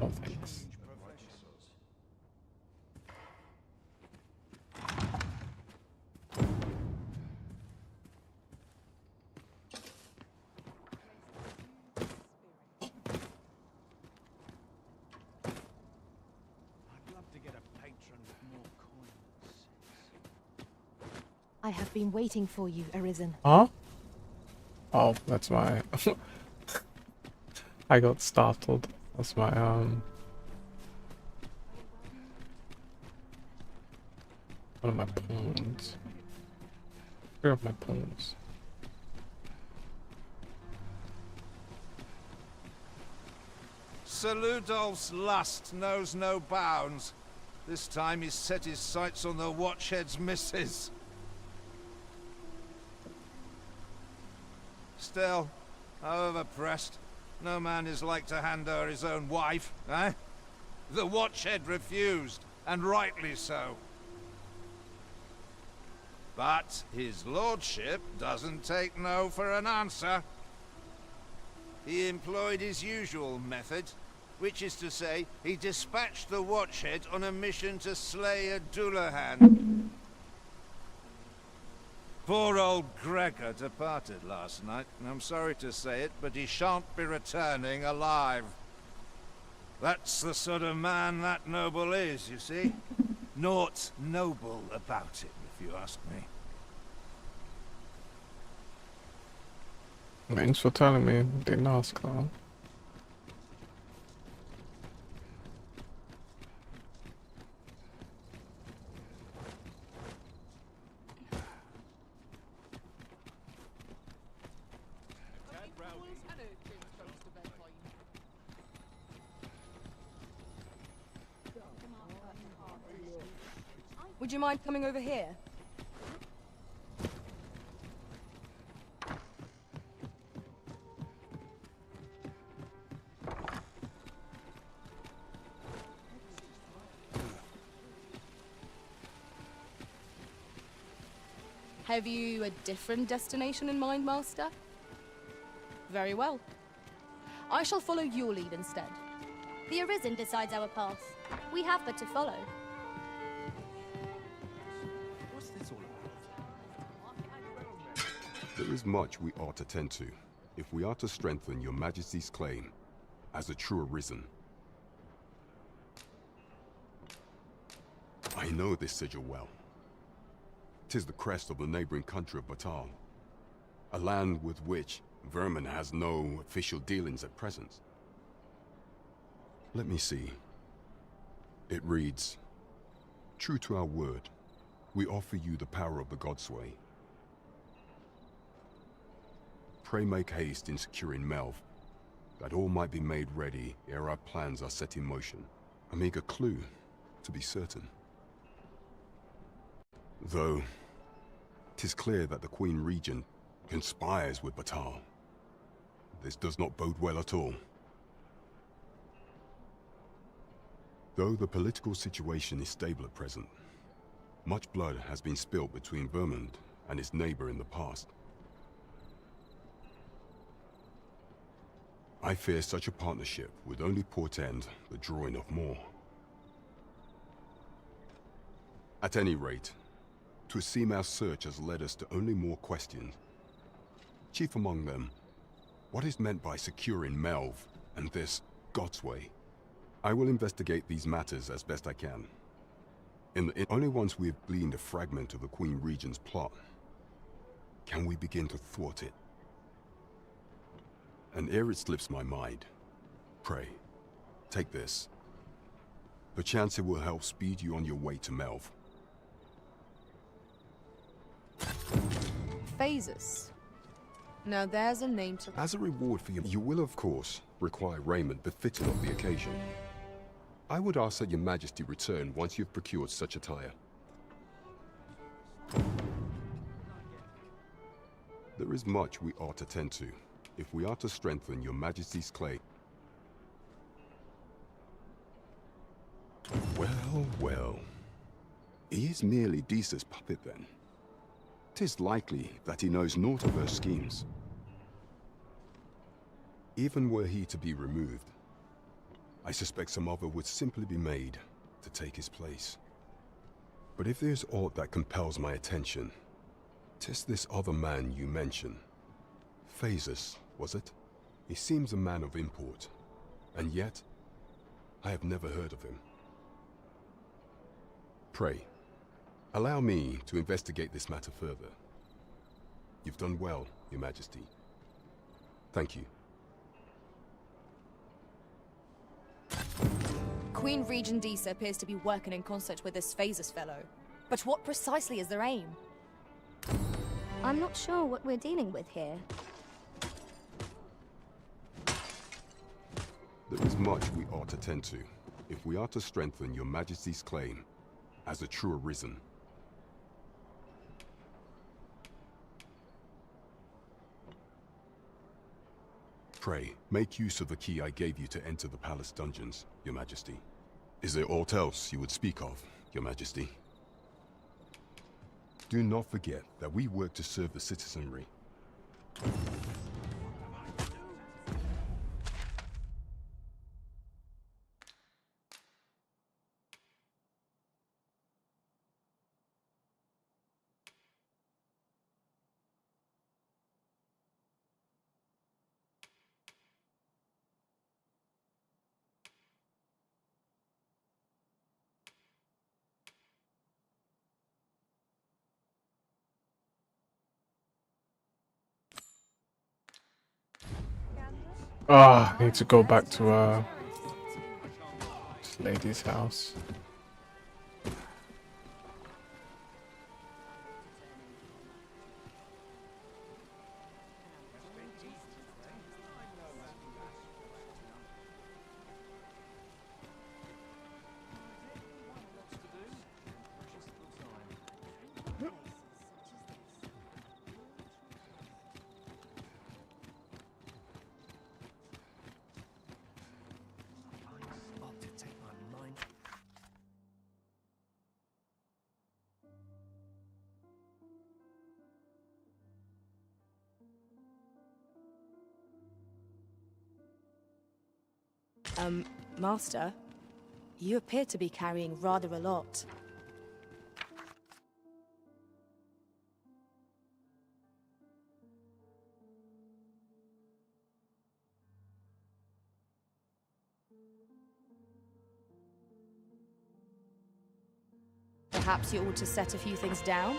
Oh, thanks. I have been waiting for you, Arisen. Huh? Oh, that's my... I got startled. That's my, one of my pawns. Where are my pawns? Sir Ludolf's lust knows no bounds. This time he's set his sights on the Watchhead's missus. Still, however pressed, no man is like to hand her his own wife, eh? The Watchhead refused, and rightly so. But his lordship doesn't take no for an answer. He employed his usual method, which is to say, he dispatched the Watchhead on a mission to slay a Dullahan. Poor old Gregor departed last night, and I'm sorry to say it, but he shan't be returning alive. That's the sort of man that noble is, you see. Naught noble about him, if you ask me. Thanks for telling me. Didn't ask that. Would you mind coming over here? Have you a different destination in mind, Master? Very well. I shall follow your lead instead. The Arisen decides our path. We have but to follow. What's this all about? There is much we ought to tend to, if we are to strengthen your Majesty's claim as a true Arisen. I know this sigil well. 'Tis the crest of the neighboring country of Batal, a land with which Vermin has no official dealings at present. Let me see. It reads, "True to our word, we offer you the power of the Godsway. Pray make haste in securing Melv, that all might be made ready ere our plans are set in motion." A meager clue, to be certain. Though, 'tis clear that the Queen Regent conspires with Batal. This does not bode well at all. Though the political situation is stable at present, much blood has been spilled between Vermund and its neighbor in the past. I fear such a partnership would only portend the drawing of more. At any rate, 'twould seem our search has led us to only more questions. Chief among them, what is meant by securing Melv and this Godsway? I will investigate these matters as best I can. Only once we have gleaned a fragment of the Queen Regent's plot can we begin to thwart it. And ere it slips my mind, pray, take this. Perchance it will help speed you on your way to Melv. Phases. Now there's a name to... As a reward for you will of course require raiment befitting of the occasion. I would ask that your Majesty return once you've procured such attire. There is much we ought to tend to, if we are to strengthen your Majesty's claim. Well, well. He is merely Disa's puppet then. 'Tis likely that he knows naught of her schemes. Even were he to be removed, I suspect some other would simply be made to take his place. But if there's aught that compels my attention, 'tis this other man you mention. Phases, was it? He seems a man of import, and yet I have never heard of him. Pray, allow me to investigate this matter further. You've done well, Your Majesty. Thank you. Queen Regent Disa appears to be working in concert with this Phases fellow. But what precisely is their aim? I'm not sure what we're dealing with here. There is much we ought to tend to, if we are to strengthen Your Majesty's claim as a true Arisen. Pray, make use of the key I gave you to enter the palace dungeons, Your Majesty. Is there aught else you would speak of, Your Majesty? Do not forget that we work to serve the citizenry. I need to go back to this lady's house. Master, you appear to be carrying rather a lot. Perhaps you ought to set a few things down?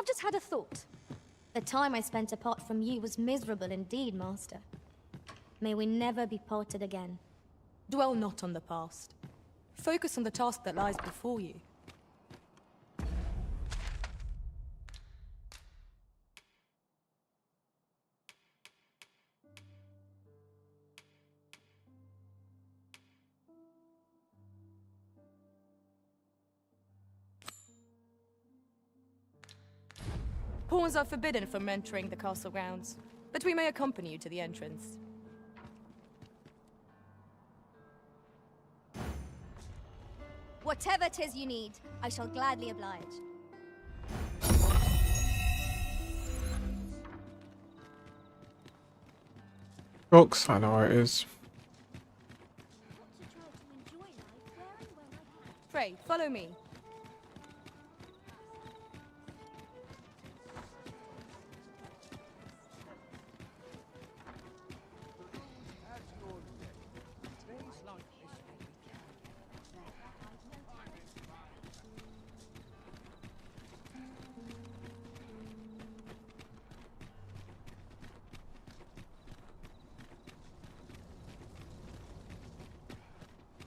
I've just had a thought. The time I spent apart from you was miserable indeed, Master. May we never be parted again. Dwell not on the past. Focus on the task that lies before you. Pawns are forbidden from entering the castle grounds, but we may accompany you to the entrance. Whatever 'tis you need, I shall gladly oblige. Books, I know where it is. Frey, follow me.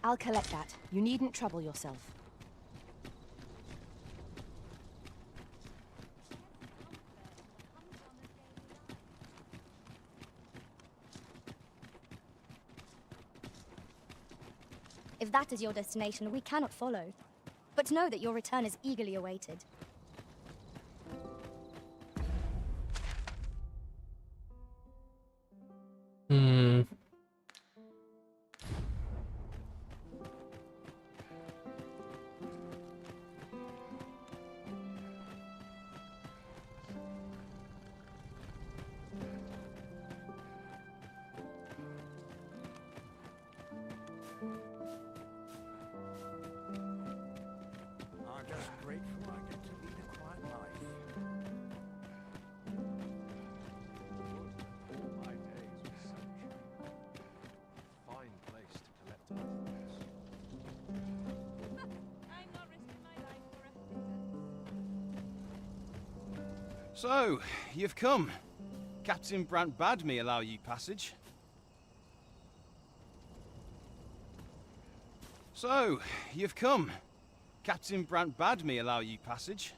I'll collect that. You needn't trouble yourself. If that is your destination, we cannot follow. But know that your return is eagerly awaited. I'm just grateful I get to lead a quiet life. My days with sunshine. Fine place to collect my thoughts. I'm not risking my life for a So, you've come. Captain Brant bade me allow you passage. So, you've come. Captain Brant bade me allow you passage.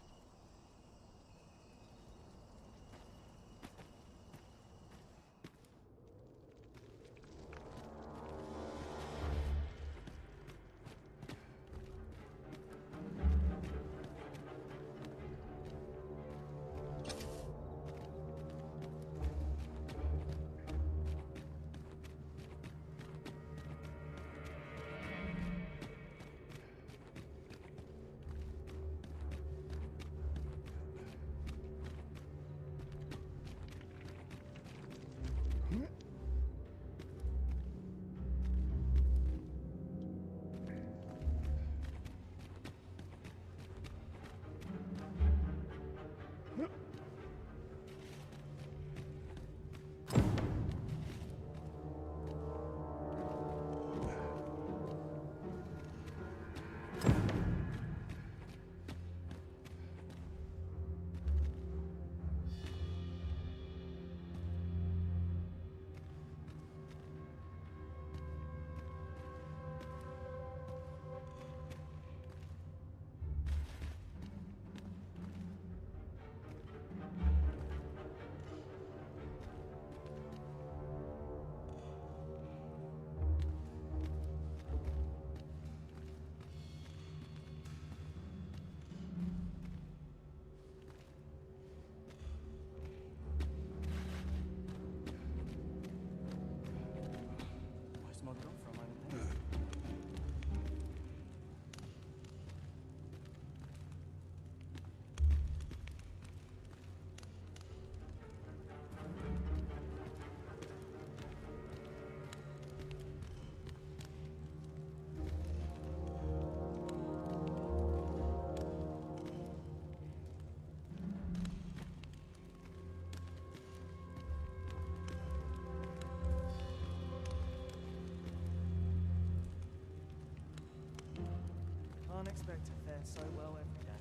Where's my gun from? Can't expect to fare so well every day.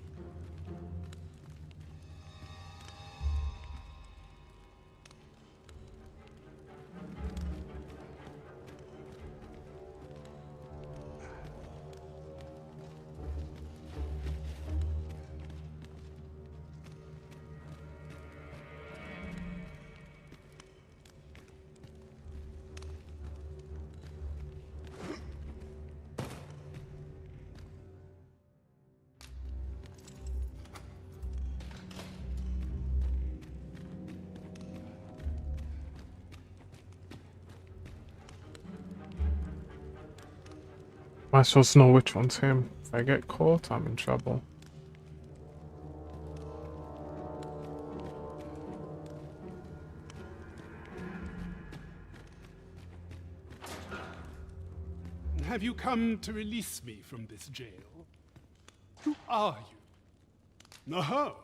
Am I supposed to know which one's him? If I get caught, I'm in trouble. have you come to release me from this jail? Who are you? Oh.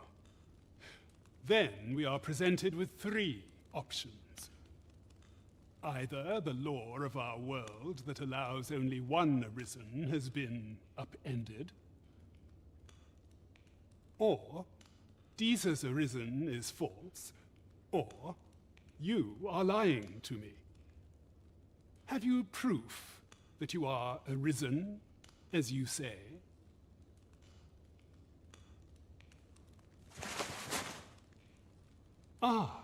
Then we are presented with 3 options. Either the law of our world that allows only one Arisen has been upended, or Jesus Arisen is false, or you are lying to me. Have you proof that you are Arisen, as you say? Ah,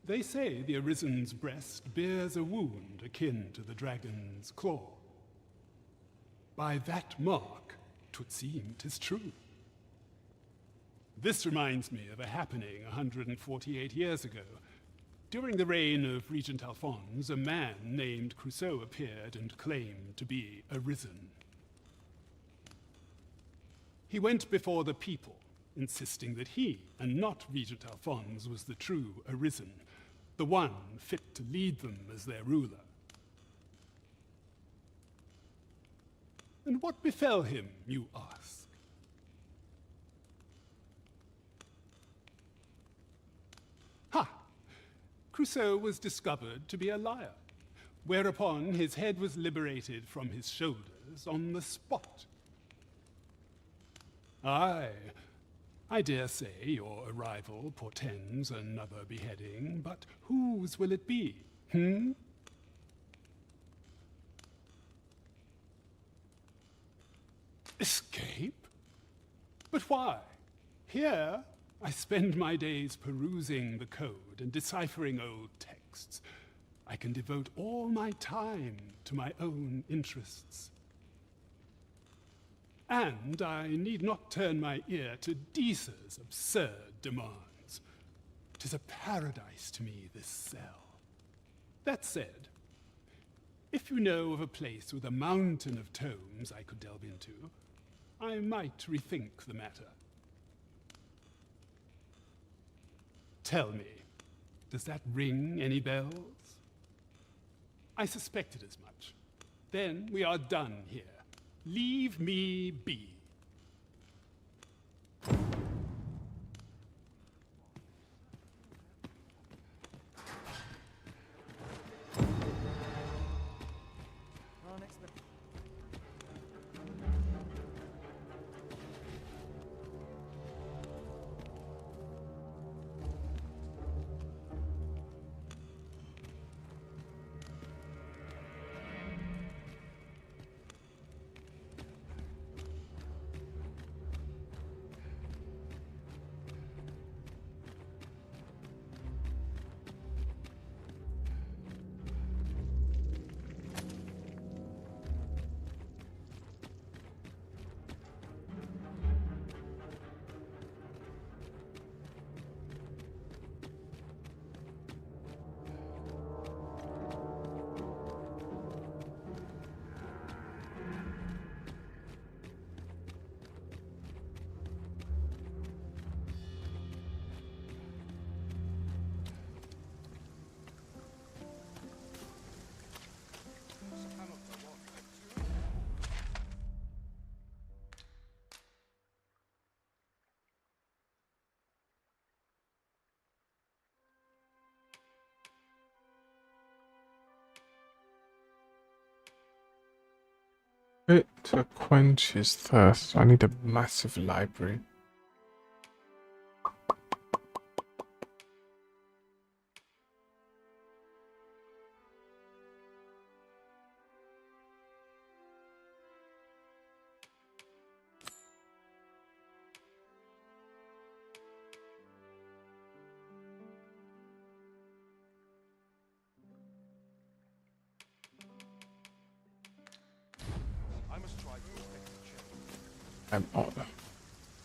they say the Arisen's breast bears a wound akin to the dragon's claw. By that mark, 'twould seem 'tis true. This reminds me of a happening 148 years ago. During the reign of Regent Alphonse, a man named Crusoe appeared and claimed to be Arisen. He went before the people, insisting that he, and not Regent Alphonse, was the true Arisen, the one fit to lead them as their ruler. And what befell him, you ask? Ha! Crusoe was discovered to be a liar, whereupon his head was liberated from his shoulders on the spot. Aye, I dare say your arrival portends another beheading, but whose will it be, Escape? But why? Here, I spend my days perusing the code and deciphering old texts. I can devote all my time to my own interests. And I need not turn my ear to Deesa's absurd demands. 'Tis a paradise to me, this cell. That said, if you know of a place with a mountain of tomes I could delve into, I might rethink the matter. Tell me, does that ring any bells? I suspected as much. Then we are done here. Leave me be. Bit to quench his thirst. I need a massive library.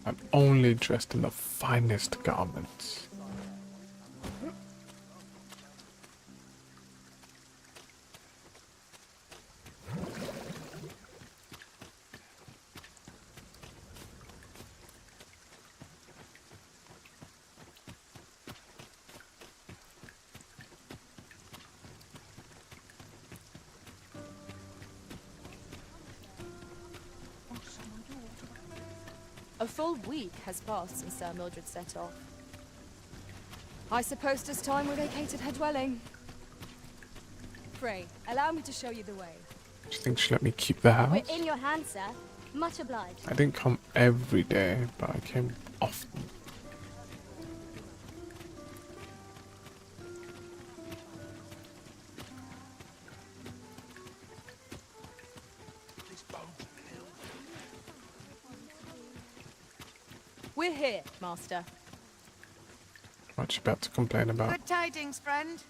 I'm only dressed in the finest garments. A full week has passed since Sir Mildred set off. I suppose 'tis time we vacated her dwelling. Pray, allow me to show you the way. Do you think she'll let me keep the house? We're in your hands, sir. Much obliged. I didn't come every day, but I came often. We're here, Master. What you about to complain about? Good tidings, friend.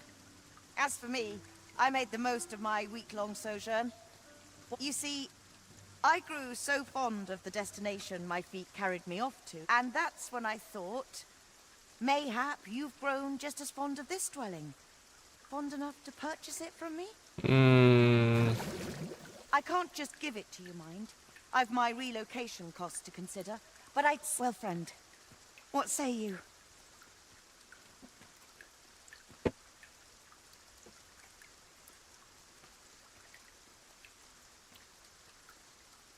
As for me, I made the most of my week-long sojourn. You see, I grew so fond of the destination my feet carried me off to, and that's when I thought, mayhap you've grown just as fond of this dwelling. Fond enough to purchase it from me? I can't just give it to you, mind. I've my relocation costs to consider, but I'd... Well, friend, what say you?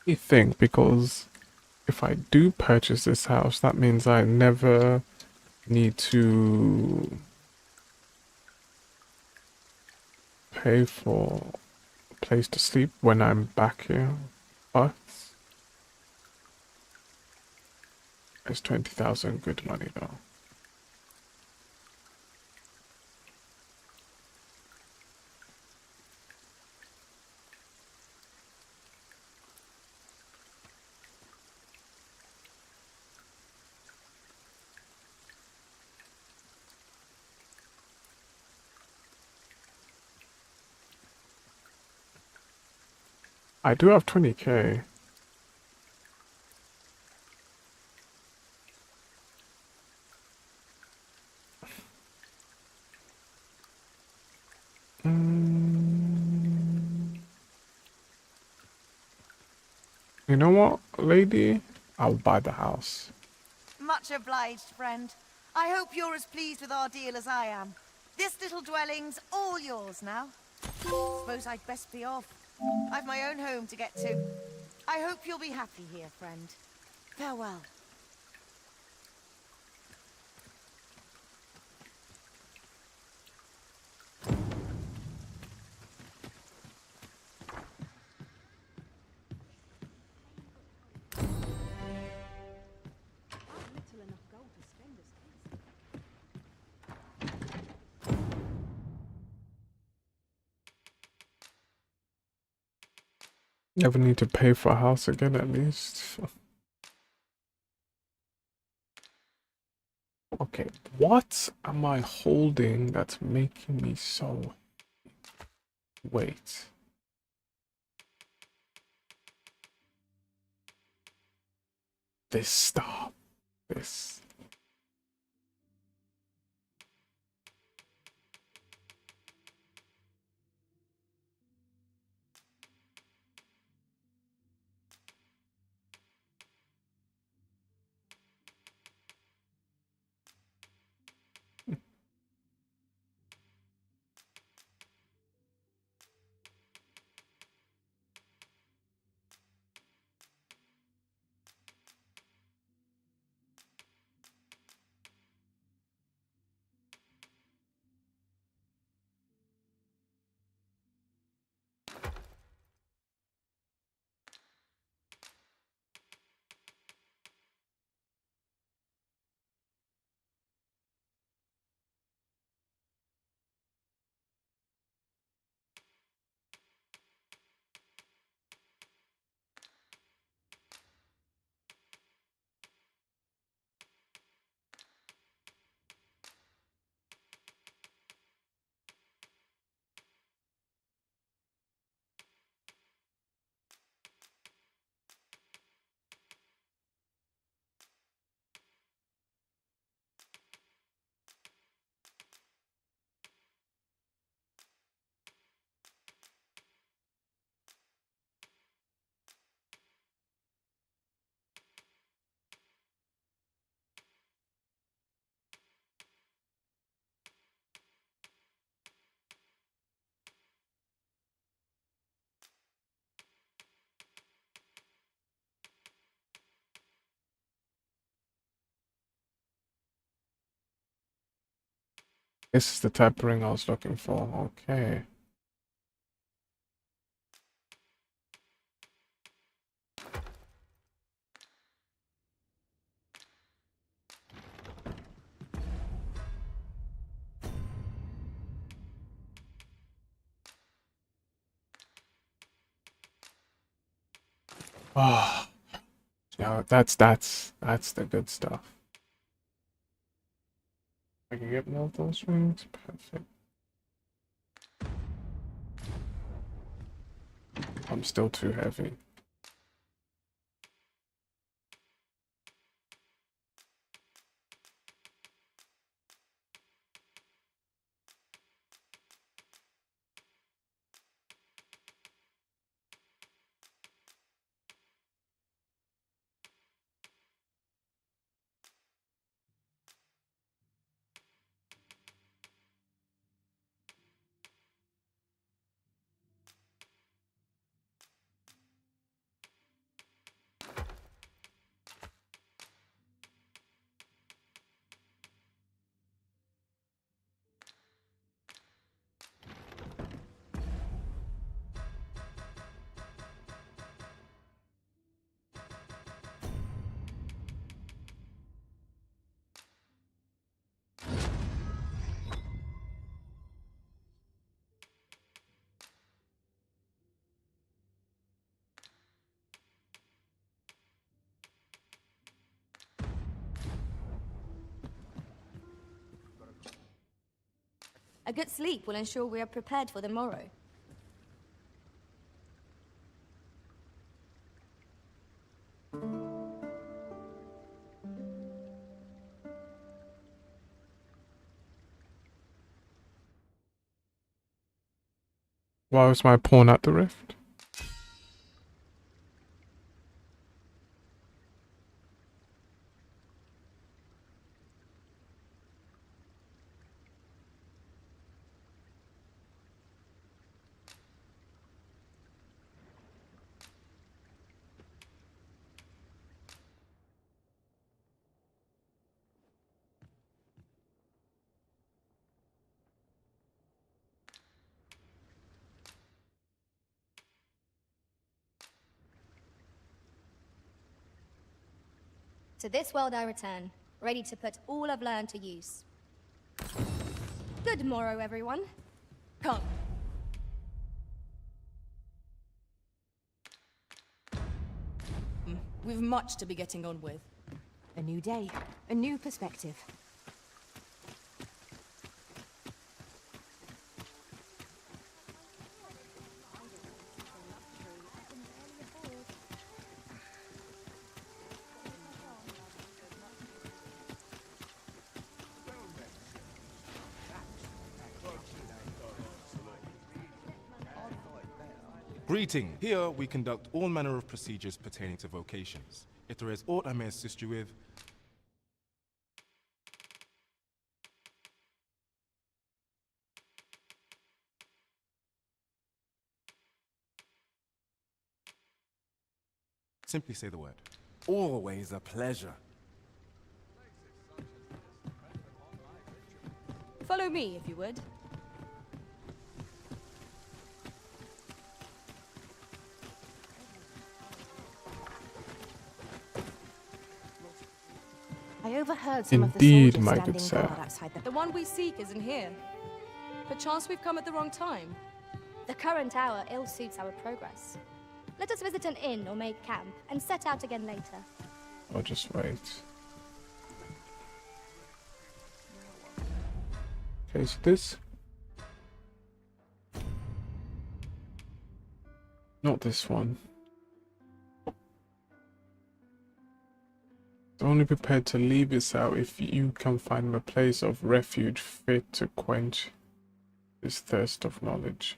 You think, because if I do purchase this house, that means I never need to pay for a place to sleep when I'm back here. But it's 20,000 good money though. I do have 20k. You know what, lady? I'll buy the house. Much obliged, friend. I hope you're as pleased with our deal as I am. This little dwelling's all yours now. Suppose I'd best be off. I've my own home to get to. I hope you'll be happy here, friend. Farewell. Never need to pay for a house again, at least. Okay, what am I holding that's making me so... Wait. This stop. This. This is the type of ring I was looking for. Okay. Oh, yeah, that's the good stuff. I can get more of those rings. Perfect. I'm still too heavy. A good sleep will ensure we are prepared for the morrow. Why was my pawn at the rift? To this world I return, ready to put all I've learned to use. Good morrow, everyone. Come. We've much to be getting on with. A new day, a new perspective. Greeting. Here we conduct all manner of procedures pertaining to vocations. If there is aught I may assist you with, simply say the word. Always a pleasure. Follow me, if you would. I overheard some Indeed, of the my soldiers good standing sir. guard outside The one we seek isn't here. Perchance we've come at the wrong time. The current hour ill suits our progress. Let us visit an inn or make camp, and set out again later. Or just wait. Okay, so this. Not this one. Only prepared to leave this out if you can find a place of refuge fit to quench this thirst of knowledge.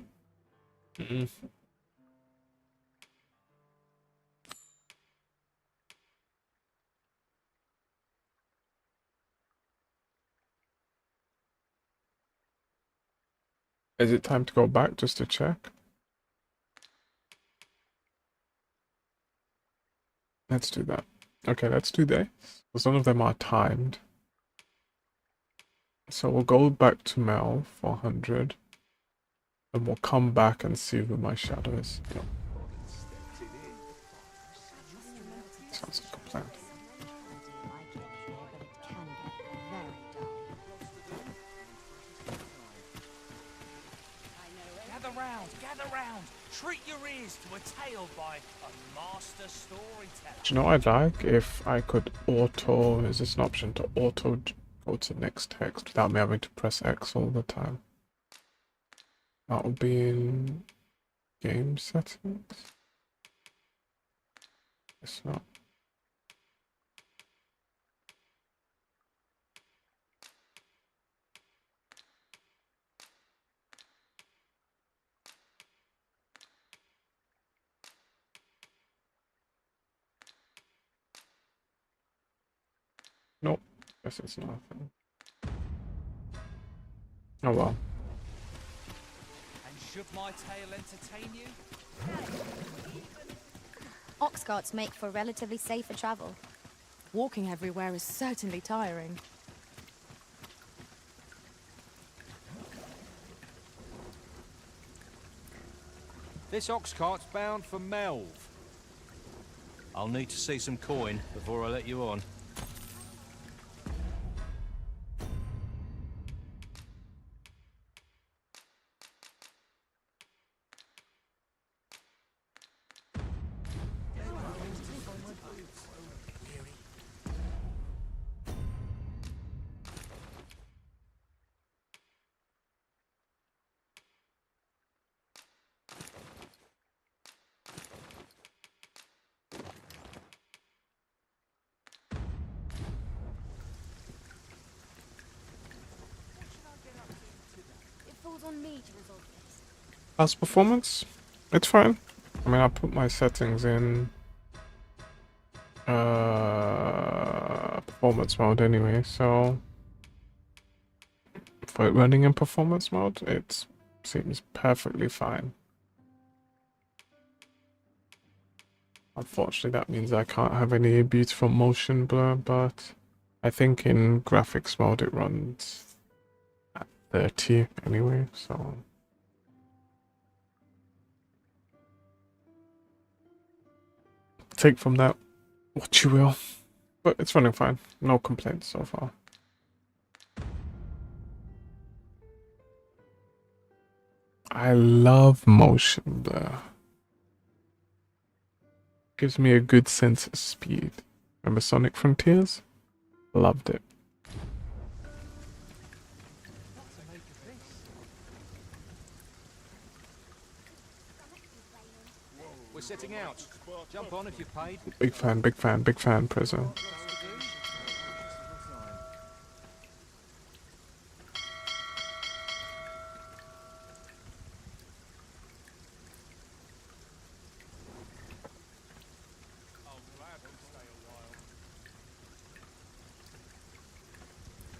Is it time to go back just to check? Let's do that. Okay, let's do this. Because none of them are timed. So we'll go back to Mel for 100. And we'll come back and see who my shadow is. Yep. Sounds like a plan. Gather round. Treat your ears to a tale by a master storyteller. Do you know what I'd like? If I could auto, is this an option to auto go to next text without me having to press X all the time? That would be in game settings. It's not. Nope, guess it's nothing. Oh well. And should my tale entertain you? Ox carts make for relatively safer travel. Walking everywhere is certainly tiring. This ox cart's bound for Melv. I'll need to see some coin before I let you on. On me to resolve this. As performance, it's fine. I mean, I put my settings in performance mode anyway, so for it running in performance mode, it seems perfectly fine. Unfortunately, that means I can't have any beautiful motion blur, but I think in graphics mode it runs 30 anyway, so take from that what you will, but it's running fine. No complaints so far. I love motion blur. Gives me a good sense of speed. Remember Sonic Frontiers? Loved it. We're setting out. Jump on if you've paid. Big fan, Prison.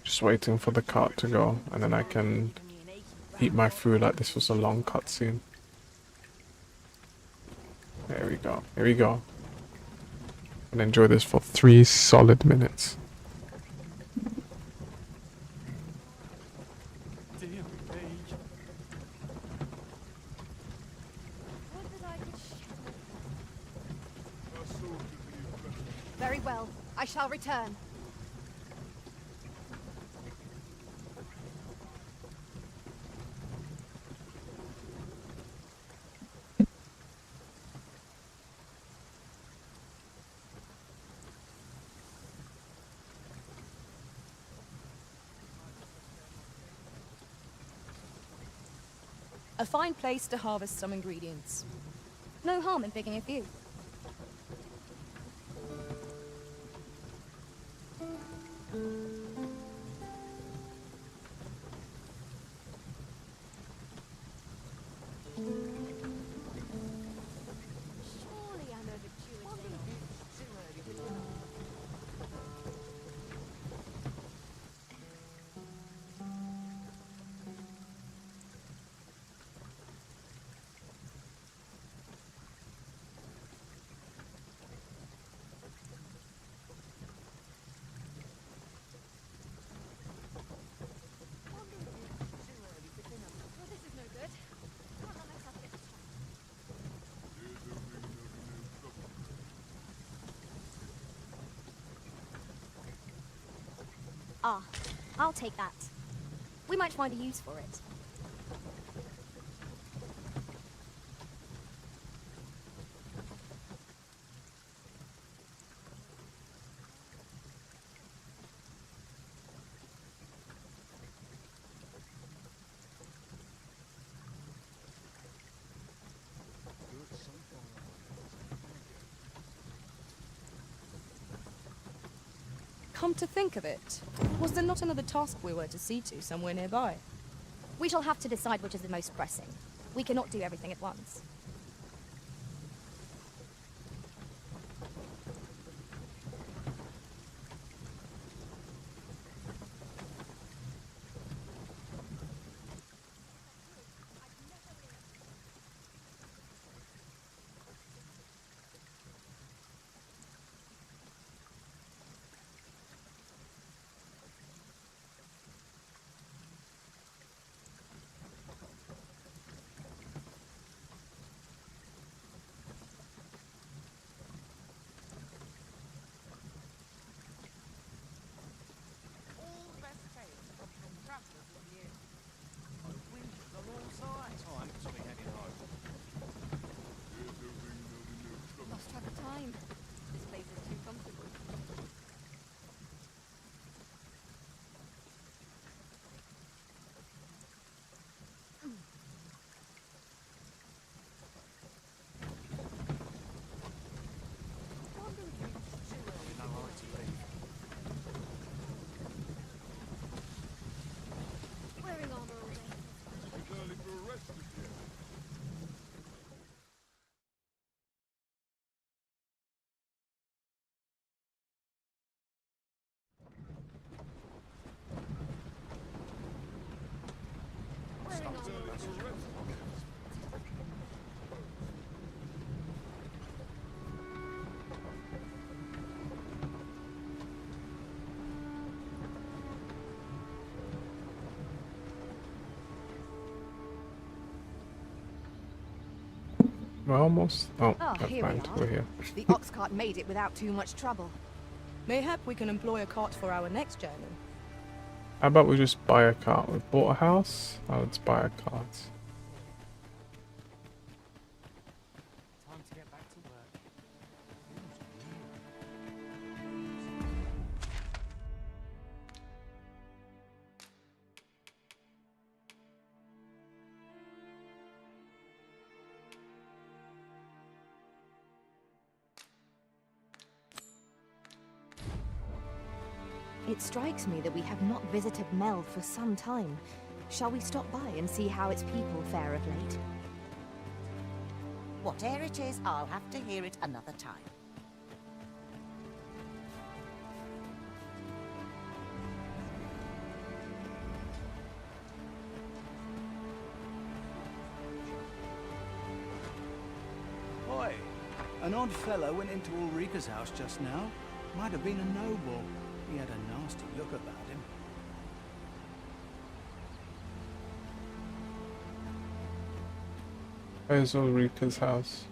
Just waiting for the cart to go, and then I can eat my food like this was a long cutscene. There we go. Here we go. And enjoy this for 3 solid minutes. Very well. I shall return. A fine place to harvest some ingredients. No harm in picking a few. Ah, I'll take that. We might find a use for it. Come to think of it, was there not another task we were to see to somewhere nearby? We shall have to decide which is the most pressing. We cannot do everything at once. Time to be heading home. Lost track of time. This place is too comfortable. Wearing armor all day. We're almost. Oh, Oh, never here we mind. are. We're here. The ox cart made it without too much trouble. Mayhap we can employ a cart for our next journey. How about we just buy a cart? We bought a house. Now let's buy a cart. Time to get back to work. It strikes me that we have not visited Mel for some time. Shall we stop by and see how its people fare of late? Whatever it is, I'll have to hear it another time. Oi! An odd fellow went into Ulrika's house just now. Might have been a noble. He had a nasty look about him. Where's Ulrika's house?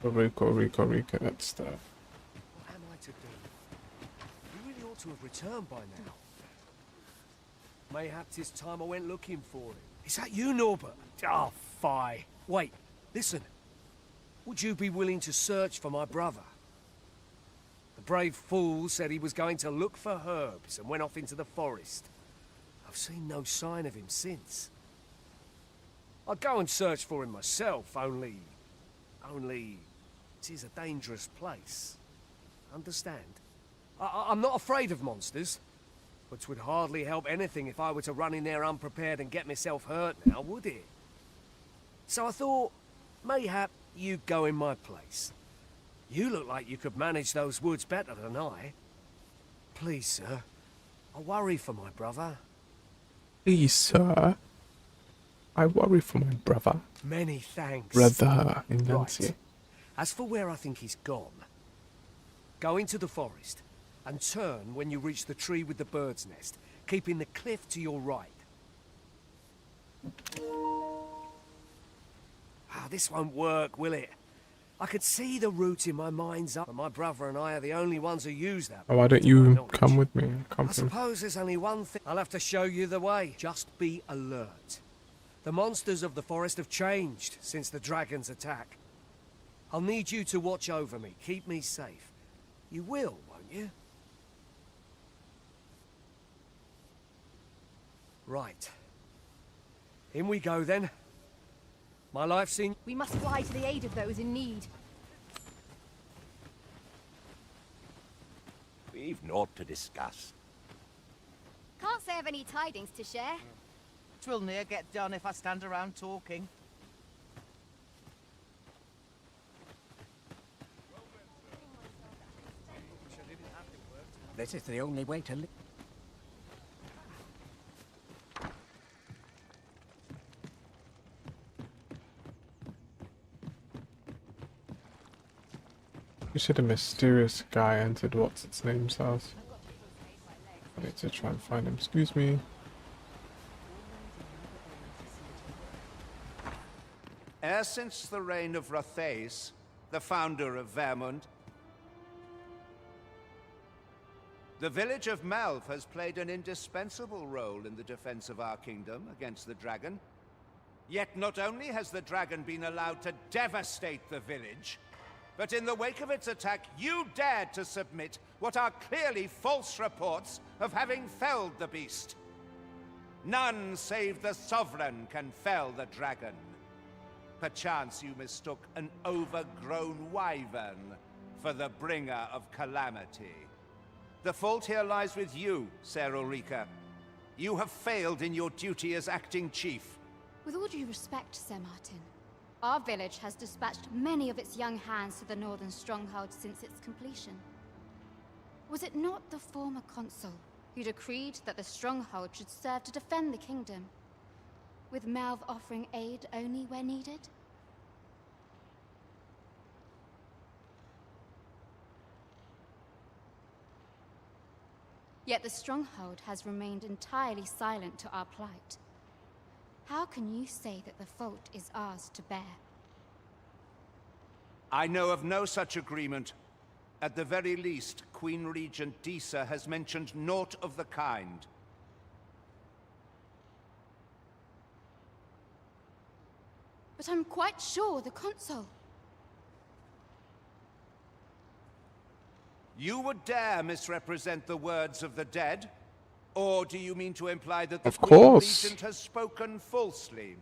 Ulrika, that's the... What am I to do? You really ought to have returned by now. Mayhap 'tis time I went looking for him. Is that you, Norbert? Oh, fie. Wait, listen. Would you be willing to search for my brother? The brave fool said he was going to look for herbs and went off into the forest. I've seen no sign of him since. I'd go and search for him myself, only... it is a dangerous place. Understand? I'm not afraid of monsters, but 'twould hardly help anything if I were to run in there unprepared and get myself hurt now, would it? So I thought, mayhap you'd go in my place. You look like you could manage those woods better than I. Please, sir, I worry for my brother. Please, sir. I worry for my brother. Many thanks. Brother, in Nancy. Right. As for where I think he's gone, go into the forest and turn when you reach the tree with the bird's nest, keeping the cliff to your right. this won't work, will it? I could see the route in my mind's eye, but my brother and I are the only ones who use that. Oh, why don't you come with me? Come I through. suppose there's only one thing. I'll have to show you the way. Just be alert. The monsters of the forest have changed since the dragon's attack. I'll need you to watch over me, keep me safe. You will, won't you? Right. In we go then. My life's in... We must fly to the aid of those in need. We've naught to discuss. Can't say I've any tidings to share. Twill near get done if I stand around talking. This is the only way to live. You said a mysterious guy entered what's its name's house. I need to try and find him. Excuse me. E'er since the reign of Rothaeus, the founder of Vermund, the village of Melv has played an indispensable role in the defense of our kingdom against the dragon. Yet not only has the dragon been allowed to devastate the village, but in the wake of its attack, you dared to submit what are clearly false reports of having felled the beast. None save the Sovereign can fell the dragon. Perchance you mistook an overgrown wyvern for the bringer of calamity. The fault here lies with you, Ser Ulrika. You have failed in your duty as acting chief. With all due respect, Sir Martin, our village has dispatched many of its young hands to the northern stronghold since its completion. Was it not the former consul who decreed that the stronghold should serve to defend the kingdom, with Melv offering aid only where needed? Yet the stronghold has remained entirely silent to our plight. How can you say that the fault is ours to bear? I know of no such agreement. At the very least, Queen Regent Disa has mentioned naught of the kind. But I'm quite sure the consul... You would dare misrepresent the words of the dead? Or do you mean to imply that the Of Queen course. Regent has spoken falsely?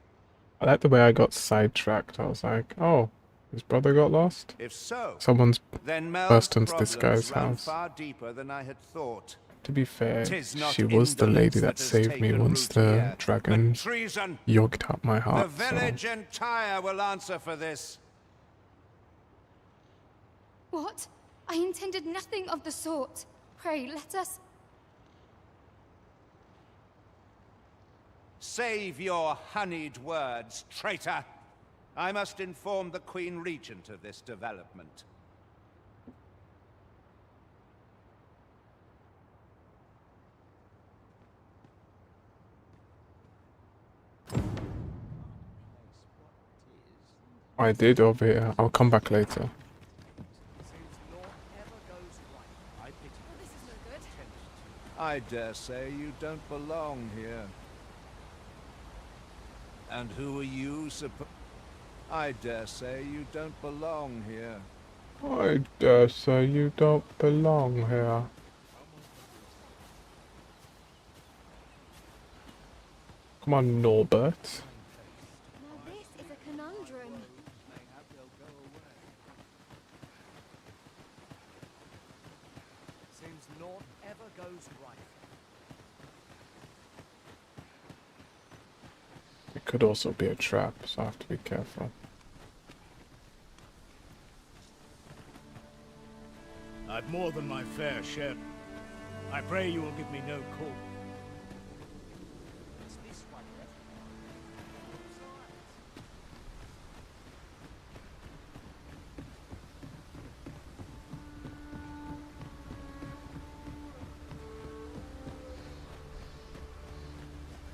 I like the way I got sidetracked. I was like, oh, his brother got lost? If so, Someone's then Mel's burst into this problems guy's run house. far deeper than I had thought. To be fair, 'Tis not she was the lady that has saved me taken once root the here, dragon but treason. yogged up my The heart. So. village entire will answer for this. What? I intended nothing of the sort. Pray, let us... Save your honeyed words, traitor. I must inform the Queen Regent of this development. I did over here. I'll come back later. I dare say you don't belong here. And who are you, I dare say you don't belong here. I dare say you don't belong here. Come on, Norbert. Now this is a conundrum. Seems naught ever goes right. It could also be a trap, so I have to be careful. I've more than my fair share. I pray you will give me no call.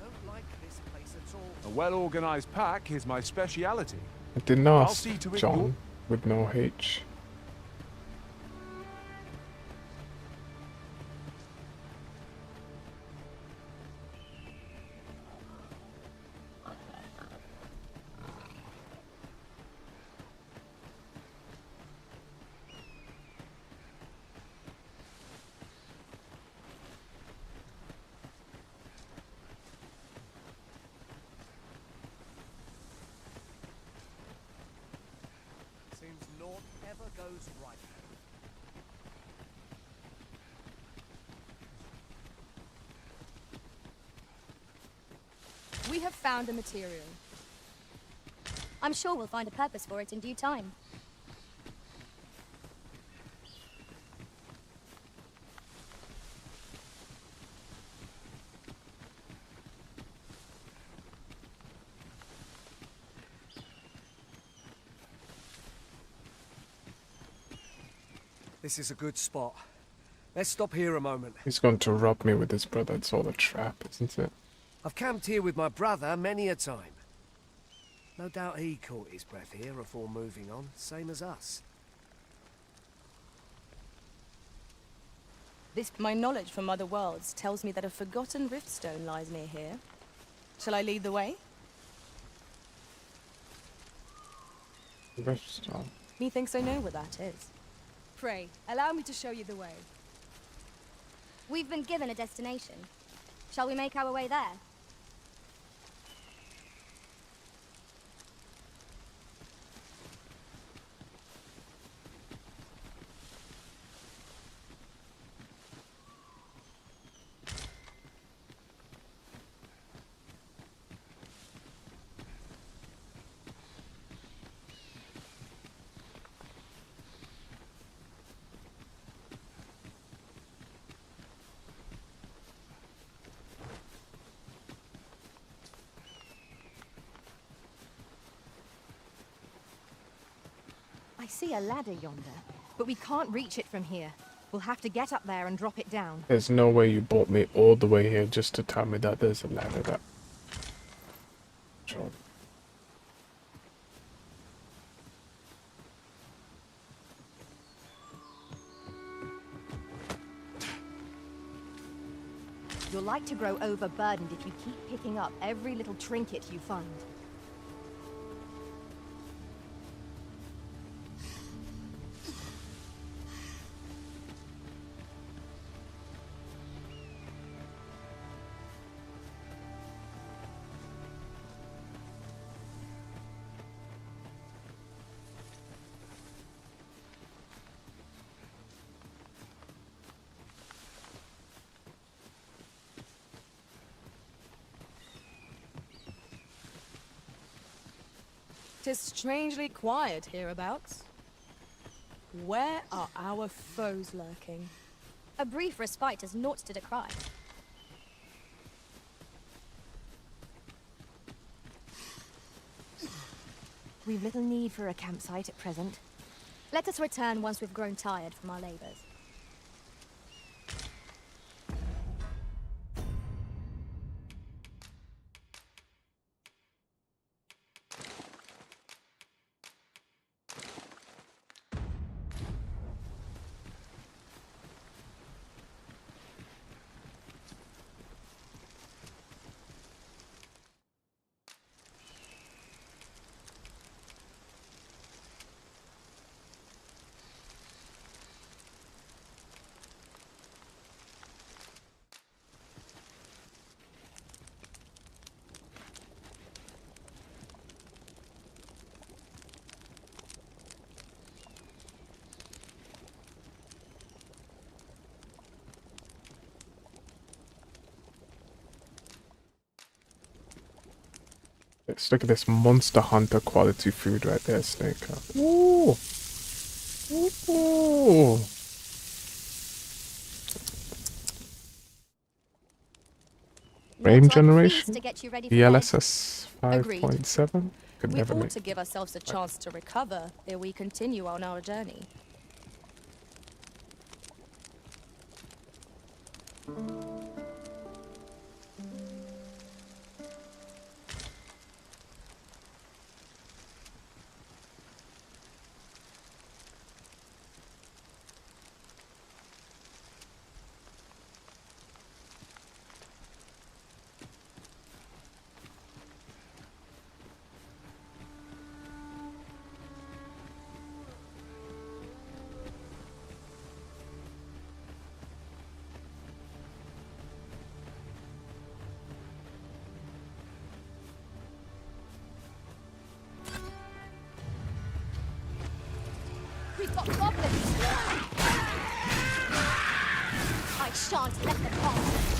Don't like this place at all. A well-organized pack is my speciality. I didn't I'll ask see to it John with no H. Seems naught ever goes right. We have found a material. I'm sure we'll find a purpose for it in due time. This is a good spot. Let's stop here a moment. He's going to rob me with his brother. It's all a trap, isn't it? I've camped here with my brother many a time. No doubt he caught his breath here before moving on, same as us. My knowledge from other worlds tells me that a forgotten riftstone lies near here. Shall I lead the way? Riftstone. Methinks I know where that is. Pray, allow me to show you the way. We've been given a destination. Shall we make our way there? I see a ladder yonder, but we can't reach it from here. We'll have to get up there and drop it down. There's no way you brought me all the way here just to tell me that there's a ladder that... Sure. You're like to grow overburdened if you keep picking up every little trinket you find. Tis strangely quiet hereabouts. Where are our foes lurking? A brief respite is naught to decry. We've little need for a campsite at present. Let us return once we've grown tired from our labors. Let's look at this Monster Hunter quality food right there, Snake. Ooh. Ooh. Frame generation? DLSS 5.7? Could We never ought make to give ourselves a chance to recover ere we continue on our journey. I shan't let them pass.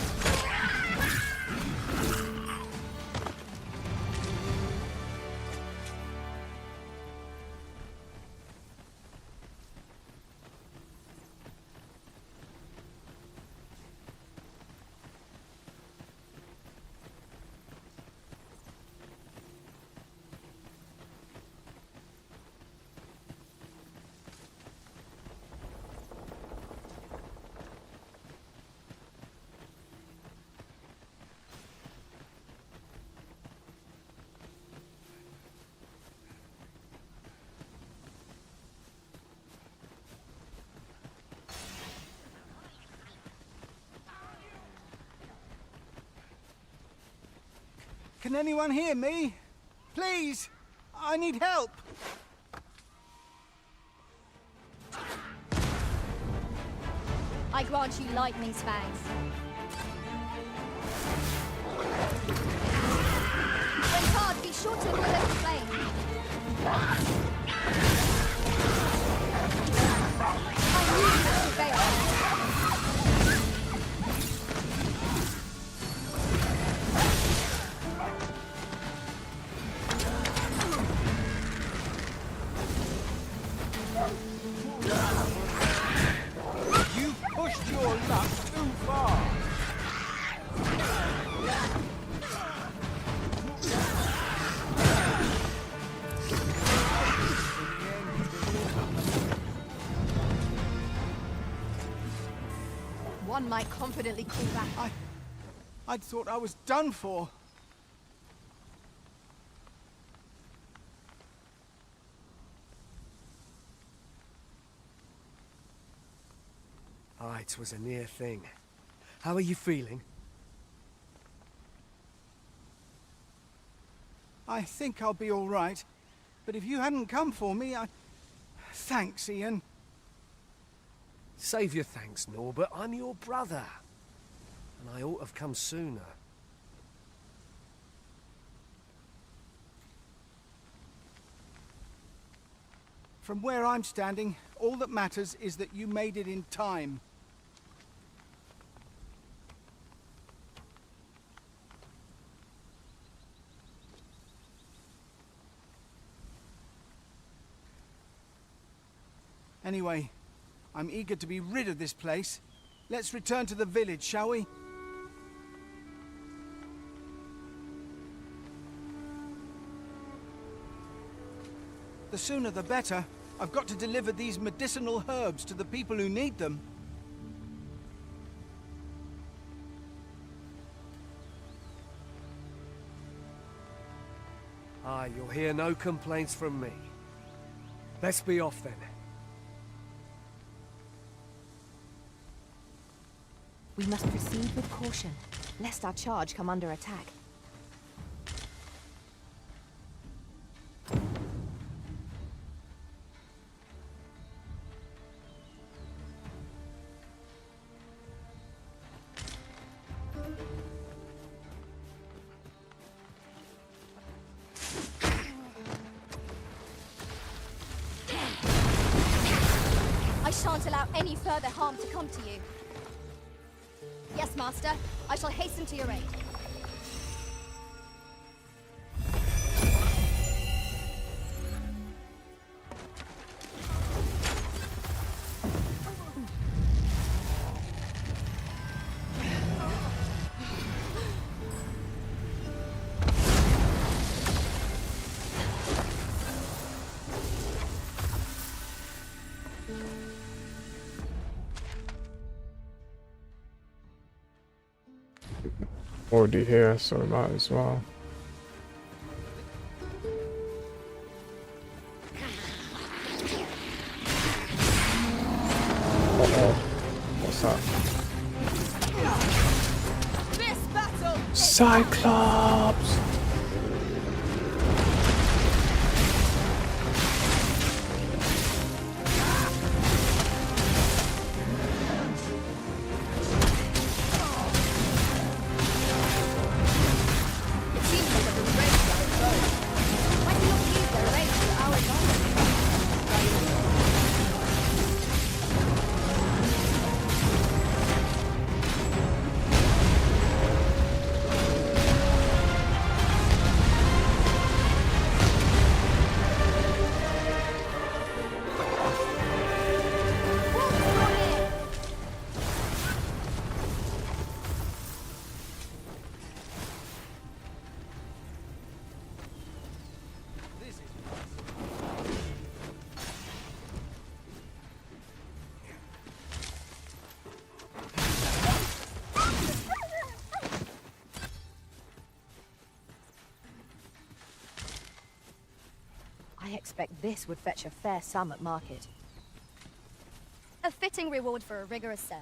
Can anyone hear me? Please! I need help! I grant you lightning's fangs. When hard, be sure to avoid the flame. I knew you would prevail. One might confidently call that. I'd thought I was done for. Ah, it was a near thing. How are you feeling? I think I'll be all right. But if you hadn't come for me, Thanks, Ian. Save your thanks, Norbert. I'm your brother. And I ought to have come sooner. From where I'm standing, all that matters is that you made it in time. Anyway, I'm eager to be rid of this place. Let's return to the village, shall we? The sooner the better. I've got to deliver these medicinal herbs to the people who need them. Ah, you'll hear no complaints from me. Let's be off then. We must proceed with caution, lest our charge come under attack. I shan't allow any further harm to come to you. Yes, Master. I shall hasten to your aid. Already here, so I might as well. Uh-oh. What's that? This battle! Cyclops! I expect this would fetch a fair sum at market. A fitting reward for a rigorous search.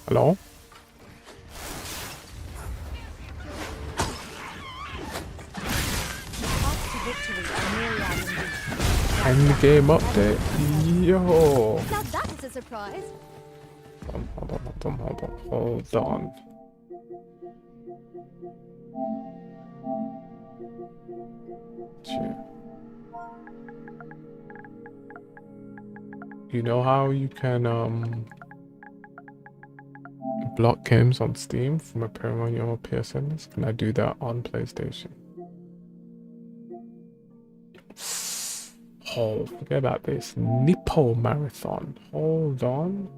Hello? End game update. Yo. Now that is a surprise. Hold on. Shit. You know how you can block games on Steam from appearing on your PSNs? Can I do that on PlayStation? Oh, forget about this. Nippo Marathon. Hold on.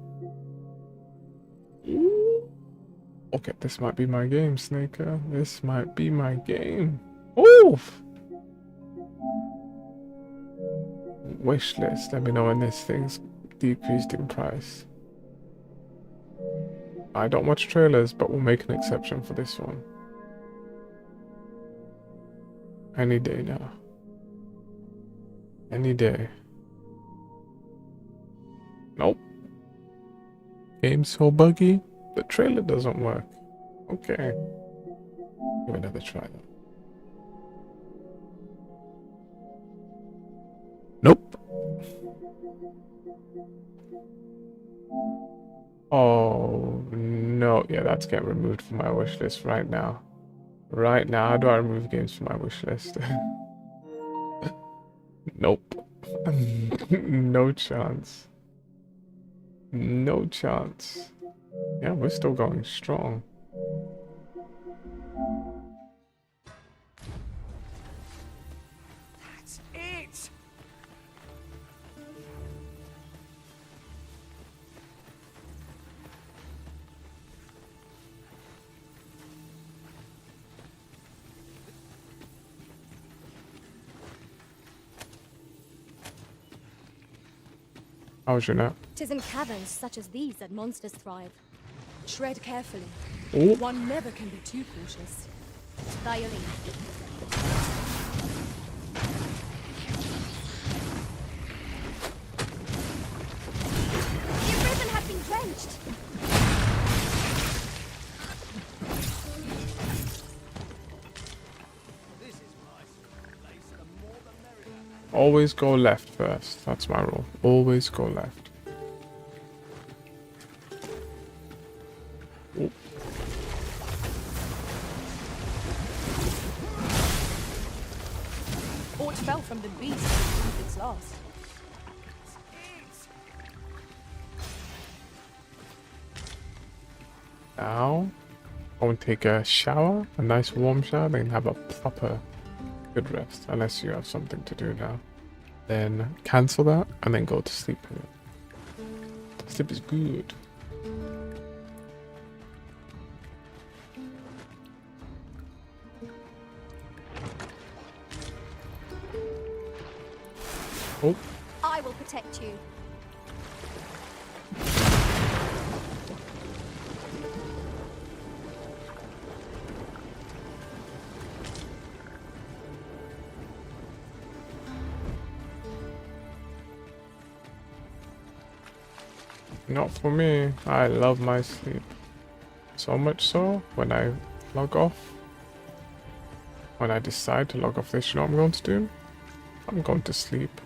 Ooh. Okay, this might be my game, Snaker. This might be my game. Oof! Wishlist. Let me know when this thing's decreased in price. I don't watch trailers, but we'll make an exception for this one. Any day now. Any day. Nope. Game's so buggy, the trailer doesn't work. Okay. Give it another try though. Nope. Oh no, yeah, that's getting removed from my wish list right now. Right now, how do I remove games from my wish list? Nope. No chance. No chance. Yeah, we're still going strong. That's it! How was your nap? 'Tis in caverns such as these that monsters thrive. Tread carefully. Ooh. One never can be too cautious. By your leave. The Arisen had been drenched. Always go left first. That's my rule. Always go left. Ooh. Aught fell from the beast and its last. Now, go and take a shower, a nice warm shower, then have a proper good rest, unless you have something to do now. Then cancel that, and then go to sleep. Sleep is good. Oh. I will protect you. Not for me. I love my sleep. So much so, when I log off, when I decide to log off this, you know what I'm going to do? I'm going to sleep.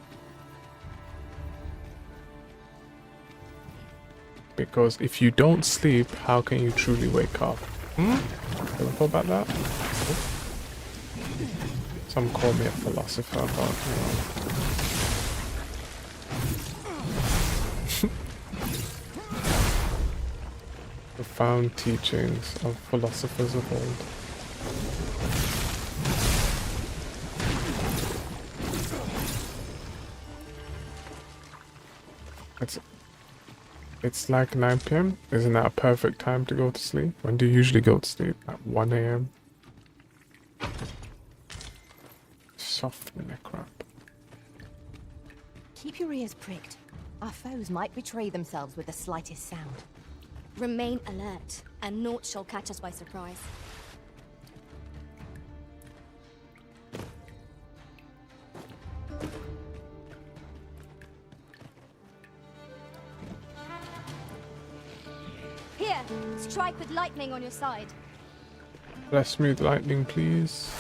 Because if you don't sleep, how can you truly wake up? Ever thought about that? Some call me a philosopher, but you know. Profound teachings of philosophers of old. It's like 9 PM. Isn't that a perfect time to go to sleep? When do you usually go to sleep? At 1 AM? Soft in the crap. Keep your ears pricked. Our foes might betray themselves with the slightest sound. Remain alert, and naught shall catch us by surprise. Here, strike with lightning on your side. Less smooth lightning, please.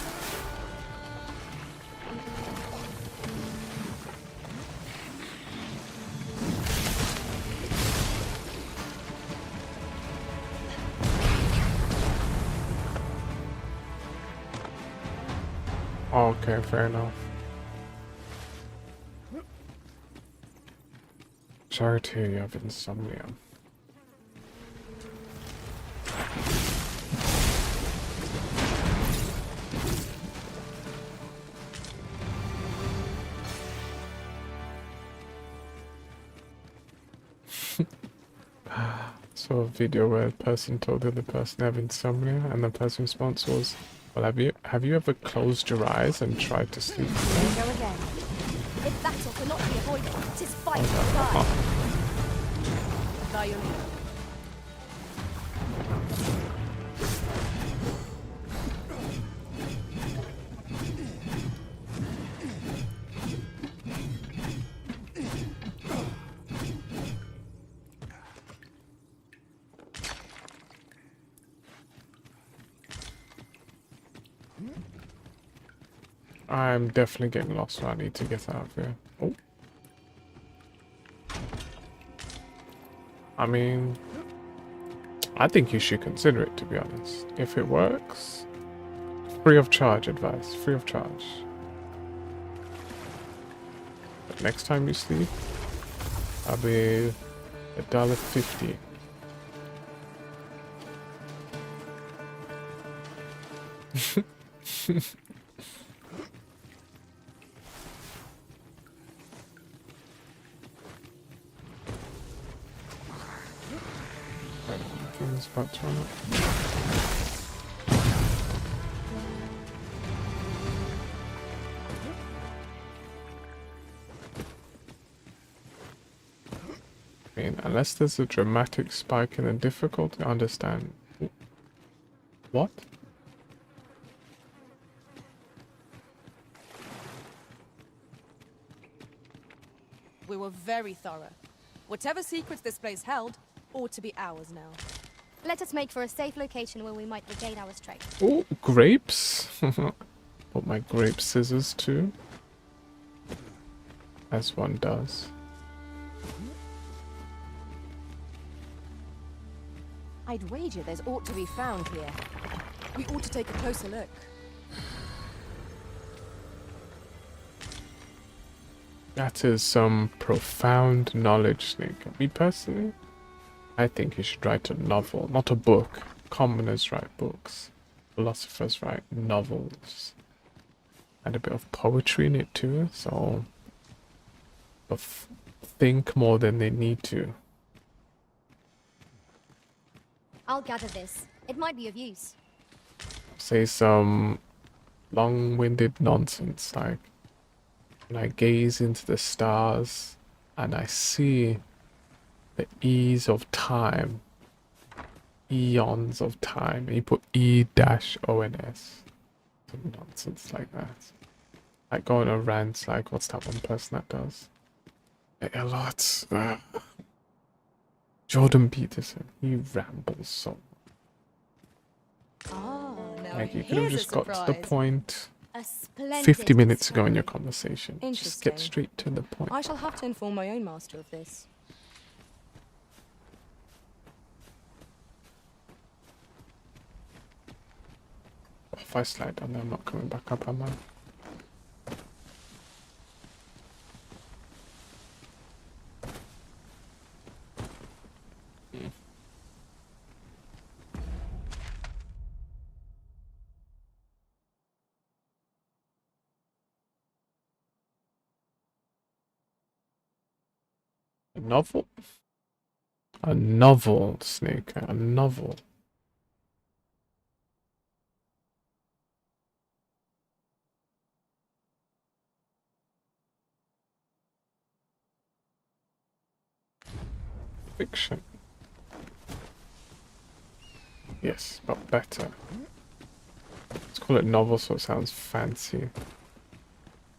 Okay, fair enough. Charity of insomnia. Saw a video where a person told the other person they have insomnia, and the person's response was, "Well, have you ever closed your eyes and tried to sleep?" Here we go again. If battle cannot be avoided, 'tis fight or die. Violin. I'm definitely getting lost, so I need to get out of here. Oh. I mean, I think you should consider it, to be honest. If it works, free of charge advice, free of charge. But next time you sleep, I'll be $1.50. About to run up. I mean, unless there's a dramatic spike in the difficulty, I understand. What? We were very thorough. Whatever secrets this place held ought to be ours now. Let us make for a safe location where we might regain our strength. Oh, grapes! Put my grape scissors too. As one does. I'd wager there's ought to be found here. We ought to take a closer look. That is some profound knowledge, Snake. Me personally, I think you should write a novel, not a book. Commoners write books. Philosophers write novels. And a bit of poetry in it too, so think more than they need to. I'll gather this. It might be of use. Say some long-winded nonsense like, when I gaze into the stars and I see the ease of time, eons of time, and you put E-O-N-S, some nonsense like that. Like going on rants like, what's that one person that does? A lot. Jordan Peterson, he rambles so. Ah, now Like you could have here's a just got to the surprise. point A splendid 50 minutes ago in your conversation. Just Interesting. get straight to the point. I shall have to inform my own master of this. If I slide down there, I'm not coming back up, am I? A novel? A novel, Snake. A novel. fiction. Yes, but better. Let's call it novel so it sounds fancy.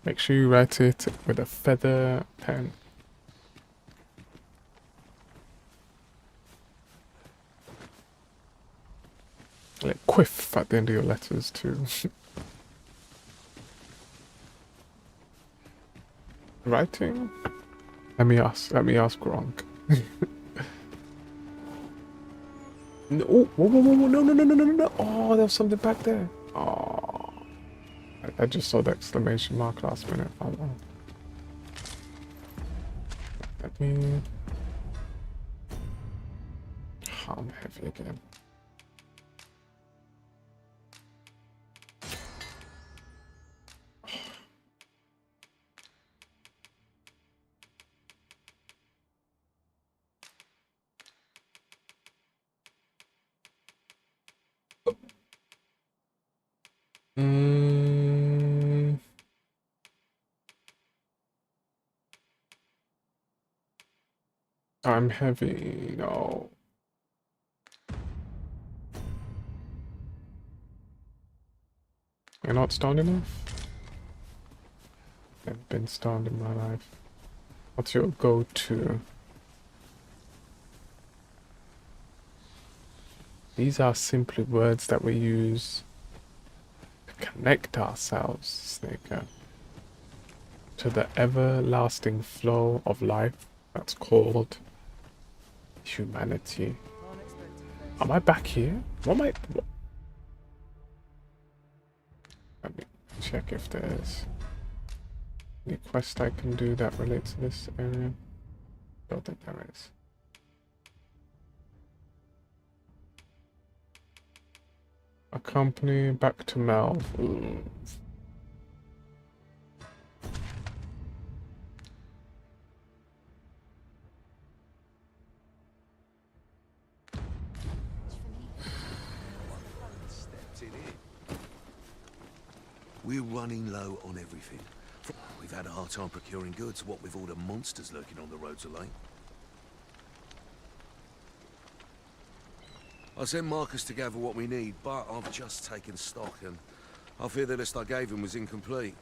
Make sure you write it with a feather pen. Like quiff at the end of your letters too. Writing? Let me ask Gronk. No, whoa, no. Oh, there was something back there. Oh. I just saw the exclamation mark last minute. Oh. Let me... Oh, I'm heavy again. I'm heavy, no. You're not stoned enough? I've been stoned in my life. What's your go-to? These are simply words that we use to connect ourselves, Snaker, to the everlasting flow of life that's called humanity. Am I back here? What am I... What? Let me check if there's any quest I can do that relates to this area. Don't think there is. Accompany back to Mel. Ooh. We're running low on everything. We've had a hard time procuring goods, what with all the monsters lurking on the roads of late. I sent Marcus to gather what we need, but I've just taken stock and I fear the list I gave him was incomplete.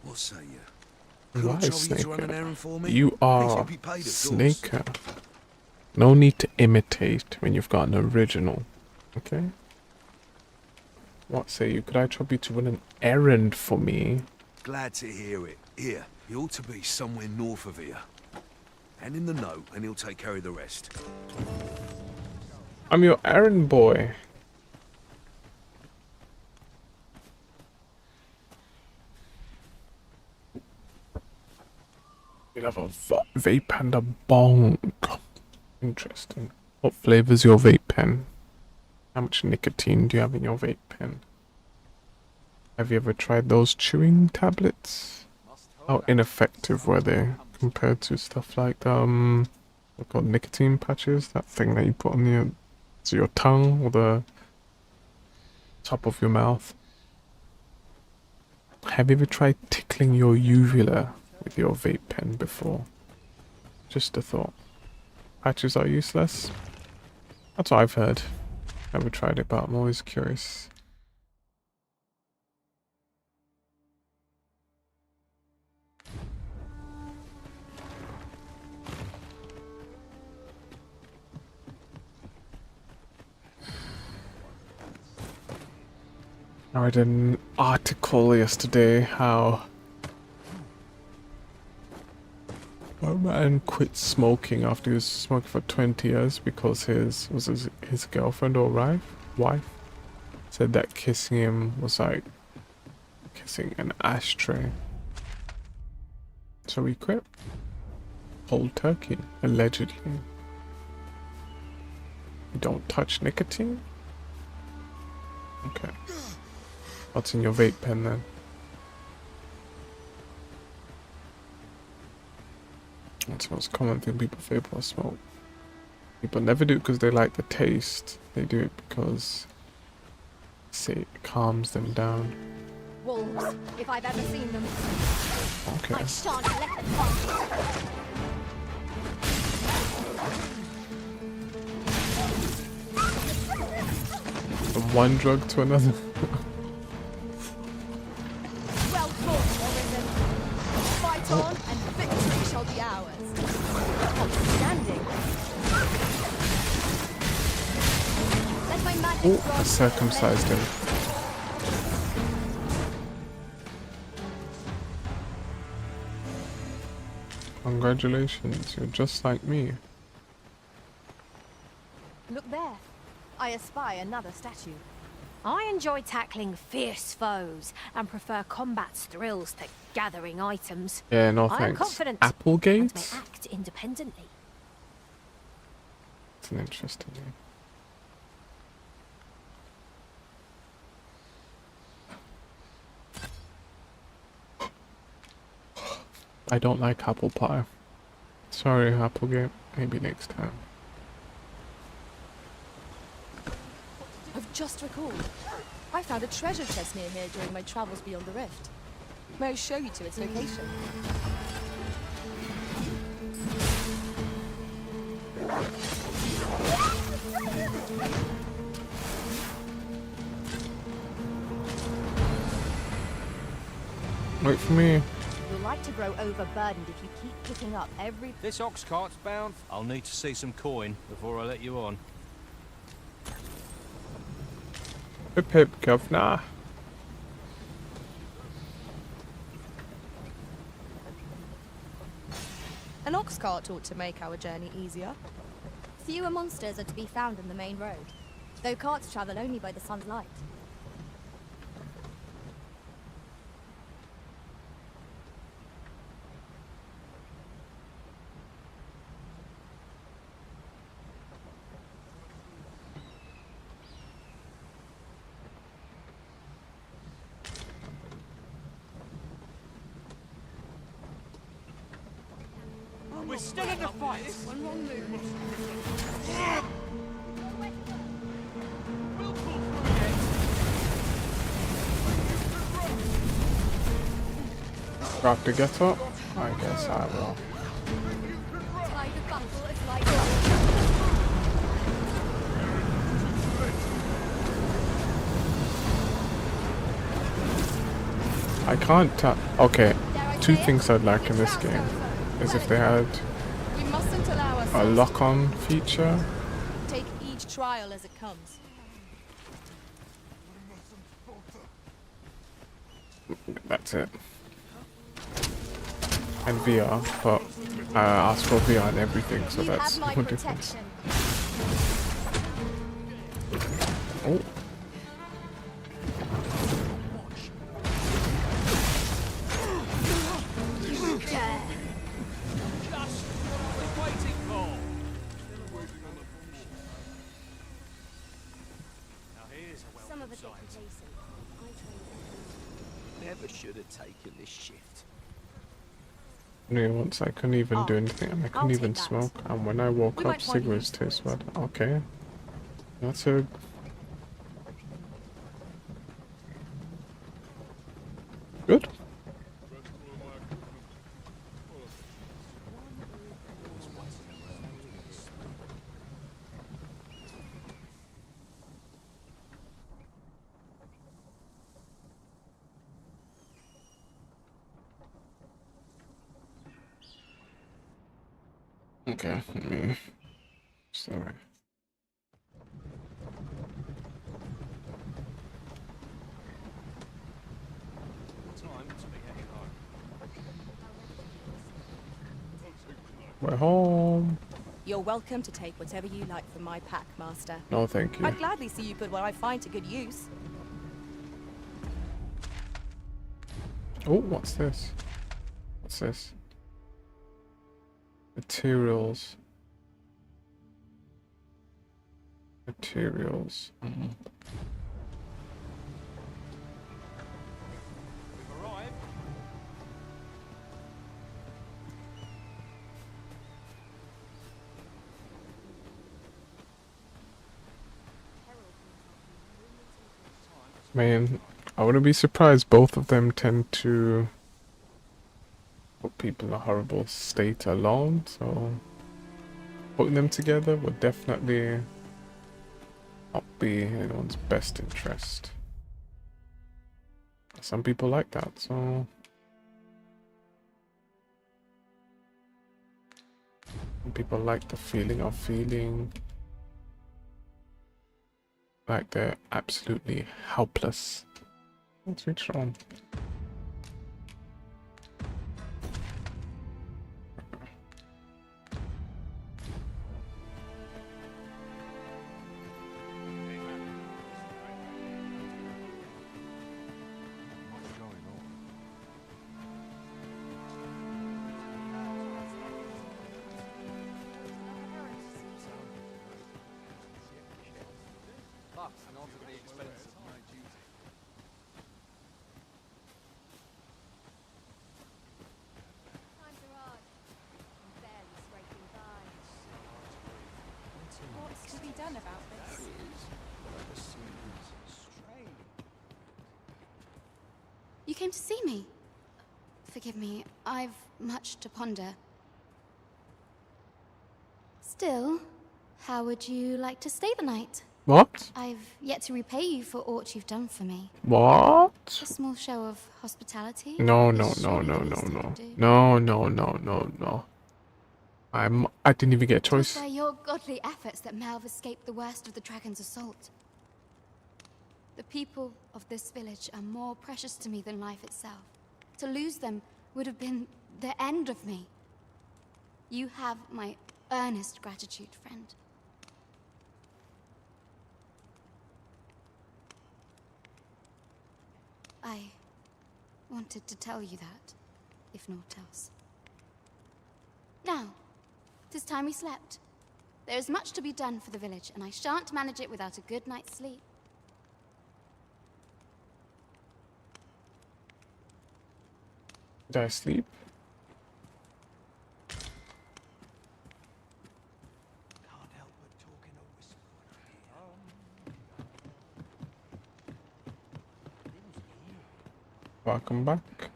What say you? Could I Why, trouble you to run an Snaker? errand for me? You are Be paid, of course. Snaker. No need to imitate when you've got an original. Okay? What say you? Could I trouble you to run an errand for me? Glad to hear it. Here, he ought to be somewhere north of here. And in the note, and he'll take care of the rest. I'm your errand boy. You have a vape and a bong. Interesting. What flavor's your vape pen? How much nicotine do you have in your vape pen? Have you ever tried those chewing tablets? How ineffective were they compared to stuff like they're called nicotine patches? That thing that you put on your tongue or the top of your mouth. Have you ever tried tickling your uvula with your vape pen before? Just a thought. Patches are useless. That's what I've heard. Never tried it, but I'm always curious. I read an article yesterday how a man quit smoking after he was smoking for 20 years because his girlfriend or wife said that kissing him was like kissing an ashtray. So he quit. Cold turkey, allegedly. You don't touch nicotine? Okay. What's in your vape pen then? That's the most common thing people vape or smoke. People never do it because they like the taste. They do it because, say, it calms them down. Wolves, if I've ever seen them. Okay. I shan't let them pass. From one drug to another. Well fought, Arisen. Fight on, and victory shall be ours. Outstanding. Let my magic Oh, rod circumcised him. Congratulations, you're just like me. Look there. I espy another statue. I enjoy tackling fierce foes and prefer combat's thrills to gathering items. Yeah, no I am thanks. confident and Applegate? may act independently. It's an interesting name. I don't like apple pie. Sorry, Applegate. Maybe next time. I've just recalled. I found a treasure chest near here during my travels beyond the rift. May I show you to its location? Wait for me. You'll like to grow overburdened if you keep picking up every... This ox cart's bound. I'll need to see some coin before I let you on. Hip hip, governor. An ox cart ought to make our journey easier. Fewer monsters are to be found on the main road, though carts travel only by the sun's light. We're still in the fight. One wrong move. Do I have to get up? I guess I will. Tide of battle is like... I can't tell. Okay, two things I'd like in this game is if they had We mustn't allow a ourselves lock-on feature. to take each trial as it comes. That's it. And VR, but I asked for VR and everything, so You that's have my no difference. protection. Oh. Some of it are complacent. Never should have taken this shift. Once I couldn't even do anything, and I couldn't I'll even take that. smoke, and when I woke We up, might find a cigarettes use for taste it. bad. Okay. That's a... Good. Okay, let me... Sorry. We're home. You're welcome to take whatever you like from my pack, Master. No, thank you. I'd gladly see you put what I find to good use. Oh, what's this? What's this? Materials. Materials. Man, I wouldn't be surprised. Both of them tend to put people in a horrible state alone, so putting them together would definitely not be in anyone's best interest. Some people like that, so some people like the feeling of feeling like they're absolutely helpless. Let's reach on. What's to be done about this? You came to see me? Forgive me, I've much to ponder. Still, how would you like to stay the night? What? I've yet to repay you for aught you've done for me. What? A small show of hospitality? No, is no, no, surely no, the no, least I no. can do. No, no, no, no, no. I didn't even get a It was choice. by your godly efforts that Melv escaped the worst of the dragon's assault. The people of this village are more precious to me than life itself. To lose them would have been the end of me. You have my earnest gratitude, friend. I wanted to tell you that, if naught else. Now, 'tis time we slept. There is much to be done for the village, and I shan't manage it without a good night's sleep. Did I sleep? Welcome back,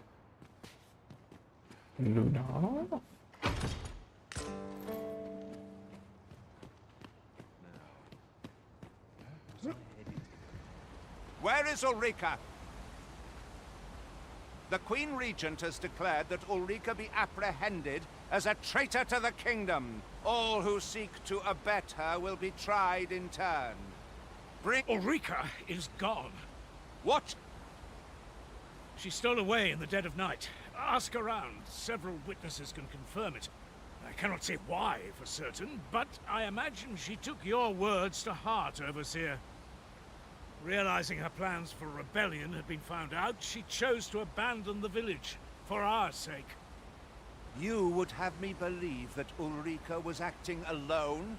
Luna. Where is Ulrika? The Queen Regent has declared that Ulrika be apprehended as a traitor to the kingdom. All who seek to abet her will be tried in turn. Bring... Ulrika is gone. What? She stole away in the dead of night. Ask around. Several witnesses can confirm it. I cannot say why for certain, but I imagine she took your words to heart, Overseer. Realizing her plans for rebellion had been found out, she chose to abandon the village, for our sake. You would have me believe that Ulrika was acting alone?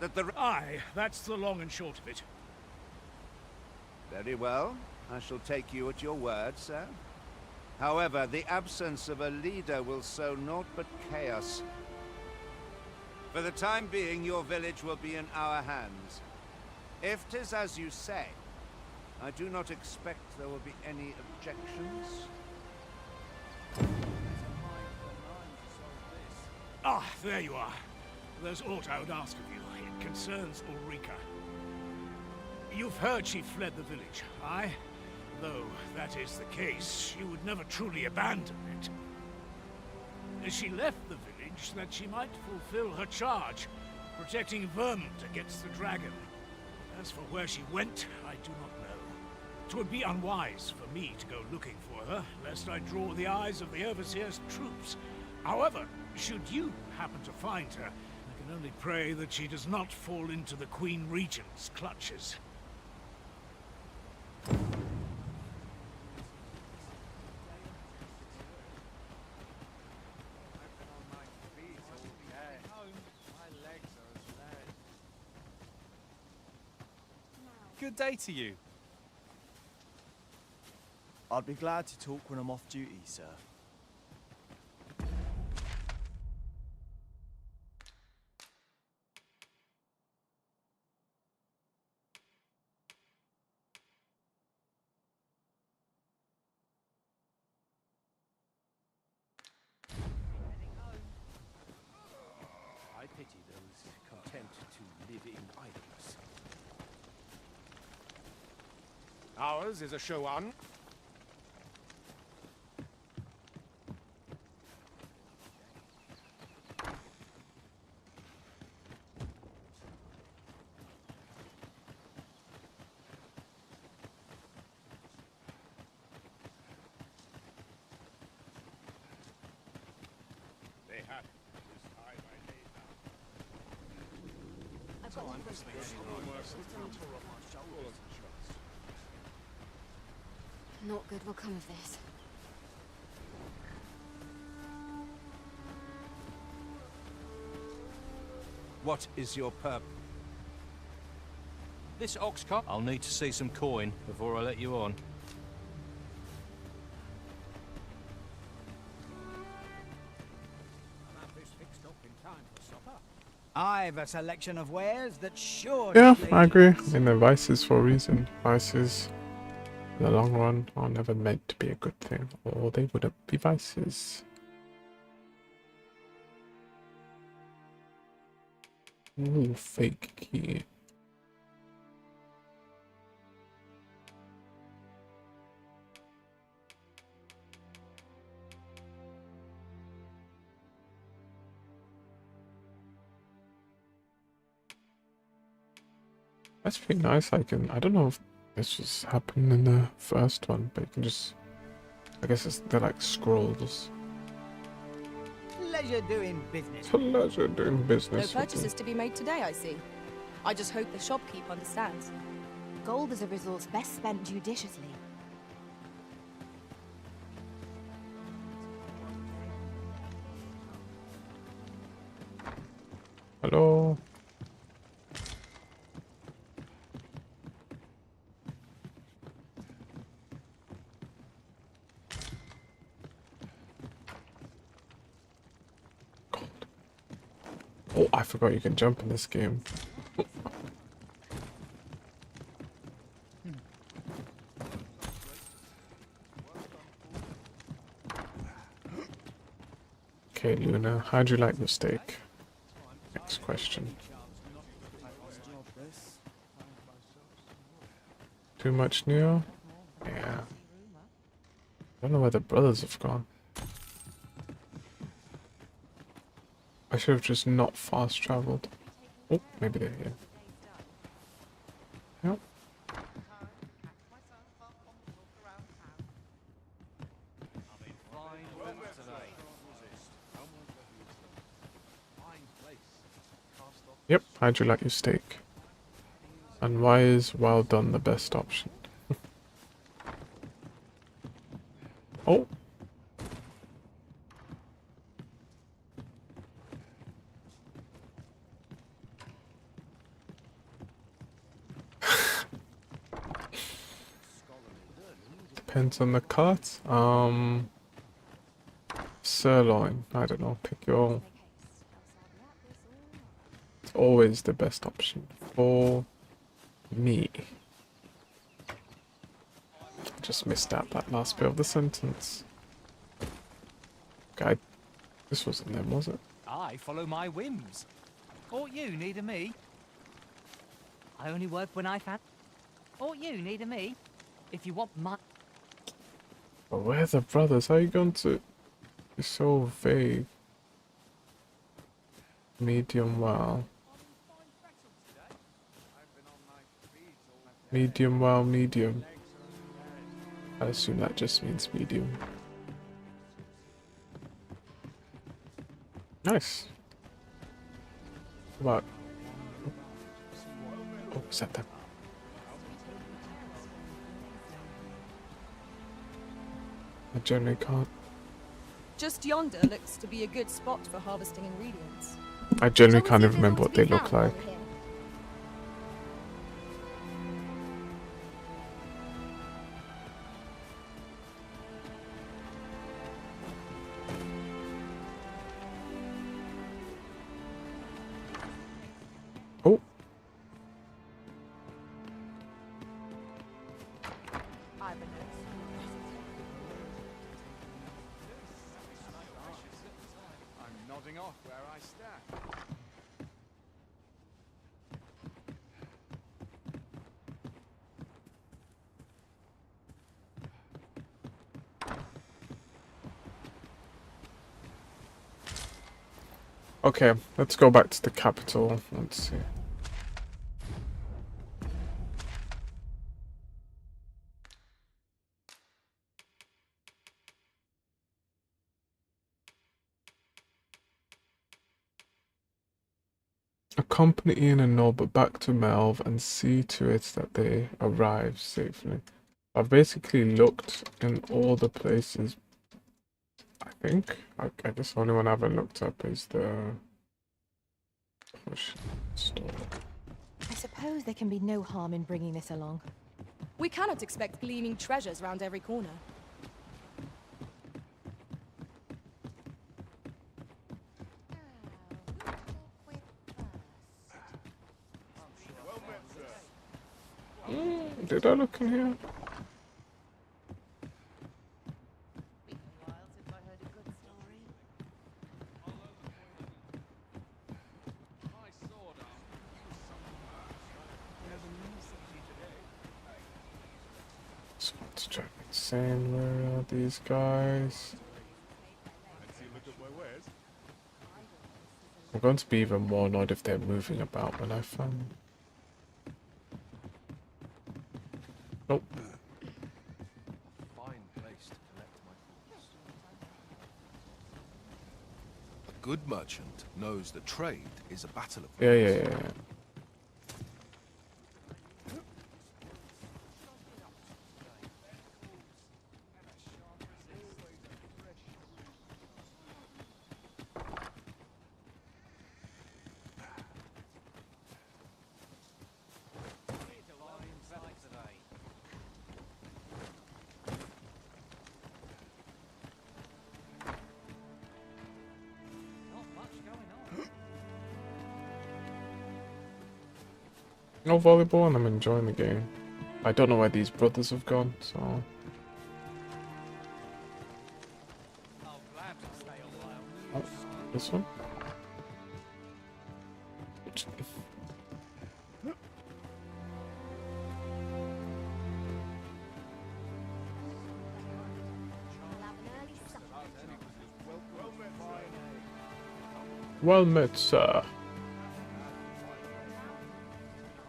That the... Aye, that's the long and short of it. Very well. I shall take you at your word, sir. However, the absence of a leader will sow naught but chaos. For the time being, your village will be in our hands. If 'tis as you say, I do not expect there will be any objections. Ah, there you are. There's aught I would ask of you. It concerns Ulrika. You've heard she fled the village, aye? Though that is the case, she would never truly abandon it. She left the village that she might fulfill her charge, protecting Vermont against the dragon. As for where she went, I do not know. 'Twould be unwise for me to go looking for her, lest I draw the eyes of the Overseer's troops. However, should you happen to find her, I can only pray that she does not fall into the Queen Regent's clutches. Good day to you. I'd be glad to talk when I'm off duty, sir. Ours is a show on. They had this time I laid down. I've got one question. Not good will come of this. What is your purpose? This ox cart. I'll need to see some coin before I let you on. I've a selection of wares that sure. Yeah, I agree. I mean, the vices for a reason. Vices, in the long run, are never meant to be a good thing, or they wouldn't be vices. Ooh, fake key. That's pretty nice. I don't know if this was happening in the first one, but you can just, I guess they're like scrolls. Pleasure doing business. Pleasure doing No business. with purchases to be made today, I see. I just hope the shopkeep understands. Gold is a resource best spent judiciously. Hello. Oh, I forgot you can jump in this game. Okay, Luna, how'd you like your steak? Next question. Too much Neo? Yeah. I don't know where the brothers have gone. I should have just not fast traveled. Oh, maybe they're here. Yep. Yep, how'd you like your steak? And why is well done the best option? Oh. Depends on the cut. Sirloin. I don't know. Pick your. It's always the best option for me. Just missed out that last bit of the sentence. Okay, this wasn't them, was it? I follow my whims. Ought you need a me? I only work when I fan. Ought you need a me? If you want my... But where are the brothers? How are you going to... It's so vague. Medium well. Medium well, medium. I assume that just means medium. Nice. What? Oh, is that them? I generally can't. Just yonder looks to be a good spot for harvesting ingredients. I generally can't even remember what they look like. Oh. I'm nodding off where I stand. Okay, let's go back to the capital. Let's see. Accompany Ian and Norbert back to Melv and see to it that they arrive safely. I've basically looked in all the places. I think. I guess the only one I haven't looked up is the store. I suppose there can be no harm in bringing this along. We cannot expect gleaming treasures round every corner. Did I look in here? So let's try insane. Where are these guys? I'm going to be even more annoyed if they're moving about when I find them. Nope. A good merchant knows that trade is a battle of Yeah. No volleyball, and I'm enjoying the game. I don't know where these brothers have gone, so. Oh, this one? Well met, sir.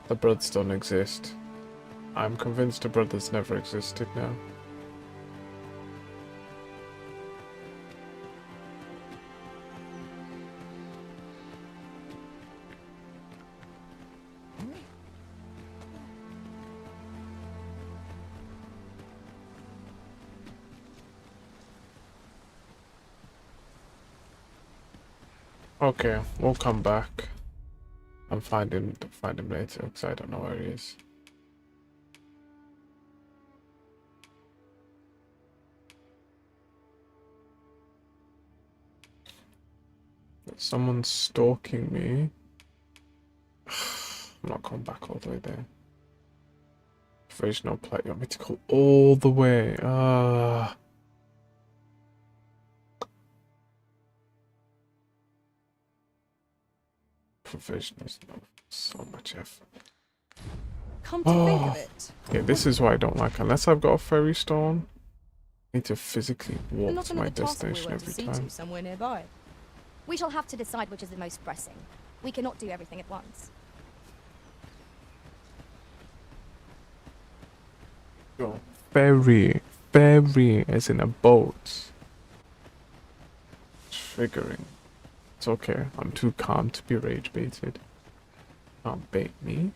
The brothers don't exist. I'm convinced the brothers never existed now. Okay, we'll come back and find him later, because I don't know where he is. Someone's stalking me. I'm not going back all the way there. Provisional plate. You want me to go all the way? Provisionals. So much effort. Come to think of it. Yeah, this is what I don't like. Unless I've got a ferry stone, I need to physically walk Not to my another task we destination went to every see time. to somewhere nearby. We shall have to decide which is the most pressing. We cannot do everything at once. Yo, ferry, as in a boat. Triggering. It's okay. I'm too calm to be rage baited. Can't bait me.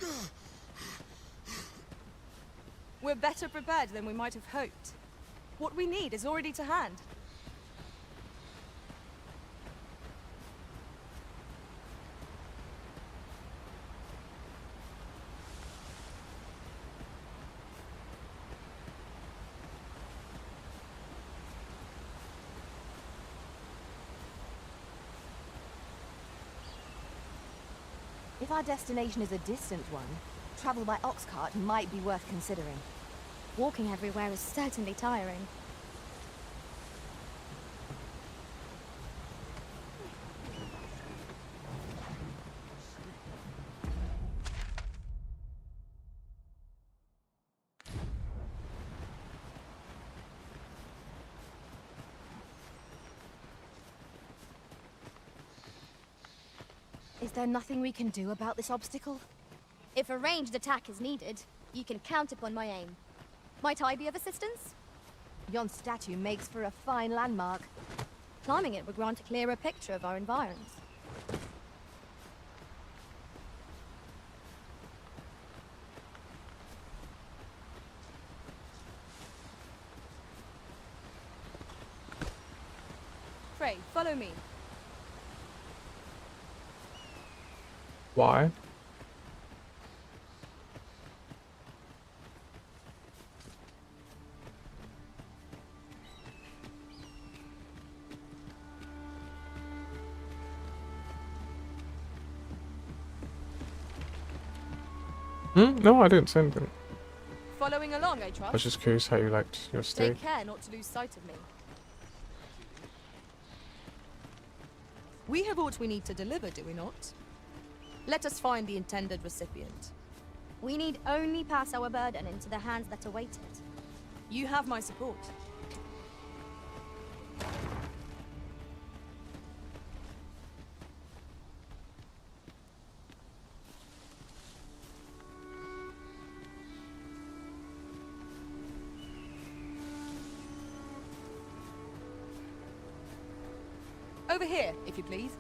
We're better prepared than we might have hoped. What we need is already to hand. If our destination is a distant one, travel by ox cart might be worth considering. Walking everywhere is certainly tiring. Is there nothing we can do about this obstacle? If a ranged attack is needed, you can count upon my aim. Might I be of assistance? Yon statue makes for a fine landmark. Climbing it would grant a clearer picture of our environs. Frey, follow me. Why? No, I didn't send it. Following along, I I trust. was just curious how you liked your stay. Take care not to lose sight of me. We have what we need to deliver, do we not? Let us find the intended recipient. We need only pass our burden into the hands that await it. You have my support. Over here, if you please.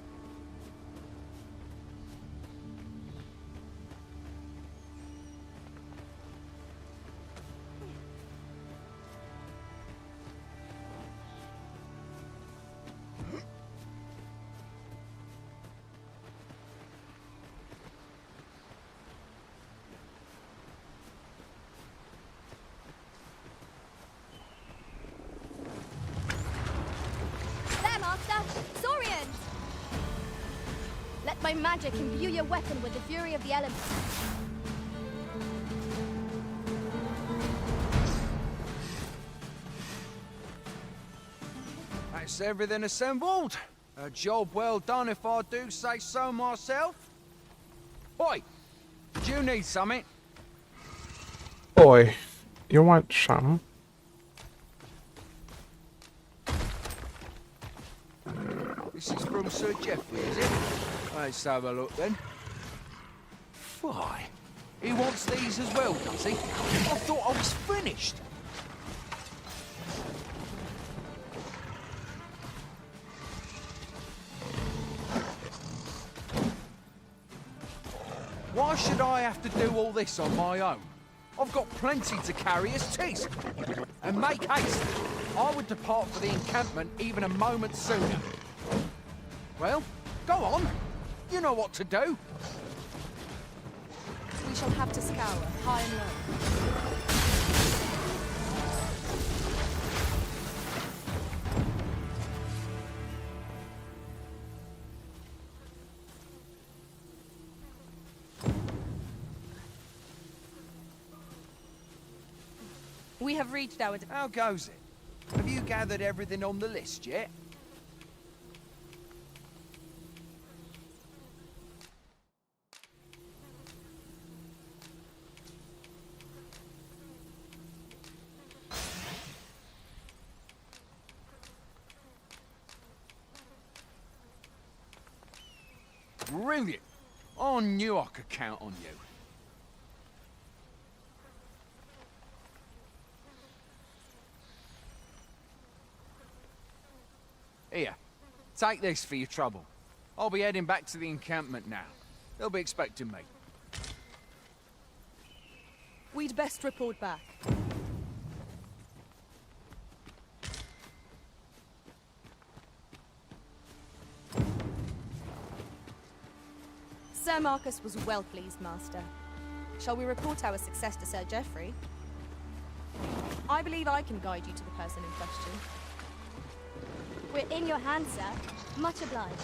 There, Master! Saurians! Let my magic imbue your weapon with the fury of the elements. That's everything assembled. A job well done if I do say so myself. Oi! Do you need something? Boy, you want some? This is from Sir Geoffrey, is it? Let's have a look then. Why? He wants these as well, does he? I thought I was finished. Why should I have to do all this on my own? I've got plenty to carry as tis. And make haste. I would depart for the encampment even a moment sooner. Well, go on. You know what to do. We shall have to scour, high and low. We have reached our... How goes it? Have you gathered everything on the list yet? Brilliant! I knew I could count on you. Here, take this for your trouble. I'll be heading back to the encampment now. They'll be expecting me. We'd best report back. Sir Marcus was well pleased, Master. Shall we report our success to Sir Geoffrey? I believe I can guide you to the person in question. We're in your hands, sir. Much obliged.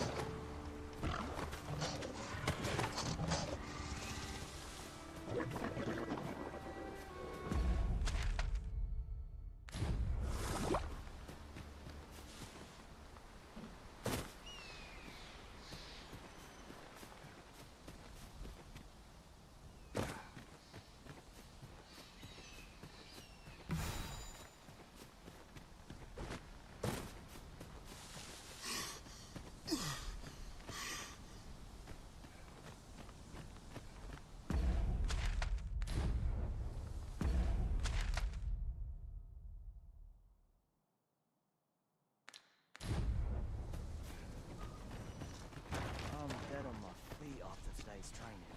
training.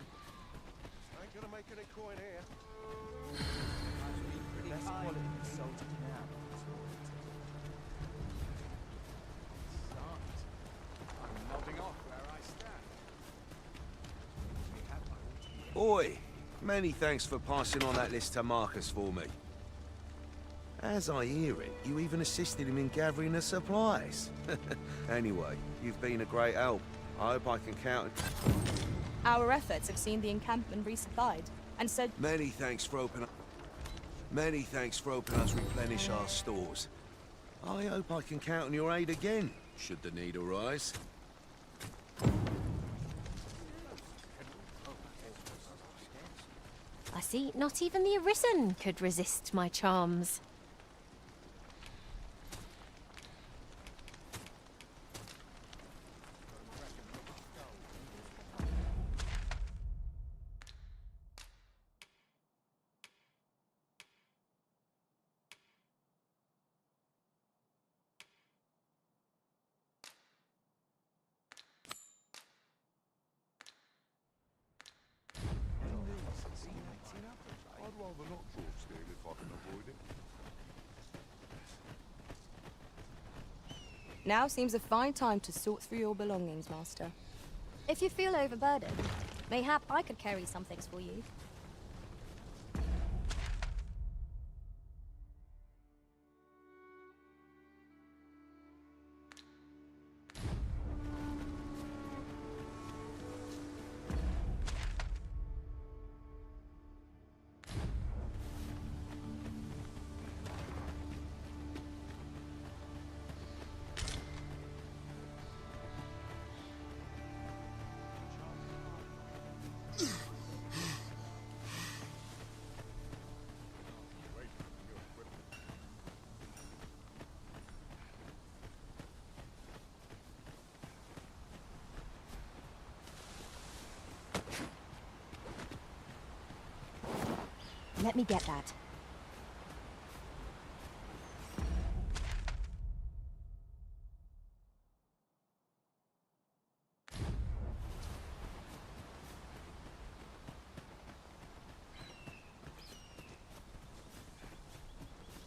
Ain't gonna make any coin here. Best quality the soldier can have. I'm nodding off where I stand. Oi! Many thanks for passing on that list to Marcus for me. As I hear it, you even assisted him in gathering the supplies. Anyway, you've been a great help. I hope I can count... Our efforts have seen the encampment resupplied, and so... Many thanks for helping us replenish our stores. I hope I can count on your aid again, should the need arise. I see not even the Arisen could resist my charms. I'd rather not draw steel if I can avoid it. Now seems a fine time to sort through your belongings, Master. If you feel overburdened, mayhap I could carry some things for you. Let me get that.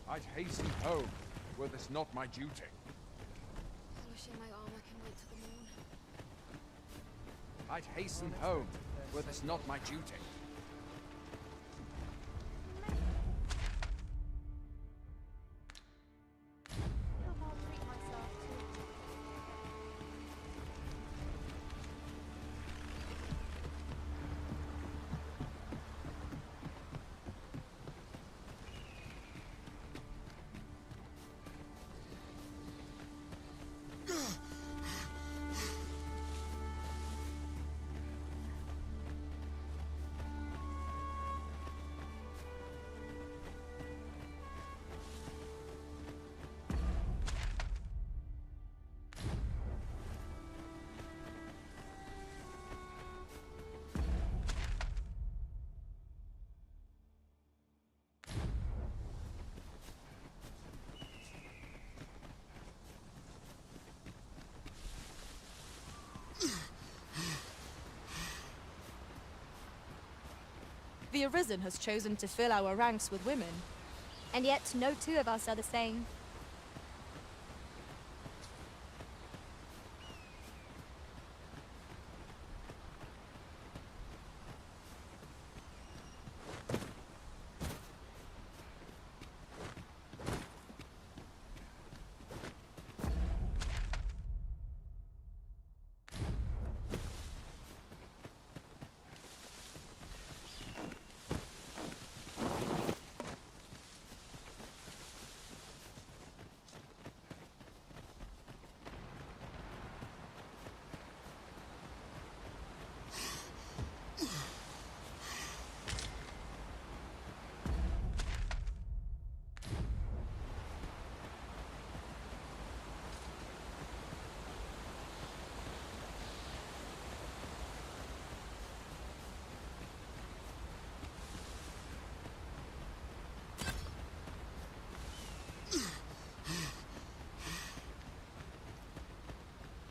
I'd hasten home, were this not my duty. Polishing my armor can wait till the morn. I'd hasten home, were this not my duty. The Arisen has chosen to fill our ranks with women. And yet no two of us are the same.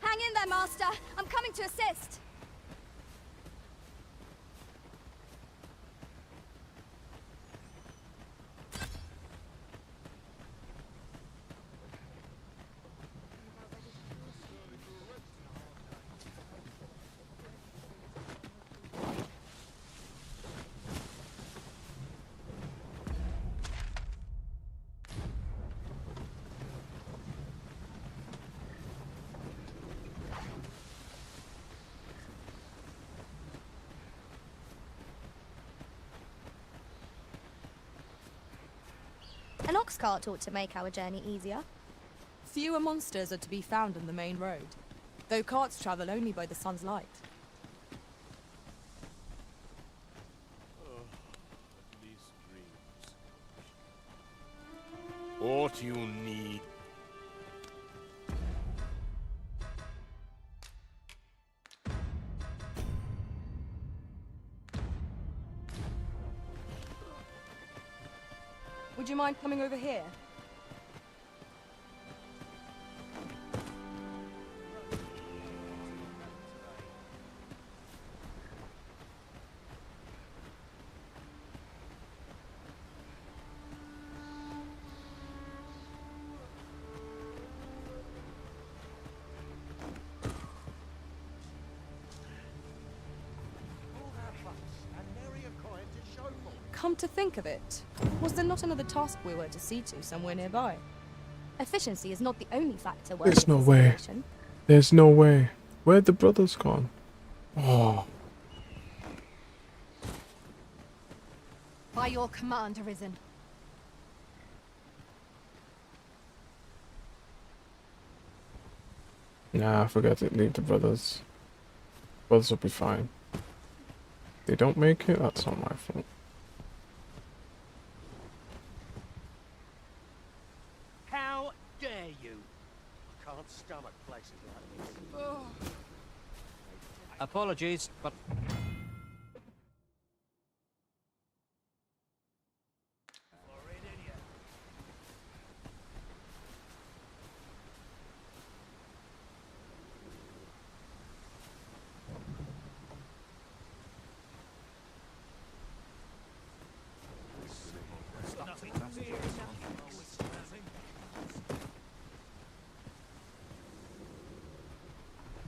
Hang in there, Master! I'm coming to assist! An ox cart ought to make our journey easier. Fewer monsters are to be found on the main road, though carts travel only by the sun's light. These dreams. What you need. Would you mind coming over here? Come to think of it, was there not another task we were to see to somewhere nearby? Efficiency is not the only factor worthy There's of no way. consideration. There's no way. Where'd the brothers gone? Oh. By your command, Arisen. Nah, forget it. Leave the brothers. Brothers will be fine. They don't make it, that's not my fault. How dare you? I can't stomach places like this. Apologies, but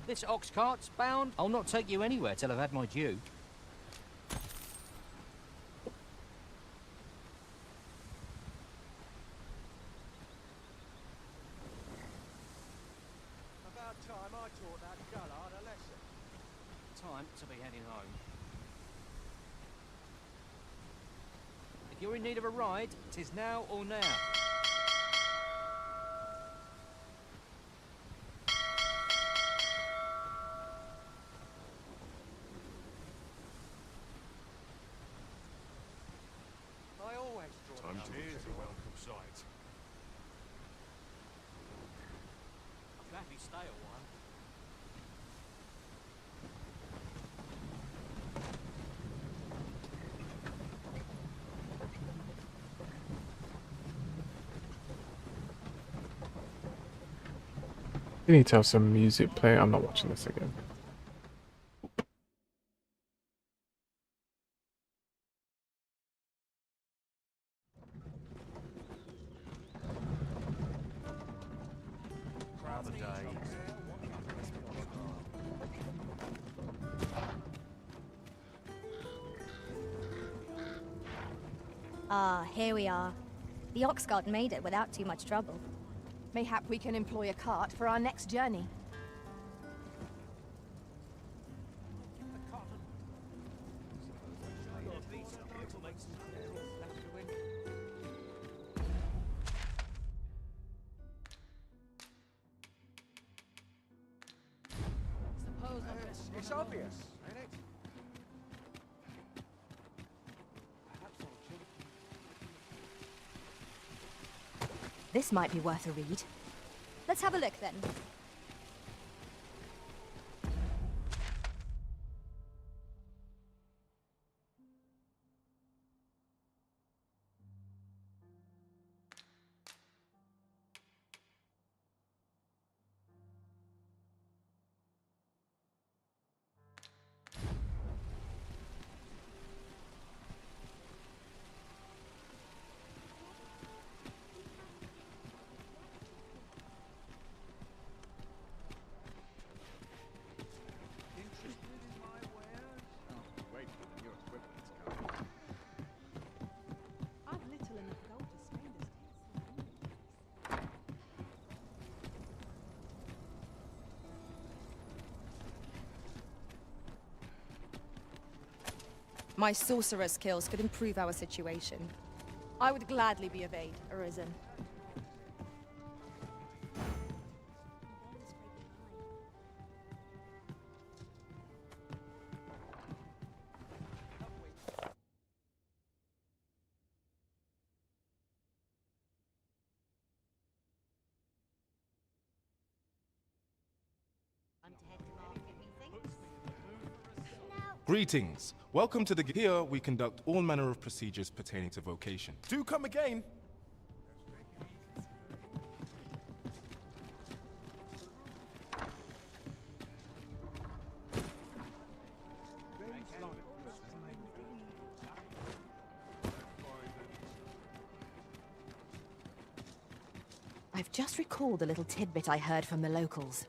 this ox cart's bound. I'll not take you anywhere till I've had my due. About time I taught that dullard a lesson. Time to be heading home. If you're in need of a ride, 'tis now or now. I always draw Time it up. to here's a welcome sight. I'll gladly stay a while. You need to have some music play. I'm not watching this again. Another day. Ah, here we are. The ox cart made it without too much trouble. Mayhap we can employ a cart for our next journey. It's obvious, ain't it? This might be worth a read. Let's have a look then. My sorcerer skills could improve our situation. I would gladly be of aid, Arisen. Greetings. Welcome to the... Here, we conduct all manner of procedures pertaining to vocation. Do come again. I've just recalled a little tidbit I heard from the locals.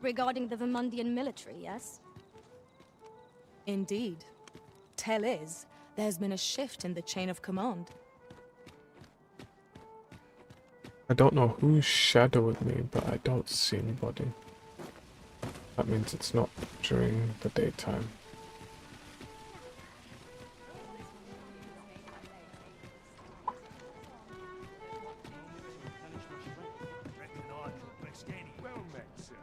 Regarding the Vermundian military, yes? Indeed. Tell is, there's been a shift in the chain of command. I don't know who's shadowing me, but I don't see anybody. That means it's not during the daytime. Well met, sir.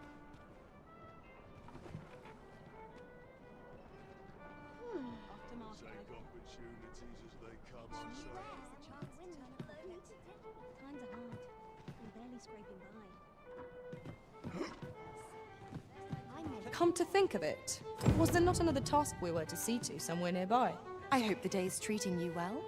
Same opportunities as they come, I say. Times are hard. I'm barely scraping by. Come to think of it, was there not another task we were to see to somewhere nearby? I hope the day's treating you well.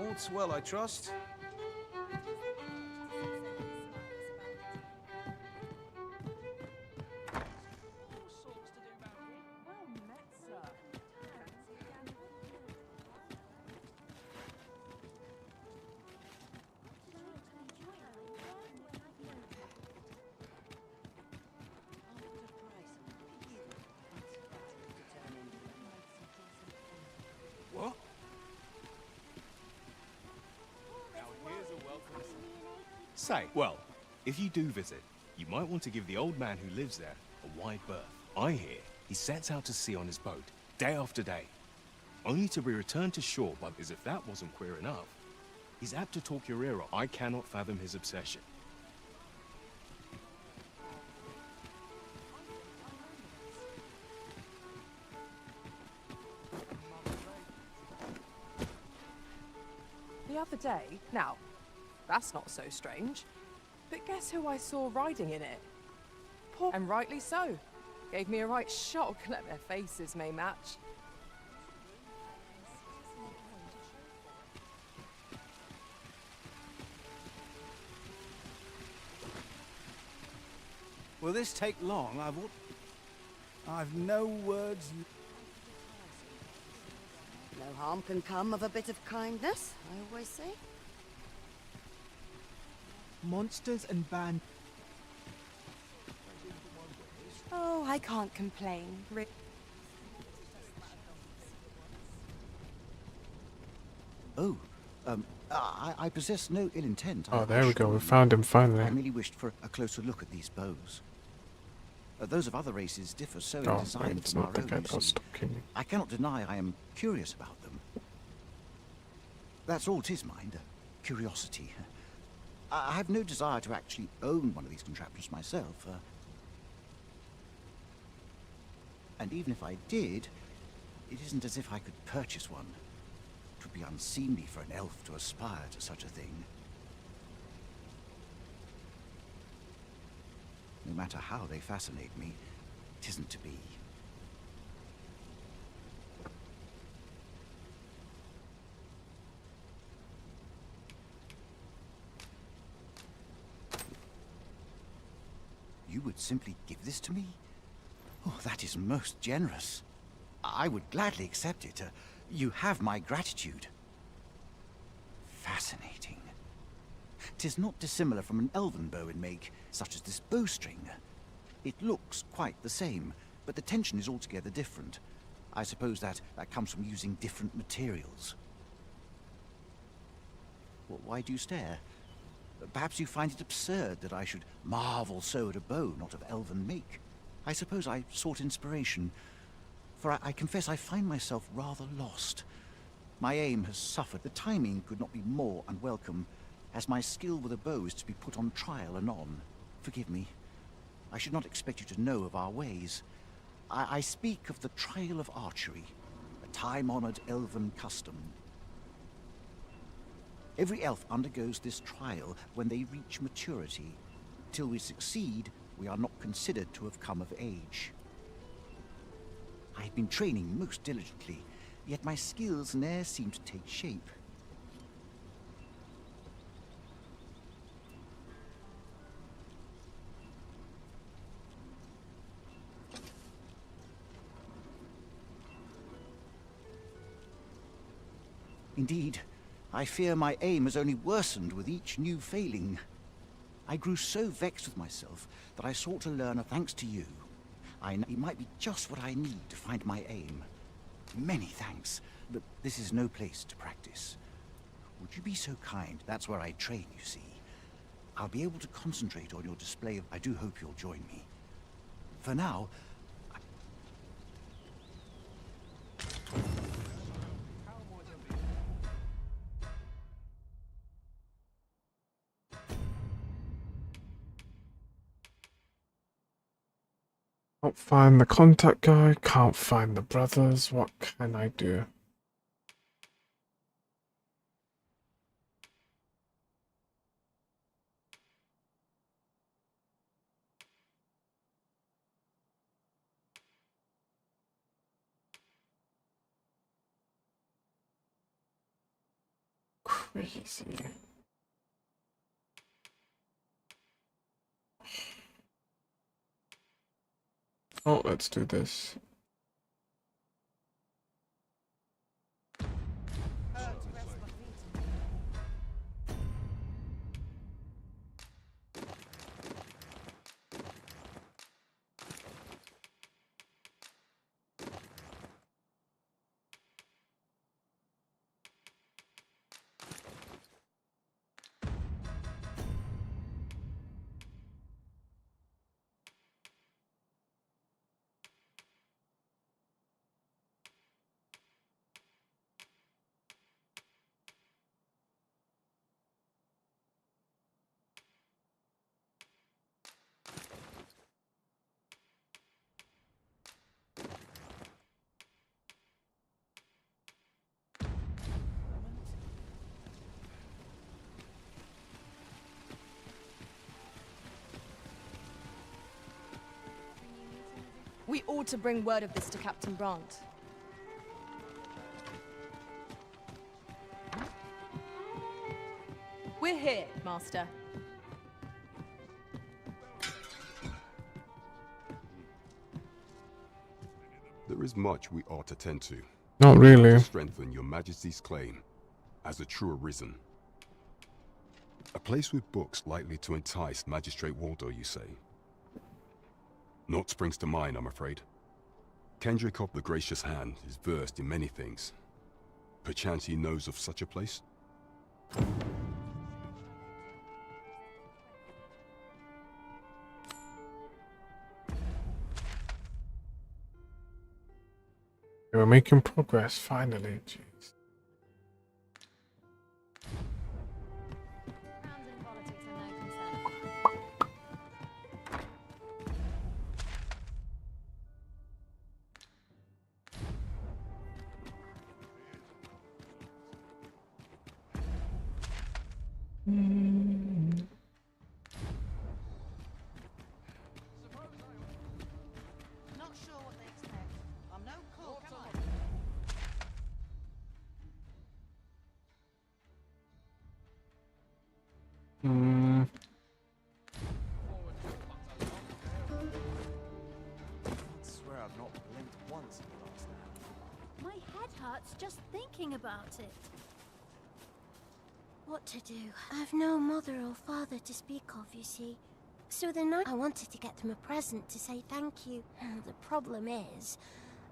All's well, I trust. What? Say, well, if you do visit, you might want to give the old man who lives there a wide berth. I hear he sets out to sea on his boat, day after day, only to be returned to shore by... As if that wasn't queer enough, he's apt to talk your ear off. I cannot fathom his obsession. The other day, now, that's not so strange, but guess who I saw riding in it? Poor, and rightly so. Gave me a right shock, let their faces may match. Will this take long? I've no words. No harm can come of a bit of kindness, I always say. Monsters and band. Oh, I can't complain. Oh, I possess no ill intent. Oh, there we go. We found him finally. I merely wished for a closer look at these bows. Those of other races differ so in Oh, design it's from not our the own. guy you that was see. stalking me. I cannot deny I am curious about them. That's all 'tis, mind. Curiosity. I have no desire to actually own one of these contraptions myself. And even if I did, it isn't as if I could purchase one. It would be unseemly for an elf to aspire to such a thing. No matter how they fascinate me, it isn't to be. You would simply give this to me? Oh, that is most generous. I would gladly accept it. You have my gratitude. Fascinating. 'Tis not dissimilar from an elven bow in make, such as this bowstring. It looks quite the same, but the tension is altogether different. I suppose that comes from using different materials. Why do you stare? Perhaps you find it absurd that I should marvel so at a bow not of elven make. I suppose I sought inspiration, for I confess I find myself rather lost. My aim has suffered. The timing could not be more unwelcome, as my skill with a bow is to be put on trial anon. Forgive me. I should not expect you to know of our ways. I speak of the trial of archery, a time-honored elven custom. Every elf undergoes this trial when they reach maturity. Till we succeed, we are not considered to have come of age. I have been training most diligently, yet my skills ne'er seem to take shape. Indeed, I fear my aim has only worsened with each new failing. I grew so vexed with myself that I sought to learn thanks to you. It might be just what I need to find my aim. Many thanks, but this is no place to practice. Would you be so kind? That's where I train, you see. I'll be able to concentrate on your display. I do hope you'll join me. For now, Can't find the contact guy, can't find the brothers. What can I do? Crazy. Oh, let's do this. We ought to bring word of this to Captain Brandt. We're here, Master. There is much we ought to tend to. Not really. To strengthen your Majesty's claim as a true Arisen. A place with books likely to entice Magistrate Waldo, you say? Naught springs to mind, I'm afraid. Kendrick of the Gracious Hand is versed in many things. Perchance he knows of such a place? We're making progress, finally. Jeez. Not sure what they expect. I'm no cook, am I? I swear I've not blinked once in the last hour. My head hurts just thinking about it. What to do? I've no mother or father to speak of, you see. So the night I wanted to get them a present to say thank you. The problem is,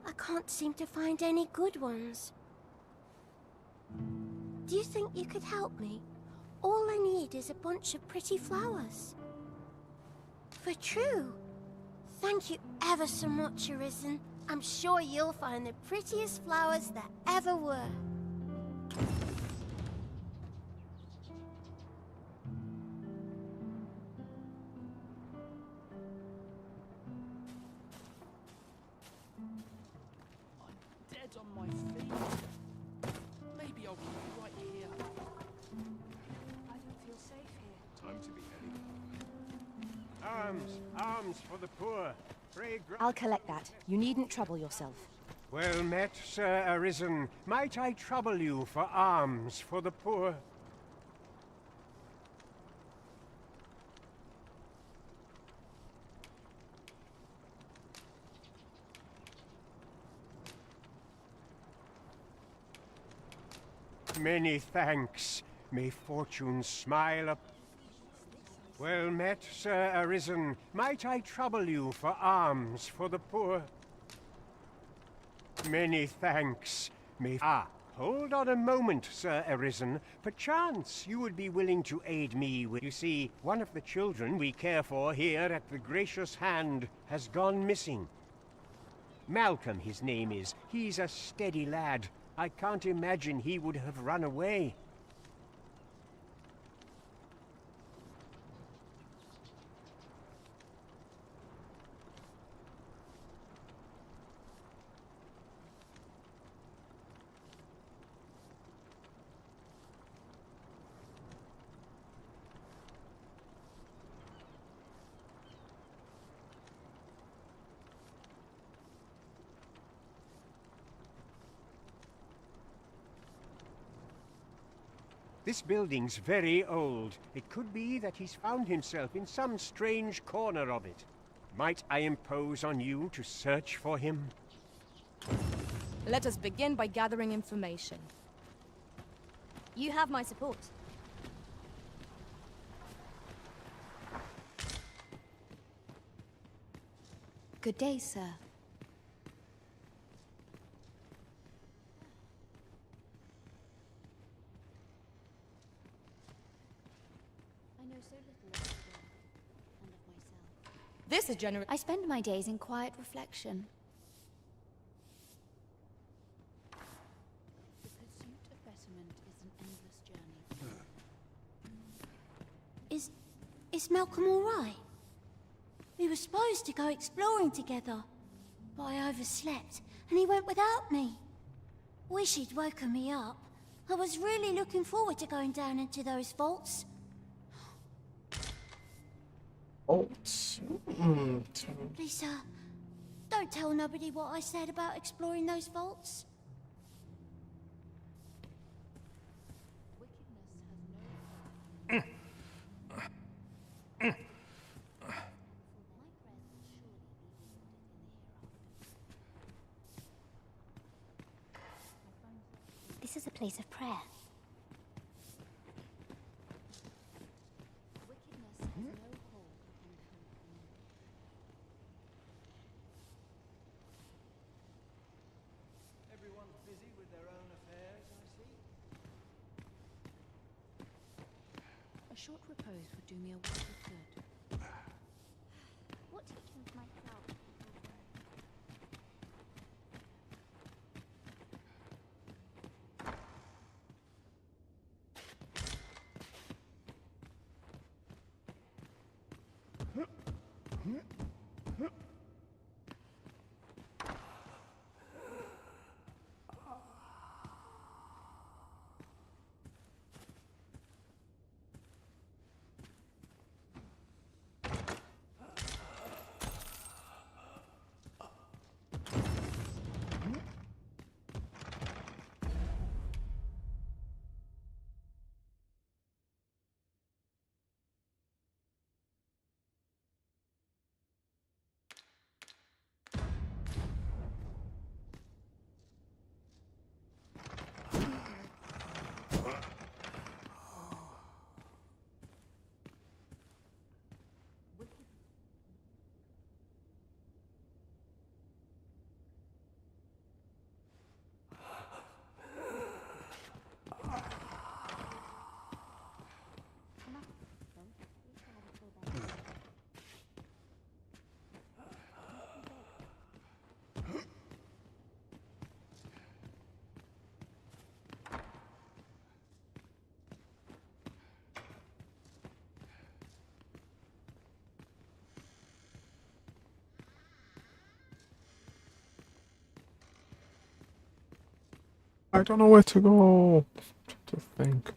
I can't seem to find any good ones. Do you think you could help me? All I need is a bunch of pretty flowers. For true. Thank you ever so much, Arisen. I'm sure you'll find the prettiest flowers there ever were. Dead on my feet. Maybe I'll keep right here. I don't feel safe here. Time to be heading home. Arms, arms for the poor. Pray I'll collect that. You needn't trouble yourself. Well met, Sir Arisen. Might I trouble you for alms for the poor? Many thanks. May fortune smile up. Well met, Sir Arisen. Might I trouble you for alms for the poor? Many thanks. May... Ah, hold on a moment, Sir Arisen. Perchance you would be willing to aid me with... You see, one of the children we care for here at the Gracious Hand has gone missing. Malcolm, his name is. He's a steady lad. I can't imagine he would have run away. This building's very old. It could be that he's found himself in some strange corner of it. Might I impose on you to search for him? Let us begin by gathering information. You have my support. Good day, sir. This is generous. I spend my days in quiet reflection. The pursuit of betterment is an endless journey. Is Malcolm all right? We were supposed to go exploring together, but I overslept and he went without me. Wish he'd woken me up. I was really looking forward to going down into those vaults. Please, don't tell nobody what I said about exploring those vaults. This is a place of prayer. Everyone's busy with their own affairs, I see. A short repose would do me a world of good. What teachings might flower? I don't know where to go. To think.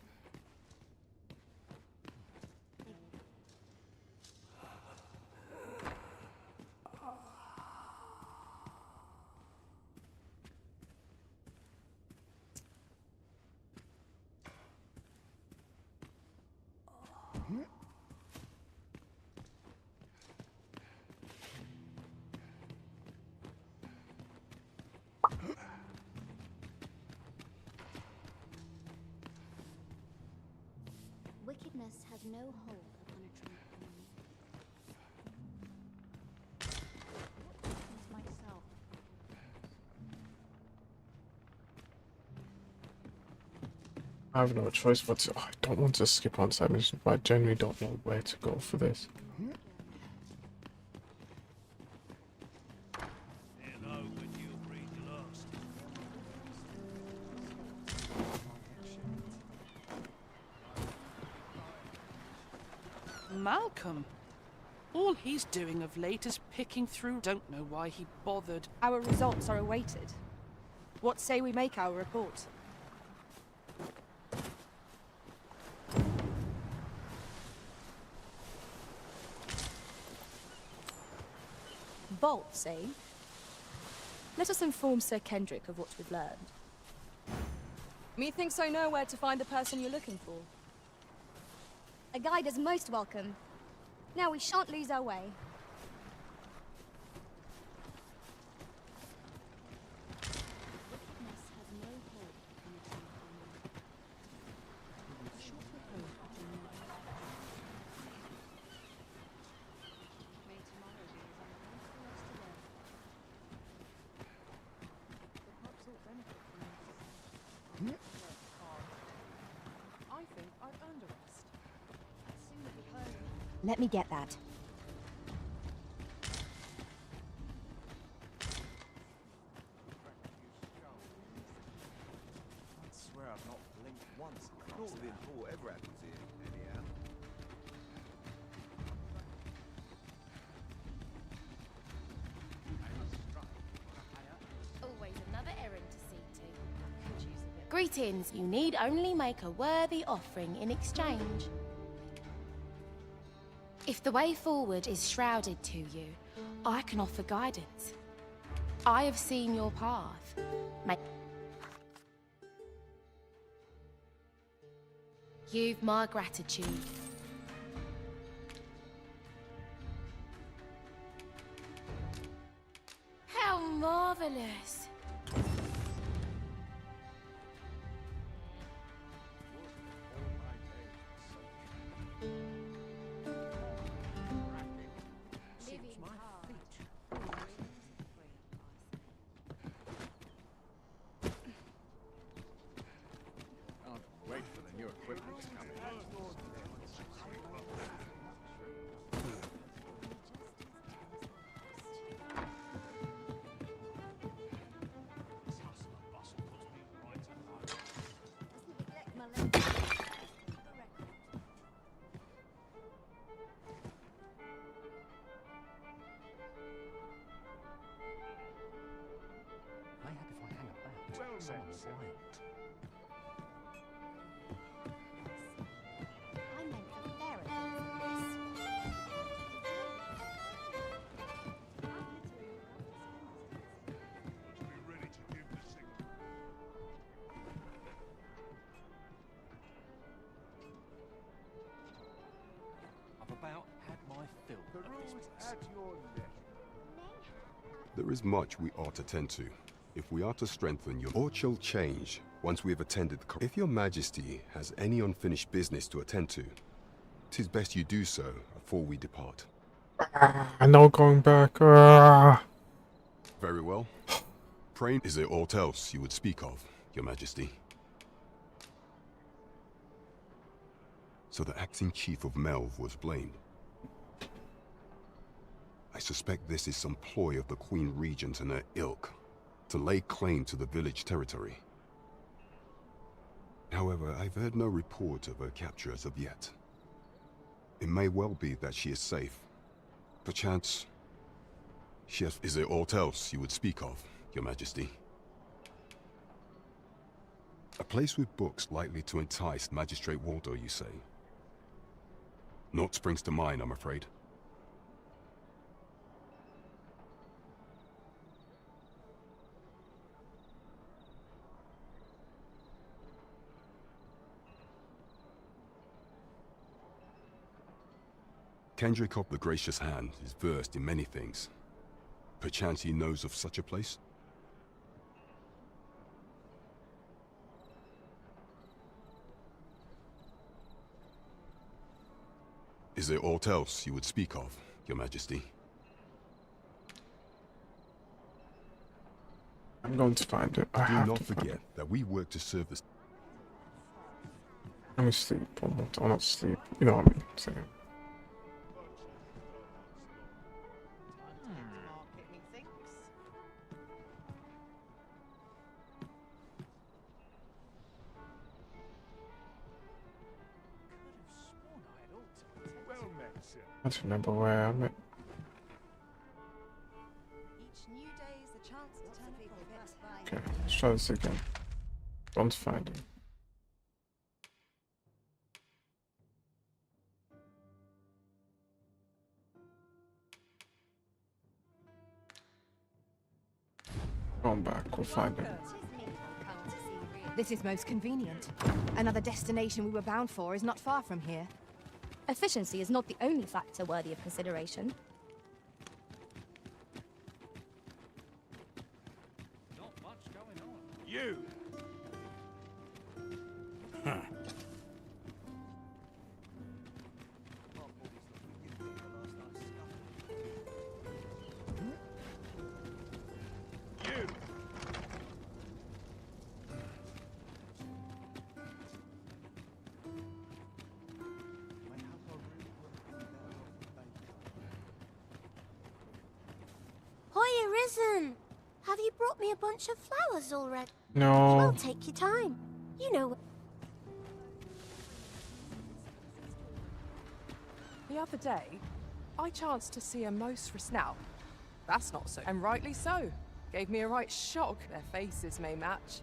Wickedness has no hold upon a tranquil mind. Myself. I have no choice but to. I don't want to skip on side missions, but I genuinely don't know where to go for this. Malcolm. All he's doing of late is picking through. Don't know why he bothered. Our results are awaited. What say we make our report? Vaults, eh? Let us inform Sir Kendrick of what we've learned. Methinks I know where to find the person you're looking for. A guide is most welcome. Now we shan't lose our way. I think I've earned a rest. Let me get that. I swear I've not blinked once. Not within whatever happens here, anyhow. Always another errand to see to. Greetings. You need only make a worthy offering in exchange. If the way forward is shrouded to you, I can offer guidance. I have seen your path. You've my gratitude. How marvelous! Wait for the new equipment to come in. About had my fill of this place. There is much we ought to tend to. If we are to strengthen your or shall change once we have attended the if your majesty has any unfinished business to attend to, 'tis best you do so before we depart. No going back. Very well. Pray, is there aught else you would speak of, your majesty? So the acting chief of Melv was blamed. I suspect this is some ploy of the Queen Regent and her ilk to lay claim to the village territory. However, I've heard no report of her capture as of yet. It may well be that she is safe. Perchance, she has... Is there aught else you would speak of, your majesty? A place with books likely to entice Magistrate Waldo, you say? Naught springs to mind, I'm afraid. Kendrick of the Gracious Hand is versed in many things. Perchance he knows of such a place? Is there aught else you would speak of, Your Majesty? I'm going to find it. I Do have not to find forget it. that we work to serve the... Let me sleep one more time. Or not sleep. You know what I mean. Saying. Well met, sir. I don't remember where I'm at. Each new day is a chance to turn people best by. Okay, let's try this again. Don't find it. Going back, we'll find it. This is most convenient. Another destination we were bound for is not far from here. Efficiency is not the only factor worthy of consideration. Not much going on. You! Hi, Arisen! Have you brought me a bunch of flowers already? No. Well, take your time. You know. The other day, I chanced to see a most now. That's not so. And rightly so. Gave me a right shock. Their faces may match.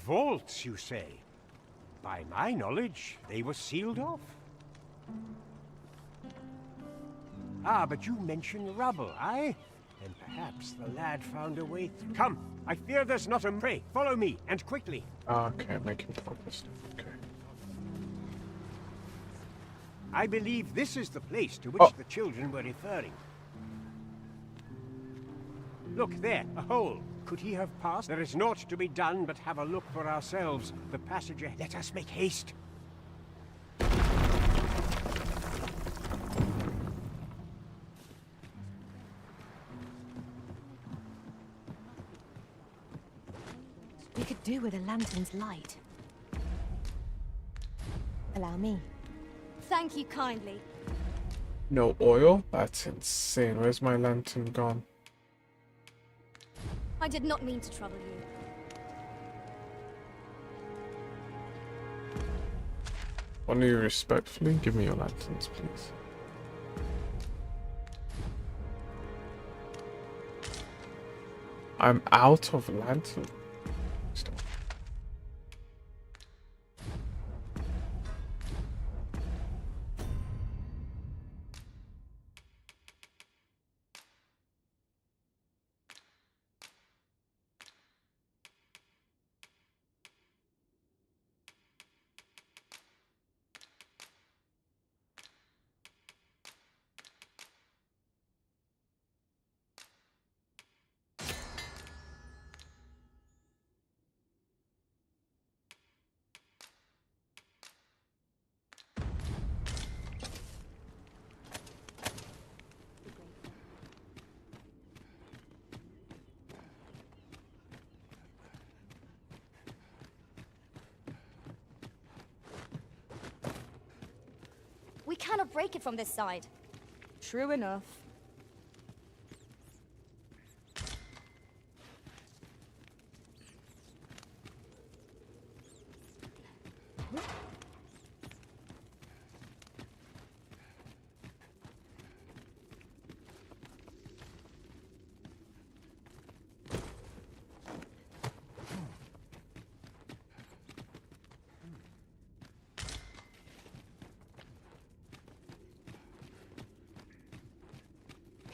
Vaults, you say? By my knowledge, they were sealed off. Ah, but you mentioned rubble, aye? Then perhaps the lad found a way through. Come, I fear there's not a pray. Follow me, and quickly. Okay, making progress. Okay. I believe this is the place to which the children were referring. Look there, a hole. Could he have passed? There is naught to be done but have a look for ourselves. The passage ahead. Let us make haste. We could do with a lantern's light. Allow me. Thank you kindly. No oil? That's insane. Where's my lantern gone? I did not mean to trouble you. Only respectfully, give me your lanterns, please. I'm out of lantern. Stop. We cannot break it from this side. True enough.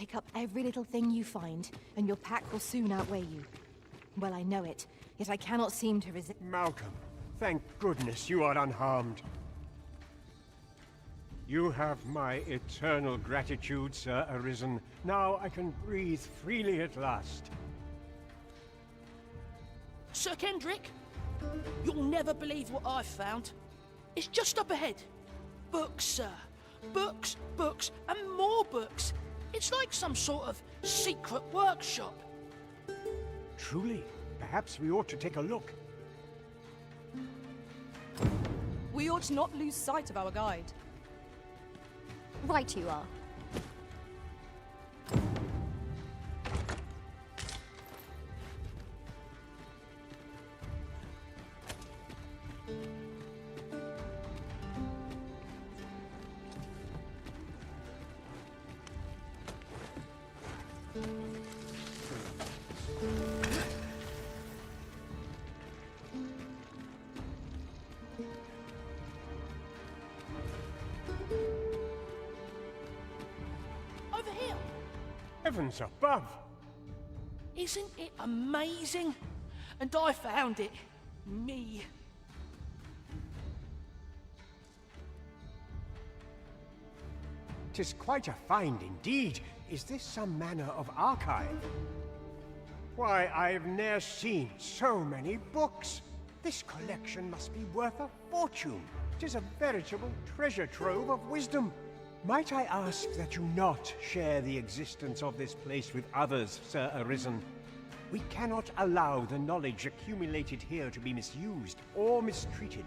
Pick up every little thing you find, and your pack will soon outweigh you. Well, I know it, yet I cannot seem to resist. Malcolm, thank goodness you are unharmed. You have my eternal gratitude, Sir Arisen. Now I can breathe freely at last. Sir Kendrick, you'll never believe what I've found. It's just up ahead. Books, sir. Books, books, and more books. It's like some sort of secret workshop. Truly, perhaps we ought to take a look. We ought not lose sight of our guide. Right you are. Over here. Heavens above! Isn't it amazing? And I found it. Me. "'Tis quite a find indeed. Is this some manner of archive? Why, I've ne'er seen so many books. This collection must be worth a fortune. 'Tis a veritable treasure trove of wisdom. Might I ask that you not share the existence of this place with others, Sir Arisen? We cannot allow the knowledge accumulated here to be misused or mistreated.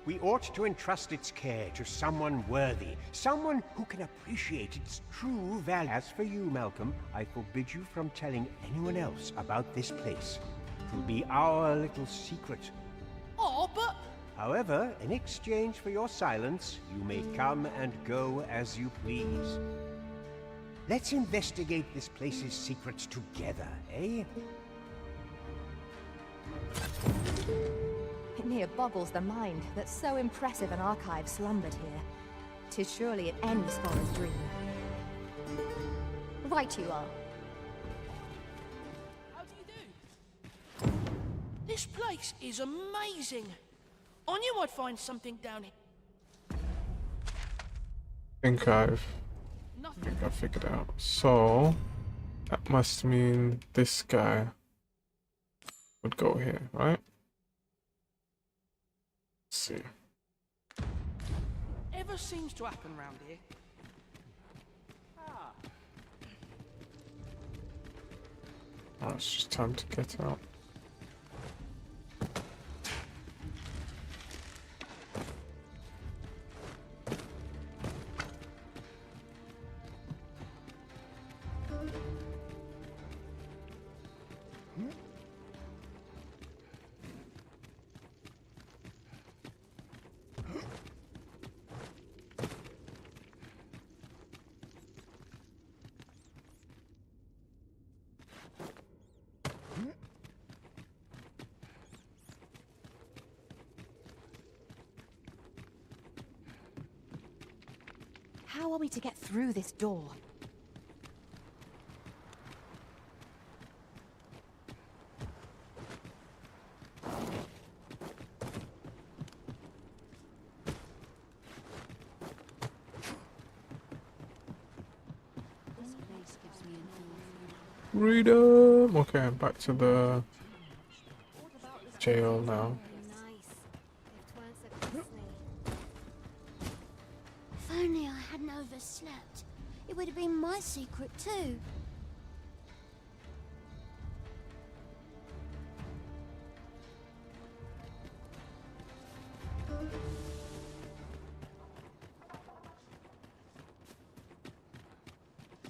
We ought to entrust its care to someone worthy, someone who can appreciate its true value. As for you, Malcolm, I forbid you from telling anyone else about this place. It will be our little secret. Oh, but... However, in exchange for your silence, you may come and go as you please. Let's investigate this place's secrets together, eh? It near boggles the mind that so impressive an archive slumbered here. 'Tis surely any scholar's dream. Right you are. How do you do? This place is amazing. I knew I'd find something down here. I think I figured out. So that must mean this guy would go here, right? Let's see. Ever seems to happen round here. Oh, it's just time to get out. How are we to get through this door? This place gives me an Freedom! Okay, back to the jail now. If only I hadn't overslept, it would have been my secret too.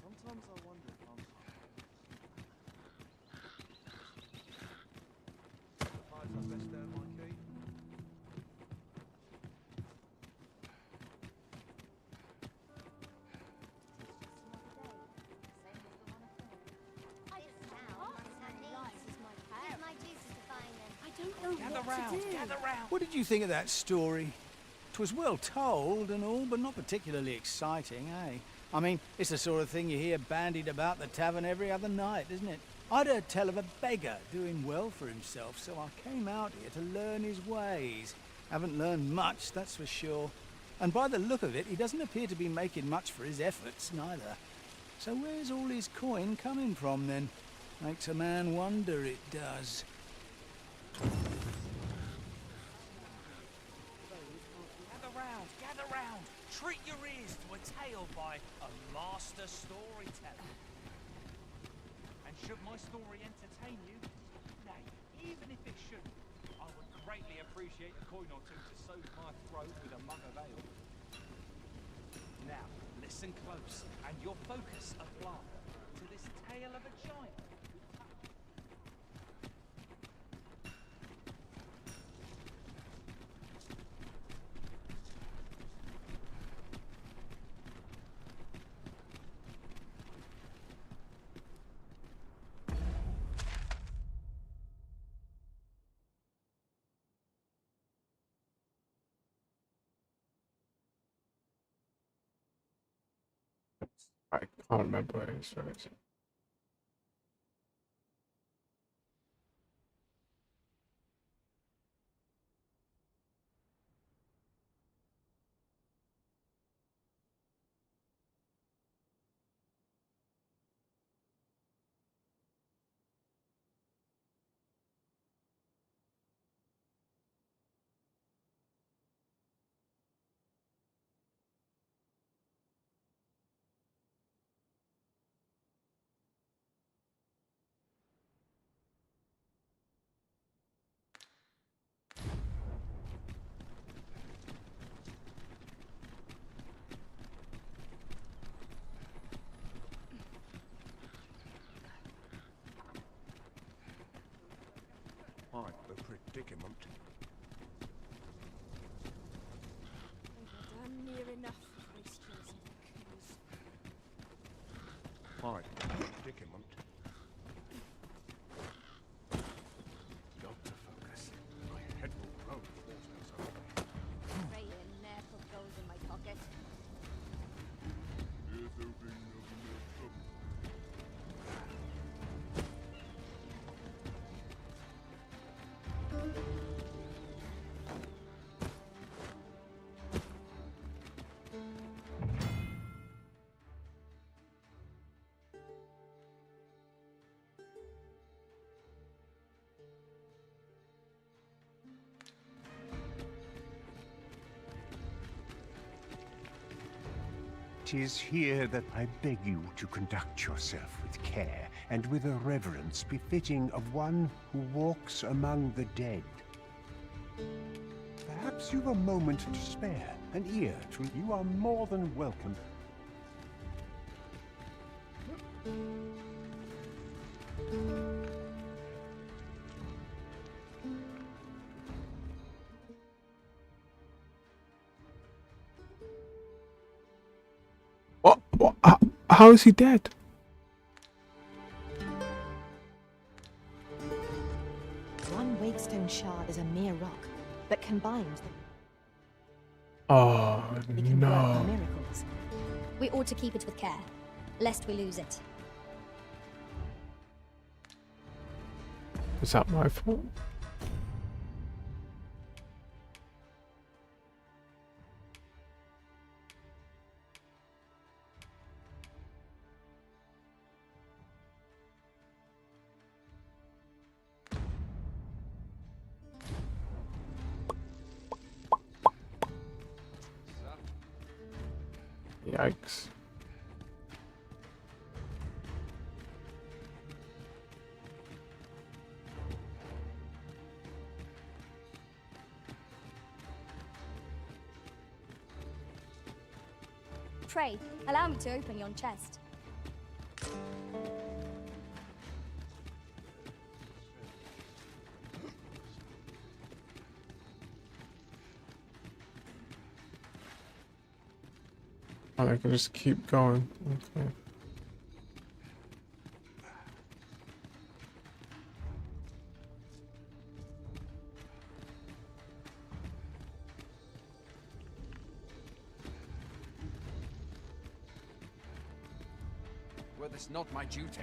Sometimes I wonder if I'm... best there, my key. What did you think of that story? 'Twas well told and all, but not particularly exciting, eh? I mean, it's the sort of thing you hear bandied about the tavern every other night, isn't it? I'd heard tell of a beggar doing well for himself, so I came out here to learn his ways. Haven't learned much, that's for sure. And by the look of it, he doesn't appear to be making much for his efforts, neither. So where's all his coin coming from, then? Makes a man wonder, it does. Gather round. Treat your ears to a tale by a master storyteller. And should my story entertain you, nay, even if it shouldn't, I would greatly appreciate a coin or two to soothe my throat with a mug of ale. Now, listen close, and your focus apply to this tale of a giant. I can't remember what it is. So it's... Quite the predicament. Damn near enough, Christians. Quite the predicament. Got to focus. My head will roll water. Pray in there for gold in my pocket. "'Tis here that I beg you to conduct yourself with care, and with a reverence befitting of one who walks among the dead. Perhaps you've a moment to spare, an ear to... You are more than welcome." What? How is he dead? One Wakestone shard is a mere rock, but combined, Oh it can work no. miracles. We ought to keep it with care, lest we lose it. Is that my fault? Yikes. Pray, allow me to open yon chest. Oh, I can just keep going. Okay. were this not my duty.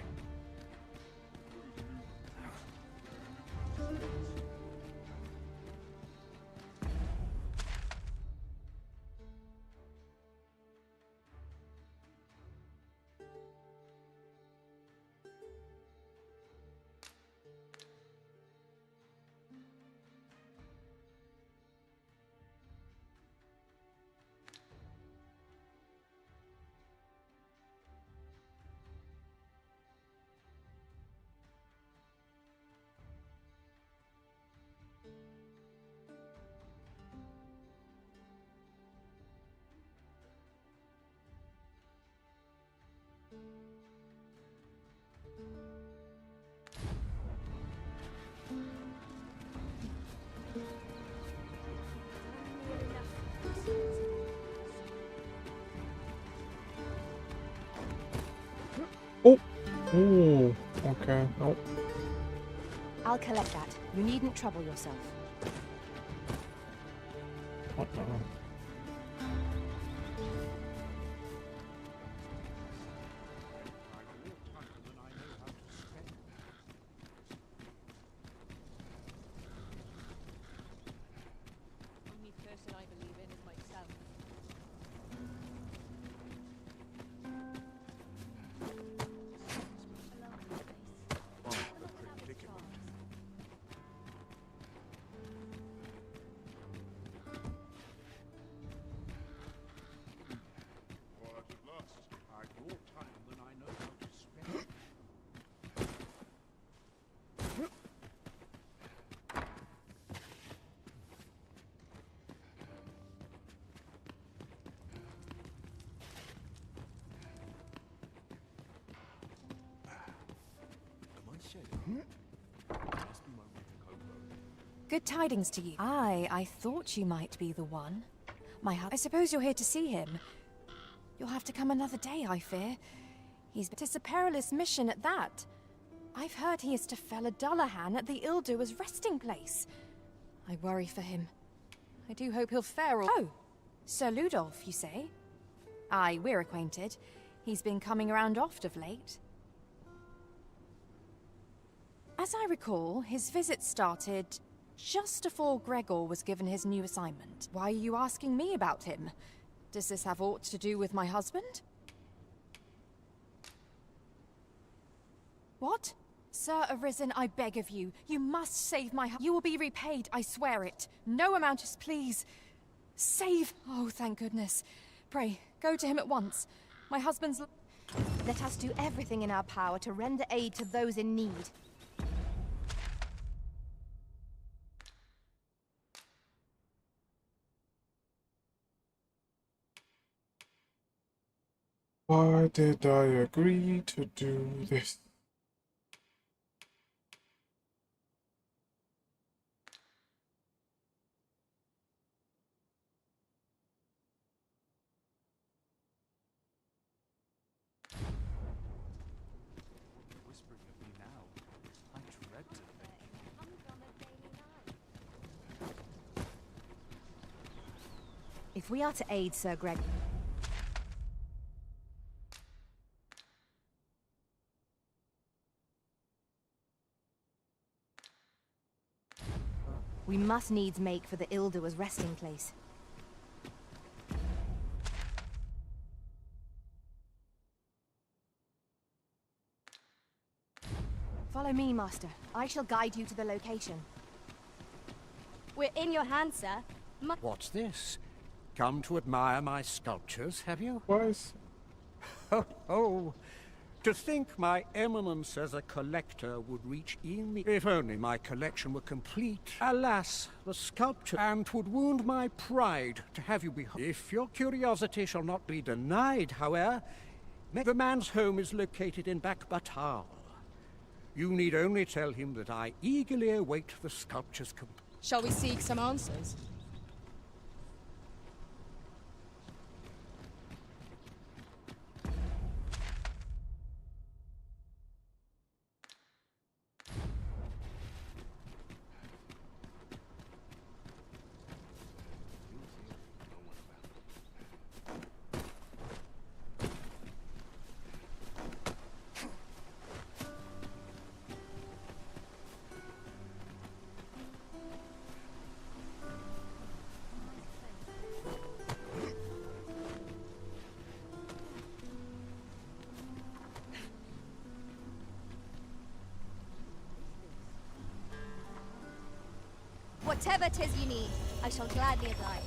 Oh! Oh, okay. Nope. I'll collect that. You needn't trouble yourself. What the hell? Only person I believe in is myself. Good tidings to you. I thought you might be the one. I suppose you're here to see him. You'll have to come another day, I fear. It's a perilous mission at that. I've heard he is to fell a Dullahan at the Ildua's resting place. I worry for him. I do hope he'll fare all— Oh! Sir Ludolf, you say? Aye, we're acquainted. He's been coming around oft of late. As I recall, his visit started just before Gregor was given his new assignment. Why are you asking me about him? Does this have aught to do with my husband? What? Sir Arisen, I beg of you. You must save my You will be repaid, I swear it. No amount is please. Save! Oh, thank goodness. Pray, go to him at once. My husband's— Let us do everything in our power to render aid to those in need. Why did I agree to do this? Whispering of me now. I dread to think. If we are to aid Sir Greg— We must needs make for the Ildua's resting place. Follow me, Master. I shall guide you to the location. We're in your hands, sir. What's this? Come to admire my sculptures, have you? What? Oh, to think my eminence as a collector would reach in the— If only my collection were complete. Alas, the sculpture— And 'twould wound my pride to have you behold. If your curiosity shall not be denied, however, the man's home is located in Bakbatal. You need only tell him that I eagerly await the sculpture's Shall we seek some answers? Whatever 'tis you need, I shall gladly oblige.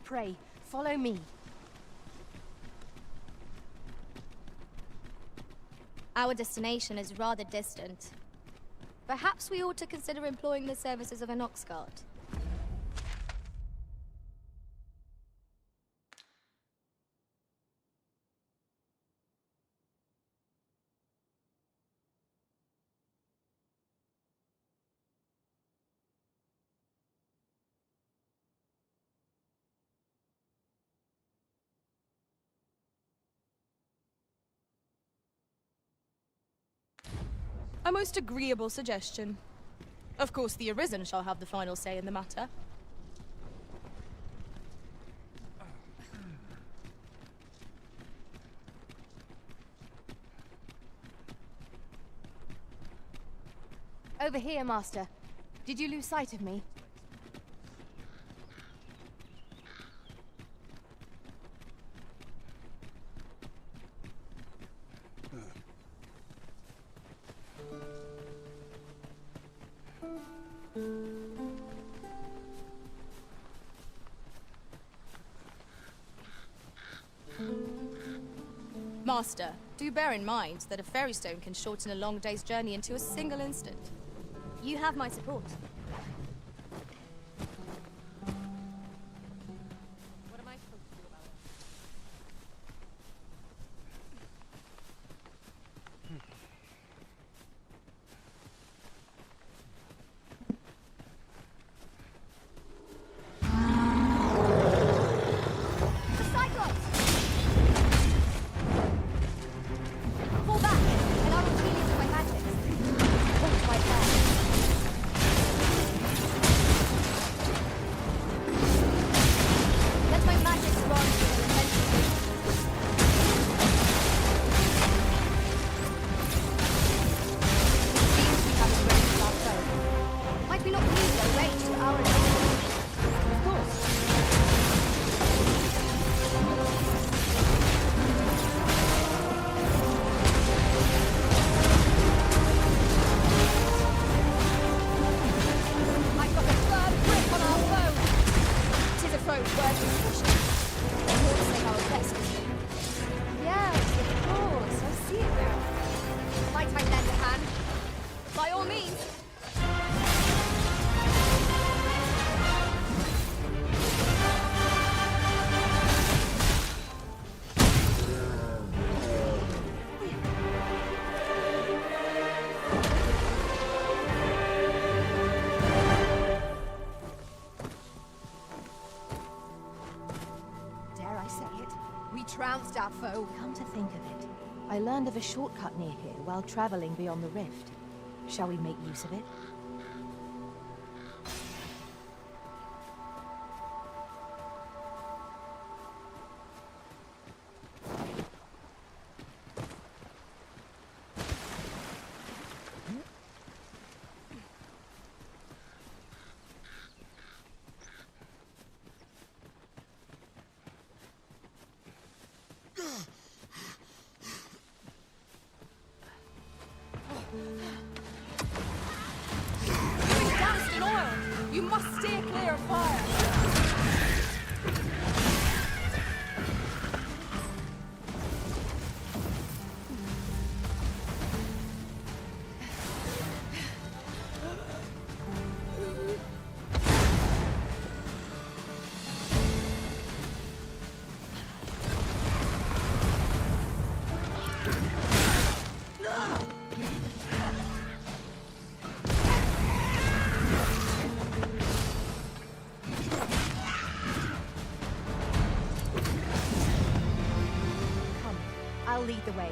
Pray, follow me. Our destination is rather distant. Perhaps we ought to consider employing the services of an ox cart. A most agreeable suggestion. Of course, the Arisen shall have the final say in the matter. Over here, Master. Did you lose sight of me? Master, do bear in mind that a fairy stone can shorten a long day's journey into a single instant. You have my support. What am I supposed to do about it? The Cyclops! Fall back, and I will heal you with my magic. Wait right there. Let my magic run through the defensive. It seems we have a range of our foe. Might we not use their range to our advantage? Of course. I've got a firm grip on our foe! 'Tis a foe worth discussion. The Lord say our best is here. Yes, of course. I see it now. Might I lend a hand? By all means. Dare I say it? We trounced our foe. Come to think of it, I learned of a shortcut near here while traveling beyond the rift. Shall we make use of it? You're doused in oil! You must steer clear of fire! the way.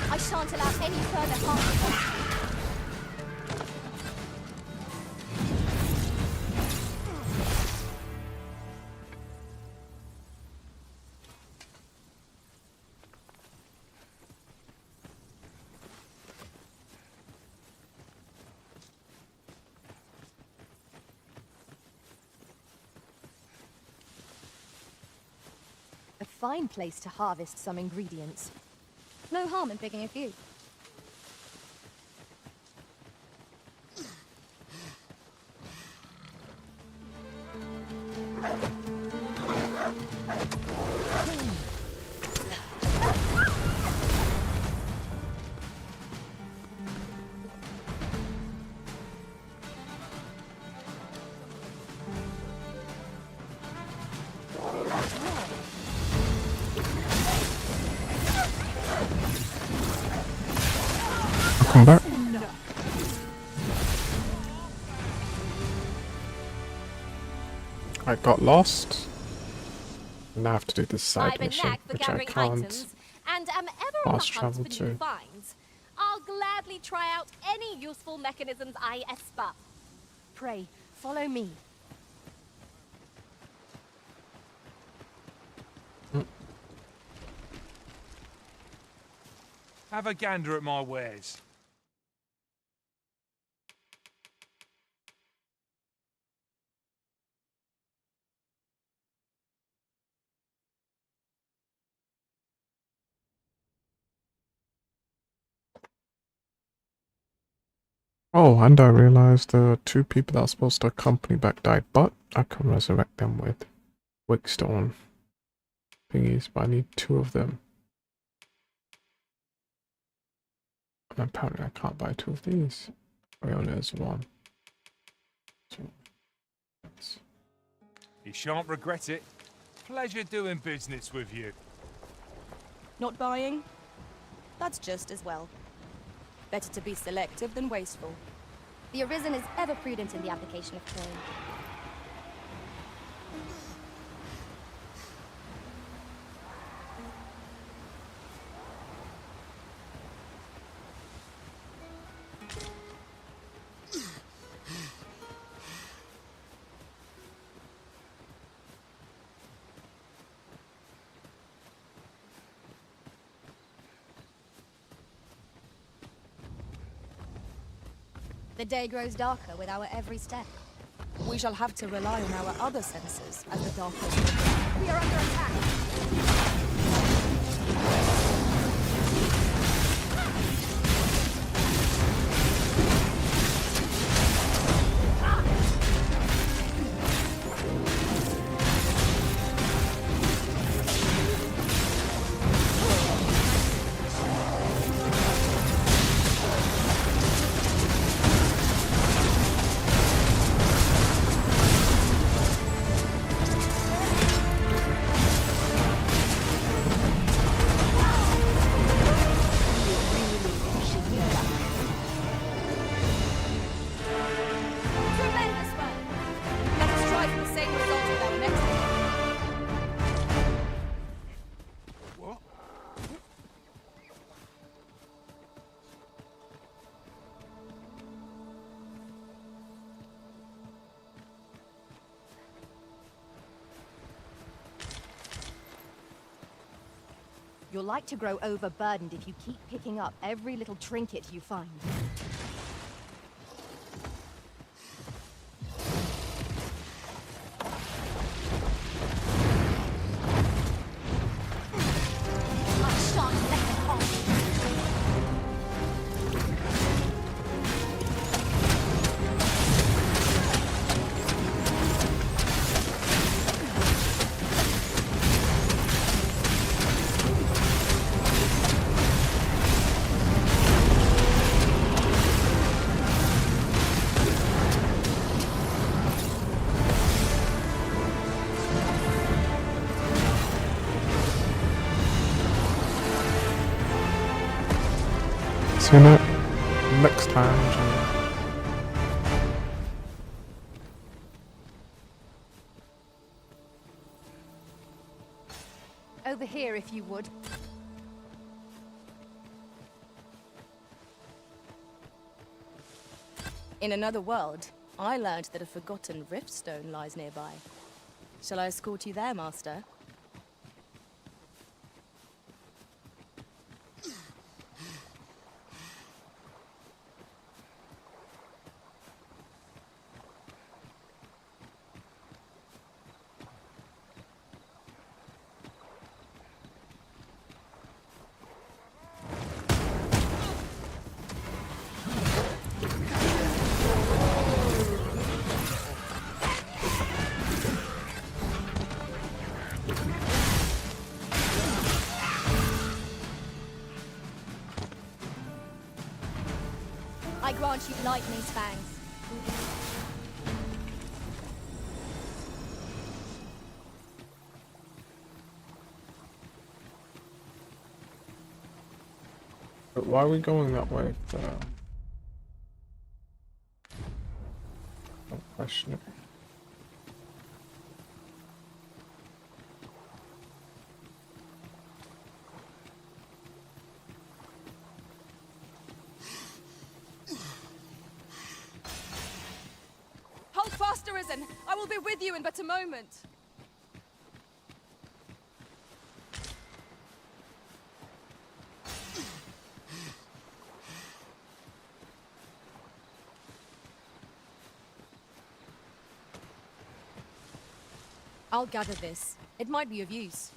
I shan't allow any further harm. A fine place to harvest some ingredients. No harm in picking a few. Come back. I got lost. Now I have to do this side mission, which I can't and am ever fast on the hunt travel for to. new finds. I'll gladly try out any useful mechanisms I espy. Pray, follow me. Have a gander at my wares. Oh, and I realized the two people that were supposed to accompany back died, but I can resurrect them with Wickstone thingies, but I need 2 of them. And apparently I can't buy 2 of these. I only has 1. So, You shan't regret it. Pleasure doing business with you. Not buying? That's just as well. Better to be selective than wasteful. The Arisen is ever prudent in the application of coin. The day grows darker with our every step. We shall have to rely on our other senses as the darkness. We are under attack. You're like to grow overburdened if you keep picking up every little trinket you find. seen it. Next time, Jenny. Over here, if you would. In another world, I learned that a forgotten riftstone lies nearby. Shall I escort you there, Master? I grant you lightning's fangs. But why are we going that way? Don't question it. Hold fast, Arisen! I will be with you in but a moment. I'll gather this. It might be of use.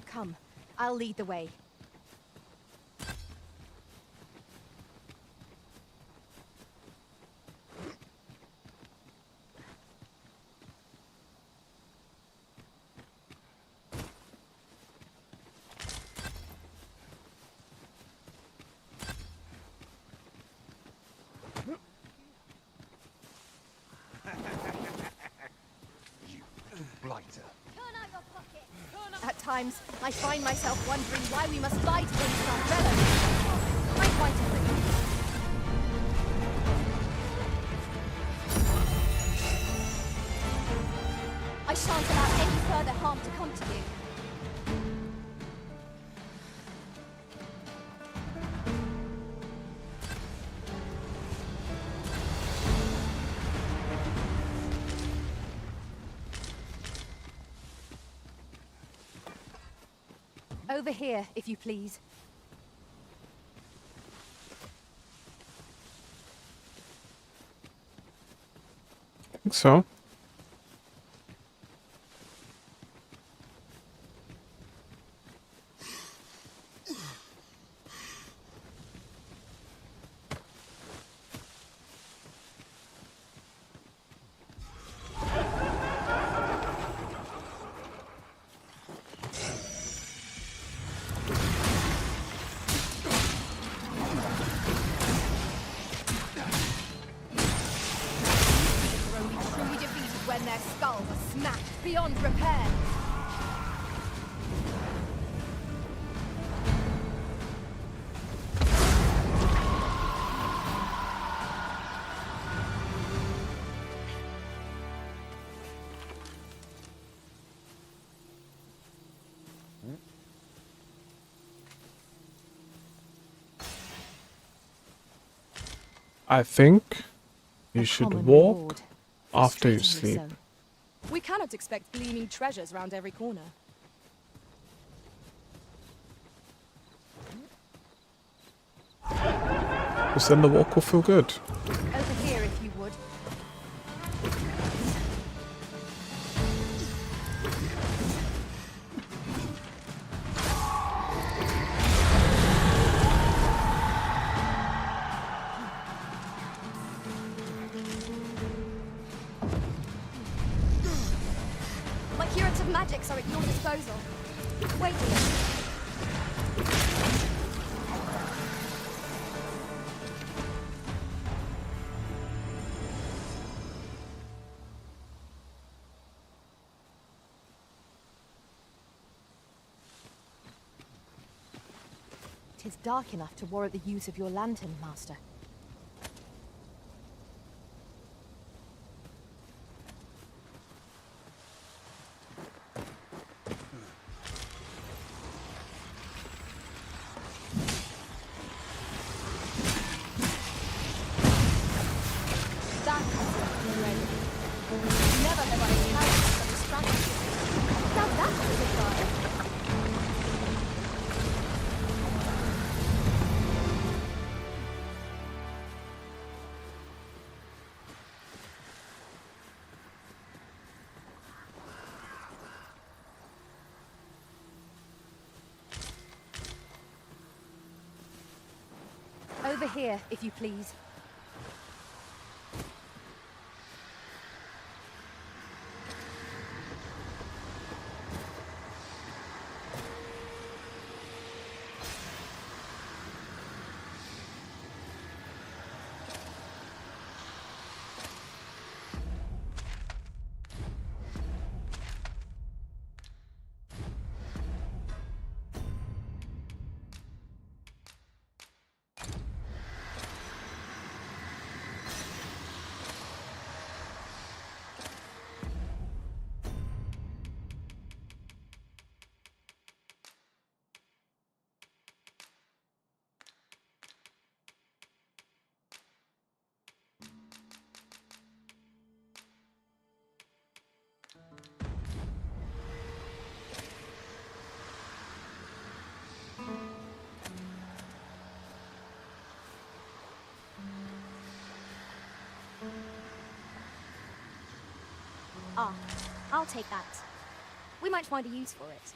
Come, I'll lead the way. Blighter. At times, I find myself wondering why we must fight against our rebels. I quite agree. I shan't allow any further harm to come to you. Over here, if you please. I think so. beyond repair. I think you should common walk reward, after you frustratingly sleep. so. We cannot expect gleaming treasures round every corner. Because then the walk will feel good. Over here, if you would. My curative magics are at your disposal. Wait a minute. Tis dark enough to warrant the use of your lantern, Master. That is already. Never have I encountered such a strategy. Now that's a surprise. Over here, if you please. Ah, I'll take that. We might find a use for it.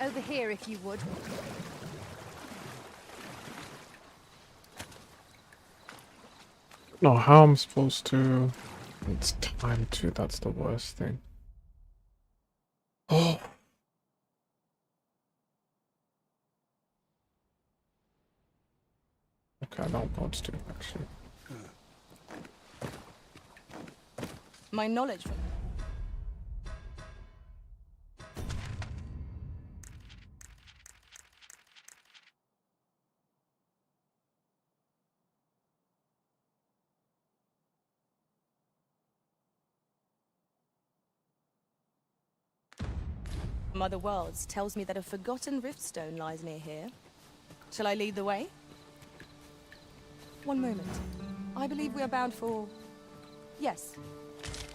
Over here, if you would. No, how I'm supposed to... It's time to, that's the worst thing. Oh. Okay, I don't know what to do, actually. My knowledge. From other worlds tells me that a forgotten riftstone lies near here. Shall I lead the way? One moment. I believe we are bound for... Yes,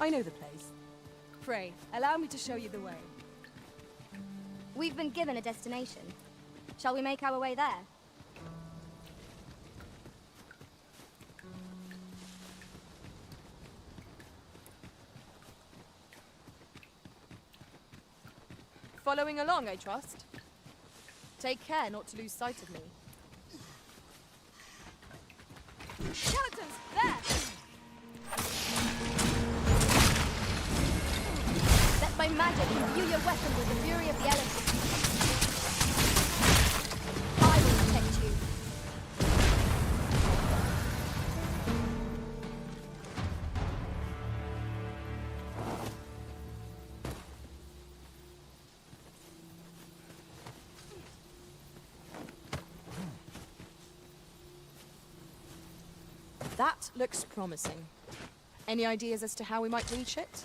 I know the place. Pray, allow me to show you the way. We've been given a destination. Shall we make our way there? Following along, I trust. Take care not to lose sight of me. Skeletons! There! Let my magic imbue your weapon with the fury of the elements. I will protect you. That looks promising. Any ideas as to how we might reach it?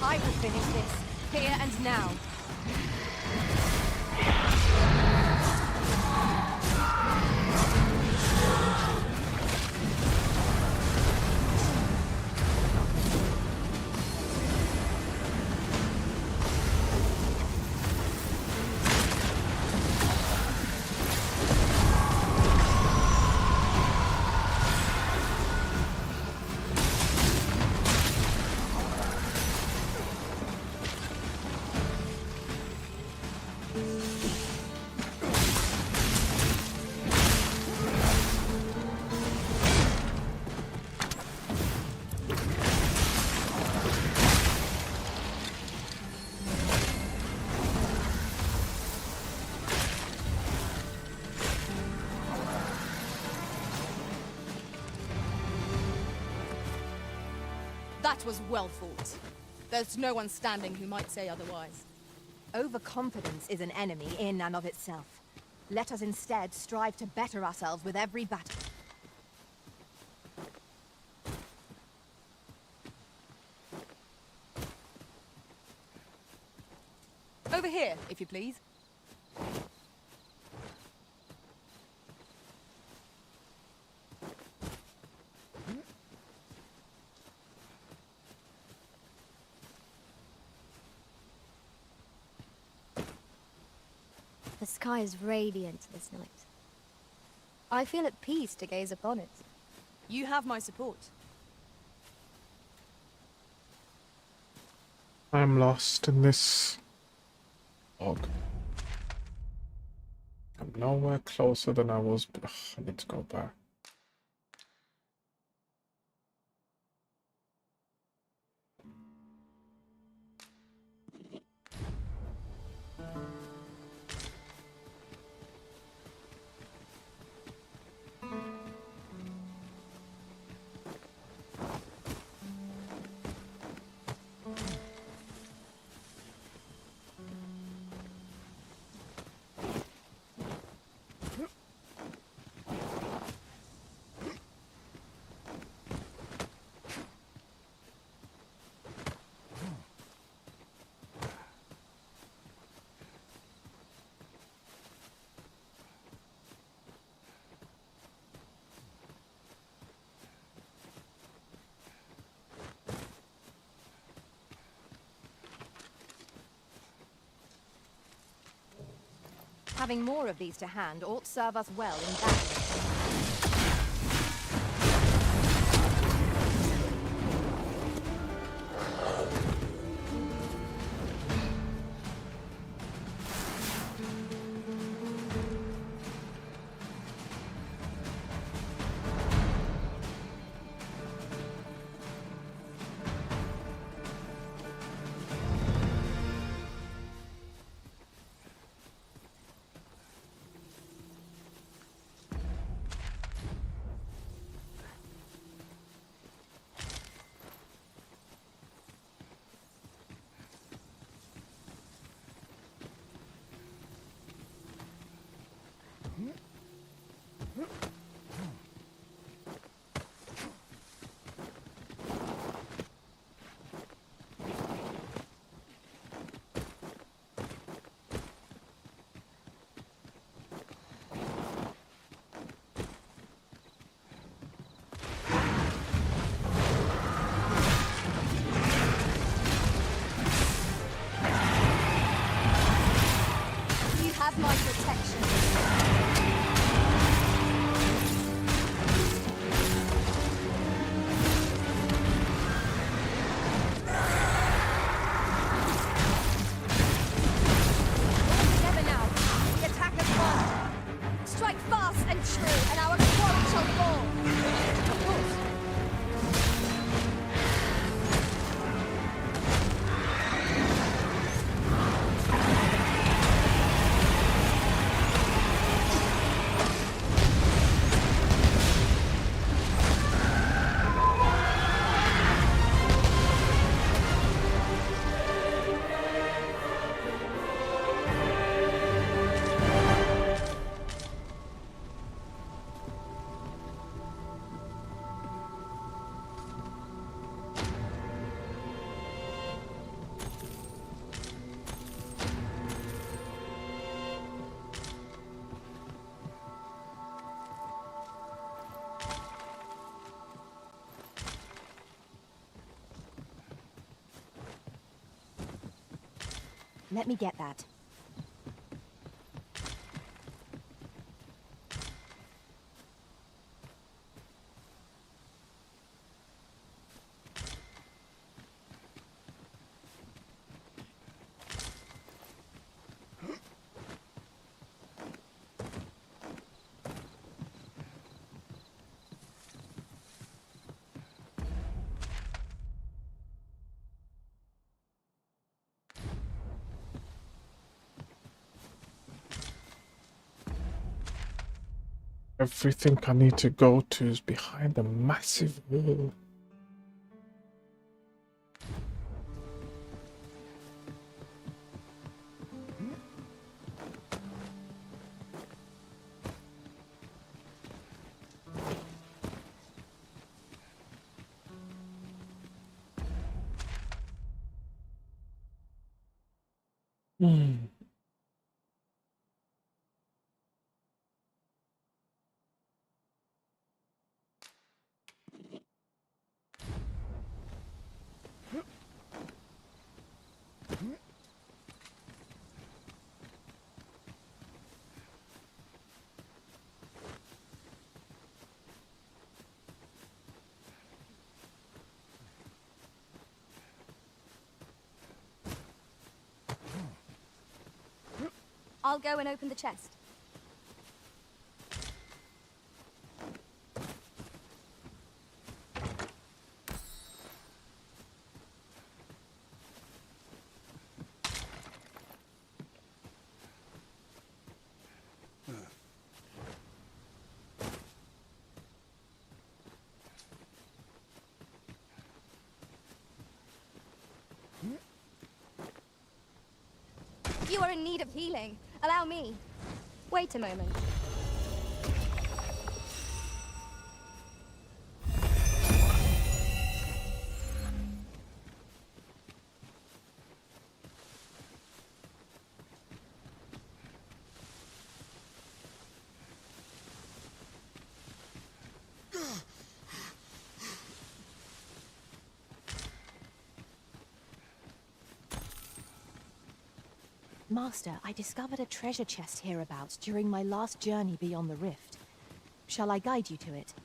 I will finish this, here and now. That was well fought. There's no one standing who might say otherwise. Overconfidence is an enemy in and of itself. Let us instead strive to better ourselves with every battle. Over here, if you please. The sky is radiant this night. I feel at peace to gaze upon it. You have my support. I'm lost in this fog. I'm nowhere closer than I was. Ugh, I need to go back. Having more of these to hand ought serve us well in battle. have my protection. Together now. The attack is on. Strike fast and true, and our quarry shall fall. Of course. Let me get that. Everything I need to go to is behind the massive wall. I'll go and open the chest. You are in need of healing. Allow me. Wait a moment. Master, I discovered a treasure chest hereabouts during my last journey beyond the rift. Shall I guide you to it?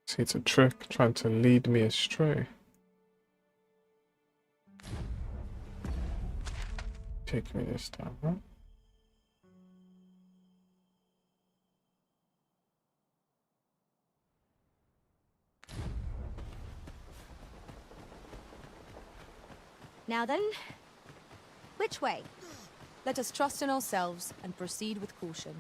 See, it's a trick trying to lead me astray. Take me this time, huh? Now then, which way? Let us trust in ourselves and proceed with caution.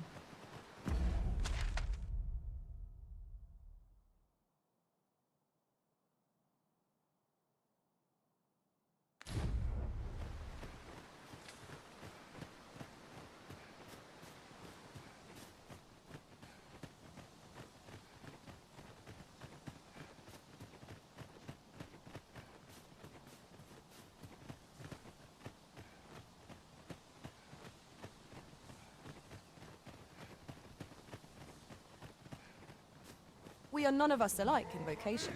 we are none of us alike in vocation.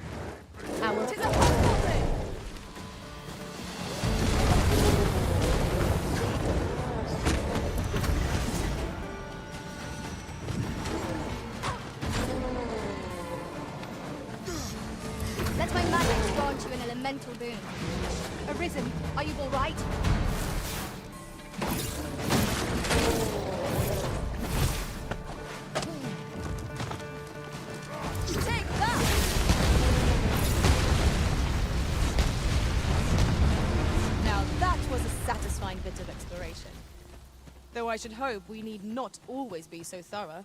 Our Tis a hopeful thing! Let my magic grant you an elemental boon. Arisen, are you all right? Take that! Now that was a satisfying bit of exploration. Though I should hope we need not always be so thorough.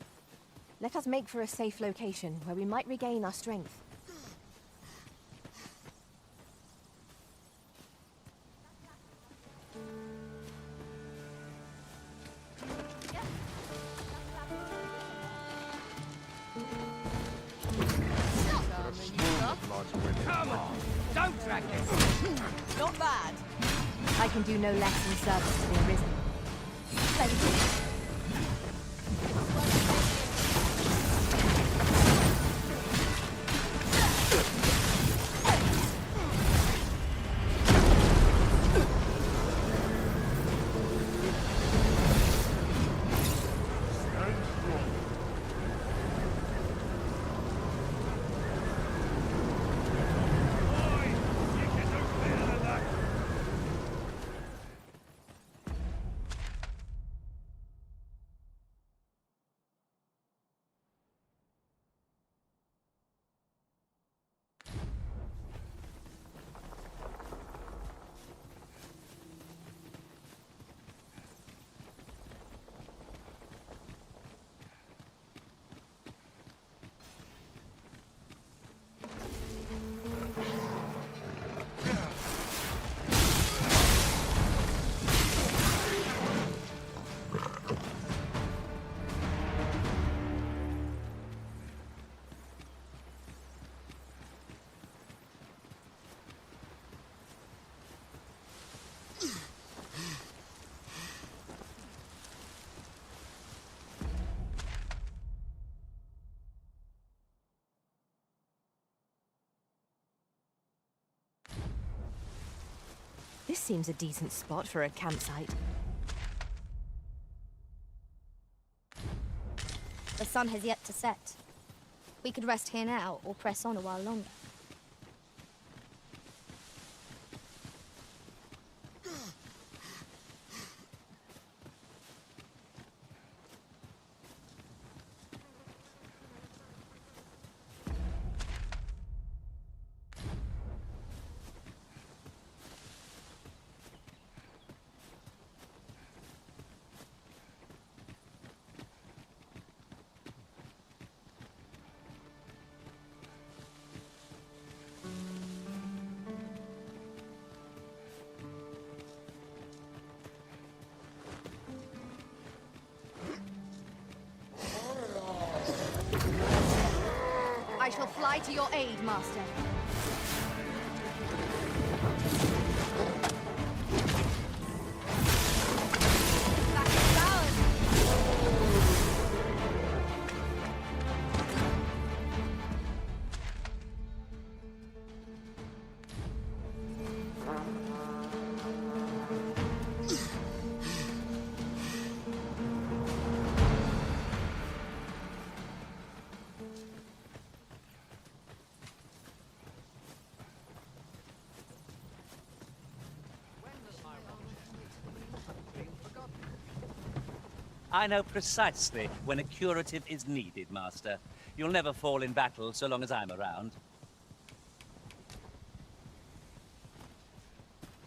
Let us make for a safe location where we might regain our strength. Come on! Don't drag this! Not bad. I can do no less in service to the Arisen. This seems a decent spot for a campsite. The sun has yet to set. We could rest here now, or press on a while longer. I shall fly to your aid, Master. I know precisely when a curative is needed, Master. You'll never fall in battle so long as I'm around.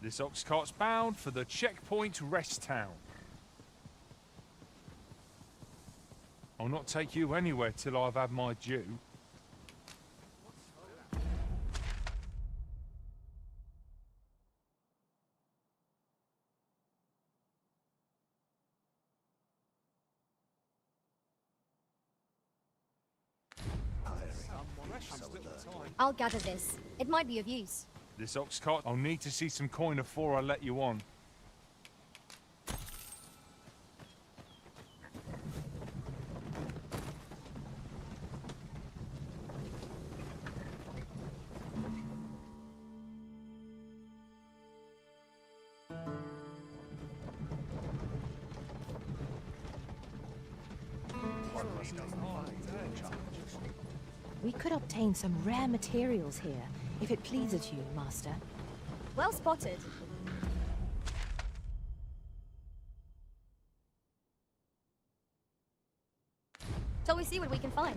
This ox cart's bound for the checkpoint rest town. I'll not take you anywhere till I've had my due. I'll gather this. It might be of use. This ox cart, I'll need to see some coin before I let you on. We could obtain some rare materials here, if it pleases you, Master. Well spotted. Shall we see what we can find?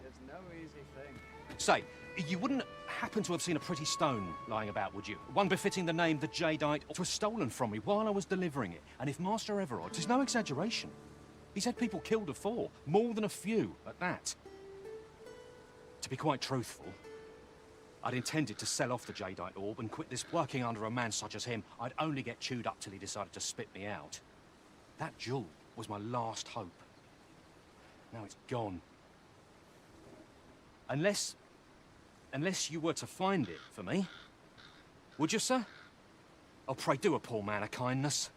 It's no easy thing. Say, you wouldn't happen to have seen a pretty stone lying about, would you? One befitting the name the Jadeite. It was stolen from me while I was delivering it. And if Master Everard, it's no exaggeration. He said people killed before, more than a few at that. To be quite truthful, I'd intended to sell off the Jadeite orb and quit this working under a man such as him. I'd only get chewed up till he decided to spit me out. That jewel was my last hope. Now it's gone. Unless you were to find it for me. Would you, sir? Oh, pray do a poor man a kindness.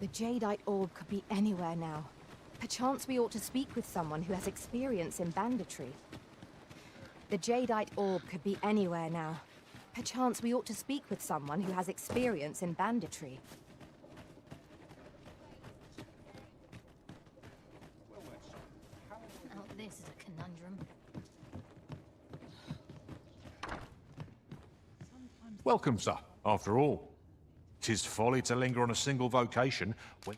The Jadeite orb could be anywhere now. Perchance we ought to speak with someone who has experience in banditry. The Jadeite orb could be anywhere now. Perchance we ought to speak with someone who has experience in banditry. Oh, this is a conundrum. Welcome, sir, after all. 'Tis folly to linger on a single vocation when...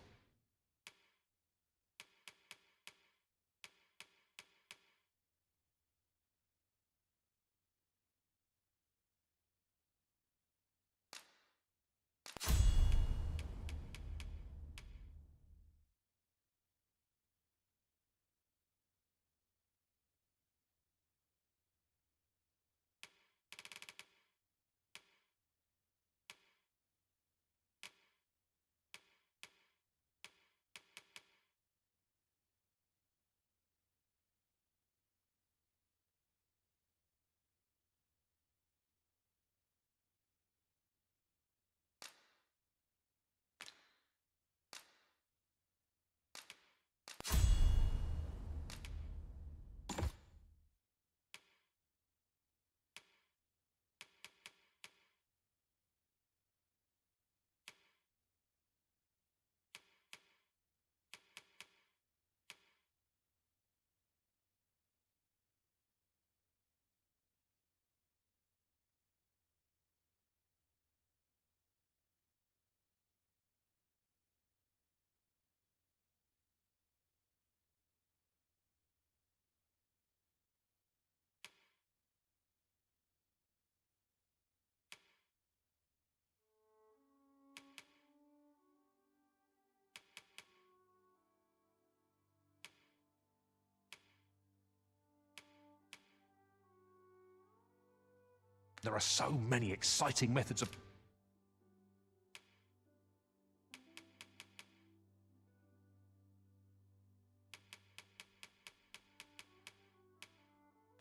There are so many exciting methods of...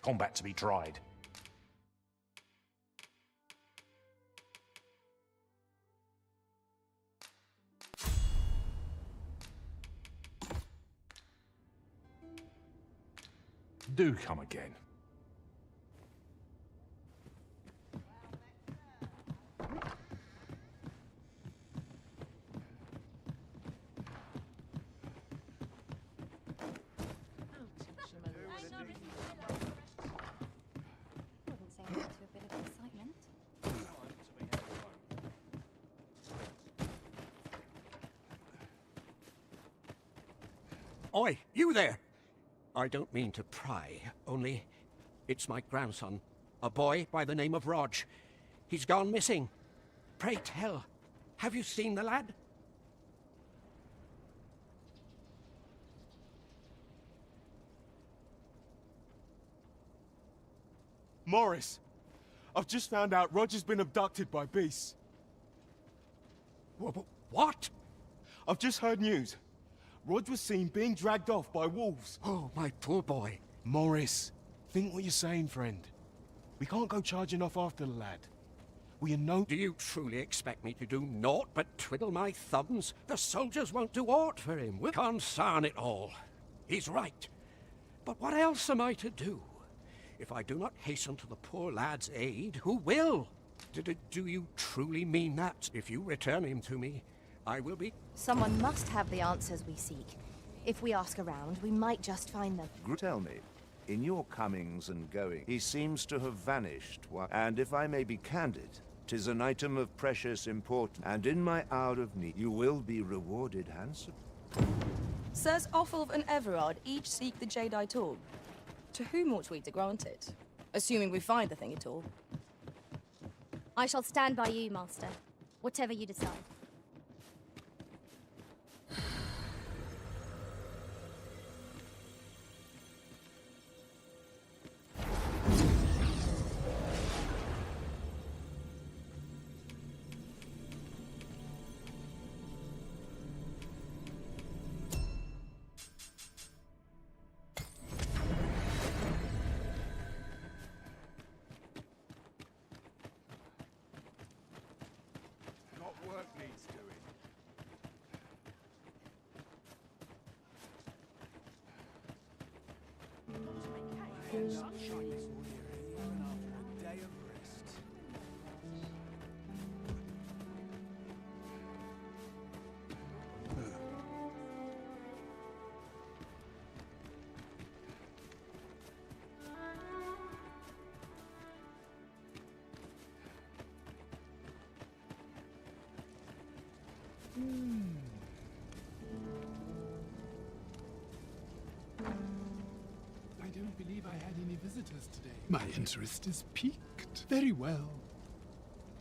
combat to be tried. Do come again. Oi, you there! I don't mean to pry, only it's my grandson, a boy by the name of Rog. He's gone missing. Pray tell, have you seen the lad? Morris, I've just found out Roger's been abducted by beasts. What? I've just heard news. Rog was seen being dragged off by wolves. Oh, my poor boy. Morris, think what you're saying, friend. We can't go charging off after the lad. We are no... Do you truly expect me to do naught but twiddle my thumbs? The soldiers won't do aught for him. We can't sign it all. He's right. But what else am I to do? If I do not hasten to the poor lad's aid, who will? Do you truly mean that? If you return him to me, I will be... Someone must have the answers we seek. If we ask around, we might just find them. Tell me, in your comings and going, he seems to have vanished. And if I may be candid, 'tis an item of precious importance, and in my hour of need, you will be rewarded handsomely. Sirs Offulf and Everard each seek the Jadeite orb. To whom ought we to grant it? Assuming we find the thing at all. I shall stand by you, Master. Whatever you decide. Not work needs doing. Sunshine this morning, even after a day of rest. I don't believe I had any visitors today. My interest is piqued. Very well.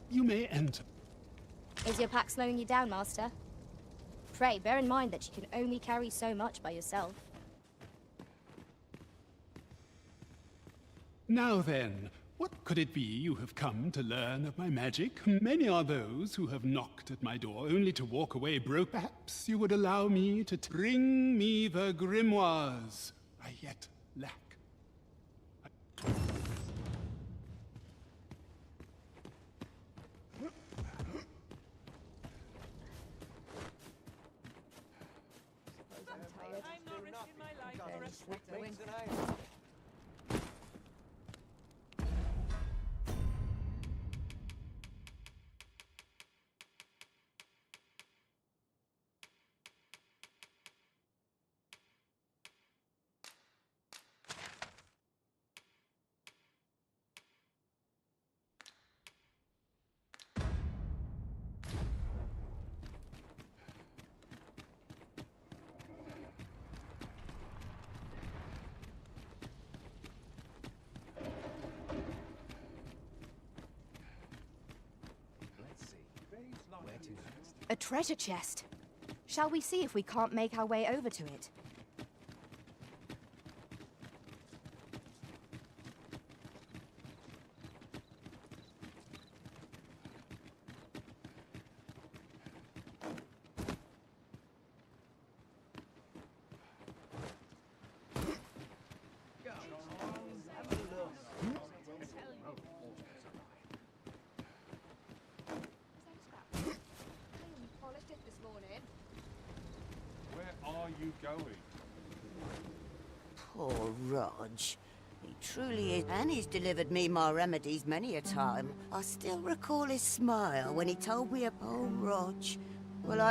You may enter. Is your pack slowing you down, Master? Pray, bear in mind that you can only carry so much by yourself. Now then, what could it be you have come to learn of my magic? Many are those who have knocked at my door only to walk away broke. Perhaps you would allow me to bring me the grimoires I yet lack. A treasure chest. Shall we see if we can't make our way over to it? Where are you going? Poor Rog. He truly is. And he's delivered me my remedies many a time. I still recall his smile when he told me about... Oh, Rog. Well,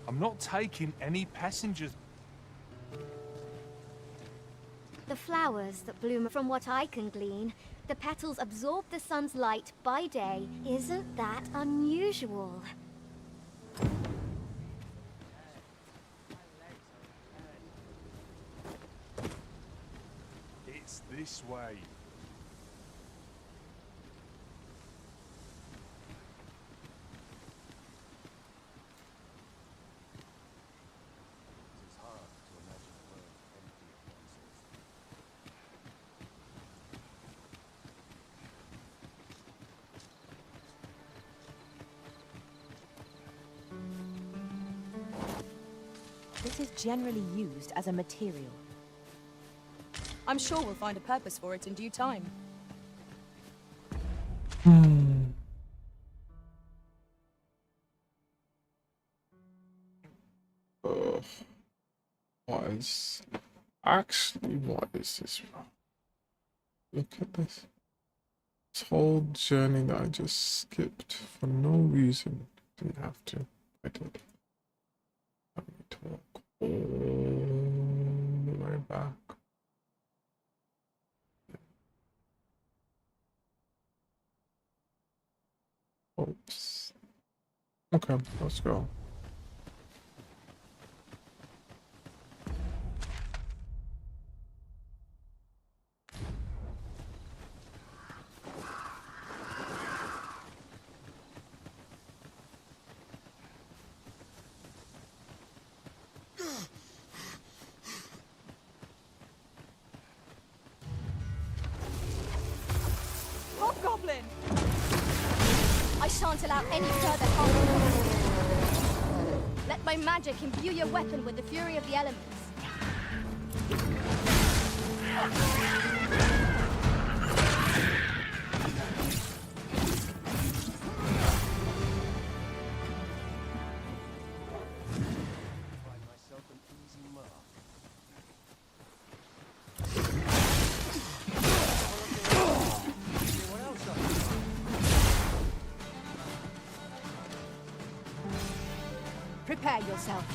I'm not taking any passengers. The flowers that bloom, from what I can glean, the petals absorb the sun's light by day. Isn't that unusual? It's this way. This is generally used as a material. I'm sure we'll find a purpose for it in due time. What is this? Look at this. This whole journey that I just skipped for no reason. Didn't have to. I did. I need to walk all the way back. Oops. Okay, let's go. Hobgoblin! I shan't allow any further harm. Let my magic imbue your weapon with the fury of the elements. Prepare yourself.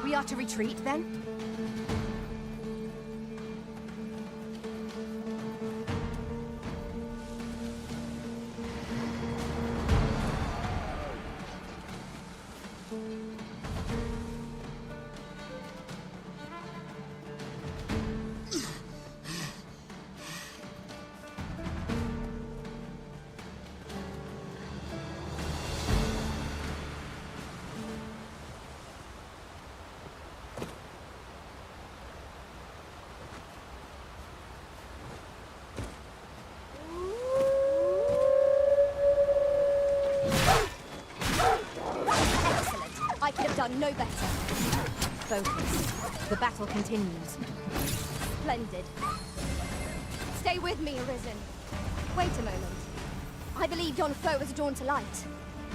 We are to retreat, then? I could have done no better. Focus. The battle continues. Splendid. Stay with me, Arisen. Wait a moment. I believe yon foe is drawn to light.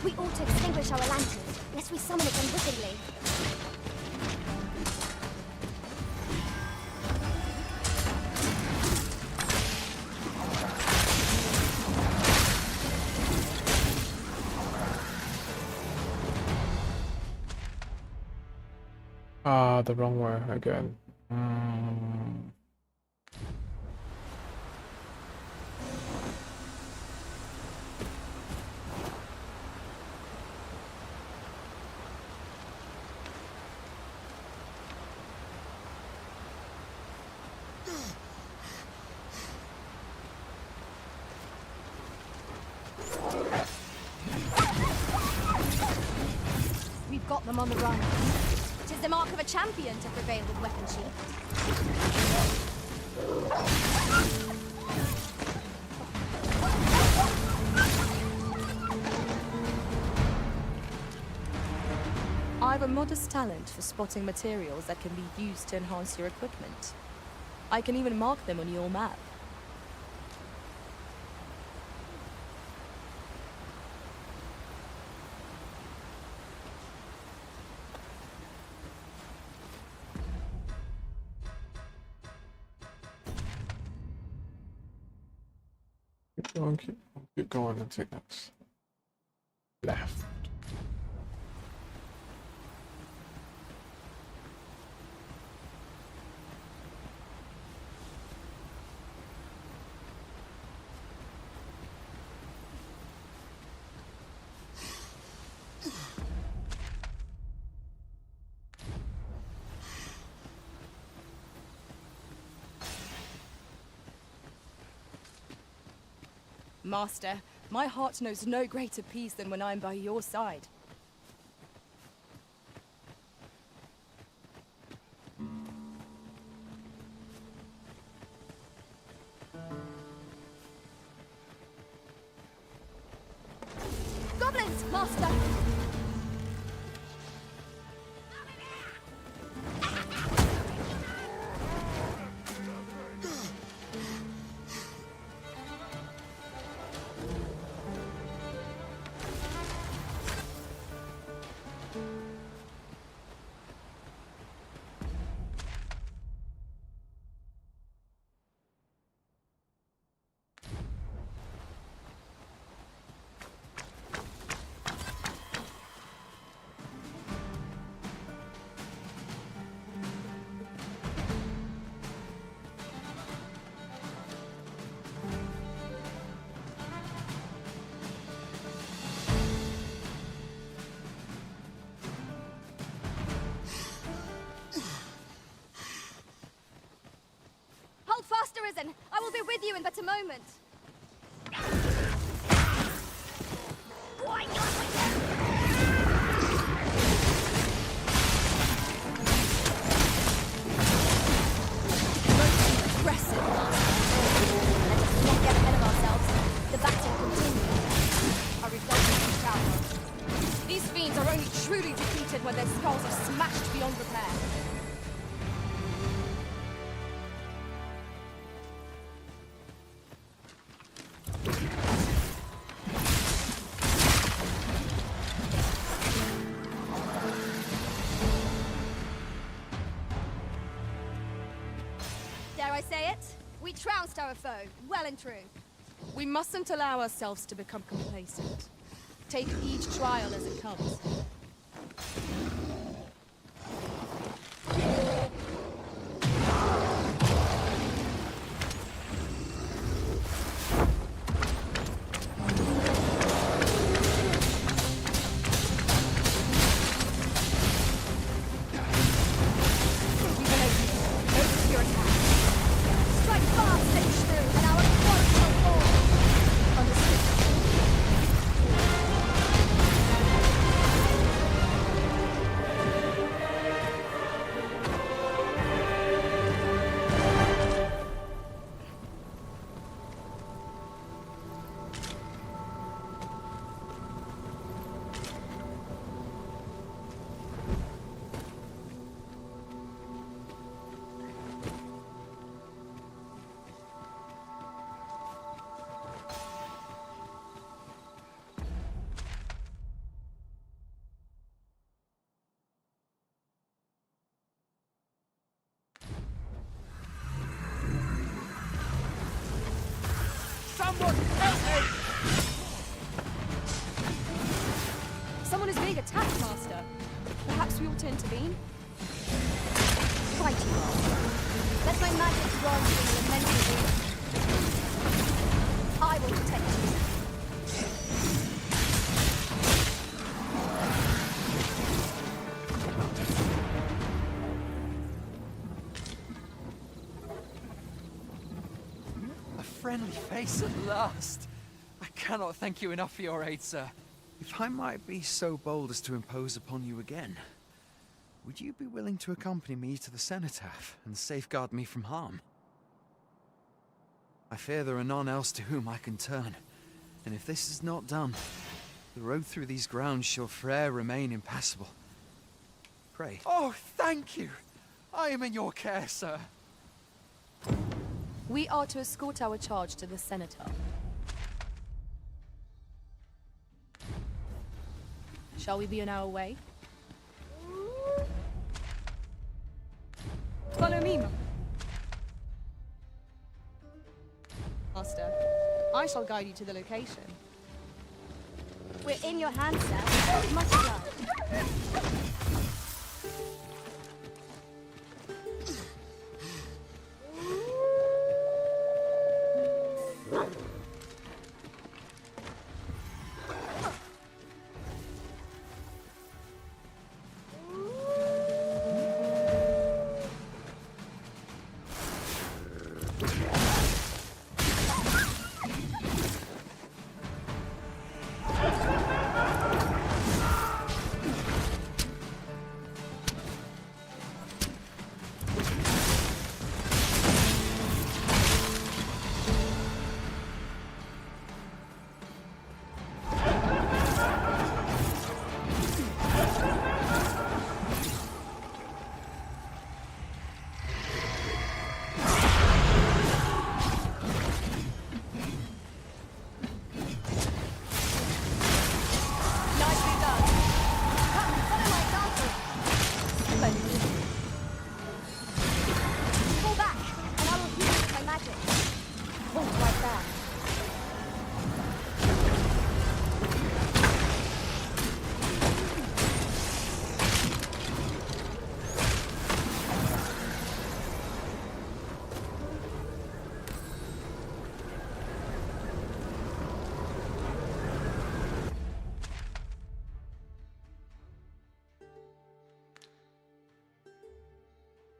We ought to extinguish our lanterns, lest we summon it unwittingly. Ah, the wrong way again. We've got them on the run. It is the mark of a champion to prevail with weapon sheath. I've a modest talent for spotting materials that can be used to enhance your equipment. I can even mark them on your map. Keep going and take that left. Master, my heart knows no greater peace than when I'm by your side. Goblins, Master! Hold fast, Arisen! I will be with you in but a moment. Aggressive, Let us not get ahead of ourselves. The battle continues. I reflect on the tower. These fiends are only truly defeated when their skulls are smashed beyond repair. Dare I say it? We trounced our foe, well and true. We mustn't allow ourselves to become complacent. Take each trial as it comes. Strike fast, and true, and our quarry shall fall. Understood. Someone help me! Someone is being attacked, Master. Perhaps we ought to intervene? Right you are. Let my magic run through the elemental. I will protect you. A friendly face at last. I cannot thank you enough for your aid, sir. If I might be so bold as to impose upon you again, would you be willing to accompany me to the cenotaph and safeguard me from harm? I fear there are none else to whom I can turn, and if this is not done, the road through these grounds shall forever remain impassable. Pray. Oh, thank you! I am in your care, sir. We are to escort our charge to the cenotaph. Shall we be on our way? Follow me, Master. I shall guide you to the location. We're in your hands, sir. We must go.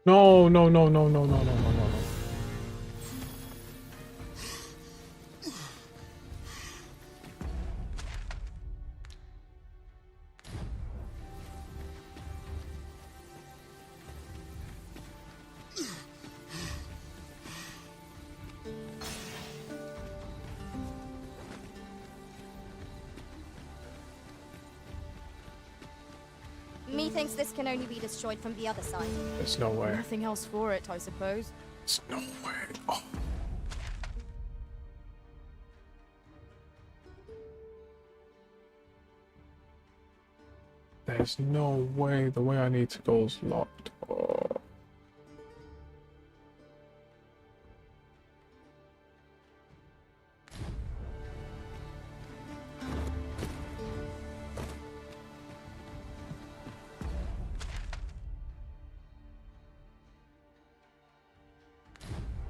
No, no, no, no, no, no, no, no, no, no. Methinks this can only be destroyed from the other side. There's no way. Nothing else for it, I suppose. There's no way. Oh. There's no way. The way I need to go is locked. Oh.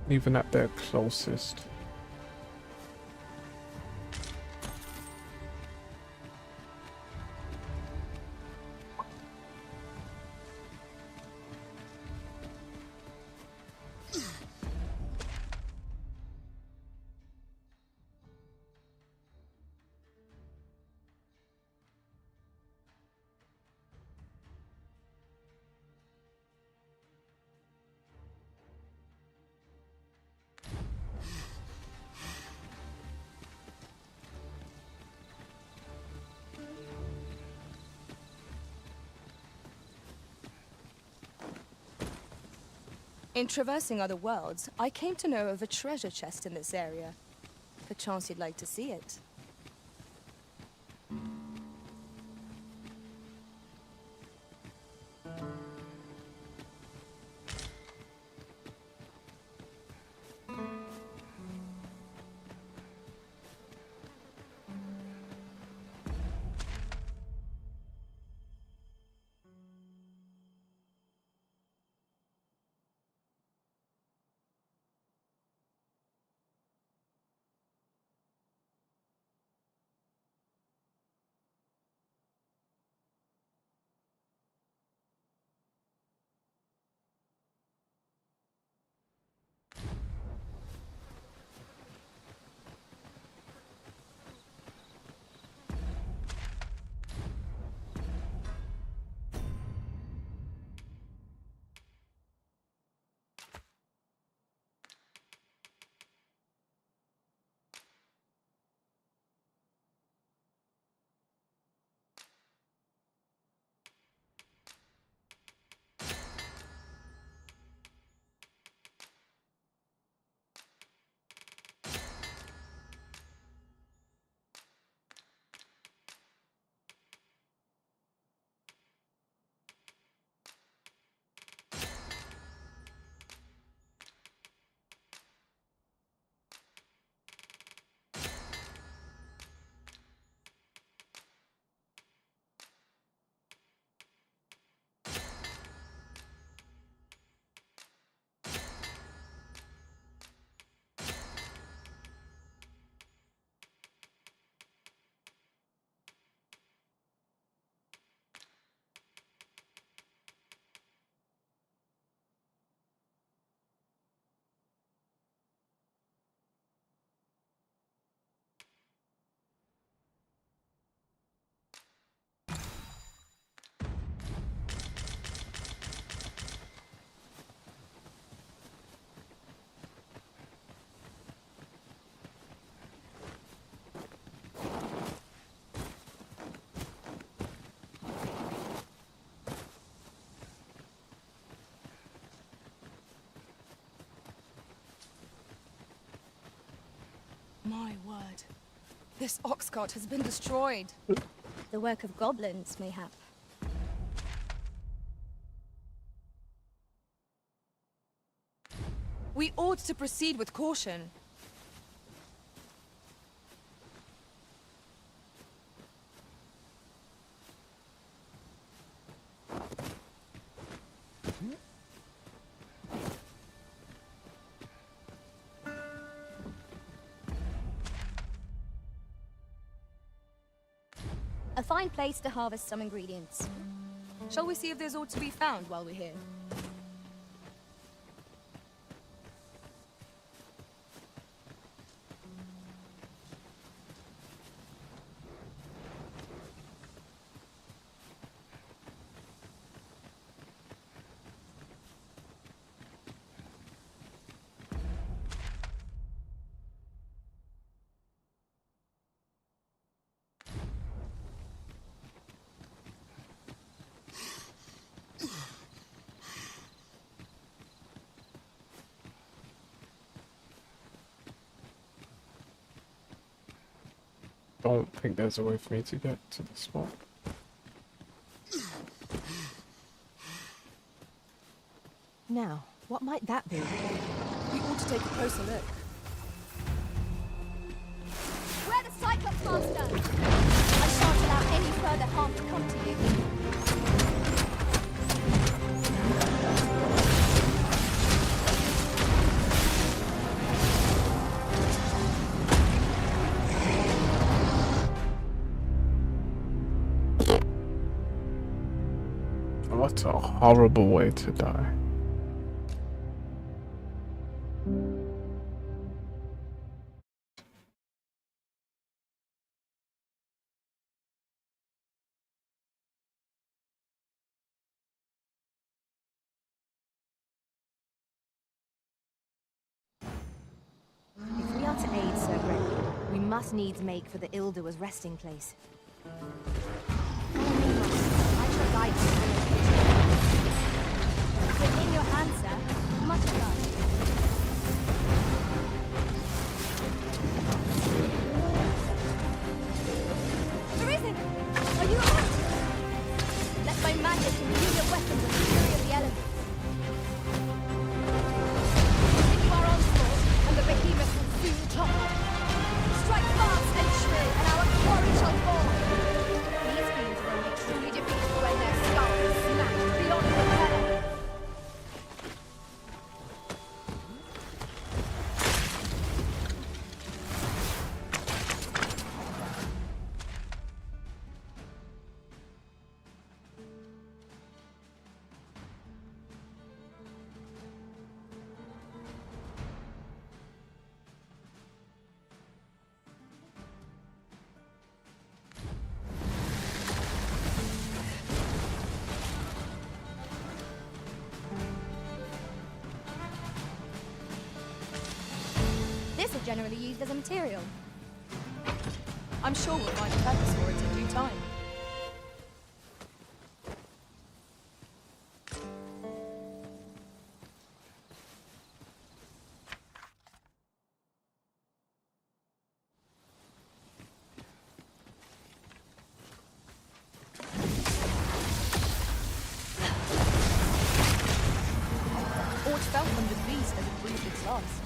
Even at their closest. In traversing other worlds, I came to know of a treasure chest in this area. Perchance you'd like to see it. My word. This ox cart has been destroyed. The work of goblins, mayhap. We ought to proceed with caution. A fine place to harvest some ingredients. Shall we see if there's aught to be found while we're here? Don't think there's a way for me to get to the spot. Now, what might that be? We ought to take a closer look. We're the Cyclops Master! I shan't allow any further harm to come to you. What a horrible way to die. If we are to aid Sir Gregory, we must needs make for the Ilder's resting place. Follow me, Master. I shall guide you to the location. Within your hands, sir. Much love. Arisen! Are you alright? Let my magic imbue your weapons with the fury of the elements. Continue our onslaught, and the behemoth will soon topple. Strike fast and true, and our quarry shall fall. These fiends will be truly defeated when their skulls are smashed beyond repair. This is generally used as a material. I'm sure we'll find a purpose for it in due time. Aught fell from the beast as it breathed its last.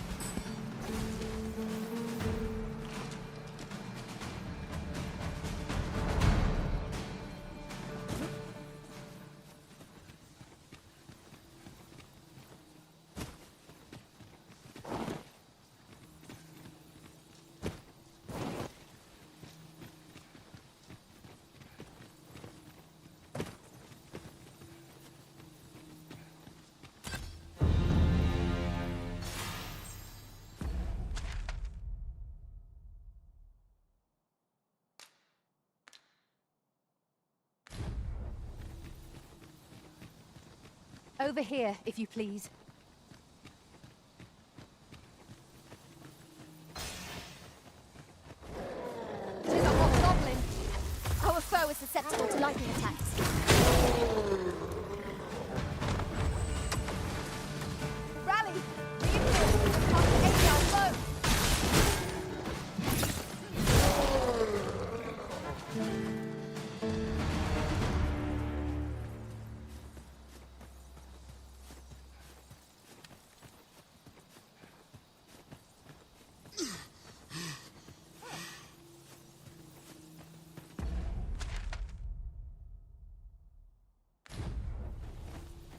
Over here, if you please. Tis a hobgoblin. Our foe is susceptible to lightning attacks. Rally! Be in here! Come to aid our foe!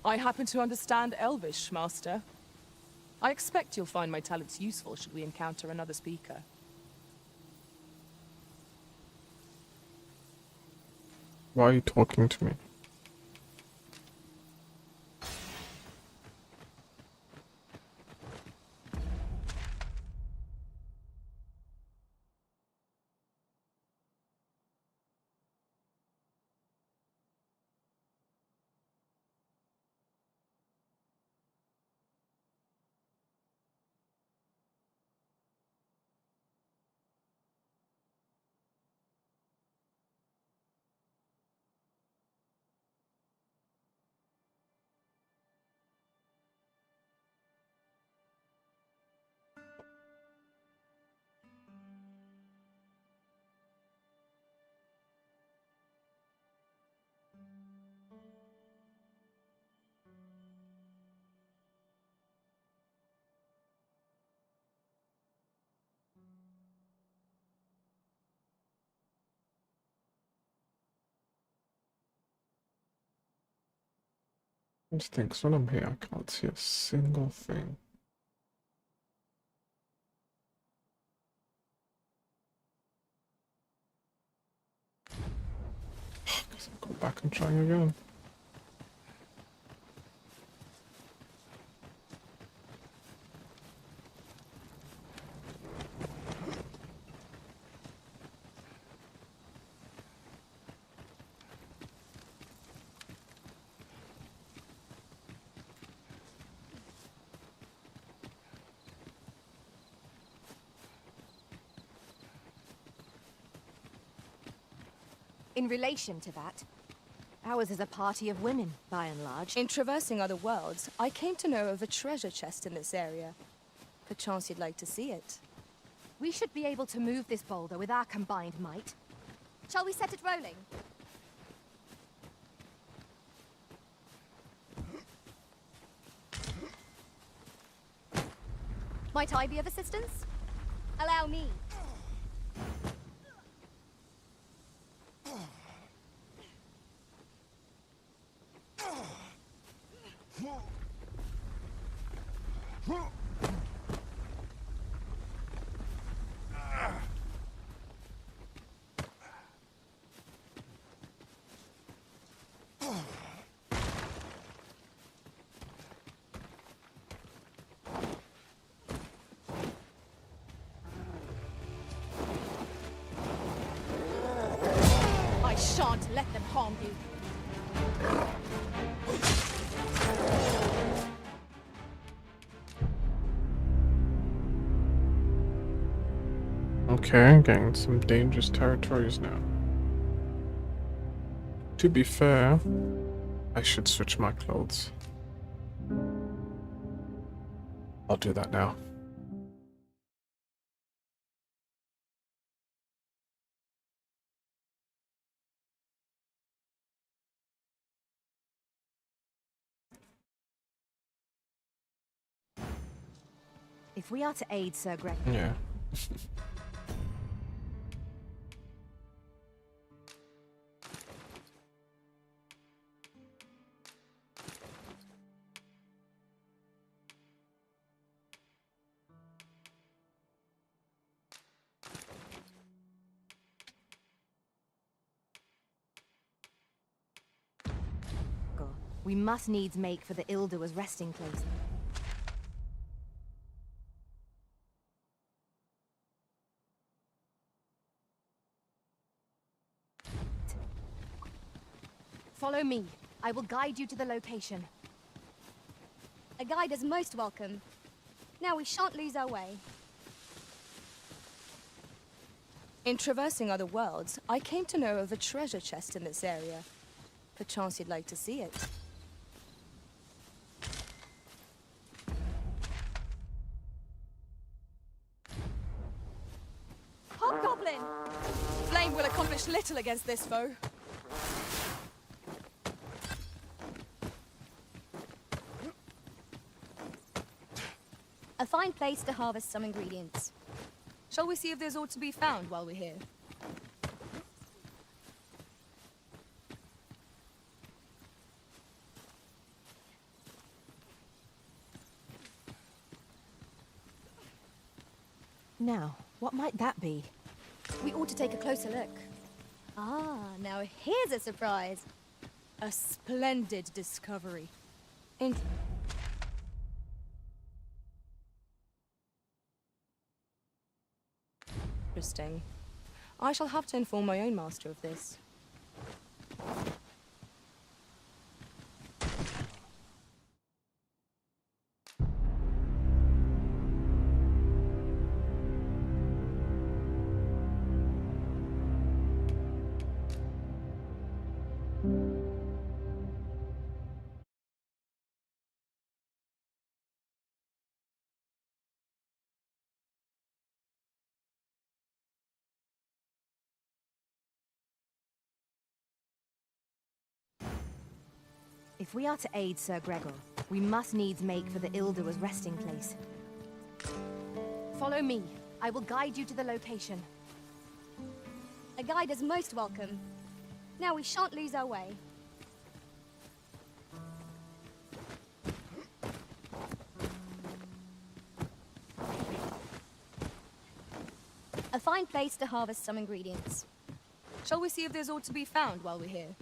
I happen to understand Elvish, Master. I expect you'll find my talents useful should we encounter another speaker. Why are you talking to me? I just think when I'm here, I can't see a single thing. Guess I'll go back and try again. In relation to that, ours is a party of women, by and large. In traversing other worlds, I came to know of a treasure chest in this area. Perchance you'd like to see it. We should be able to move this boulder with our combined might. Shall we set it rolling? Might I be of assistance? Allow me. I shan't let them harm you. Okay, getting some dangerous territories now. To be fair, I should switch my clothes. I'll do that now. If we are to aid Sir Greg... Yeah. We must needs make for the Ildua's resting place. Follow me. I will guide you to the location. A guide is most welcome. Now we shan't lose our way. In traversing other worlds, I came to know of a treasure chest in this area. Perchance you'd like to see it. Hobgoblin! Flame will accomplish little against this foe. A fine place to harvest some ingredients. Shall we see if there's aught to be found while we're here? Now, what might that be? We ought to take a closer look. Ah, now here's a surprise. A splendid discovery. Interesting. I shall have to inform my own master of this. If we are to aid Sir Gregor, we must needs make for the Ilder's resting place. Follow me. I will guide you to the location. A guide is most welcome. Now we shan't lose our way. A fine place to harvest some ingredients. Shall we see if there's aught to be found while we're here?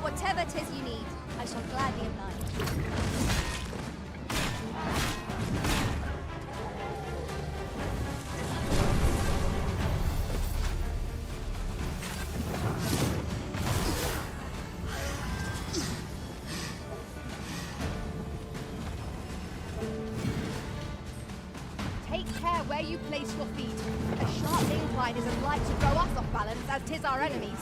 Whatever 'tis you need, I shall gladly oblige. Take care where you place your feet. A sharp incline is as like to throw us off balance as 'tis our enemies.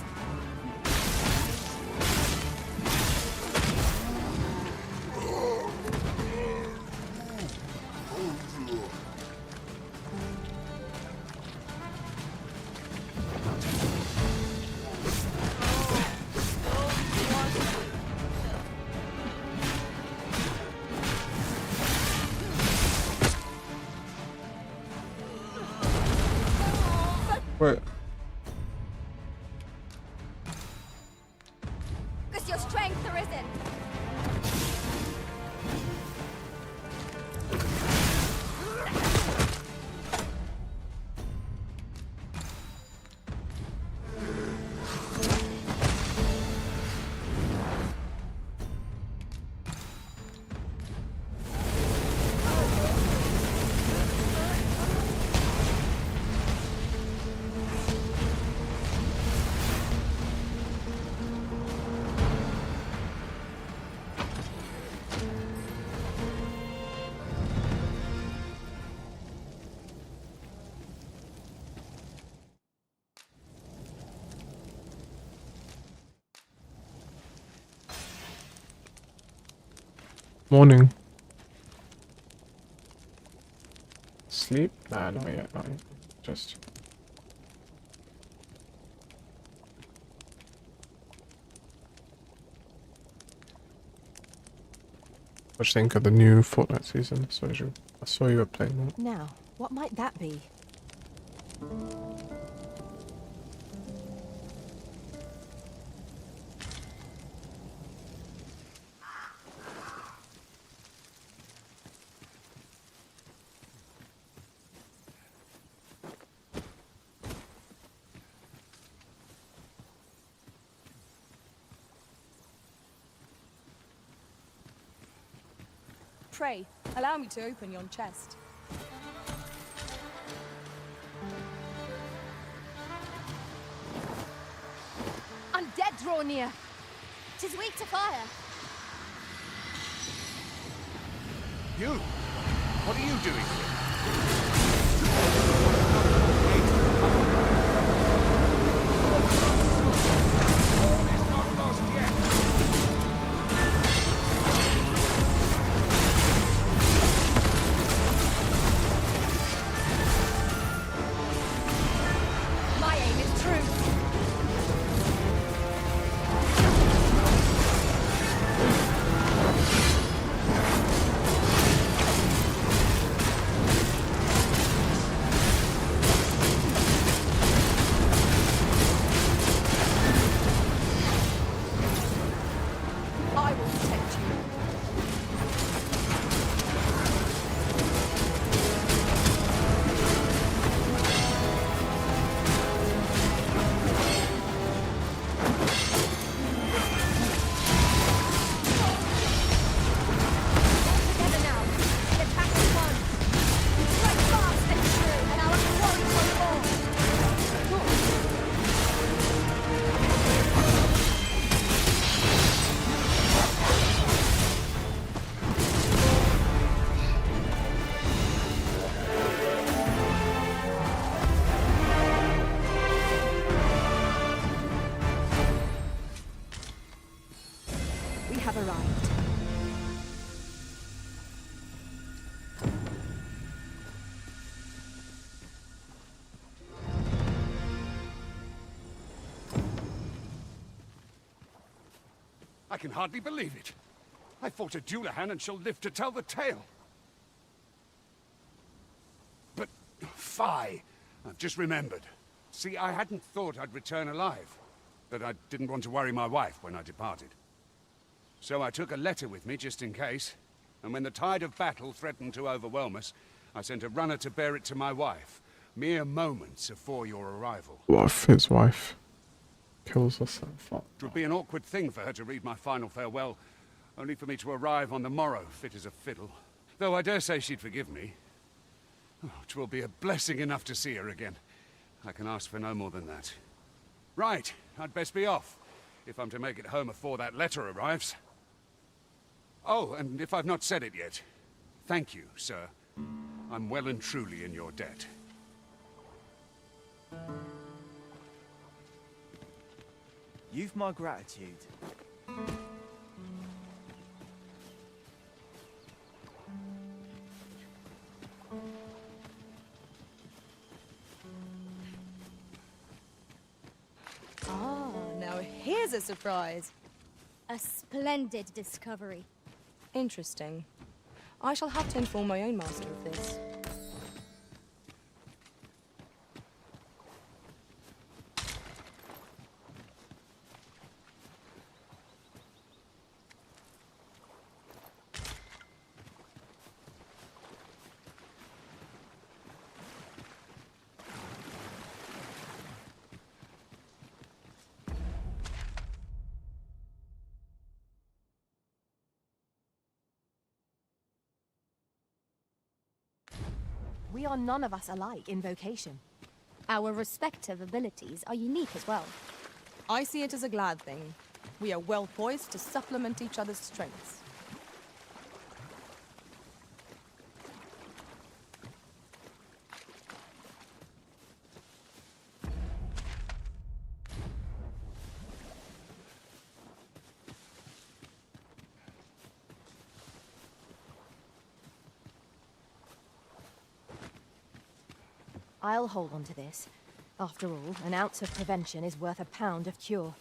Wait. Because your strength, Arisen. Morning. Sleep? Nah, not yet, not yet. Just... What do you think of the new Fortnite season? I saw you were playing that. Now, what might that be? Pray, allow me to open yon chest. Undead draw near. 'Tis weak to fire. You? What are you doing My aim is true. I will protect you. Together now. The attack is won. Strike fast and true, and our quarry will fall. We have arrived. I can hardly believe it. I fought a Dullahan and shall live to tell the tale. But, fie! I've just remembered. See, I hadn't thought I'd return alive. But I didn't want to worry my wife when I departed. So I took a letter with me just in case. And when the tide of battle threatened to overwhelm us, I sent a runner to bear it to my wife, mere moments before your arrival. What if his wife kills herself? It would be an awkward thing for her to read my final farewell, only for me to arrive on the morrow, fit as a fiddle. Though I dare say she'd forgive me. Oh, 'twill be a blessing enough to see her again. I can ask for no more than that. Right, I'd best be off, if I'm to make it home before that letter arrives. Oh, and if I've not said it yet, thank you, sir. I'm well and truly in your debt. You've my gratitude. Ah, now here's a surprise. A splendid discovery. Interesting. I shall have to inform my own master of this. we are none of us alike in vocation. Our respective abilities are unique as well. I see it as a glad thing. We are well poised to supplement each other's strengths. I'll hold on to this. After all, an ounce of prevention is worth a pound of cure.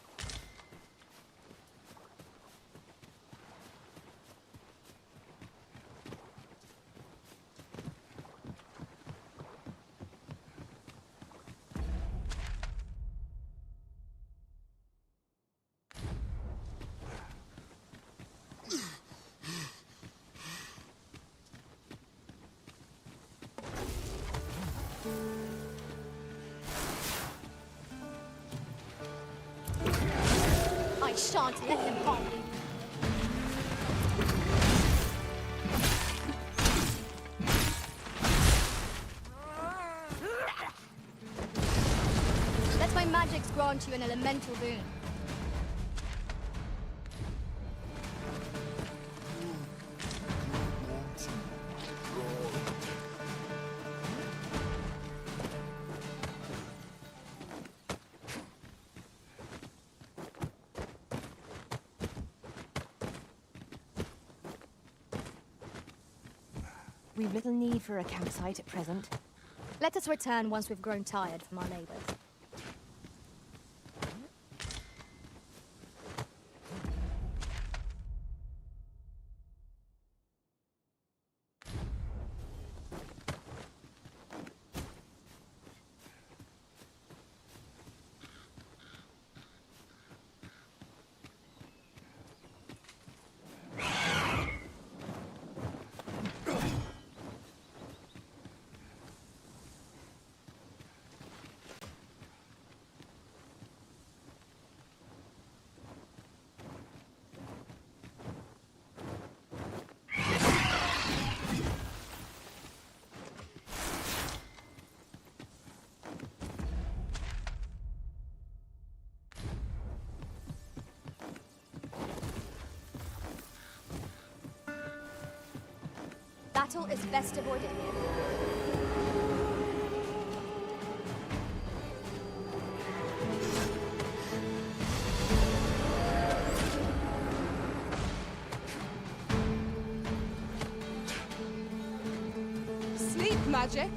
I shan't let them harm you. Let my magics grant you an elemental boon. We've little need for a campsite at present. Let us return once we've grown tired from our labors. Battle is best avoided here. Sleep magic.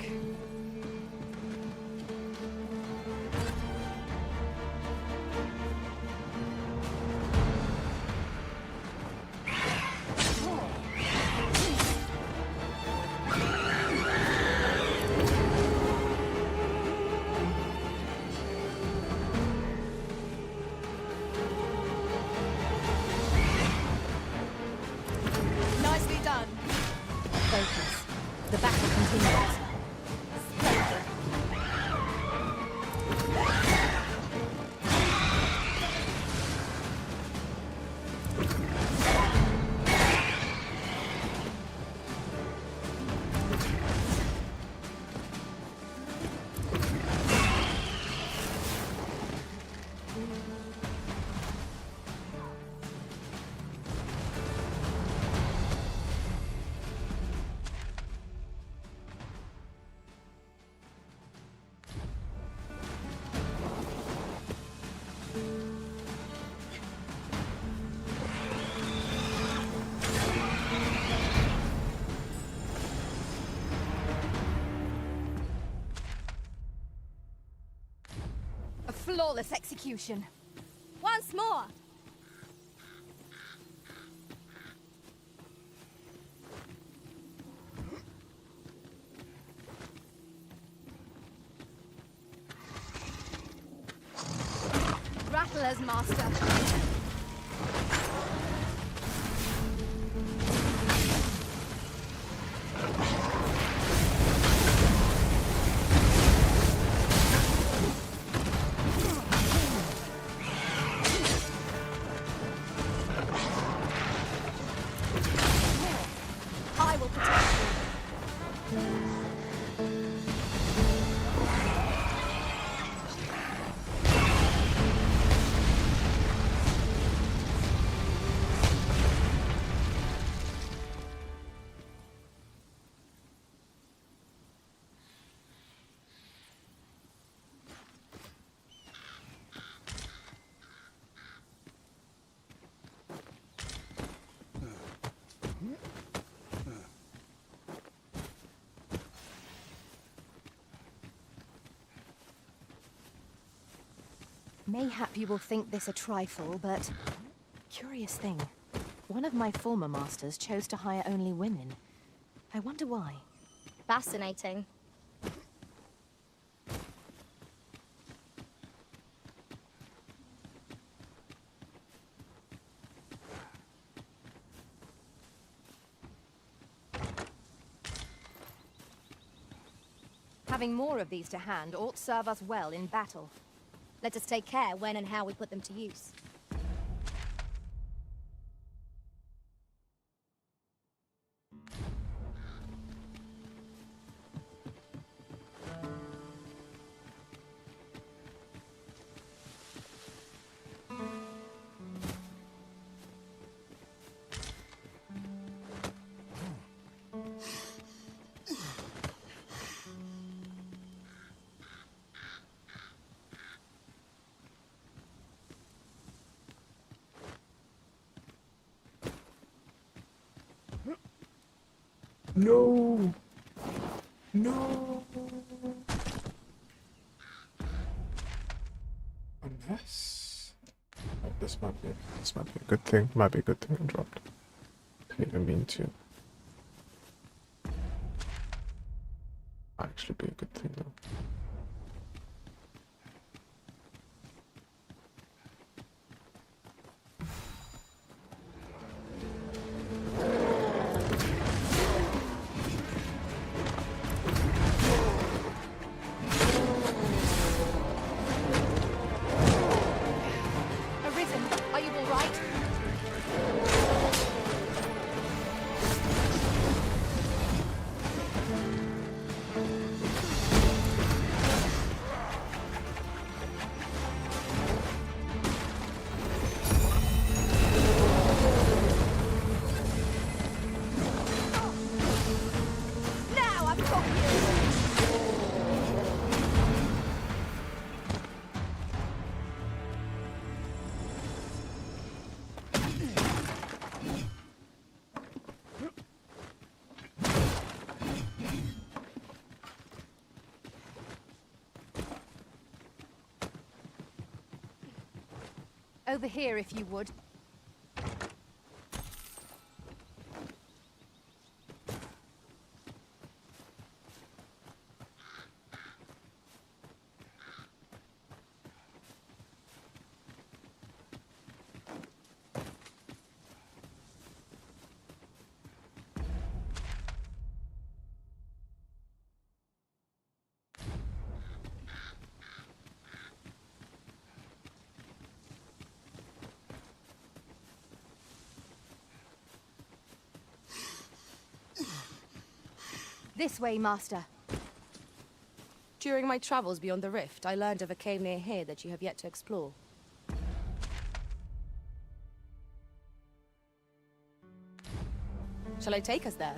Nicely done. Focus. The battle continues. A flawless execution. Once more! Rattlers, master. I will protect you. Mayhap you will think this a trifle, but... Curious thing. One of my former masters chose to hire only women. I wonder why. Fascinating. Having more of these to hand ought serve us well in battle. Let us take care when and how we put them to use. No! No! Unless... Oh, this might be a good thing. Might be a good thing I dropped. Didn't even mean to. Might actually be a good thing though. Arisen, are you all right? Now I've got you! Over here, if you would. This way, Master. During my travels beyond the rift, I learned of a cave near here that you have yet to explore. Shall I take us there?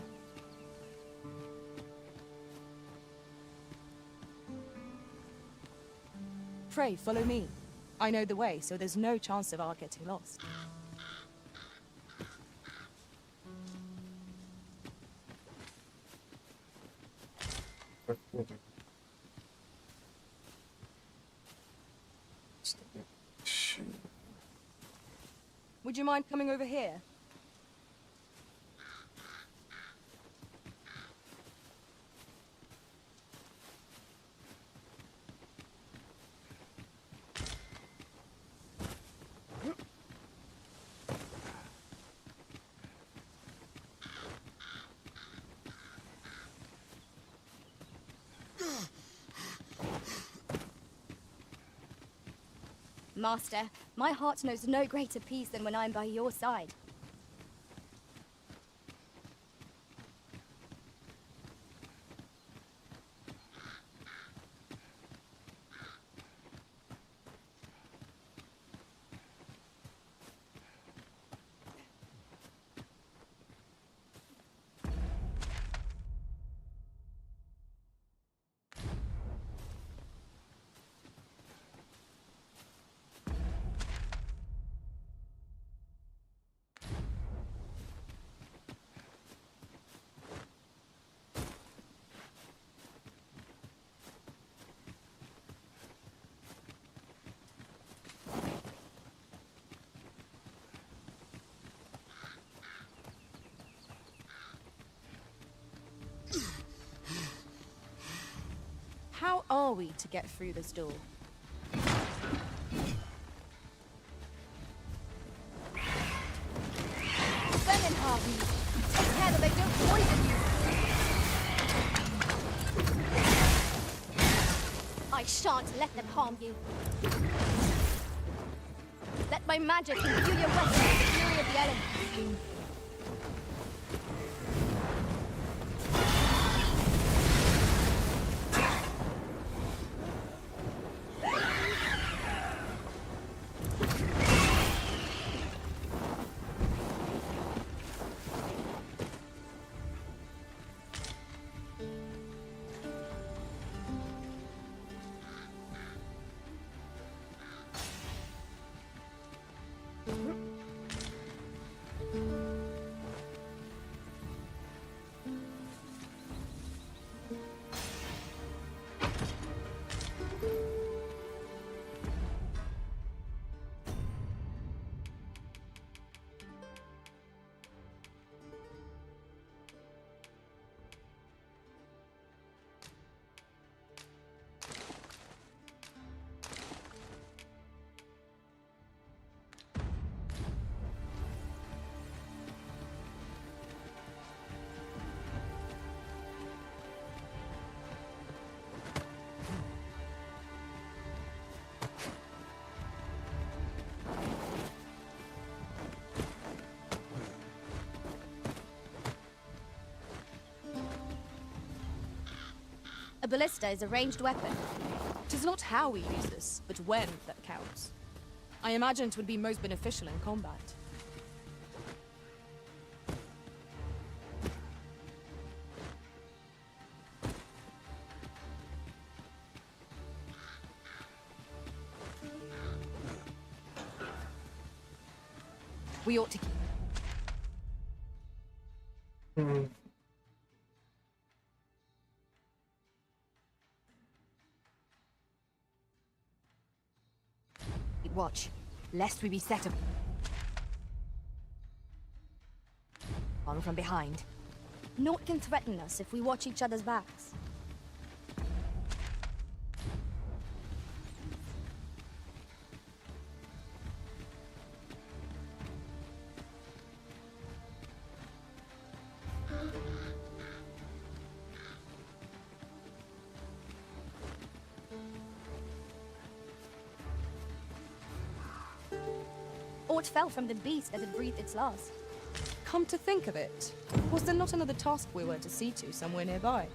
Pray, follow me. I know the way, so there's no chance of our getting lost. Would you mind coming over here? Master, my heart knows no greater peace than when I'm by your side. are we to get through this door? Vermin Harvey! Take care that they don't poison you! I shan't let them harm you. Let my magic imbue your weapon with the fury of the elements. A ballista is a ranged weapon. It is not how we use this, but when that counts. I imagine it would be most beneficial in combat. We ought to keep. Watch, lest we be set up. On from behind. Naught can threaten us if we watch each other's backs. Aught fell from the beast as it breathed its last. Come to think of it, was there not another task we were to see to somewhere nearby?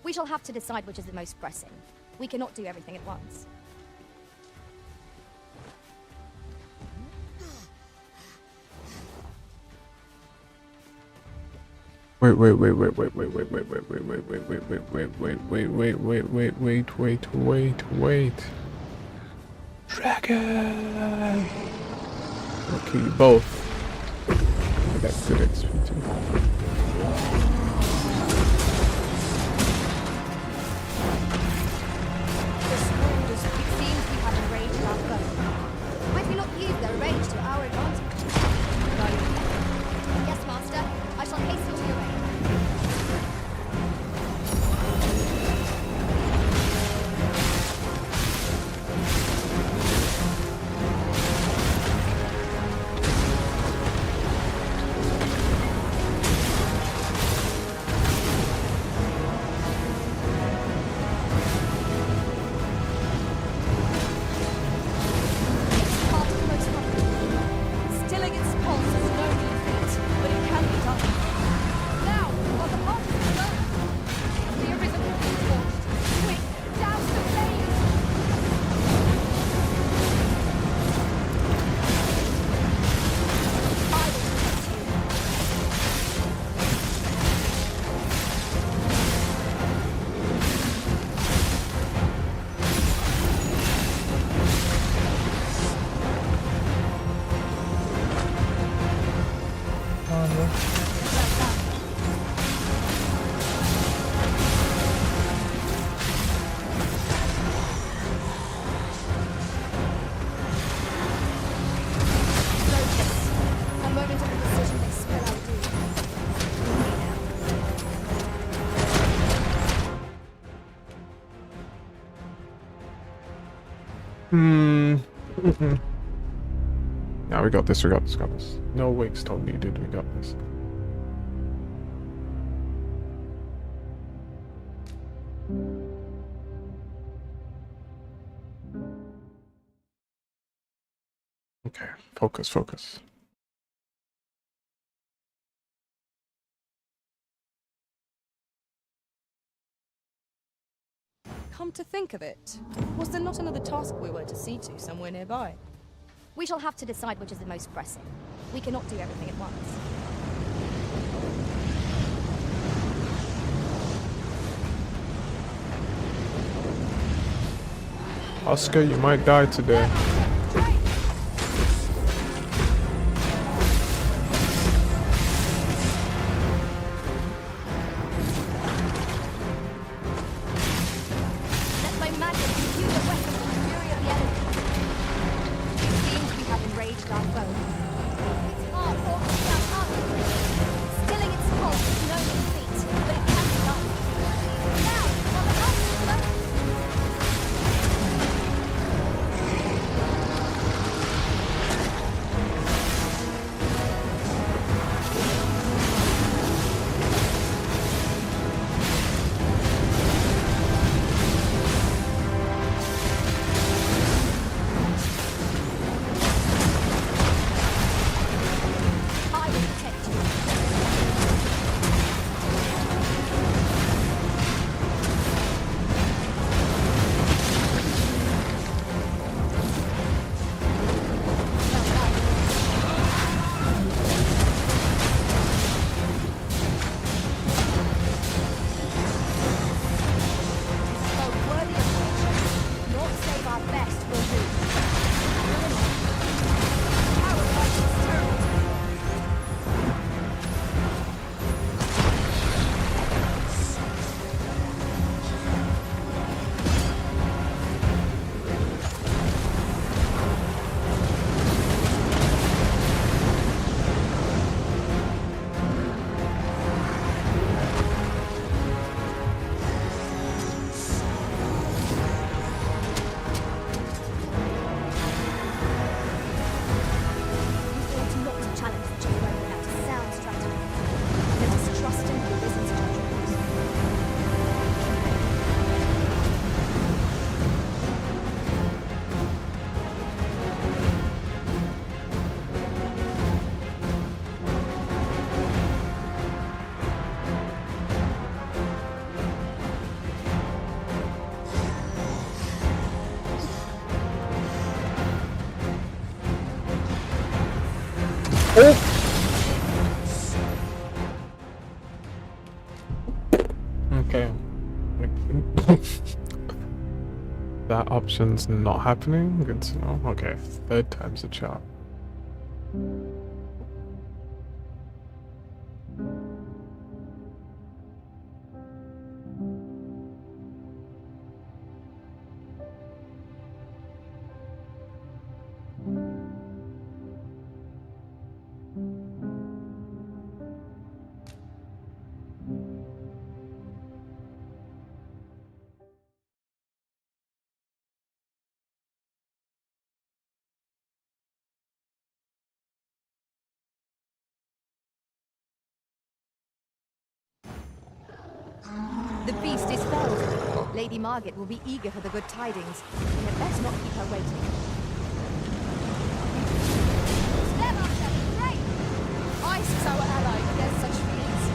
We shall have to decide which is the most pressing. We cannot do everything at once. Wait. Dragon! I'll kill you both. That's good XP too. Might we not use their rage to our advantage? Yes, Master. I shall hasten to your aid. Now we got this, we got this, we got this. No wake stop needed, we got this. Okay, focus, focus. Come to think of it, was there not another task we were to see to somewhere nearby? We shall have to decide which is the most pressing. We cannot do everything at once. Oscar, you might die today. Okay. That option's not happening. Good to know. Okay, third time's a charm. The feast is felled. Lady Margaret will be eager for the good tidings. We had best not keep her waiting. Stairmaster, great! Ice is our ally against such feelings.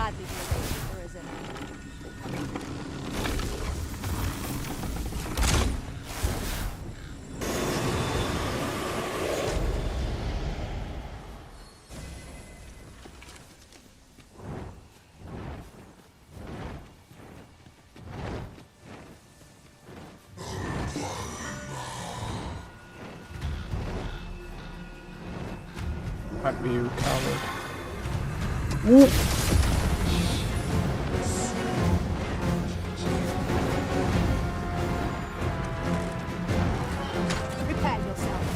gladly be available, Arisen. At me, you coward. Woo. Prepare yourselves.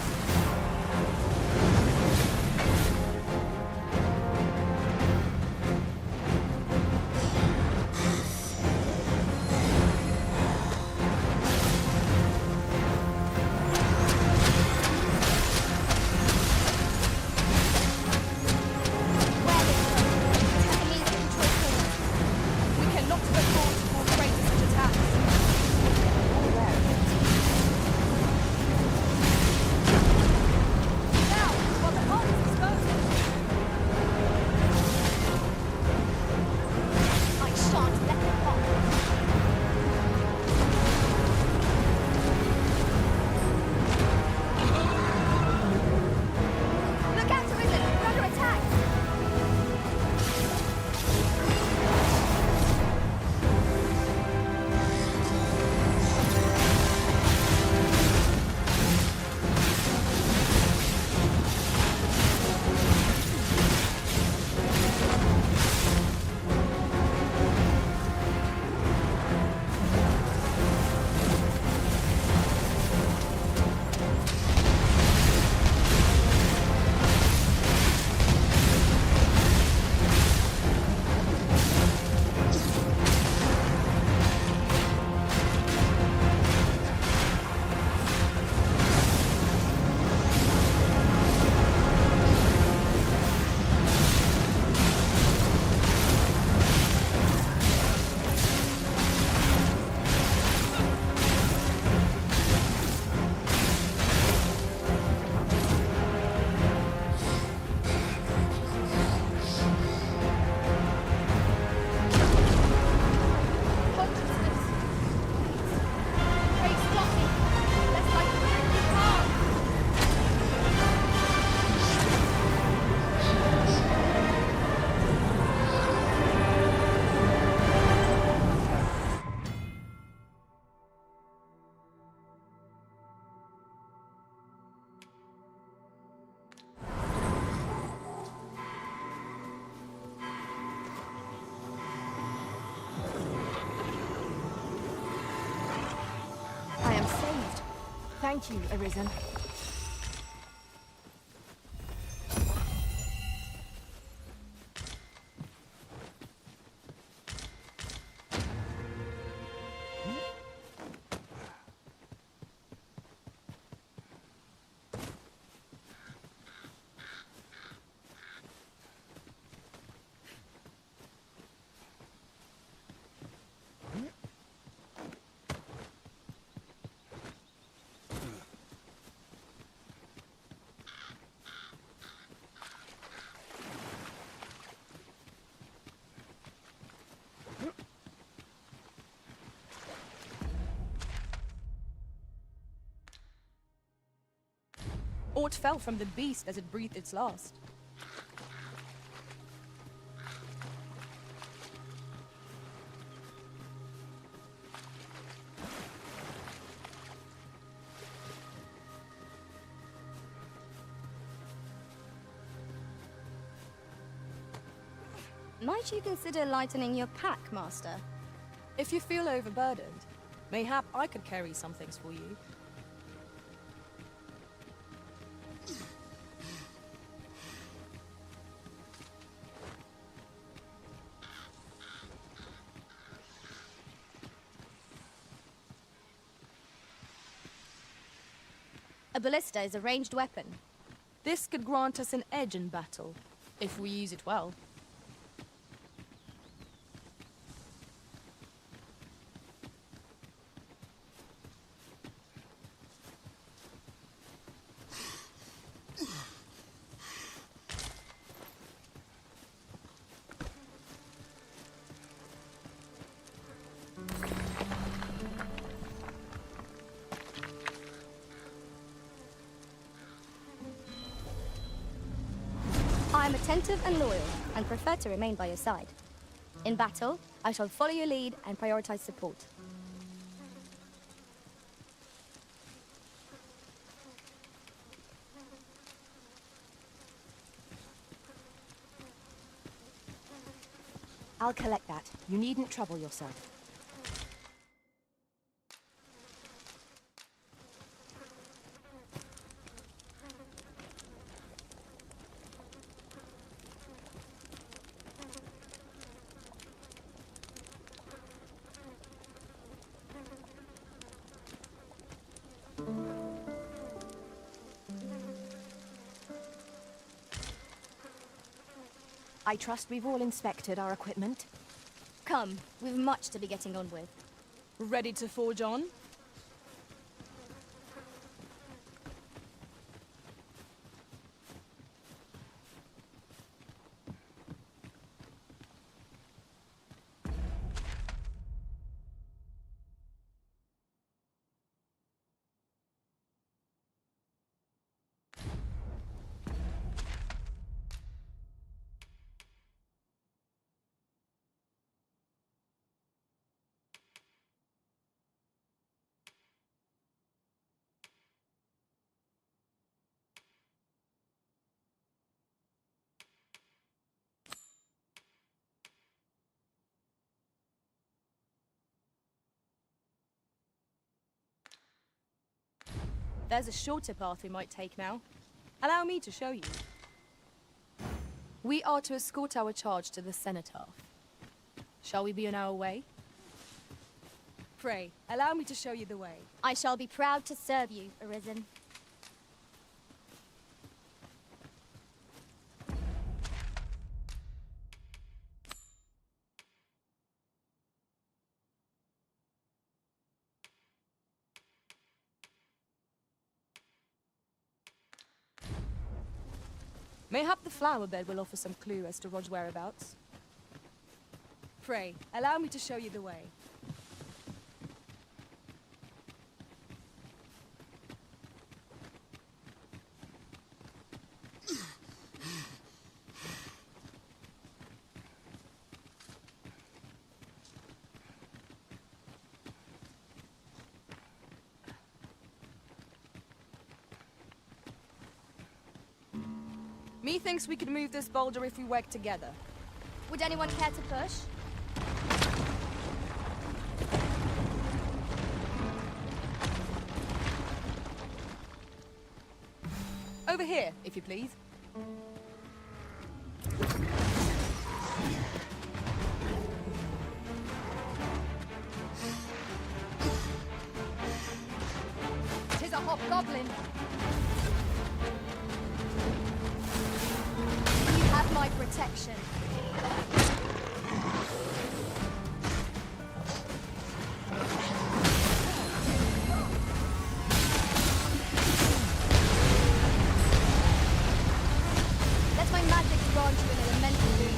We cannot afford to fall prey to such attacks. Now, while the heart is exposed. I shan't let them off. Look out, Arisen! We're under attack! Pray stop me, lest I completely harm. I am saved. Thank you, Arisen. Aught fell from the beast as it breathed its last. Might you consider lightening your pack, Master? If you feel overburdened, mayhap I could carry some things for you. A ballista is a ranged weapon. This could grant us an edge in battle, if we use it well. am attentive and loyal, and prefer to remain by your side. In battle, I shall follow your lead and prioritize support. I'll collect that. You needn't trouble yourself. I trust we've all inspected our equipment. Come, we've much to be getting on with. Ready to forge on? There's a shorter path we might take now. Allow me to show you. We are to escort our charge to the cenotaph. Shall we be on our way? Pray, allow me to show you the way. I shall be proud to serve you, Arisen. Mayhap the flower bed will offer some clue as to Rod's whereabouts. Pray, allow me to show you the way. Methinks we could move this boulder if we work together. Would anyone care to push? Over here, if you please. Tis a hobgoblin. You have my protection. Let my magic grant you an elemental boon.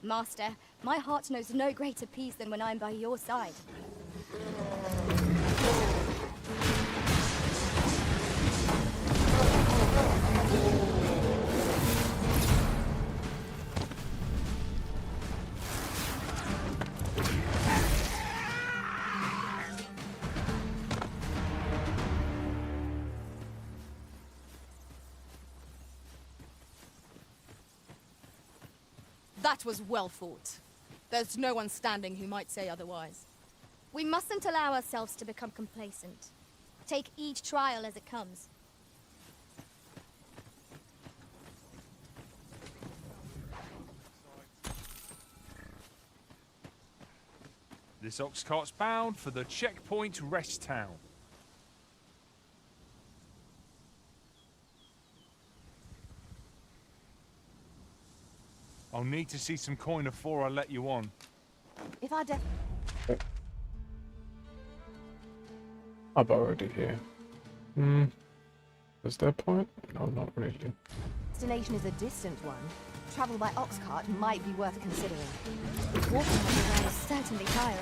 Master, my heart knows no greater peace than when I'm by your side. That was well fought. There's no one standing who might say otherwise. We mustn't allow ourselves to become complacent. Take each trial as it comes. This ox cart's bound for the checkpoint rest town. I'll need to see some coin before I let you on. If our death... I'm already here. Hmm. Is there a point? No, not really. Destination is a distant one. Travel by ox cart might be worth considering. Walking everywhere is certainly tiring.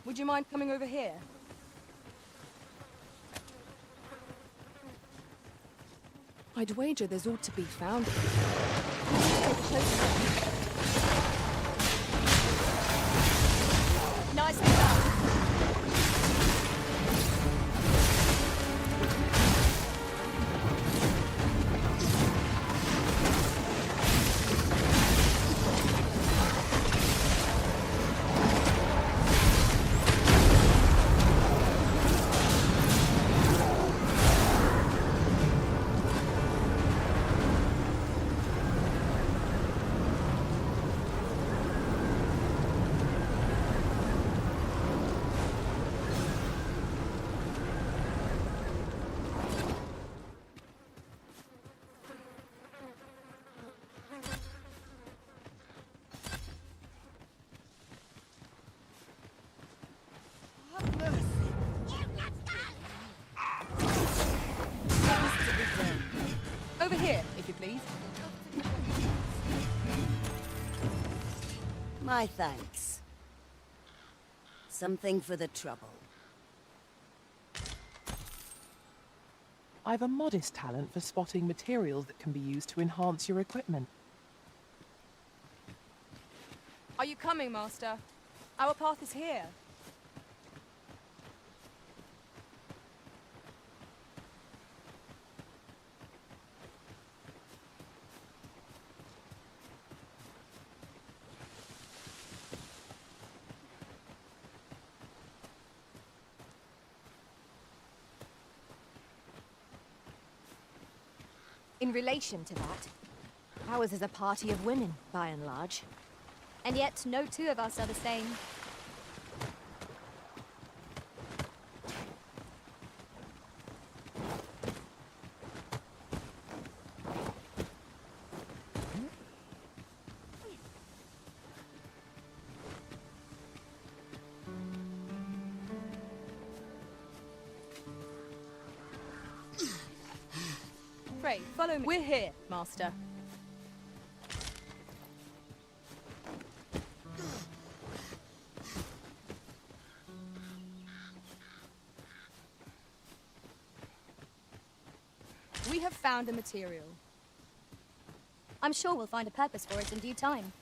Would you mind coming over here? I'd wager there's ought to be found. Nice and done. Over here, if you please. My thanks. Something for the trouble. I've a modest talent for spotting materials that can be used to enhance your equipment. Are you coming, Master? Our path is here. In relation to that, ours is a party of women, by and large. And yet, no two of us are the same. Pray, follow me. We're here, Master. We have found a material. I'm sure we'll find a purpose for it in due time.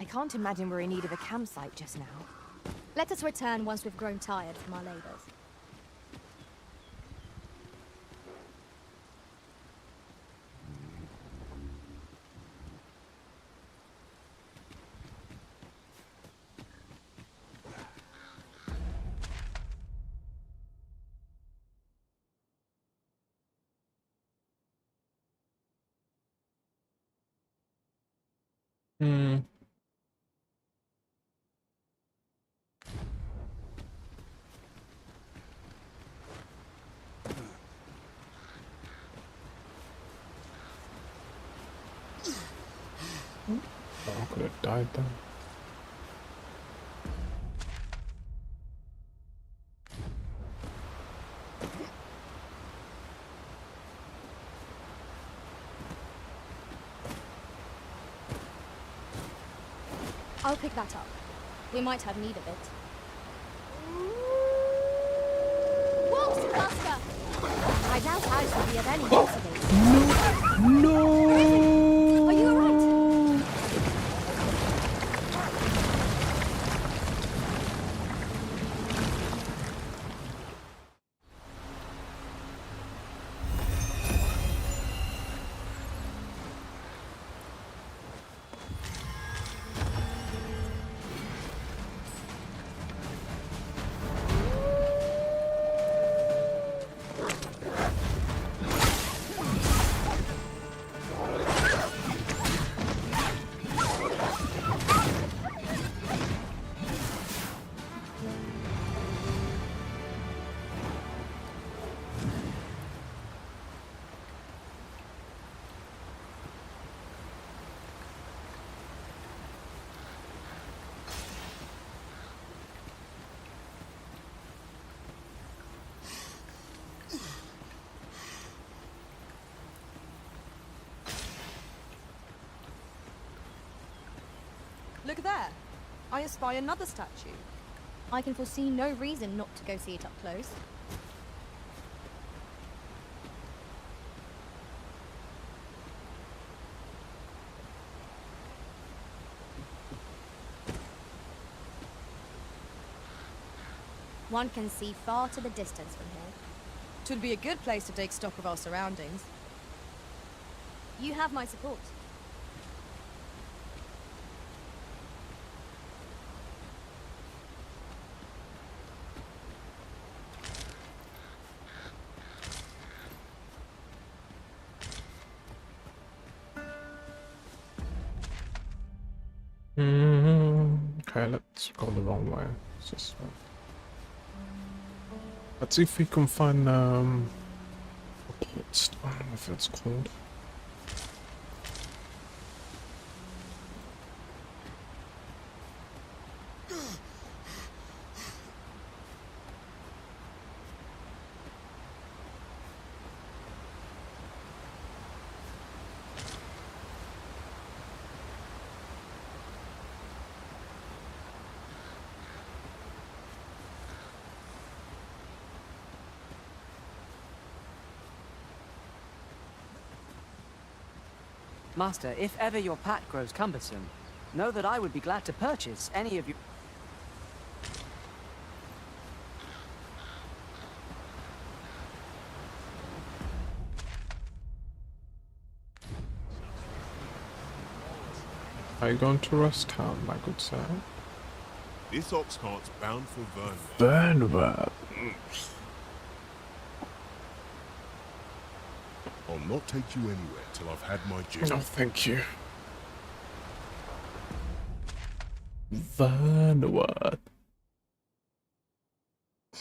I can't imagine we're in need of a campsite just now. Let us return once we've grown tired from our labors. Hmm. Oh, I could have died then. I'll pick that up. We might have need of it. Wolves, Master! I doubt ours will be of any use of it. No! Are you alright? Look there. I espy another statue. I can foresee no reason not to go see it up close. One can see far to the distance from here. 'Twould be a good place to take stock of our surroundings. You have my support. Okay, let's go the wrong way. It's just, let's see if we can find I don't know if it's called. Master, if ever your pack grows cumbersome, know that I would be glad to purchase any of you. Are you going to Rust Town, my good sir? This ox cart's bound for Vernworth. I'll not take you anywhere till I've had my gin. No, thank you. Vernworth.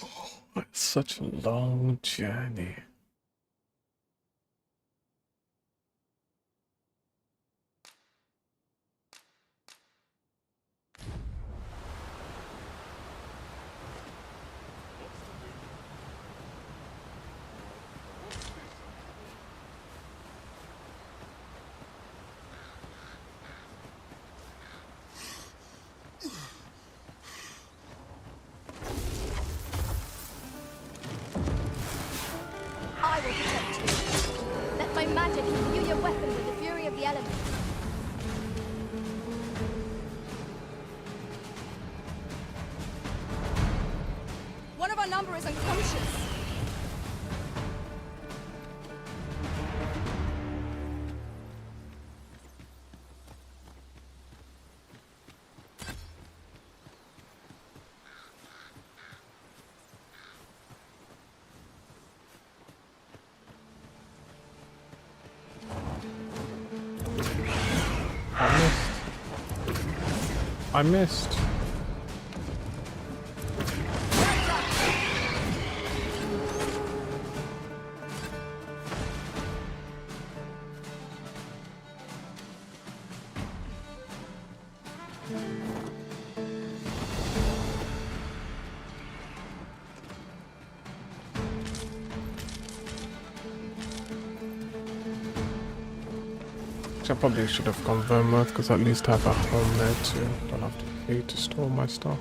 Oh, it's such a long journey. I will protect you. Let my magic imbue your weapon with the fury of the elements. One of our number is unconscious. I missed. I probably should have gone Vermouth because at least I have a home there too. Don't have okay to store my stuff.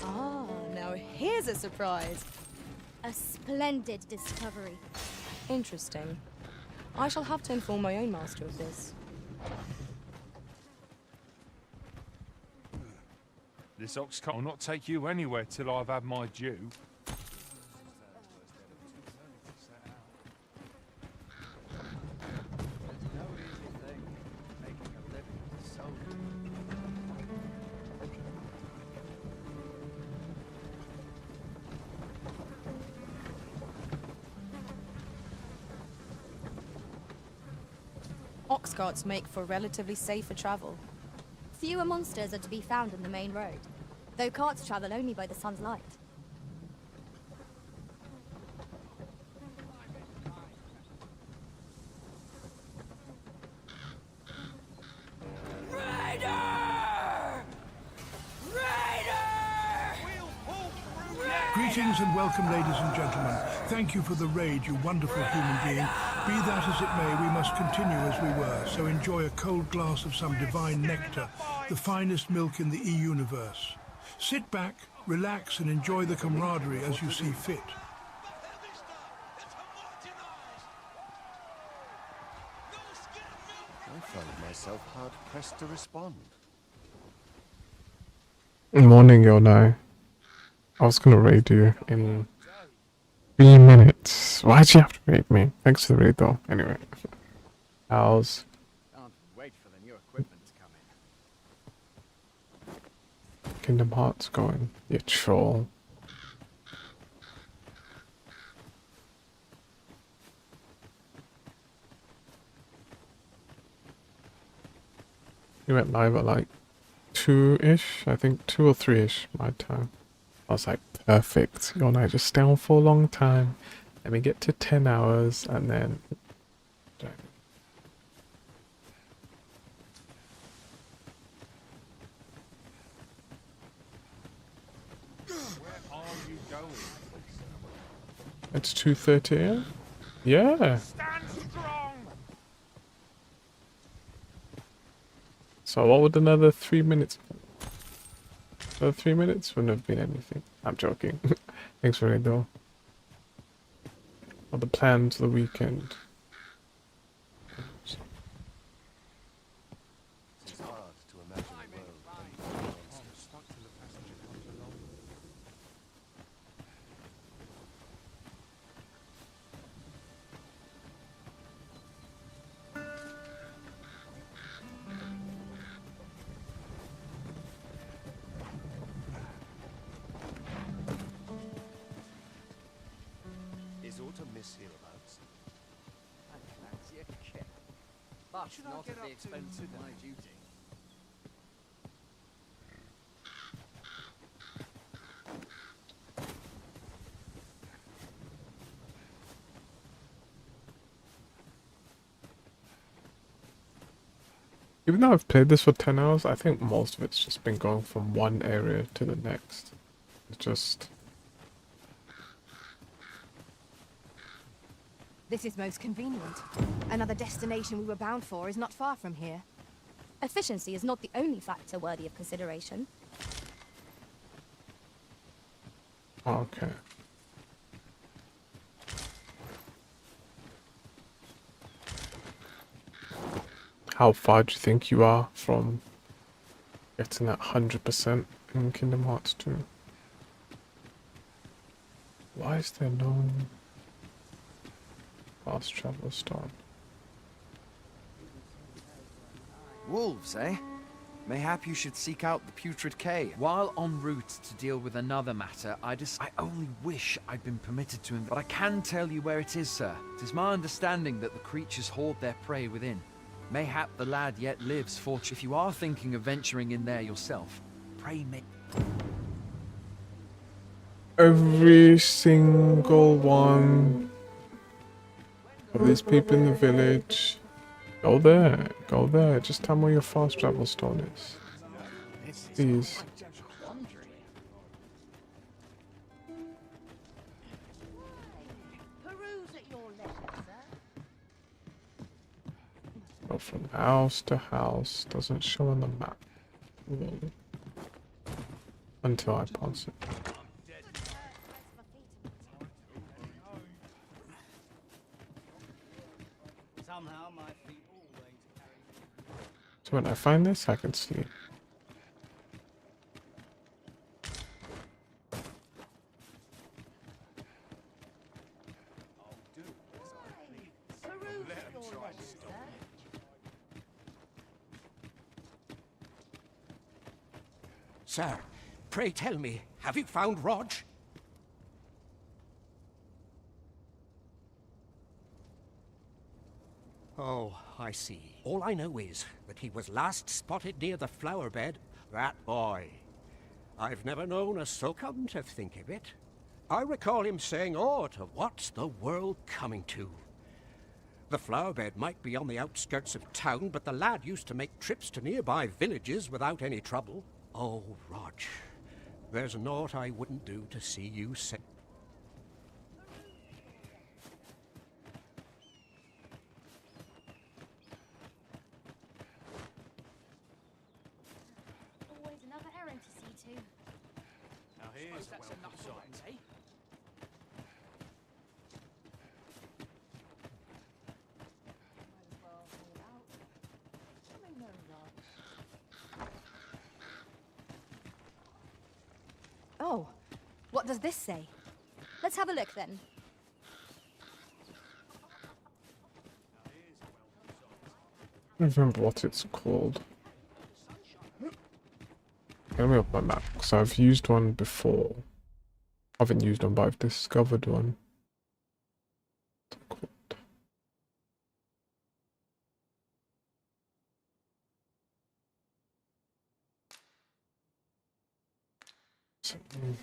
Ah, now here's a surprise. A splendid discovery. Interesting. I shall have to inform my own master of this. This ox cart will not take you anywhere till I've had my due. Ox carts make for relatively safer travel. Fewer monsters are to be found on the main road, though carts travel only by the sun's light. Greetings and welcome, ladies and gentlemen. Thank you for the raid, you wonderful human being. Be that as it may, we must continue as we were, so enjoy a cold glass of some divine nectar, the finest milk in the E-universe. Sit back, relax, and enjoy the camaraderie as you see fit. I find myself hard-pressed to respond. Morning, Yonai. I was gonna raid you in 3 minutes. Why'd you have to raid me? Thanks for the raid though. Anyway. How's Can't wait for the new equipment to come in. Kingdom Hearts going? You troll. You went live at like 2-ish? I think 2 or 3-ish my time. I was like, perfect. Your night just stay on for a long time. Let me get to 10 hours and then... It's 2:30 AM? Yeah. So what would another 3 minutes... Another 3 minutes wouldn't have been anything. I'm joking. Thanks for it though. Or the plans for the weekend. It's hard to imagine a world. Is autumn miss hereabouts? Fancy a kick. But not at the expense of my duty. Even though I've played this for 10 hours, I think most of it's just been going from one area to the next. It's just... This is most convenient. Another destination we were bound for is not far from here. Efficiency is not the only factor worthy of consideration. Okay. How far do you think you are from getting that 100% in Kingdom Hearts 2? Why is there no fast travel start? Wolves, eh? Mayhap you should seek out the putrid cave. While en route to deal with another matter, I only wish I'd been permitted to but I can tell you where it is, sir. It is my understanding that the creatures hoard their prey within. Mayhap the lad yet lives, for if you are thinking of venturing in there yourself, pray may... Every single one of these people in the village. Go there, go there. Just tell me where your fast travel stone is. Please. Go from house to house. Doesn't show on the map. Until I pause it. Somehow my feet always carry me. So when I find this, I can see. Sir, pray tell me, have you found Rog? Oh, I see. All I know is that he was last spotted near the flower bed. That boy. I've never known a so come to think of it. I recall him saying aught of what's the world coming to. The flower bed might be on the outskirts of town, but the lad used to make trips to nearby villages without any trouble. Oh, Rog, there's naught I wouldn't do to see you safe. Always another errand to see to. Now here's that's enough signs, eh? Oh, what does this say? Let's have a look then. I don't remember what it's called. Let me open my map, because I've used one before. I haven't used one, but I've discovered one. What's it called?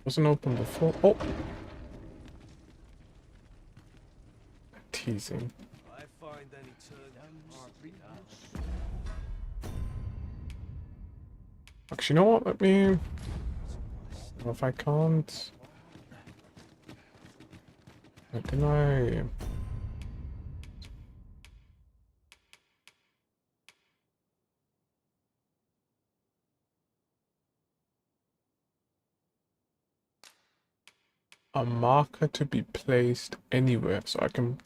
Wasn't open before. Oh! Teasing. I find any Actually, you know what? Let me... Well, if I can't... Can I... a marker to be placed anywhere, so I can...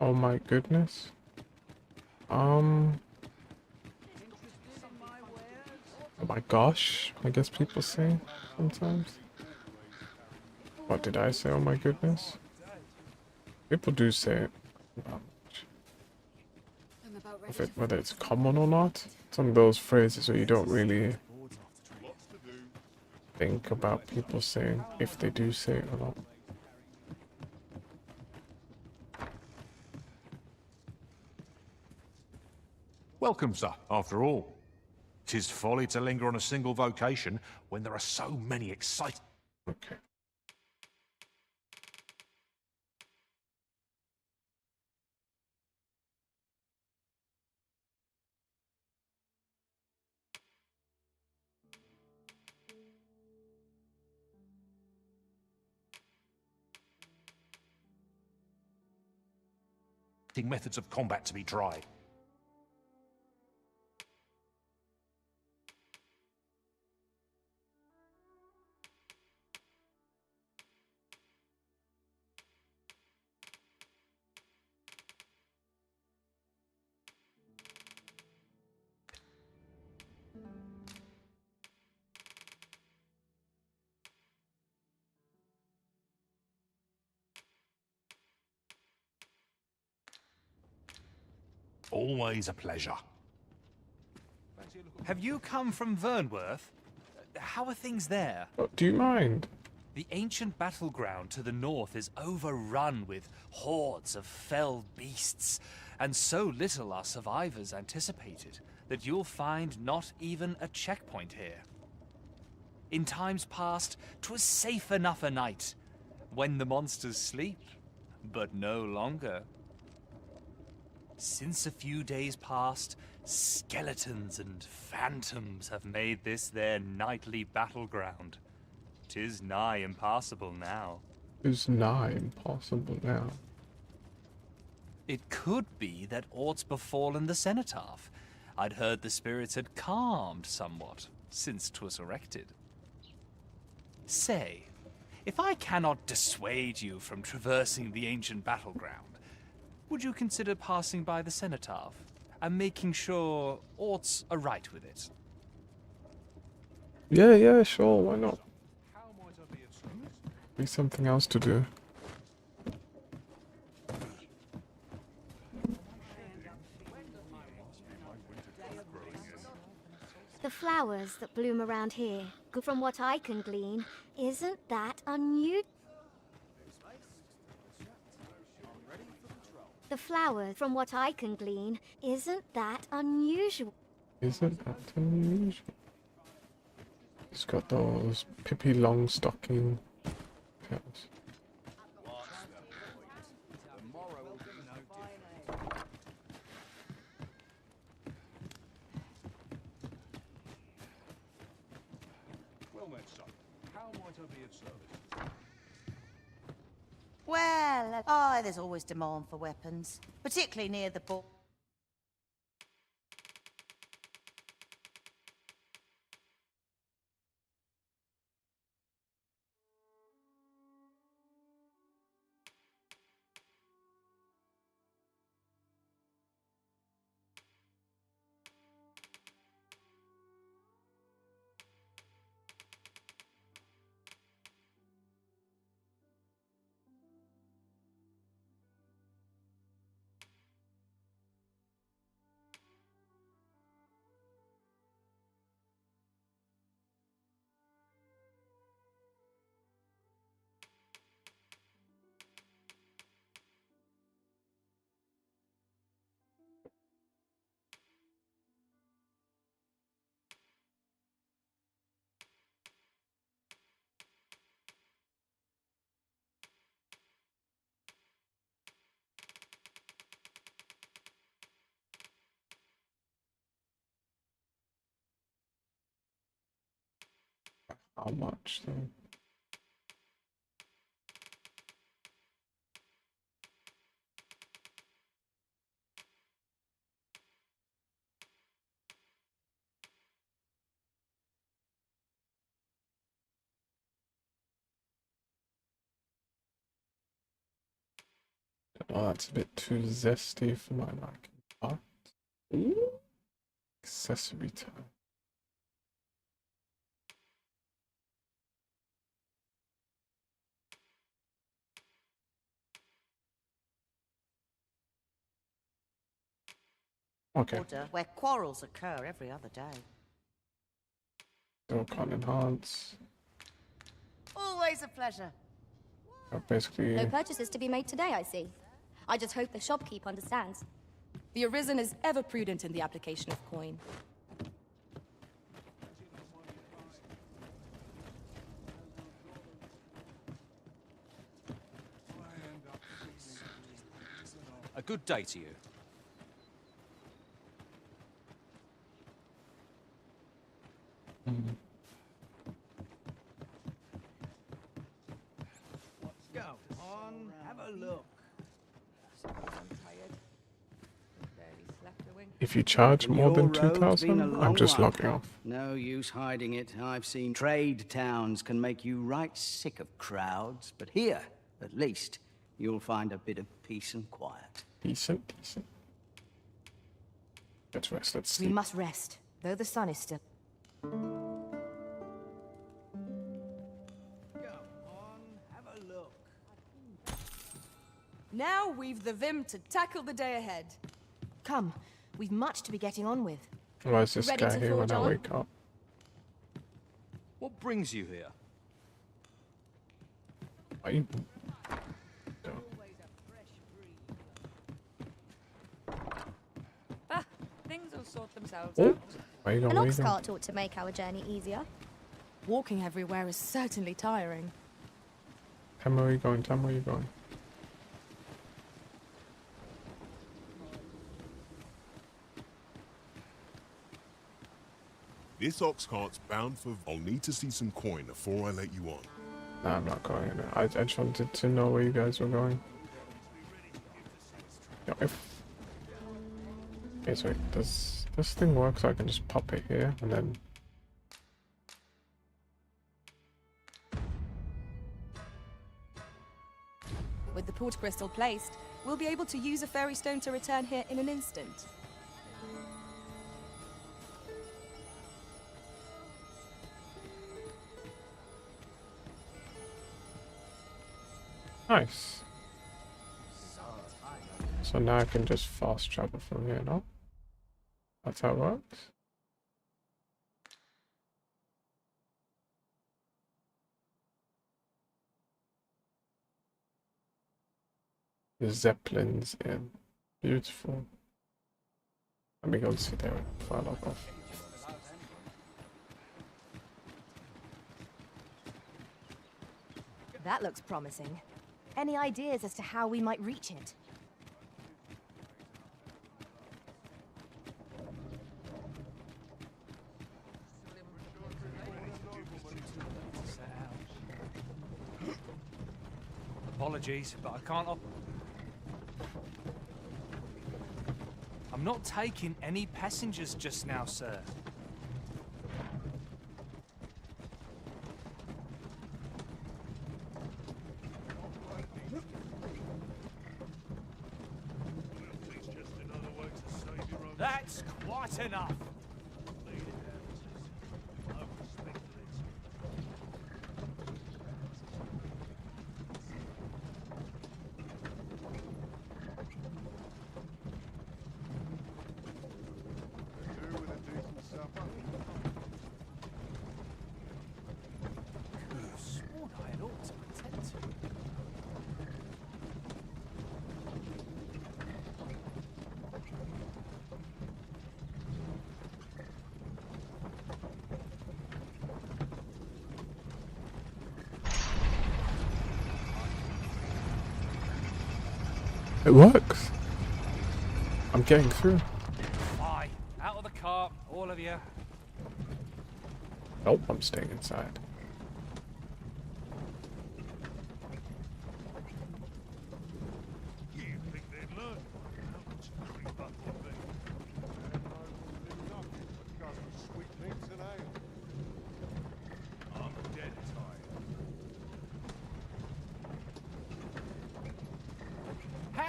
Oh my goodness. Oh my gosh, I guess people say sometimes. What did I say? Oh my goodness. People do say it. Whether it's common or not. Some of those phrases where you don't really think about people saying if they do say it or not. Welcome, sir, after all. 'Tis folly to linger on a single vocation when there are so many exciting... Okay. methods of combat to be tried. Always a pleasure. Have you come from Vernworth? How are things there? Oh, do you mind? The ancient battleground to the north is overrun with hordes of fell beasts, and so little are survivors anticipated that you'll find not even a checkpoint here. In times past, 'twas safe enough a night, when the monsters sleep, but no longer. Since a few days past, skeletons and phantoms have made this their nightly battleground. 'Tis nigh impassable now. It's nigh impossible now. It could be that aught's befallen the cenotaph. I'd heard the spirits had calmed somewhat since 'twas erected. Say, if I cannot dissuade you from traversing the ancient battleground, would you consider passing by the cenotaph and making sure aught's aright with it? Yeah, sure, why not? Be something else to do. The flowers that bloom around here, from what I can glean, isn't that unusual? The flowers, from what I can glean, isn't that unusual? Isn't that unusual? It's got those Pippi Longstocking tails. Well then, son, how might I be of service? Well, there's always demand for weapons, particularly near the port. How much though? Oh, that's a bit too zesty for my liking. What? Ooh. Accessory time. Okay. Order where quarrels occur every other day. Still can't enhance. Always a pleasure. Basically. No purchases to be made today, I see. I just hope the shopkeep understands. The Arisen is ever prudent in the application of coin. A good day to you. Go on, have a look. If you charge more than Your road's been a 2,000, I'm long just one. logging off. No use hiding it. I've seen trade towns can make you right sick of crowds, but here, at least, you'll find a bit of peace and quiet. Decent. Let's rest. Let's We sleep. must rest, though the sun is still. Now we've the vim to tackle the day ahead. Come, we've much to be getting on with. Why is this Ready guy to here when forge I on? wake up? What brings you here? Are you... Things will sort themselves Oh, out. where you going? An Where you ox going? cart ought to make our journey easier. Walking everywhere is certainly tiring. Tell me where you going. Tell me where you going. This ox cart's bound for... I'll need to see some coin before I let you on. No, I'm not going in there. I just wanted to know where you guys were going. Yeah, if... Okay, so wait, does this thing work so I can just pop it here and then... With the port crystal placed, we'll be able to use a fairy stone to return here in an instant. Nice. So now I can just fast travel from here, no? That's how it works? The Zeppelin's in. Beautiful. Let me go sit there before I log off. That looks promising. Any ideas as to how we might reach it? Apologies, but I can't I'm not taking any passengers just now, sir. That's quite enough. It works. I'm getting through. Aye, out of the car, all of you. Nope, I'm staying inside.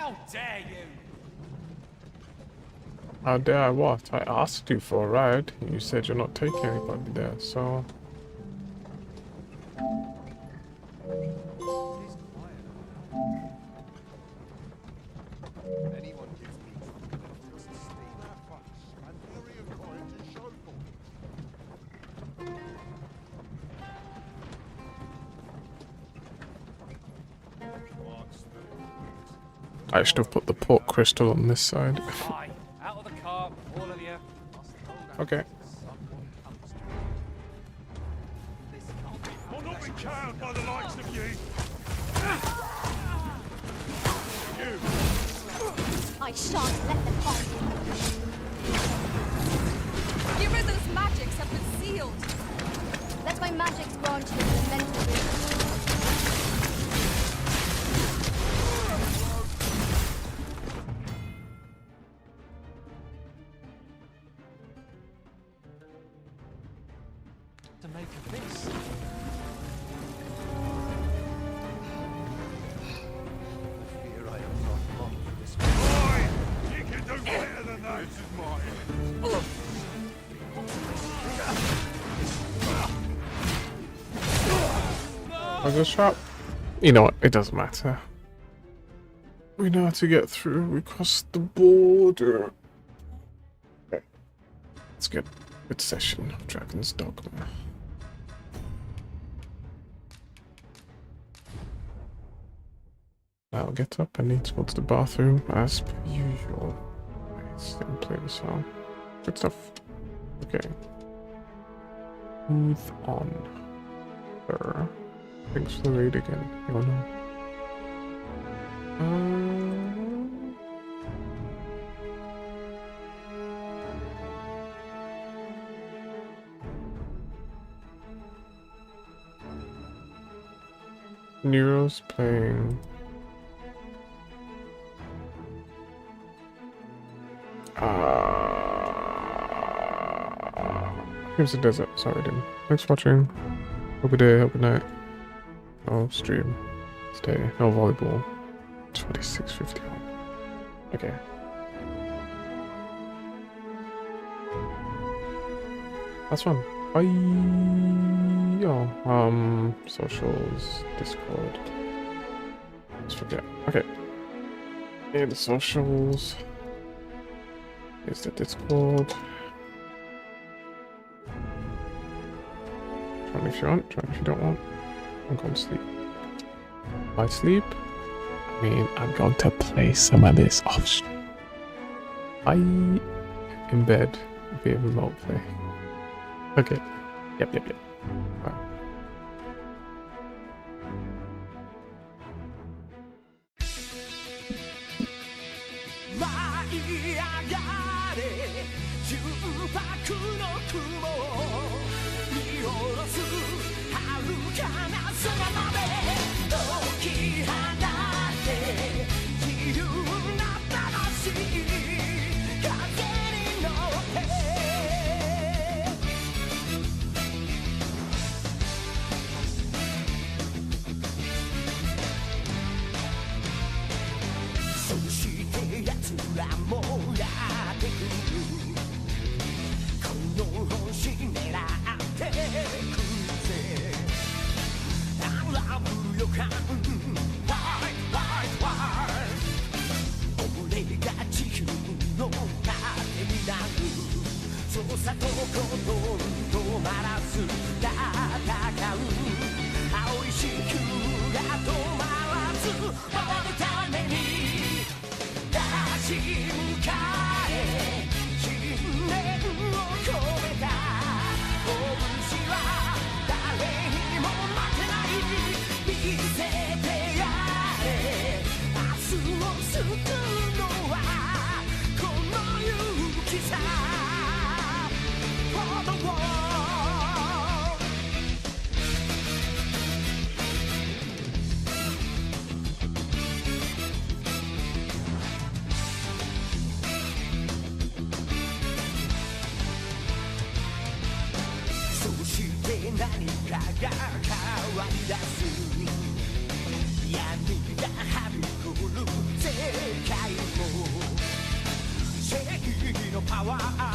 How dare you? How dare I what? I asked you for a ride. You said you're not taking anybody there, so... Anyone gives me trouble, just steal our funds and carry a coin to show for I should have put the port crystal on this side. Aye, out of the car, all of you. Okay. I'll not be cowed by the likes of you. I shan't let them off. Arisen's magics have been sealed. Let my magics grant you an mental reach. To make of this. fear I am not long for this. Boy, you can do better than that. This is mine. I just shot. You know what? It doesn't matter. We know how to get through. We crossed the border. Okay. Let's get a good session of Dragon's Dogma. Now get up and need to go to the bathroom as per usual. Let's then play the song. Good stuff. Okay. Move on. Thanks for the raid again. Oh no. Nero's playing. Here's the desert. Sorry, dude. Thanks for watching. Have a good day, have a good night. No stream. Stay. No volleyball. 26:51. Okay. That's fun. Bye. Oh, socials, Discord. Let's forget. Okay. Yeah, the socials. Here's the Discord. Join if you want, join if you don't want. I'm going to sleep. Why sleep? I mean, I'm going to play some of this off stream. In bed via remote play. Okay. Yep. Bye. power.